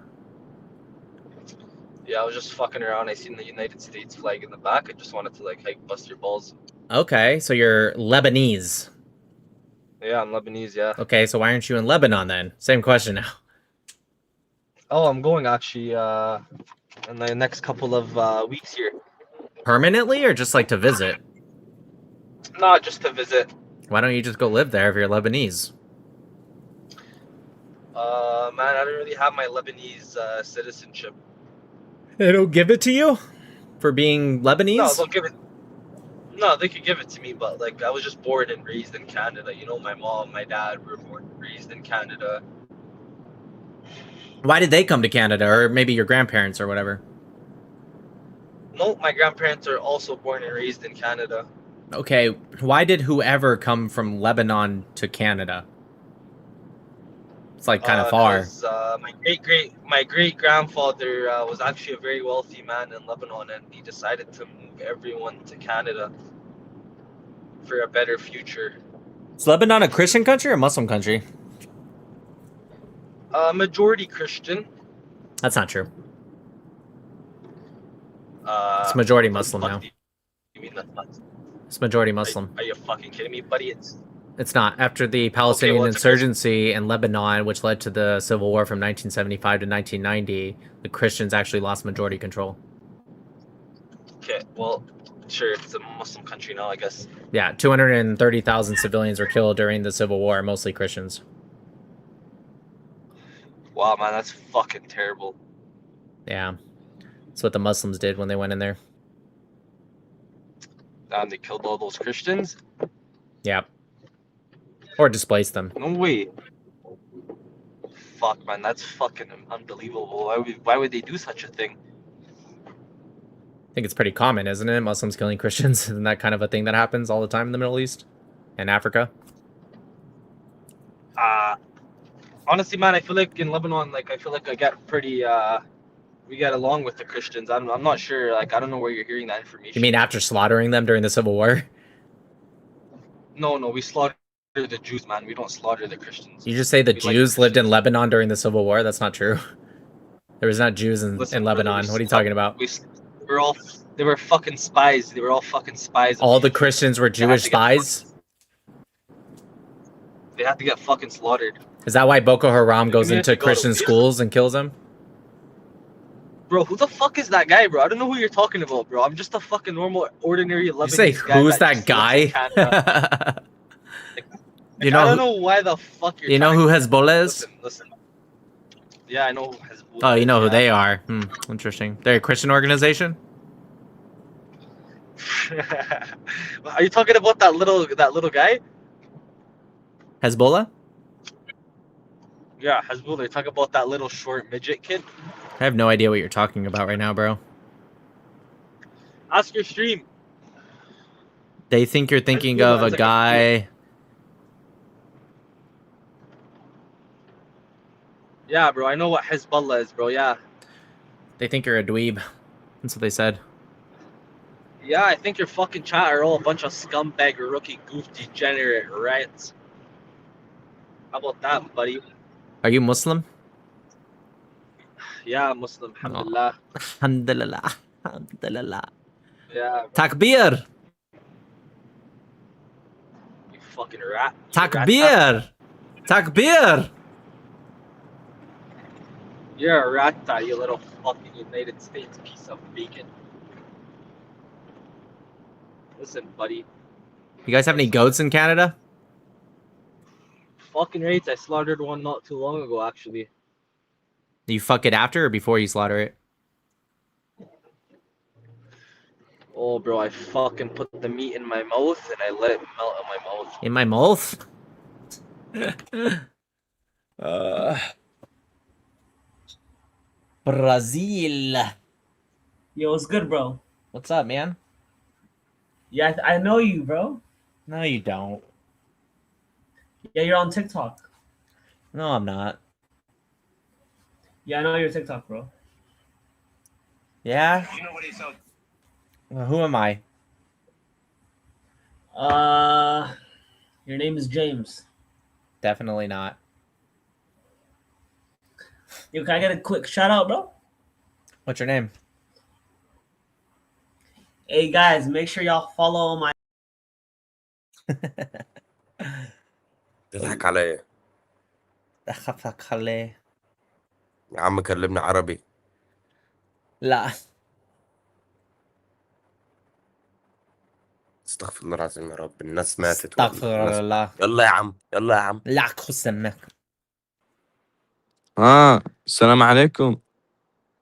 Yeah, I was just fucking around. I seen the United States flag in the back. I just wanted to like bust your balls. Okay, so you're Lebanese. Yeah, I'm Lebanese. Yeah. Okay, so why aren't you in Lebanon then? Same question now. Oh, I'm going actually in the next couple of weeks here. Permanently or just like to visit? No, just to visit. Why don't you just go live there if you're Lebanese? Man, I don't really have my Lebanese citizenship. They don't give it to you? For being Lebanese? No, they'll give it. No, they could give it to me, but like I was just born and raised in Canada. You know, my mom, my dad were born and raised in Canada. Why did they come to Canada? Or maybe your grandparents or whatever? No, my grandparents are also born and raised in Canada. Okay, why did whoever come from Lebanon to Canada? It's like kind of far. My great grandfather was actually a very wealthy man in Lebanon, and he decided to move everyone to Canada for a better future. Is Lebanon a Christian country or a Muslim country? Majority Christian. That's not true. It's majority Muslim now. You mean that's not? It's majority Muslim. Are you fucking kidding me, buddy? It's not. After the Palestinian insurgency in Lebanon, which led to the civil war from 1975 to 1990, the Christians actually lost majority control. Okay, well, sure, it's a Muslim country now, I guess. Yeah, 230,000 civilians were killed during the civil war, mostly Christians. Wow, man, that's fucking terrible. Yeah, that's what the Muslims did when they went in there. And they killed all those Christians? Yeah. Or displaced them. No way. Fuck, man, that's fucking unbelievable. Why would they do such a thing? I think it's pretty common, isn't it? Muslims killing Christians. Isn't that kind of a thing that happens all the time in the Middle East and Africa? Honestly, man, I feel like in Lebanon, I feel like I get pretty, we get along with the Christians. I'm not sure, I don't know where you're hearing that information. You mean after slaughtering them during the Civil War? No, we slaughter the Jews, man. We don't slaughter the Christians. You just say the Jews lived in Lebanon during the Civil War? That's not true. There was not Jews in Lebanon. What are you talking about? They were fucking spies. They were all fucking spies. All the Christians were Jewish spies? They had to get fucking slaughtered. Is that why Boko Haram goes into Christian schools and kills them? Bro, who the fuck is that guy, bro? I don't know who you're talking about, bro. I'm just a fucking normal, ordinary Lebanese You say, who's that guy? I don't know why the fuck you're You know who Hezbollah is? Listen. Yeah, I know who Hezbollah Oh, you know is, who they are. Interesting. They're a Christian organization? Are you talking about that little guy? Hezbollah? Yeah, Hezbollah. You're talking about that little short midget kid? I have no idea what you're talking about right now, bro. Ask your stream. They think you're thinking of a guy... Yeah, bro, I know what Hezbollah is, bro, yeah. They think you're a dweeb. That's what they said. Yeah, I think your fucking chat are all a bunch of scumbag, rookie, goof, degenerate rats. How about that, buddy? Are you Muslim? Yeah, Muslim. Alhamdulillah. Alhamdulillah. Alhamdulillah. Yeah. Takbir. You fucking rat. Takbir. Takbir. You're a rat, you little fucking United States piece of bacon. Listen, buddy. You guys have any goats in Canada? Fucking rates. I slaughtered one not too long ago, actually. Do you fuck it after or before you slaughter it? Oh, bro, I fucking put the meat in my mouth and I let it melt in my mouth. In my mouth? Brazil. Yo, what's good, bro? What's up, man? Yeah, I know you, bro. No, you don't. Yeah, you're on TikTok. No, I'm not. Yeah, I know you're TikTok, bro. Yeah? Well, who am I? Your name is James. Definitely not. Yo, can I get a quick shout out, bro? What's your name? Hey guys, make sure y'all follow my. تضحك عليا أخافك عليه. يا عم كلمني عربي لا. استغفر الله العظيم يا رب الناس ماتت استغفر الله. يلا يا عم يلا يا عم لا قسمك. Salam alaikum.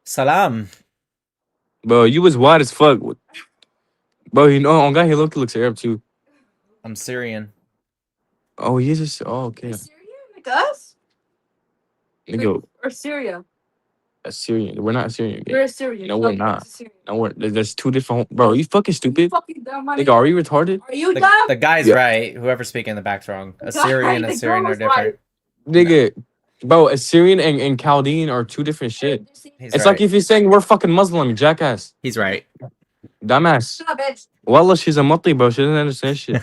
Salam. Bro, you was white as fuck. Bro, you know, on guy, he looks Arab too. I'm Syrian. Oh, he's just, okay. Like us? Nigga, Or Syria? Assyrian. We're not Assyrian. We're Assyrian. No, we're Okay, not. Assyrian. No, there's two different. Bro, are you fucking stupid? Fucking dumb, Nigga, are you retarded? Are you The, dumb? the guy's Yeah. right. Whoever's speaking in the back's wrong. Assyrian, The Assyrian girl are was different. Nigga, bro, Assyrian and Chaldean are two different shit. He's It's right. like if you're saying we're fucking Muslim, you jackass. He's right. Dumbass. Shut up, bitch. Wallah, she's a multi, bro. She doesn't understand shit.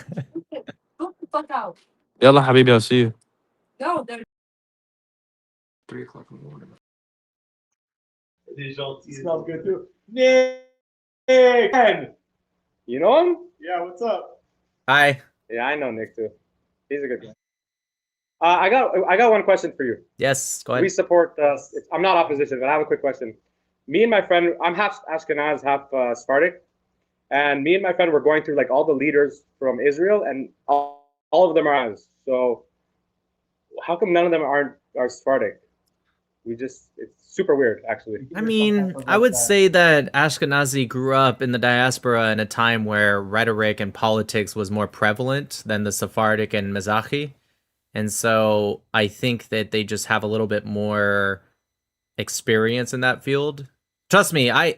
Go the fuck out. Yalla, habibi, I'll see you. No, they're 3 o'clock in the morning. Smells good too. Nick! You know him? Yeah, what's up? Hi. Yeah, I know Nick too. He's a good guy. I got one question for you. Yes, go ahead. We support. I'm not opposition, but I have a quick question. Me and my friend, I'm half Ashkenaz, half Sephardic, and me and my friend were going through like all the leaders from Israel, and all of them are ours. So how come none of them are Sephardic? It's super weird, actually. I mean, I would say that Ashkenazi grew up in the diaspora in a time where rhetoric and politics was more prevalent than the Sephardic and Mizrahi. And so I think that they just have a little bit more experience in that field. Trust me, I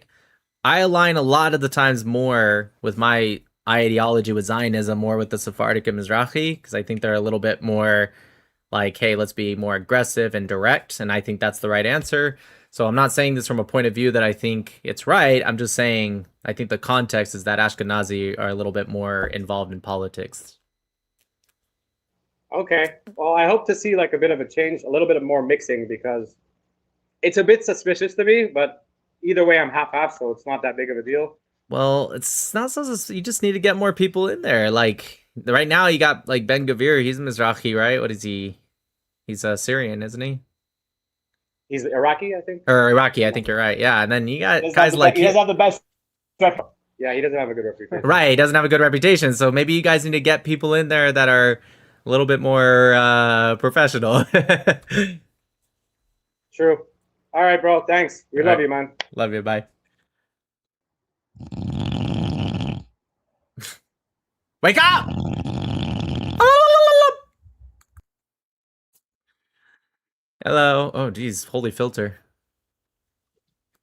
align a lot of the times more with my ideology with Zionism, more with the Sephardic and Mizrahi, because I think they're a little bit more like, hey, let's be more aggressive and direct, and I think that's the right answer. So I'm not saying this from a point of view that I think it's right. I'm just saying I think the context is that Ashkenazi are a little bit more involved in politics. Okay. Well, I hope to see like a bit of a change, a little bit of more mixing, because it's a bit suspicious to me, but either way, I'm half-half, so it's not that big of a deal. Well, it's not so. You just need to get more people in there. Like right now, you got like Ben Gavir. He's Mizrahi, right? What is he? He's a Syrian, isn't he? He's Iraqi, I think. Or Iraqi, I think you're right. Yeah, and then you got guys like he doesn't have the best. Yeah, he doesn't have a good reputation. right. He doesn't have a good reputation, so maybe you guys need to get people in there that are a little bit more professional. True. All right, bro. Thanks. We love you, man. Love you. Bye. Wake up! Hello. Oh, geez. Holy filter.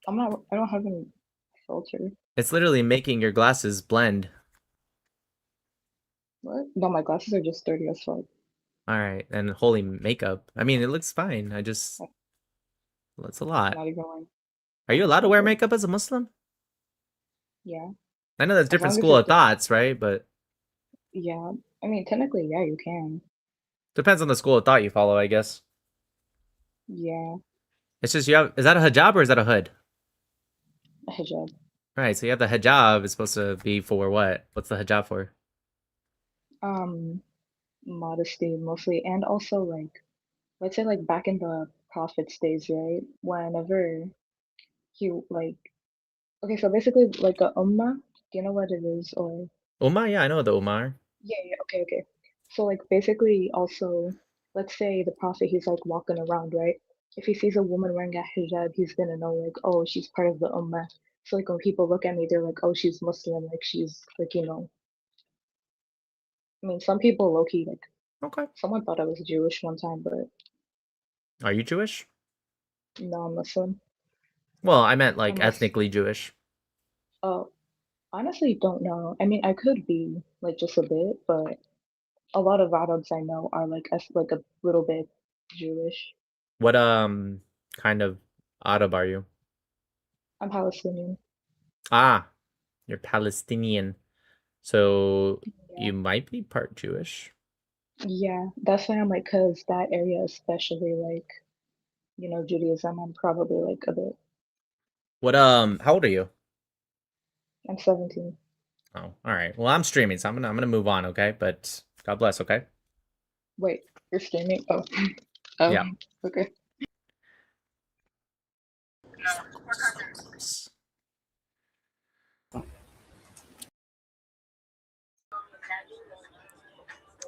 I don't have any filter. It's literally making your glasses blend. What? No, my glasses are just dirty as fuck. All right. And holy makeup. I mean, it looks fine. That's a lot. Not even one. Are you allowed to wear makeup as a Muslim? Yeah. I know that's As different long as school of it's- thoughts, right? But Yeah. I mean, technically, yeah, you can. depends on the school of thought you follow, I guess. Yeah. It's just you have. Is that a hijab or is that a hood? A hijab. Right. So you have the hijab. It's supposed to be for what? What's the hijab for? Modesty mostly, and also like, let's say like back in the Prophet's days, right? Whenever he like, okay, so basically like a ummah. Do you know what it is, or? Umar? Yeah, I know the Umar. Yeah, okay, okay. So like basically also, let's say the prophet he's like walking around, right? If he sees a woman wearing a hijab, he's gonna know like, oh, she's part of the ummah. So like when people look at me, they're like, oh, she's Muslim, like she's like, I mean, some people low key like. Okay. Someone thought I was Jewish one time, but Are you Jewish? no, I'm Muslim. Well, I meant like I'm Mus. ethnically Jewish. Honestly, don't know. I mean, I could be like just a bit, but a lot of Arabs I know are like like a little bit Jewish. What kind of Arab are you? I'm Palestinian. Ah, you're Palestinian. So Yeah. you might be part Jewish. Yeah, that's why I'm like, cause that area especially like, Judaism, I'm probably like a bit. What how old are you? I'm 17. Oh, all right. Well, I'm streaming, so I'm gonna move on, okay? But God bless, okay? Wait, you're streaming? Oh. Oh, Yeah. okay.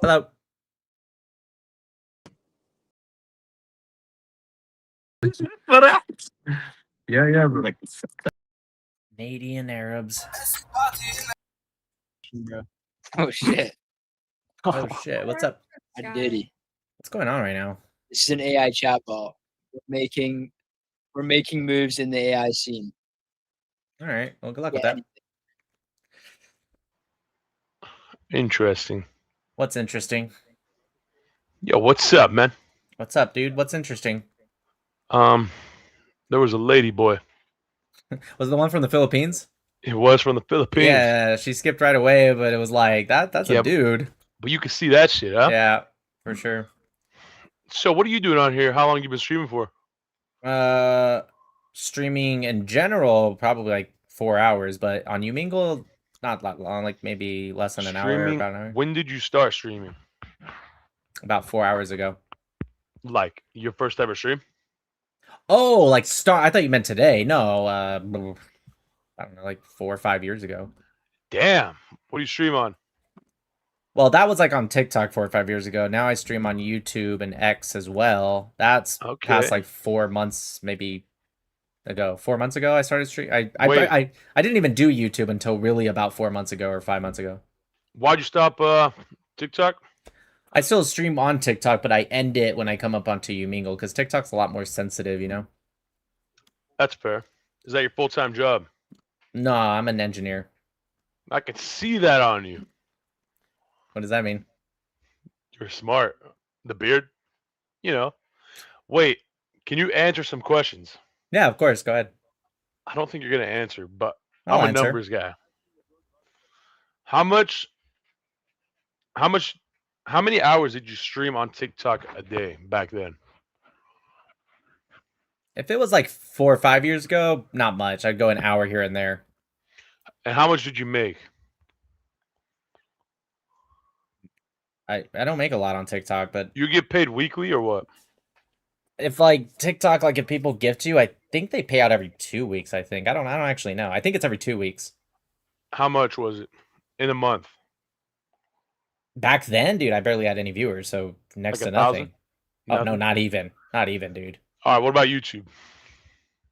Hello. Yeah, bro. Canadian Arabs. Oh shit. Oh shit. What's up? I Diddy. What's going on right now? This is an AI chatbot. We're making moves in the AI scene. All right. Well, good luck with that. Interesting. What's interesting? Yo, what's up, man? What's up, dude? What's interesting? There was a lady boy. Was it the one from the Philippines? It was from the Philippines. Yeah, she skipped right away, but it was like that's Yeah, a dude. But you can see that shit, huh? Yeah, for sure. So what are you doing on here? How long you been streaming for? Streaming in general, probably like 4 hours, but on Umingle, not that long, like maybe less than an hour, Streaming. about an hour. When did you start streaming? About 4 hours ago. Like your first ever stream? Oh, like start. I thought you meant today. No, I don't know, like 4 or 5 years ago. Damn. What do you stream on? Well, that was like on TikTok 4 or 5 years ago. Now I stream on YouTube and X as well. That's past like 4 months, maybe ago. 4 months ago, I started streaming. I didn't even do YouTube until really about 4 months ago or 5 months ago. Why'd you stop TikTok? I still stream on TikTok, but I end it when I come up onto Umingle because TikTok's a lot more sensitive, you know? That's fair. Is that your full-time job? No, I'm an engineer. I can see that on you. What does that mean? You're smart. The beard? You know. Wait, can you answer some questions? Yeah, of course. Go ahead. I don't think you're going to answer, but I'll I'm a answer. numbers guy. How many hours did you stream on TikTok a day back then? If it was like 4 or 5 years ago, not much. I'd go an hour here and there. And how much did you make? I don't make a lot on TikTok, but you get paid weekly or what? If like TikTok, like if people gift you, I think they pay out every 2 weeks. I think I don't actually know. I think it's every 2 weeks. How much was it in a month? Back then, dude, I barely had any viewers, so next Like to nothing. 1,000? Oh no, not even, dude. All right, what about YouTube?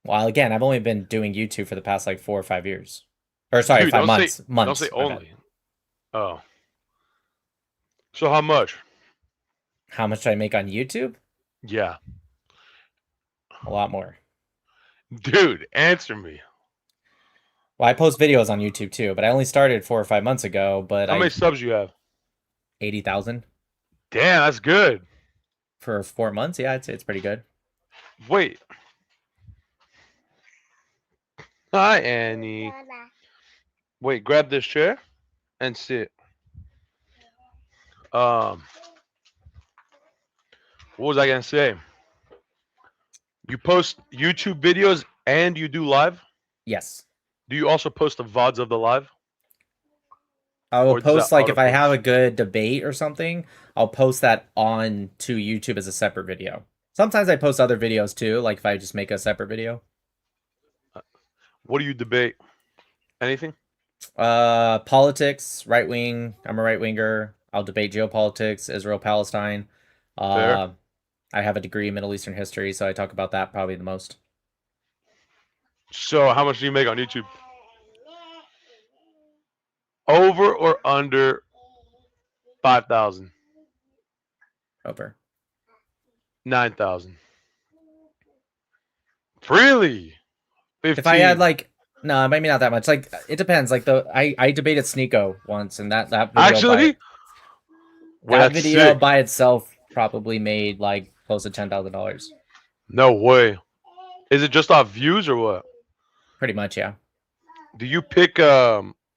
Well, again, I've only been doing YouTube for the past like 4 or 5 years, or sorry, Dude, 5 months. Don't say only. Oh. So how much? How much do I make on YouTube? Yeah. A lot more. Dude, answer me. Well, I post videos on YouTube too, but I only started 4 or 5 months ago. But how many subs you have? 80,000. Damn, that's good. For 4 months, yeah, I'd say it's pretty good. Wait. Hi, Annie. Wait, grab this chair and sit. What was I gonna say? You post YouTube videos and you do live? Yes. Do you also post the VODs of the live? I will Or does that post, like, if I have auto-post? a good debate or something, I'll post that on to YouTube as a separate video. Sometimes I post other videos too, like if I just make a separate video. What do you debate? Anything? Politics, right wing. I'm a right winger. I'll debate geopolitics, Israel-Palestine. Fair. I have a degree in Middle Eastern history, so I talk about that probably the most. So how much do you make on YouTube? Over or under 5,000? Over. 9,000. Really? 15. If I had like, no, maybe not that much. Like, it depends. Like I debated Sneeko once, and that video Actually? Well, that that's video sick. by itself probably made like close to $10,000. No way. Is it just off views or what? Pretty much, yeah. Do you pick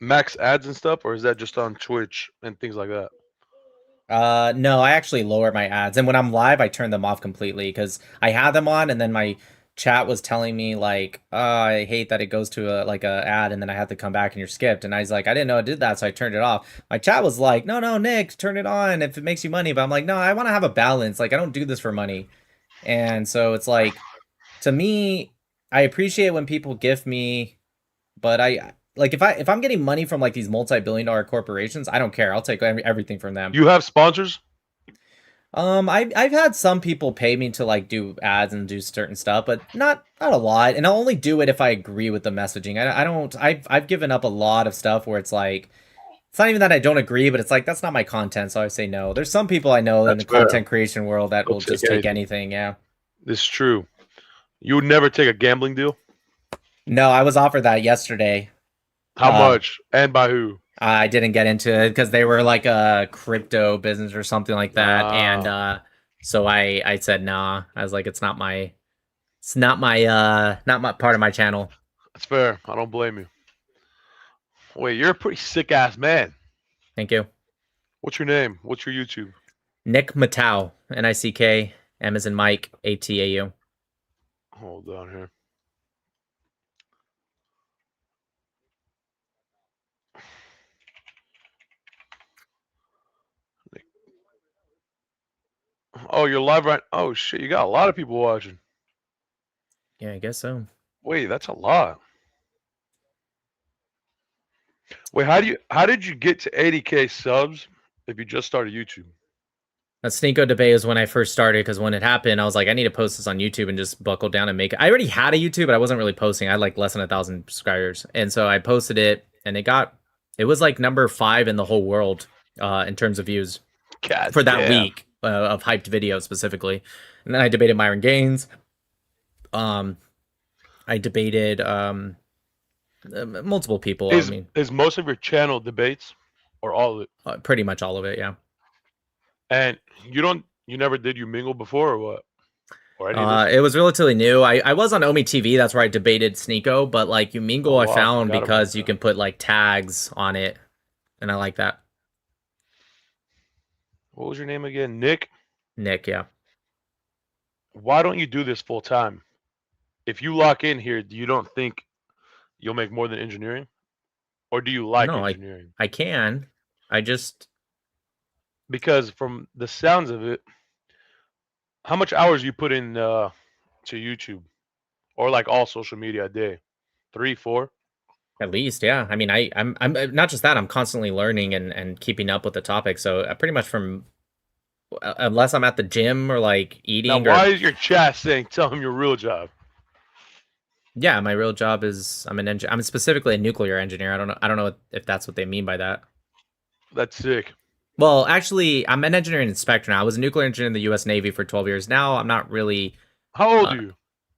max ads and stuff, or is that just on Twitch and things like that? No, I actually lower my ads, and when I'm live, I turn them off completely because I had them on, and then my chat was telling me like, "Oh, I hate that it goes to a ad, and then I have to come back and you're skipped." And I was like, "I didn't know it did that," so I turned it off. My chat was like, "No, no, Nick, turn it on if it makes you money." But I'm like, "No, I want to have a balance. Like, I don't do this for money." And so it's like, to me, I appreciate when people gift me, but I like if I'm getting money from like these multi-billion-dollar corporations, I don't care. I'll take everything from them. You have sponsors? I've had some people pay me to like do ads and do certain stuff, but not a lot. And I'll only do it if I agree with the messaging. I don't. I've given up a lot of stuff where it's like, it's not even that I don't agree, but it's like that's not my content, so I say no. There's some people I know in the That's fair. content creation world that They'll will just take anything. Yeah. This is true. You would never take a gambling deal? No, I was offered that yesterday. How much? And by who? I didn't get into it because they were like a crypto business or something like that, and so I said nah. I was like, it's not my part of my channel. That's fair. I don't blame you. Wait, you're a pretty sick ass man. Thank you. What's your name? What's your YouTube? Nick Matau, Nick, M as in Mike, ATAU. Hold on here. Oh, you're live right. Oh shit, you got a lot of people watching. Yeah, I guess so. Wait, that's a lot. Wait, how did you get to 80K subs if you just started YouTube? That Sneeko debate is when I first started, because when it happened, I was like, I need to post this on YouTube and just buckle down and make it. I already had a YouTube, but I wasn't really posting. I had like less than 1,000 subscribers. And so I posted it, and it was like number 5 in the whole world in terms of views for that week of hyped videos specifically. And then I debated Myron Gaines. I debated multiple people. Is most of your channel debates or all of it? Pretty much all of it, yeah. And you never did You Mingle before or what? Or any of this? It was relatively new. I was on Omi TV. That's where I debated Sneeko, but like You Mingle, I found because you can put like tags on it, and I like that. What was your name again? Nick? Nick, yeah. Why don't you do this full time? If you lock in here, you don't think you'll make more than engineering? Or do you like engineering? I can. Because from the sounds of it, how much hours you put in to YouTube or like all social media a day? 3, 4? At least, yeah. I mean, I'm not just that. I'm constantly learning and keeping up with the topic. So pretty much from, unless I'm at the gym or like eating. Now, why is your chat saying tell him your real job? Yeah, my real job is I'm specifically a nuclear engineer. I don't know if that's what they mean by that. That's sick. Well, actually, I'm an engineering inspector now. I was a nuclear engineer in the U.S. Navy for 12 years. Now I'm not really. How old are you?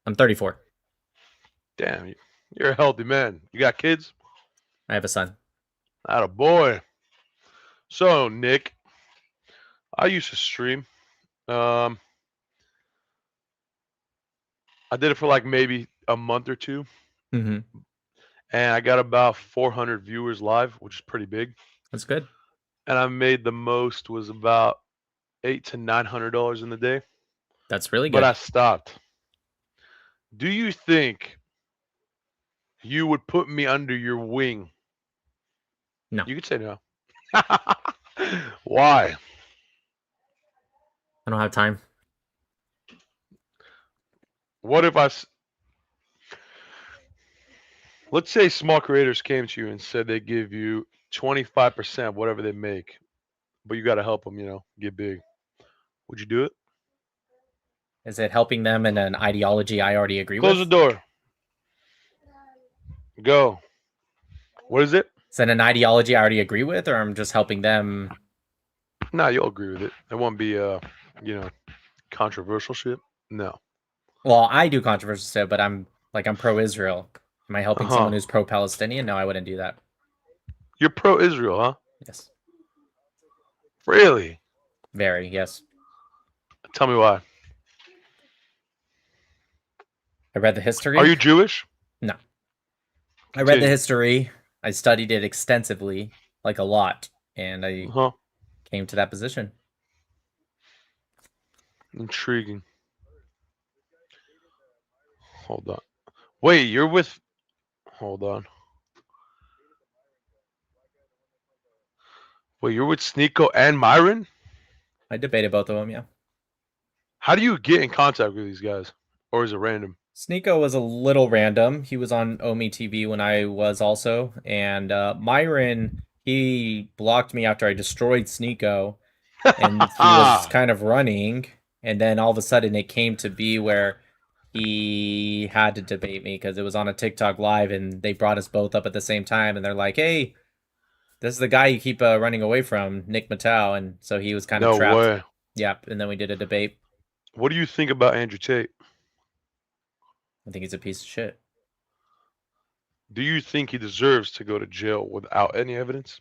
I'm 34. Damn, you're a healthy man. You got kids? I have a son. Atta boy. So, Nick, I used to stream. I did it for like maybe a month or two. Mm-hmm. And I got about 400 viewers live, which is pretty big. That's good. And I made the most was about $800 to $900 in the day. That's really good. But I stopped Do you think you would put me under your wing? No. You could say no. Why? I don't have time. What if let's say small creators came to you and said they give you 25% whatever they make, but you got to help them, get big. Would you do it? Is it helping them in an ideology I already agree Close with? the door. Go. What is it? Is it an ideology I already agree with, or I'm just helping them? Nah, you'll agree with it. It won't be controversial shit. No. Well, I do controversial stuff, but I'm pro-Israel. Am I helping someone who's pro-Palestinian? No, I wouldn't do that. You're pro-Israel, huh? Yes. Really? Very, yes. Tell me why. I read the history. Are you Jewish? No. I read the history. I studied it extensively, like a lot, and I came to that position. Intriguing. Hold on. Wait, you're with... Hold on. Wait, you're with Sneeko and Myron? I debated both of them, yeah. How do you get in contact with these guys? Or is it random? Sneeko was a little random. He was on Omi TV when I was also. And Myron, he blocked me after I destroyed Sneeko. And he was kind of running. And then all of a sudden it came to be where he had to debate me because it was on a TikTok live and they brought us both up at the same time. And they're like, hey, this is the guy you keep running away from, Nick Matau. And so he was kind of trapped. No way. Yep. And then we did a debate. What do you think about Andrew Tate? I think he's a piece of shit. Do you think he deserves to go to jail without any evidence?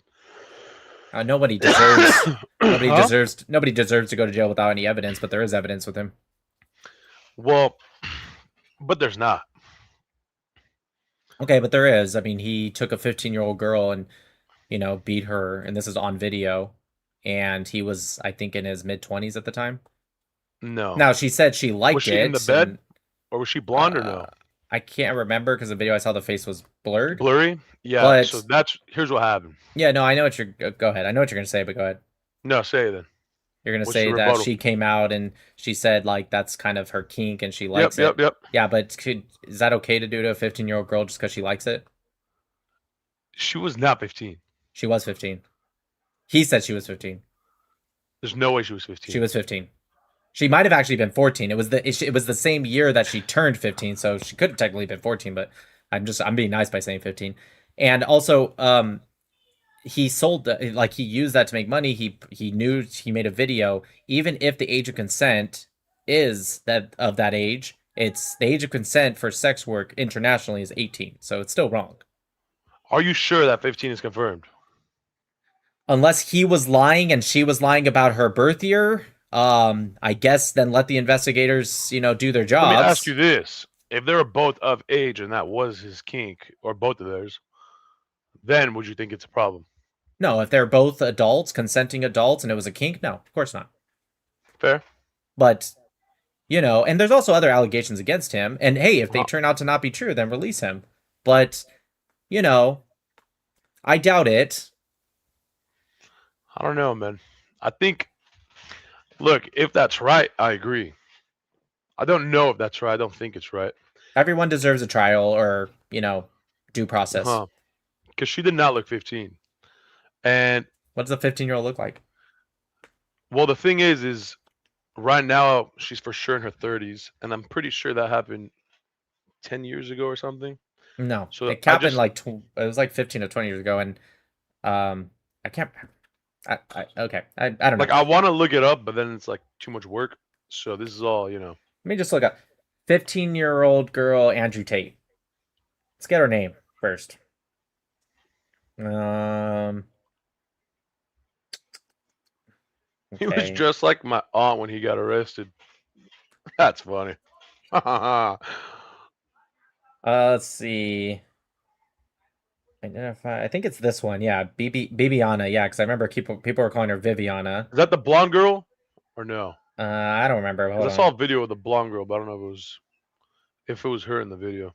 Nobody deserves. Nobody deserves to go to jail without any evidence. But there is evidence with him. Well, but there's not. Okay, but there is. I mean, he took a 15-year-old girl and, beat her, and this is on video. And he was, I think, in his mid-20s at the time. No. Now she said she liked it. Was she in the bed, or was she blonde or no? I can't remember because the video I saw the face was blurred. Blurry? Yeah. But, so here's what happened. Yeah, no, I know what you're. Go ahead. I know what you're gonna say, but go ahead. No, say it then. You're gonna say that she came out and she said like that's kind of her kink and she likes it. Yep. Yeah, but is that okay to do to a 15-year-old girl just because she likes it? She was not 15. She was 15. He said she was 15. There's no way she was 15. She was 15. She might have actually been 14. It was the same year that she turned 15, so she could have technically been 14. But I'm being nice by saying 15. And also, he sold he used that to make money. He knew he made a video. Even if the age of consent is that age, it's the age of consent for sex work internationally is 18. So it's still wrong. Are you sure that 15 is confirmed? Unless he was lying and she was lying about her birth year. I guess then let the investigators, do their jobs. Let me ask you this. If they were both of age and that was his kink, or both of theirs, then would you think it's a problem? No, if they're both adults, consenting adults, and it was a kink, no, of course not. Fair. But, and there's also other allegations against him. And hey, if they turn out to not be true, then release him. But, I doubt it. I don't know, man. I think... Look, if that's right, I agree. I don't know if that's right. I don't think it's right. Everyone deserves a trial or, due process. Because she did not look 15. And... What does a 15-year-old look like? Well, the thing is right now, she's for sure in her 30s. And I'm pretty sure that happened 10 years ago or something. No. So it happened it was like 15 to 20 years ago. And I can't... okay. I don't know. I want to look it up, but then it's too much work. So this is all, Let me just look up 15-year-old girl Andrew Tate. Let's get her name first. Okay. He was just like my aunt when he got arrested. That's funny. Let's see. Identify. I think it's this one. Yeah, Bibiana. Yeah, because I remember people were calling her Viviana. Is that the blonde girl or no? I don't remember. I saw a video of the blonde girl, but I don't know if it was If it was her in the video.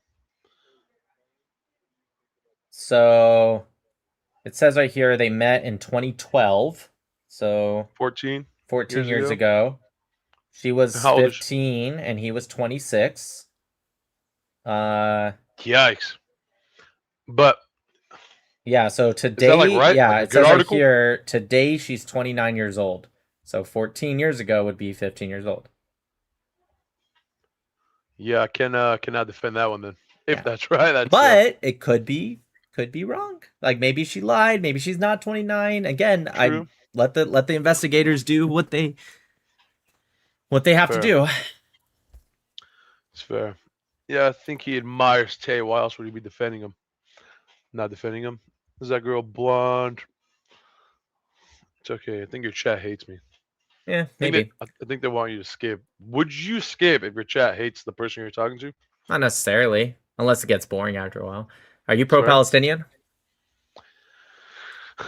So it says right here they met in 2012. So 14 years ago. She was How old is she? 15 and he was 26. Yikes. But yeah, so today, is that like right? yeah, Like a it good says article? right here, today she's 29 years old. So 14 years ago would be 15 years old. Yeah, I cannot defend that one then. If Yeah. that's right, that's But it could be wrong. Like maybe she lied, maybe she's not 29. Again, I True. let the investigators do what they have to Fair. do. It's fair. Yeah, I think he admires Tay. Why else would he be defending him? Not defending him. Is that girl blonde? It's okay. I think your chat hates me. Yeah, I maybe. think they want you to skip. Would you skip if your chat hates the person you're talking to? Not necessarily, unless it gets boring after a while. Are you Swear? pro-Palestinian?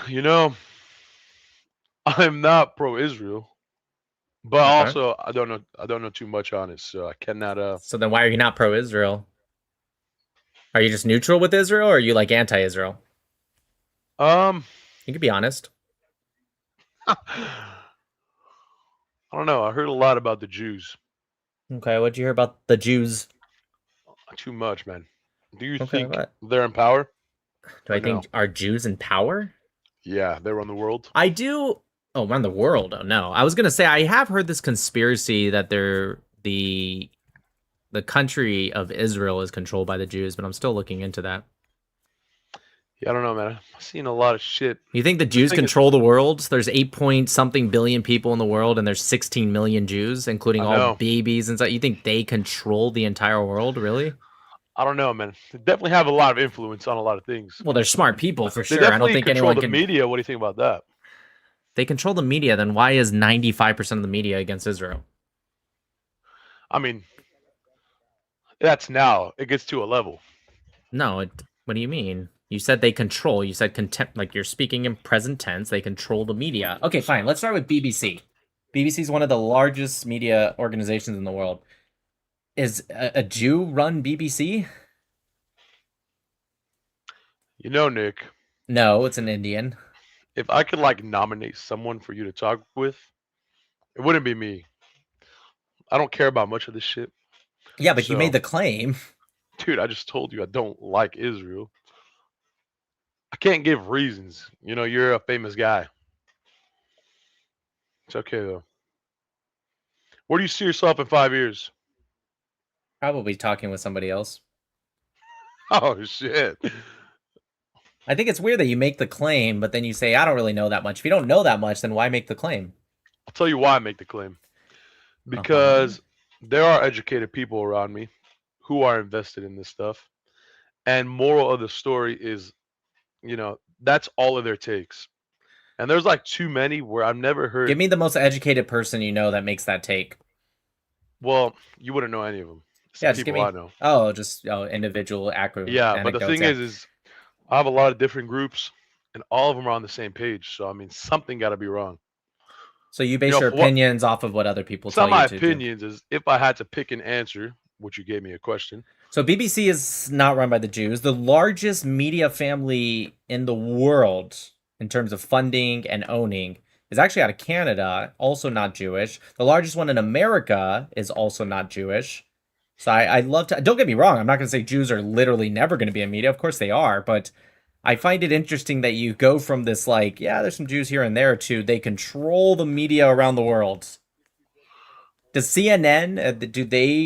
You know, I'm not pro-Israel, but Okay. also I don't know too much on it, so I cannot. So then why are you not pro-Israel? Are you just neutral with Israel, or are you like anti-Israel? You could be honest. I don't know. I heard a lot about the Jews. Okay, what'd you hear about the Jews? Too much, man. Do you Okay, think what? they're in power? Do I think are Jews in power? Yeah, they run the world. I do. Oh, around the world. Oh no, I was gonna say I have heard this conspiracy that they're the country of Israel is controlled by the Jews, but I'm still looking into that. Yeah, I don't know, man. I've seen a lot of shit. You think the Jews control the world? There's 8-point-something billion people in the world, and there's 16 million Jews, including all babies and stuff. You think they control the entire world, really? I don't know, man. They definitely have a lot of influence on a lot of things. Well, they're smart people for They sure. I don't definitely think control anyone the can. media. What do you think about that? They control the media. Then why is 95% of the media against Israel? I mean, that's now. It gets to a level. No, what do you mean? You said they control. You said contempt. Like you're speaking in present tense. They control the media. Okay, fine. Let's start with BBC. BBC is one of the largest media organizations in the world. Is a Jew run BBC? You know, Nick. No, it's an Indian. If I could like nominate someone for you to talk with, it wouldn't be me. I don't care about much of this shit. Yeah, but you made the claim. Dude, I just told you I don't like Israel. I can't give reasons. You know, you're a famous guy. It's okay though. Where do you see yourself in 5 years? Probably talking with somebody else. Oh shit. I think it's weird that you make the claim, but then you say, I don't really know that much. If you don't know that much, then why make the claim? I'll tell you why I make the claim. Because there are educated people around me who are invested in this stuff. And moral of the story is, you know, that's all of their takes. And there's like too many where I've never heard. Give me the most educated person you know that makes that take. Well, you wouldn't know any of them. It's Yeah, the just give people me. I know. Oh, just individual acronym. Yeah, but the thing is I have a lot of different groups, and all of them are on the same page. So I mean, something got to be wrong. So you base your opinions off of what other people tell you to do. Some of my opinions is if I had to pick an answer, which you gave me a question. So BBC is not run by the Jews. The largest media family in the world in terms of funding and owning is actually out of Canada, also not Jewish. The largest one in America is also not Jewish. So I love to, don't get me wrong, I'm not going to say Jews are literally never going to be in media. Of course they are, but I find it interesting that you go from this like, yeah, there's some Jews here and there to they control the media around the world. Does CNN,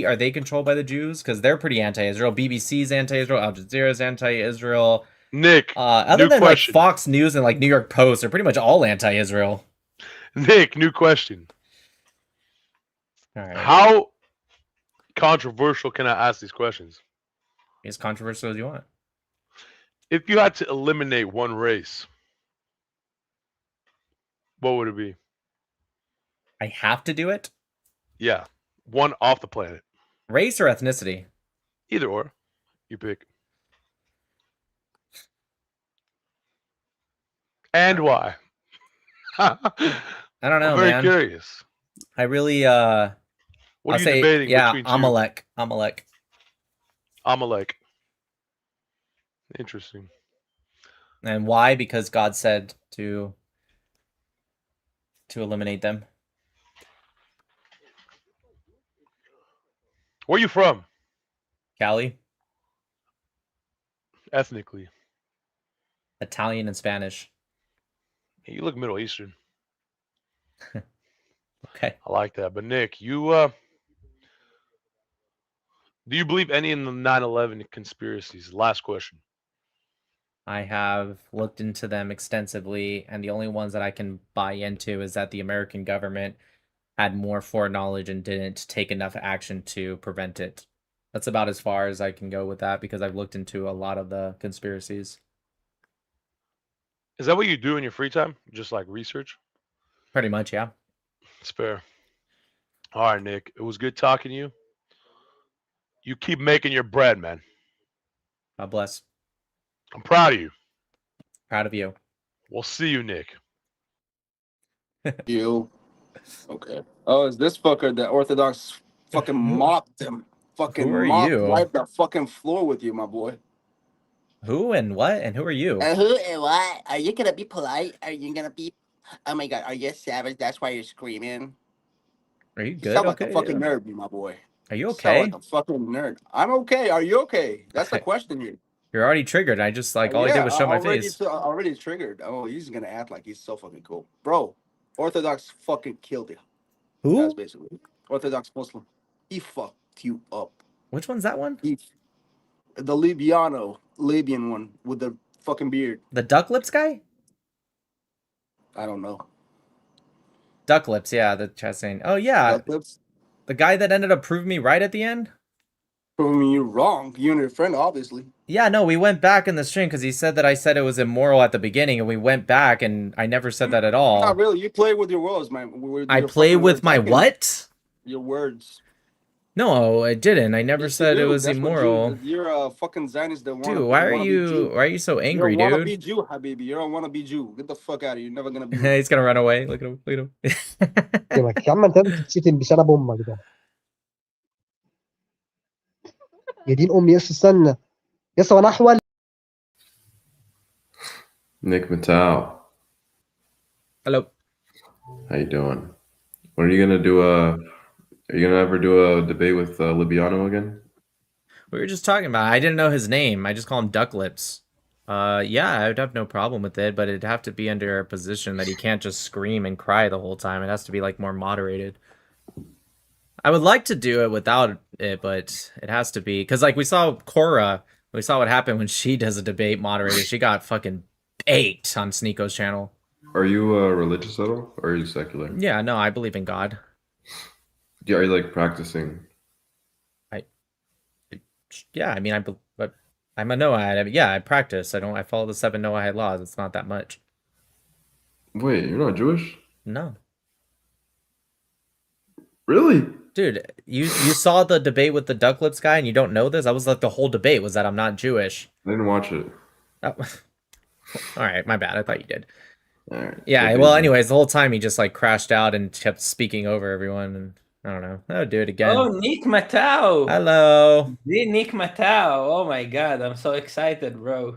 are they controlled by the Jews? Because they're pretty anti-Israel. BBC's anti-Israel. Al Jazeera's anti-Israel. Nick, other than question. Like Fox News and like New York Post, they're pretty much all anti-Israel. Nick, new question. All right. How controversial can I ask these questions? As controversial as you want. If you had to eliminate one race, what would it be? I have to do it? Yeah. One off the planet. Race or ethnicity? Either or. You pick. And why? I don't know, I'm very man. curious. I really What I'll are you say, debating yeah, between two? Amalek. Amalek. Interesting. And why? Because God said to eliminate them. Where you from? Cali, Ethnically. Italian and Spanish. You look Middle Eastern. Okay. I like that. But Nick, you do you believe any in the 9/11 conspiracies? Last question. I have looked into them extensively, and the only ones that I can buy into is that the American government had more foreknowledge and didn't take enough action to prevent it. That's about as far as I can go with that because I've looked into a lot of the conspiracies. Is that what you do in your free time? Just like research? Pretty much, yeah. It's fair. All right, Nick. It was good talking to you. You keep making your bread, man. God bless. I'm proud of you. Proud of you. We'll see you, Nick. You. Okay. Oh, is this fucker the Orthodox fucking mopped him? Fucking Who are mopped, you? wiped the fucking floor with you, my boy. Who and what? And who are you? Who and what? Are you gonna be polite? Are you gonna be? Oh my god, are you savage? That's why you're screaming. Are you You good? sound like a Okay. fucking nerd, my boy. Are you You sound okay? like a fucking nerd. I'm okay. Are you okay? That's the question here. You're already triggered. I just all I did Yeah, was show my already, face. already triggered. Oh, he's gonna act like he's so fucking cool, bro. Orthodox fucking killed you. Who? That's basically Orthodox Muslim. He fucked you up. Which one's that one? The Libyan one with the fucking beard. The duck lips guy? I don't know. Duck lips, yeah, the chat saying. Oh yeah. Duck lips? The guy that ended up proving me right at the end? Proving you wrong. You and your friend, obviously. Yeah, no, we went back in the stream because he said that I said it was immoral at the beginning, and we went back, and I never said that at all. Not really. You play with your words, man. With I your play fucking with words. my I can- what? Your words. No, I didn't. I never Yes, you said it do. was That's what immoral. you're a fucking Zionist that Dude, why are you so angry, You're a dude? wannabe Jew, Habibi. You're a wannabe Jew. Get the fuck out of here. You're never gonna be. He's gonna run away. Look at him. Look at him. يا عم انت لازم تتشتم بسبب امك ده يا دين امي يس استنى يس وانا احول Nick Matau. Hello. How you doing? When are you gonna do Are you gonna ever do a debate with Libiano again? We were just talking about it. I didn't know his name. I just call him Duck Lips. Yeah, I would have no problem with it, but it'd have to be under a position that he can't just scream and cry the whole time. It has to be like more moderated. I would like to do it without it, but it has to be because like we saw Cora, we saw what happened when she does a debate moderator. She got fucking baked on Sneeko's channel. Are you religious at all, or are you secular? Yeah, no, I believe in God. Yeah, are you like practicing? Yeah, I mean, but I'm a Noahide. Yeah, I practice. I follow the 7 Noahide laws. It's not that much. Wait, you're not Jewish? No. Really? Dude, you saw the debate with the Duck Lips guy and you don't know this? That was like the whole debate was that I'm not Jewish. I didn't watch it. Oh. All right, my bad. I thought you did. All right. Yeah, well, anyways, the whole time he just like crashed out and kept speaking over everyone, and I don't know. I would do it again. Oh, Nick Matau. Hello. Nick Matau. Oh my god, I'm so excited, bro.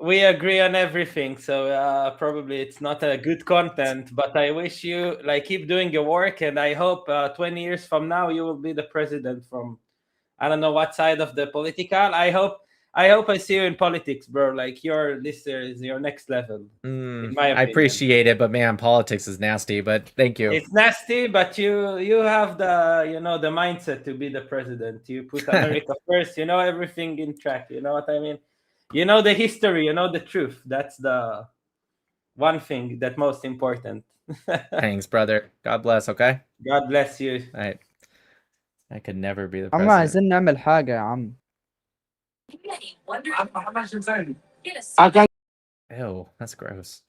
We agree on everything, so probably it's not a good content, but I wish you like keep doing your work, and I hope 20 years from now you will be the president from I don't know what side of the political. I hope I see you in politics, bro. Like this is your next level. In my opinion. I appreciate it, but man, politics is nasty. But thank you. It's nasty, but you have the the mindset to be the president. You put America first. You know everything in track. You know what I mean? You know the history. You know the truth. That's the one thing that most important. Thanks, brother. God bless. Okay. God bless you. All right. I could never be the عم president. عايزين نعمل حاجة يا عم. Ew, that's gross.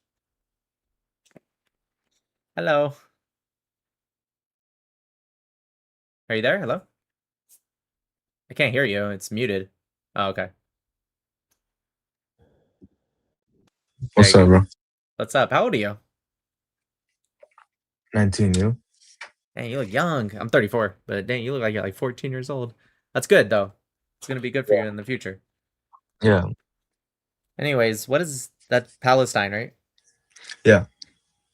Hello. Are you there? Hello? I can't hear you. It's muted. Oh, okay. What's up, bro? What's up? How old are you? 19, you? Dang, you look young. I'm 34, but dang, you look like you're like 14 years old. That's good though. It's gonna be good for you in the future. Yeah. Anyways, what is that? Palestine, right? Yeah.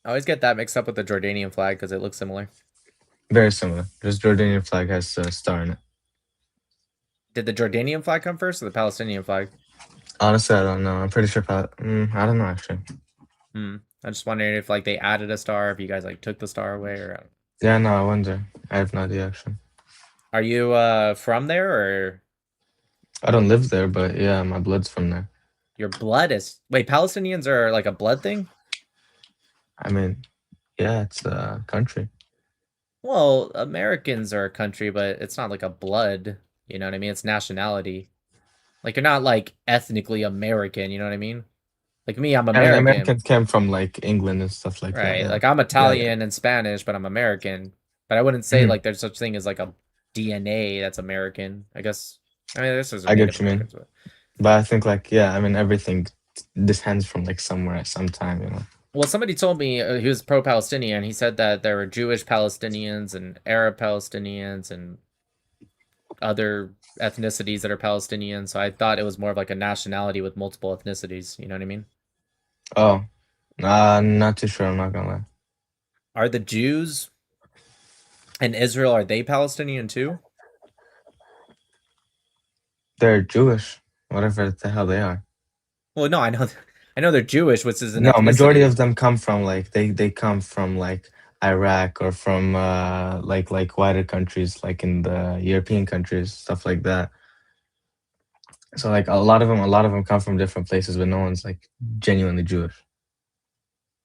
I always get that mixed up with the Jordanian flag because it looks similar. Very similar. Just Jordanian flag has a star in it. Did the Jordanian flag come first or the Palestinian flag? Honestly, I don't know. I'm pretty sure. I don't know actually. I'm just wondering if like they added a star, if you guys like took the star away, or. Yeah, no, I wonder. I have no idea actually. Are you from there or? I don't live there, but yeah, my blood's from there. Your blood is. Wait, Palestinians are like a blood thing? I mean, yeah, it's a country. Well, Americans are a country, but it's not like a blood. You know what I mean? It's nationality. Like you're not like ethnically American. You know what I mean? Like me, I'm I mean, American. Americans came from like England and stuff like that. Right. Yeah. Like I'm Yeah, Italian and Spanish, but I'm American. But I wouldn't say Mhm. like there's such thing as like a DNA that's American. I guess. I mean, this is I get Native what you mean. Americans, But I think like yeah, I mean everything descends from like somewhere at some time, you know. Well, somebody told me he was pro-Palestinian. He said that there were Jewish Palestinians and Arab Palestinians and other ethnicities that are Palestinian. So I thought it was more of like a nationality with multiple ethnicities. You know what I mean? Oh, not too sure. I'm not gonna lie. Are the Jews in Israel, are they Palestinian too? They're Jewish, whatever the hell they are. Well, no, I know they're Jewish, which is an No, majority ethnicity. of them come from like they come from like Iraq or from like wider countries like in the European countries, stuff like that. So like a lot of them come from different places, but no one's like genuinely Jewish.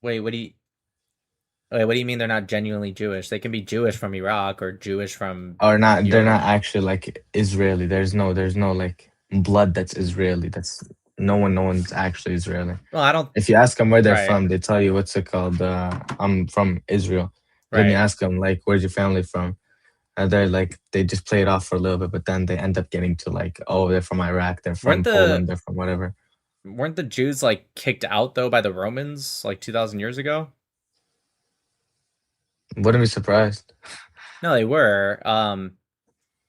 Wait, what do you mean they're not genuinely Jewish? They can be Jewish from Iraq or Jewish from Or not, they're Europe. not actually like Israeli. There's no like blood that's Israeli. That's no one's actually Israeli. Well, I don't. If you ask them where they're Right. from, they tell you what's it called. I'm from Israel. Then you Right. ask them like, where's your family from? And they're like, they just play it off for a little bit, but then they end up getting to like, oh, they're from Iraq, they're from Poland, they're from whatever. Weren't the Jews like kicked out though by the Romans like 2,000 years ago? Wouldn't be surprised. No, they were.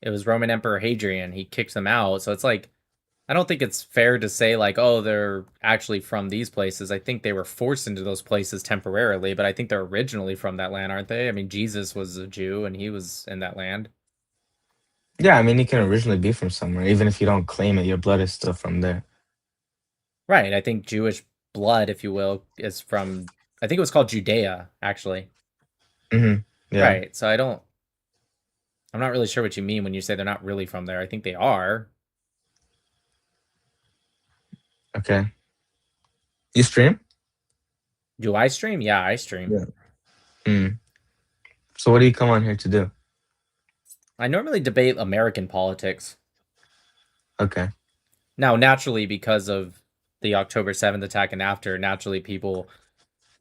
It was Roman Emperor Hadrian. He kicked them out. So it's like, I don't think it's fair to say like, oh, they're actually from these places. I think they were forced into those places temporarily, but I think they're originally from that land, aren't they? I mean, Jesus was a Jew and he was in that land. Yeah, I mean, you can originally be from somewhere, even if you don't claim it. Your blood is still from there. Right. I think Jewish blood, if you will, is from. I think it was called Judea, actually. Yeah. Right. So I'm not really sure what you mean when you say they're not really from there. I think they are. Okay. You stream? Do I stream? Yeah, I stream. Yeah. So what do you come on here to do? I normally debate American politics. Okay. Now, naturally, because of the October 7th attack and after, naturally people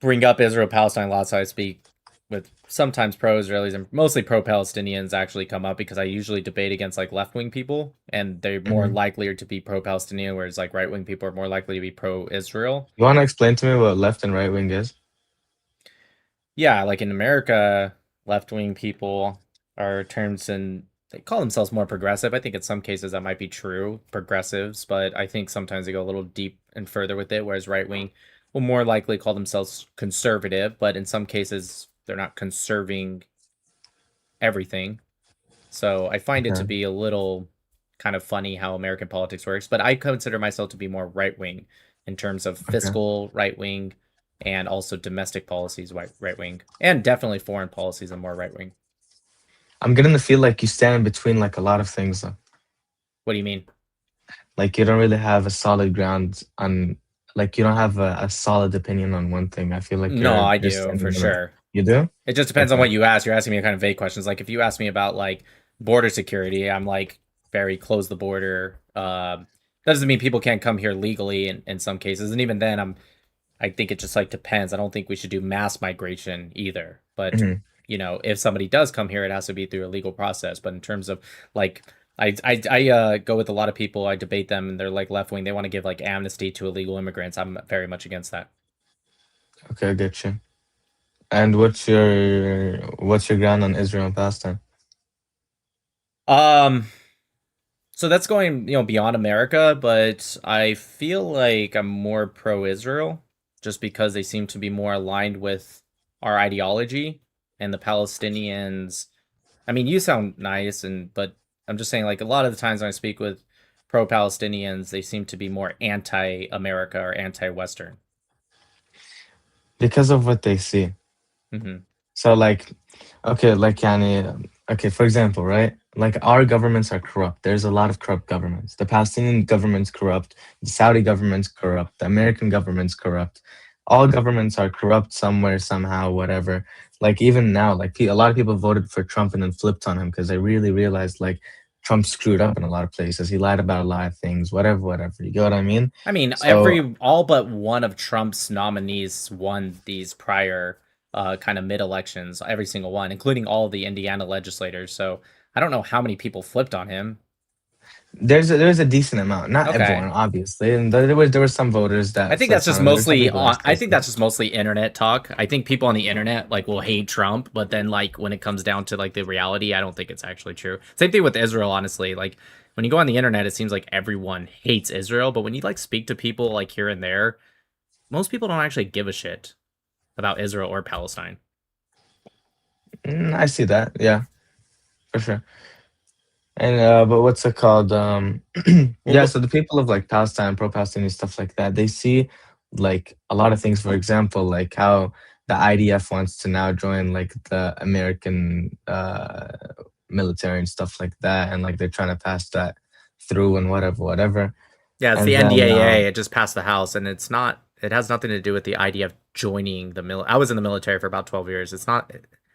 bring up Israel-Palestine lots. So I speak with sometimes pro-Israelis and mostly pro-Palestinians actually come up because I usually debate against like left-wing people and they're more likely to be pro-Palestinian, whereas like right-wing people are more likely to be pro-Israel. You want to explain to me what left and right wing is? Yeah, like in America, left-wing people are terms and they call themselves more progressive. I think in some cases that might be true, progressives, but I think sometimes they go a little deep and further with it, whereas right-wing will more likely call themselves conservative, but in some cases they're not conserving everything. So I find it to be a little kind of funny how American politics works, but I consider myself to be more right-wing in terms of fiscal right-wing and also domestic policies right-wing, and definitely foreign policies are more right-wing. I'm getting the feel like you stand between like a lot of things though. What do you mean? Like you don't really have a solid ground on, like you don't have a solid opinion on one thing. I feel like No, I you're do standing for in the- sure. You do? It just depends on Okay. what you ask. You're asking me kind of vague questions. Like if you ask me about like border security, I'm like very close the border. That doesn't mean people can't come here legally in some cases, and even then, I think it just like depends. I don't think we should do mass migration either. But you know, if somebody does come here, it has to be through a legal process. But in terms of like, I go with a lot of people. I debate them, and they're like left wing. They want to give like amnesty to illegal immigrants. I'm very much against that. Okay, I get you. And what's your ground on Israel and Palestine? So that's going, beyond America, but I feel like I'm more pro-Israel just because they seem to be more aligned with our ideology and the Palestinians. I mean, you sound nice but I'm just saying like a lot of the times when I speak with pro-Palestinians, they seem to be more anti-America or anti-Western. Because of what they see. Mm-hmm. So like, okay, like Yani, okay, for example, right? Like our governments are corrupt. There's a lot of corrupt governments. The Palestinian government's corrupt. The Saudi government's corrupt. The American government's corrupt. All governments are corrupt somewhere, somehow, whatever. Like even now, like a lot of people voted for Trump and then flipped on him because they really realized like Trump screwed up in a lot of places. He lied about a lot of things, whatever, whatever. You get what I mean? I mean, So all but one of Trump's nominees won these prior kind of mid-elections, every single one, including all the Indiana legislators. So I don't know how many people flipped on him. there's a decent amount, not everyone, obviously, and there were some voters that I think flipped that's just on him. There were some mostly people that I still think stick. that's just mostly internet talk. I think people on the internet like will hate Trump, but then like when it comes down to like the reality, I don't think it's actually true. Same thing with Israel, honestly. Like when you go on the internet, it seems like everyone hates Israel, but when you like speak to people like here and there, most people don't actually give a shit about Israel or Palestine. I see that, yeah, for sure. And but what's it called? Yeah, so the people of like Palestine, pro-Palestinian stuff like that, they see like a lot of things. For example, like how the IDF wants to now join like the American military and stuff like that, and like they're trying to pass that through and whatever, whatever. Yeah, it's And the then NDAA. It just passed the House, and it's not. It has nothing to do with the idea of joining the military. I was in the military for about 12 years. It's not.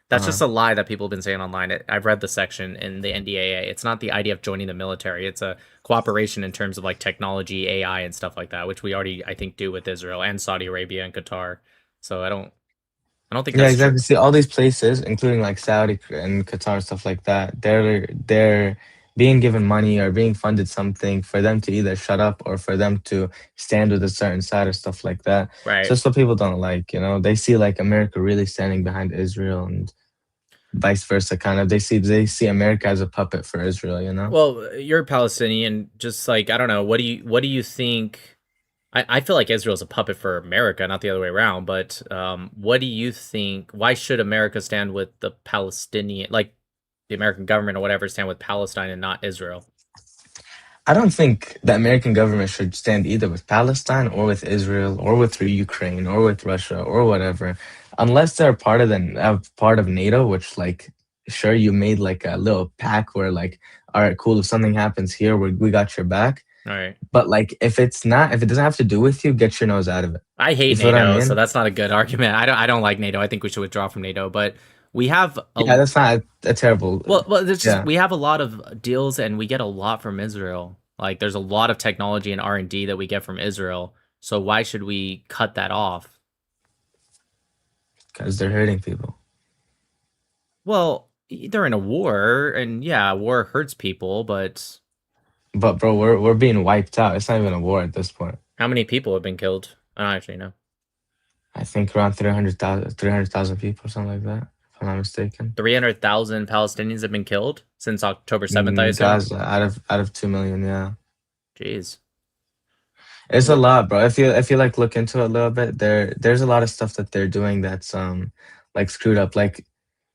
That's just a lie that people have been saying online. I've read the section in the NDAA. It's not the idea of joining the military. It's a cooperation in terms of like technology, AI, and stuff like that, which we already, I think, do with Israel and Saudi Arabia and Qatar. So I don't think yeah, that's true. exactly. See, all these places, including like Saudi and Qatar and stuff like that, they're being given money or being funded something for them to either shut up or for them to stand with a certain side or stuff like that. Right. So that's what people don't like, you know. They see like America really standing behind Israel and vice versa. Kind of, they see America as a puppet for Israel, you know. Well, you're Palestinian. Just like I don't know. What do you think? I feel like Israel's a puppet for America, not the other way around. But what do you think? Why should America stand with the Palestinian, like the American government or whatever, stand with Palestine and not Israel? I don't think the American government should stand either with Palestine or with Israel or with Ukraine or with Russia or whatever, unless they're part of NATO. Which, like, sure, you made like a little pack where, like, all right, cool. If something happens here, we got your back. All right. But like, if it doesn't have to do with you, get your nose out of it. I hate You feel what I NATO, mean? so that's not a good argument. I don't like NATO. I think we should withdraw from NATO. But we have Yeah, that's not a terrible. well, there's just Yeah. we have a lot of deals, and we get a lot from Israel. Like, there's a lot of technology and R&D that we get from Israel. So why should we cut that off? Because they're hurting people. Well, they're in a war, and yeah, war hurts people, but bro, we're being wiped out. It's not even a war at this point. how many people have been killed? I don't actually know. I think around 300,000 people, something like that, if I'm not mistaken. 300,000 Palestinians have been killed since October 7th, I assume? Gaza, out of 2 million, yeah. Jeez. It's a lot, bro. If you like look into it a little bit, there's a lot of stuff that they're doing that's like screwed up. Like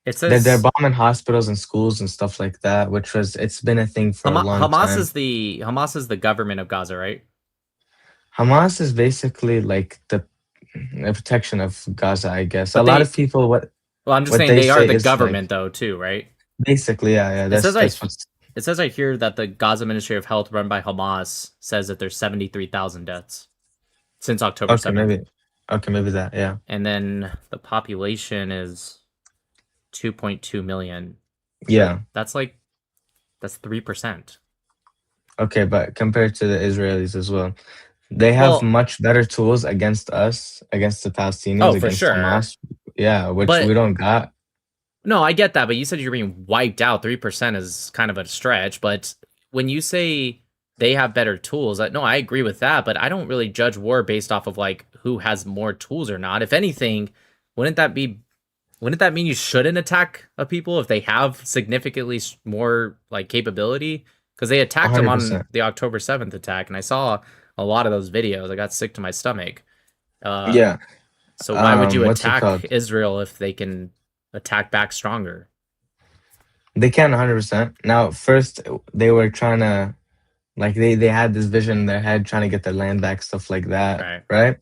it they're says bombing hospitals and schools and stuff like that, it's been a thing for a long time. Hamas is the government of Gaza, right? Hamas is basically like the protection of Gaza, I guess. But a lot of people well, I'm just saying they are the government like, though, too, right? Basically, yeah. It says right here that the Gaza Ministry of Health, run by Hamas, says that there's 73,000 deaths since October 7th. Maybe that, yeah. And then the population is 2.2 million. So yeah, that's 3%. Okay, but compared to the Israelis as well, they have much better tools against us, against the Palestinians, against Hamas. Yeah, which we don't got. No, I get that, but you said you're being wiped out. 3% is kind of a stretch, but when you say they have better tools, no, I agree with that, but I don't really judge war based off of like who has more tools or not. If anything, wouldn't that mean you shouldn't attack a people if they have significantly more like capability? because they attacked him on 100%. the October 7th attack, and I saw a lot of those videos. I got sick to my stomach. Yeah. So why would you What's it attack called? Israel if they can attack back stronger? They can 100%. Now, first they were trying to, like, they had this vision in their head, trying to get their land back, stuff like that, right?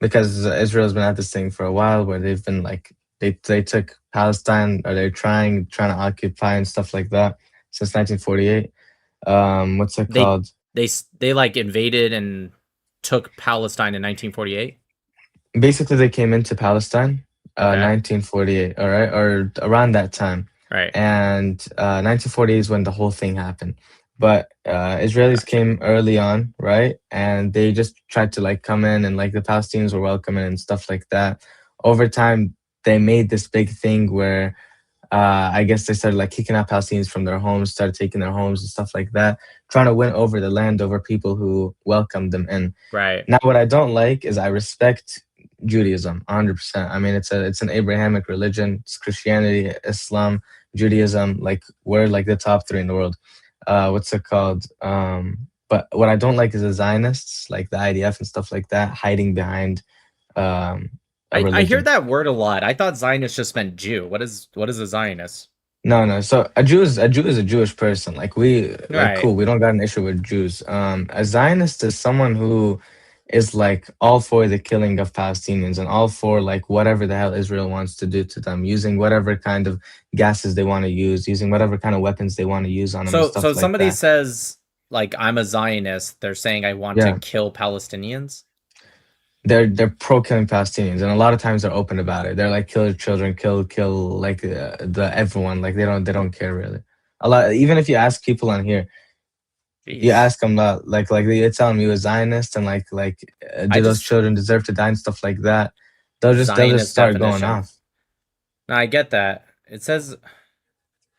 Because Israel's been at this thing for a while, where they've been like they took Palestine, or they're trying to occupy and stuff like that since 1948. What's it called? They like invaded and took Palestine in 1948. Basically, they came into Palestine, Okay. 1948, all right, or around that time. Right. And 1948 is when the whole thing happened. But Israelis came early on, right? And they just tried to like come in, and like the Palestinians were welcoming and stuff like that. Over time, they made this big thing where I guess they started like kicking out Palestinians from their homes, started taking their homes and stuff like that, trying to win over the land over people who welcomed them in. Right. Now, what I don't like is I respect Judaism 100%. I mean, it's an Abrahamic religion. It's Christianity, Islam, Judaism. Like, we're like the top three in the world. What's it called? But what I don't like is the Zionists, like the IDF and stuff like that, hiding behind a religion. I hear that word a lot. I thought Zionist just meant Jew. What is a Zionist? No. So a Jew is a Jewish person. Like, Right. cool. We don't got an issue with Jews. A Zionist is someone who is like all for the killing of Palestinians and all for like whatever the hell Israel wants to do to them, using whatever kind of gases they want to use, using whatever kind of weapons they want to use on them. So and stuff like somebody that. says like I'm a Zionist, they're saying I want to kill Palestinians. They're pro killing Palestinians, and a lot of times they're open about it. They're like, kill your children, kill like the everyone. Like, they don't care really. A lot. Even if you ask people on here, you ask them like they tell them you a Zionist, and do those children deserve to die and stuff like that. They'll just start going off. No, I get that. It says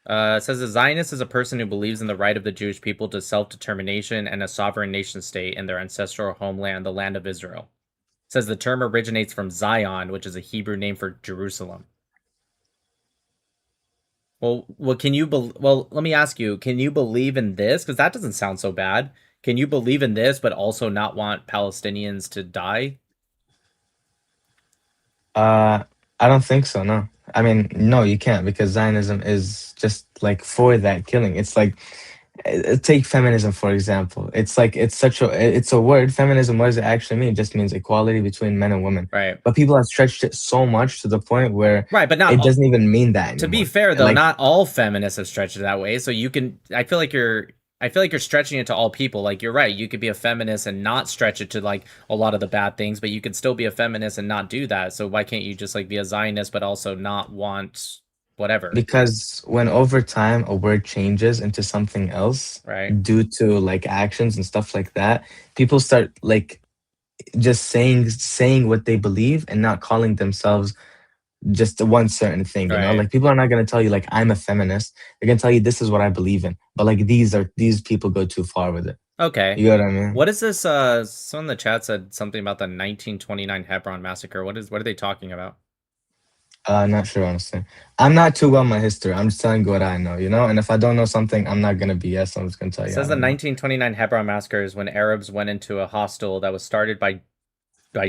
a Zionist is a person who believes in the right of the Jewish people to self-determination and a sovereign nation state in their ancestral homeland, the land of Israel. It says the term originates from Zion, which is a Hebrew name for Jerusalem. Well, can you let me ask you, can you believe in this? Because that doesn't sound so bad. Can you believe in this, but also not want Palestinians to die? I don't think so, no. I mean, no, you can't, because Zionism is just like for that killing. It's like, take feminism, for example. It's like, it's a word. Feminism, what does it actually mean? It just means equality between men and women. Right. But people have stretched it so much to the point where but not it doesn't even mean that anymore. To be fair, though, not all feminists have stretched it that way. So you can, I feel like you're stretching it to all people. Like, you're right. You could be a feminist and not stretch it to like a lot of the bad things, but you could still be a feminist and not do that. So why can't you just like be a Zionist, but also not want whatever? Because when over time a word changes into something else, right, due to like actions and stuff like that, people start like just saying what they believe and not calling themselves just one certain thing, you know? Like, people are not going to tell you like, I'm a feminist. They're going to tell you this is what I believe in, but like these people go too far with it. Okay, you know what I mean? What is this? Someone in the chat said something about the 1929 Hebron massacre. What are they talking about? Not sure, honestly. I'm not too well in my history. I'm just telling you what I know, you know? And if I don't know something, I'm not going to BS. I'm just going to tell you. It says the 1929 Hebron massacre is when Arabs went into a hostel that was started by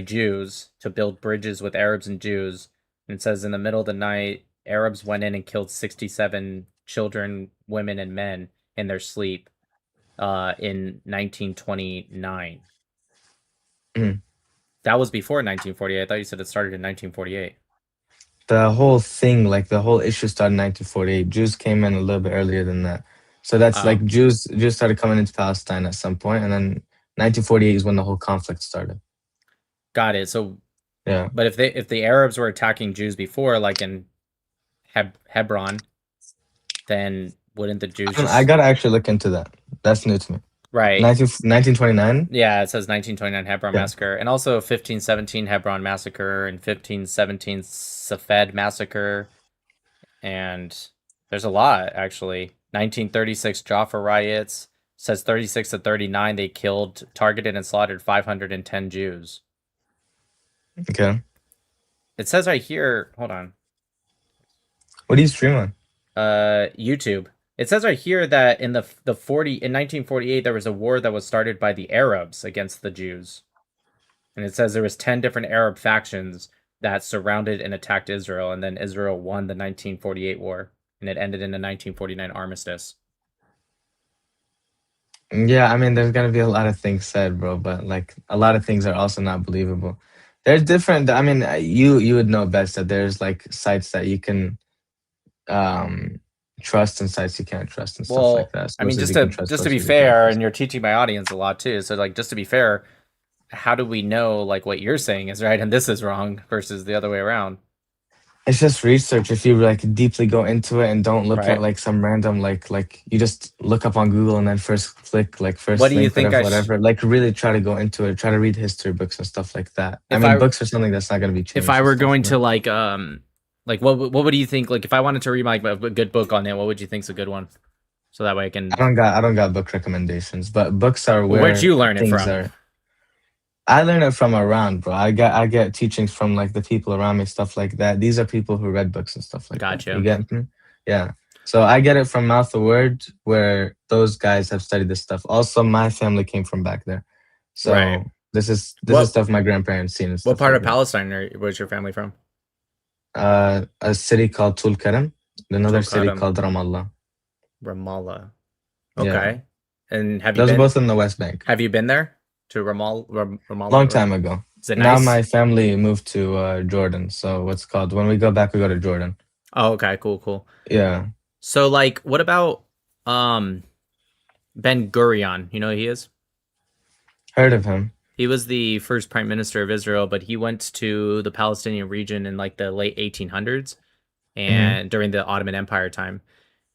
Jews to build bridges with Arabs and Jews. And it says in the middle of the night, Arabs went in and killed 67 children, women, and men in their sleep in 1929. That was before 1948. I thought you said it started in 1948. The whole thing, like the whole issue started in 1948. Jews came in a little bit earlier than that. So that's like Jews started coming into Palestine at some point, and then 1948 is when the whole conflict started. Got it. So yeah. But if the Arabs were attacking Jews before, like in Hebron, then wouldn't the Jews I gotta actually look into that. That's new to me. Right. 1929? Yeah, it says 1929 Hebron massacre. And also 1517 Hebron massacre and 1517 Safed massacre. And there's a lot, actually. 1936 Jaffa riots. It says 36 to 39 they killed, targeted, and slaughtered 510 Jews. Okay. It says right here, hold on. What do you stream on? YouTube. It says right here that in the 1948 there was a war that was started by the Arabs against the Jews. And it says there was 10 different Arab factions that surrounded and attacked Israel, and then Israel won the 1948 war, and it ended in a 1949 armistice. Yeah, I mean, there's gonna be a lot of things said, bro, but like a lot of things are also not believable. There's different. I mean, you would know best that there's like sites that you can trust and sites you can't trust and stuff like that. I mean, Sources just you can to trust, just to be sources you can't fair, trust. and you're teaching my audience a lot too. So like, just to be fair, how do we know like what you're saying is right and this is wrong versus the other way around? It's just research. If you like deeply go into it and don't look at Right. like some random like you just look up on Google and then first click like What first do you link think whatever. Like really try to go into it. Try to read history books and stuff like that. I If mean, I- books are something that's not going to be changed. If I and were stuff, going but- to like what would you think? Like if I wanted to read like a good book on it, what would you think's a good one? So that way I can. I don't got book recommendations, but books are where Where'd you learn it things from? are. I learn it from around, bro. I get teachings from like the people around me, stuff like that. These are people who read books and stuff like that. Gotcha. You get me? Yeah. So I get it from mouth to word, where those guys have studied this stuff. Also, my family came from back there, so Right. this is What- stuff my grandparents seen. And What stuff part like of Palestine was your family from? that. A city called Tulkarem, another city Tulkarem. called Ramallah. Ramallah. Yeah. Okay. And have you Those are been? both in the West Bank. Have you been there to Ramallah? Long time ago. Is it Now nice? my family moved to Jordan. So what's called when we go back, we go to Jordan. Oh, okay, cool. Yeah. So like, what about Ben Gurion? You know who he is? Heard of him. He was the first prime minister of Israel, but he went to the Palestinian region in like the late 1800s and during the Ottoman Empire time.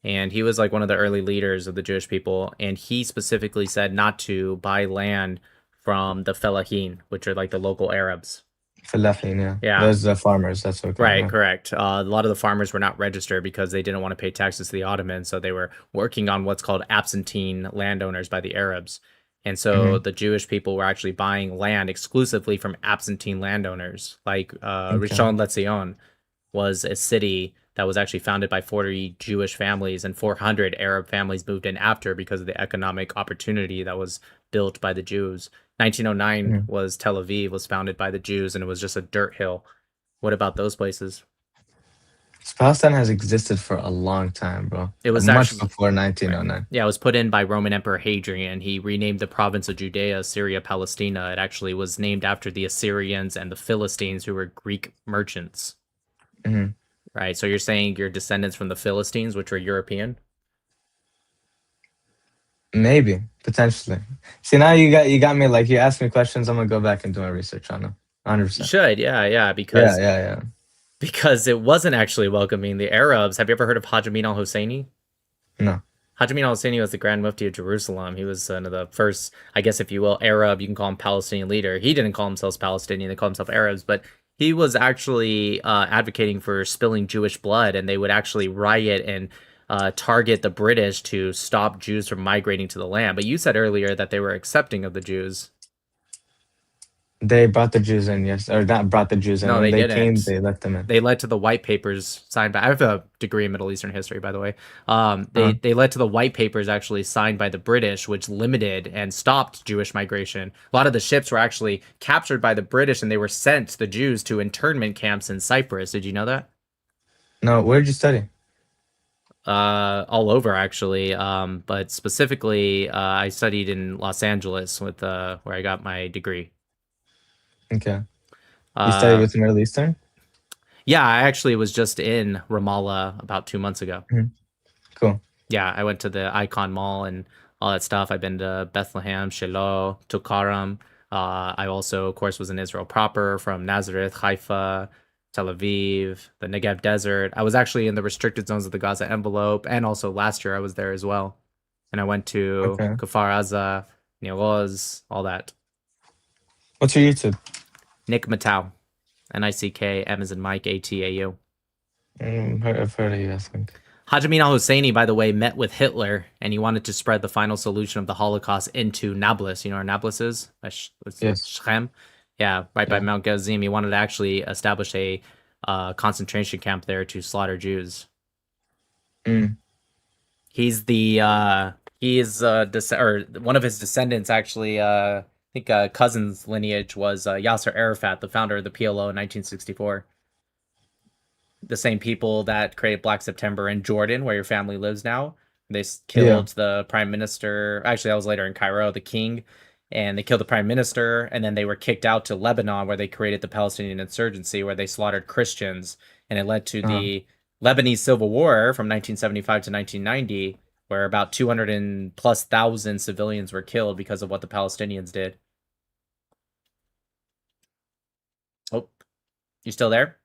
And he was like one of the early leaders of the Jewish people. And he specifically said not to buy land from the Fellahin, which are like the local Arabs. Falahin, yeah. Yeah. Those are farmers. That's okay. Right, yeah. correct. A lot of the farmers were not registered because they didn't want to pay taxes to the Ottomans. So they were working on what's called absentee landowners by the Arabs. And so the Jewish people were actually buying land exclusively from absentee landowners. Like Rishon LeZion was a city that was actually founded by 40 Jewish families, and 400 Arab families moved in after because of the economic opportunity that was built by the Jews. 1909 was Tel Aviv, was founded by the Jews, and it was just a dirt hill. What about those places? Palestine has existed for a long time, bro. It was much actually- before 1909. Yeah, it was put in by Roman Emperor Hadrian. He renamed the province of Judea, Syria-Palestina. It actually was named after the Assyrians and the Philistines, who were Greek merchants. Mhm. Right, so you're saying you're descendants from the Philistines, which were European? Maybe, potentially. See, now you got me like you asked me questions. I'm gonna go back and do my research on them. 100%. You should, yeah, because Yeah. because it wasn't actually welcoming the Arabs. Have you ever heard of Haj Amin al-Husseini? No. Haj Amin al-Husseini was the Grand Mufti of Jerusalem. He was one of the first, I guess, if you will, Arab, you can call him Palestinian leader. He didn't call himself Palestinian, they called himself Arabs, but he was actually advocating for spilling Jewish blood, and they would actually riot and target the British to stop Jews from migrating to the land. But you said earlier that they were accepting of the Jews. They brought the Jews in, yes, or not brought the Jews in. No, When they they didn't. came, they let them in. They led to the white papers signed by. I have a degree in Middle Eastern history, by the way. They led to the white papers actually signed by the British, which limited and stopped Jewish migration. A lot of the ships were actually captured by the British, and they were sent, the Jews, to internment camps in Cyprus. Did you know that? No, where did you study? All over actually, but specifically, I studied in Los Angeles with where I got my degree. Okay. You studied with Middle Eastern? Yeah, I actually was just in Ramallah about 2 months ago. Cool. Yeah, I went to the Icon Mall and all that stuff. I've been to Bethlehem, Shiloh, Tulkarem. I also, of course, was in Israel proper, from Nazareth, Haifa, Tel Aviv, the Negev Desert. I was actually in the restricted zones of the Gaza envelope, and also last year I was there as well. And I went to Kfar Aza, Nir Oz, all that. What's your YouTube? Nick Matau. Nick, M as in Mike, Atau. I've heard of you, I think. Haj Amin al-Husseini, by the way, met with Hitler, and he wanted to spread the final solution of the Holocaust into Nablus. You know where Nablus is? Yes. Shechem? Yeah, right by Mount Gerizim. He wanted to actually establish a concentration camp there to slaughter Jews. He's the he is or one of his descendants actually. I think cousin's lineage was Yasser Arafat, the founder of the PLO in 1964. The same people that created Black September in Jordan, where your family lives now. They killed the prime minister. Actually, that was later in Cairo, the king, and they killed the prime minister. And then they were kicked out to Lebanon, where they created the Palestinian insurgency, where they slaughtered Christians, and it led to the Lebanese Civil War from 1975 to 1990, where about 200 and plus thousand civilians were killed because of what the Palestinians did. Oh, you still there?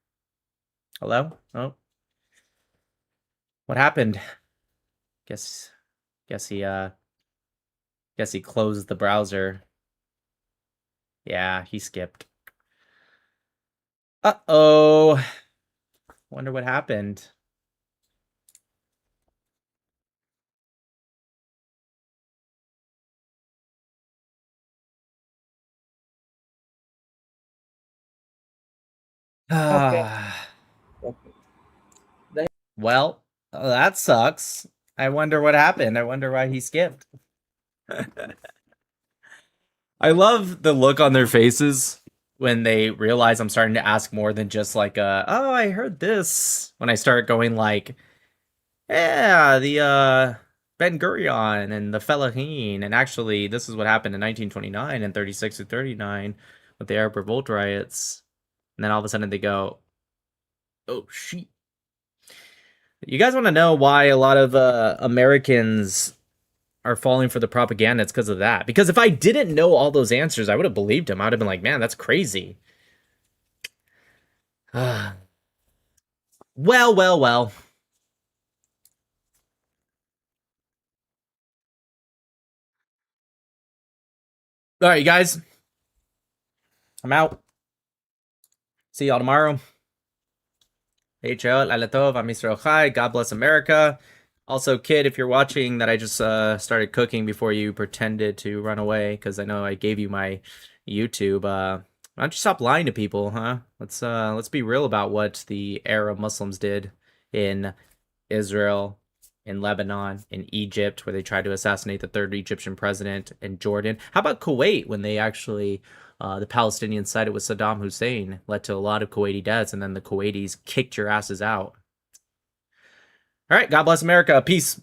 Hello? Oh. What happened? Guess he closed the browser. Yeah, he skipped. Uh-oh. Wonder what happened. Well, that sucks. I wonder what happened. I wonder why he skipped. I love the look on their faces when they realize I'm starting to ask more than just like, oh, I heard this. When I start going like, yeah, the Ben Gurion and the Fellahin, and actually this is what happened in 1929 and 36 to 39 with the Arab Revolt riots. And then all of a sudden they go, oh, shit. You guys want to know why a lot of Americans are falling for the propaganda? It's because of that. Because if I didn't know all those answers, I would have believed him. I would have been like, man, that's crazy. Well. All right, you guys. I'm out. See y'all tomorrow. Hey, Joel, Alatov, I'm Mr. Ochai. God bless America. Also, kid, if you're watching that I just started cooking before you pretended to run away, because I know I gave you my YouTube, why don't you stop lying to people, huh? Let's be real about what the Arab Muslims did in Israel, in Lebanon, in Egypt, where they tried to assassinate the third Egyptian president, in Jordan. How about Kuwait, when they actually, the Palestinians sided with Saddam Hussein, led to a lot of Kuwaiti deaths, and then the Kuwaitis kicked your asses out. All right, God bless America. Peace.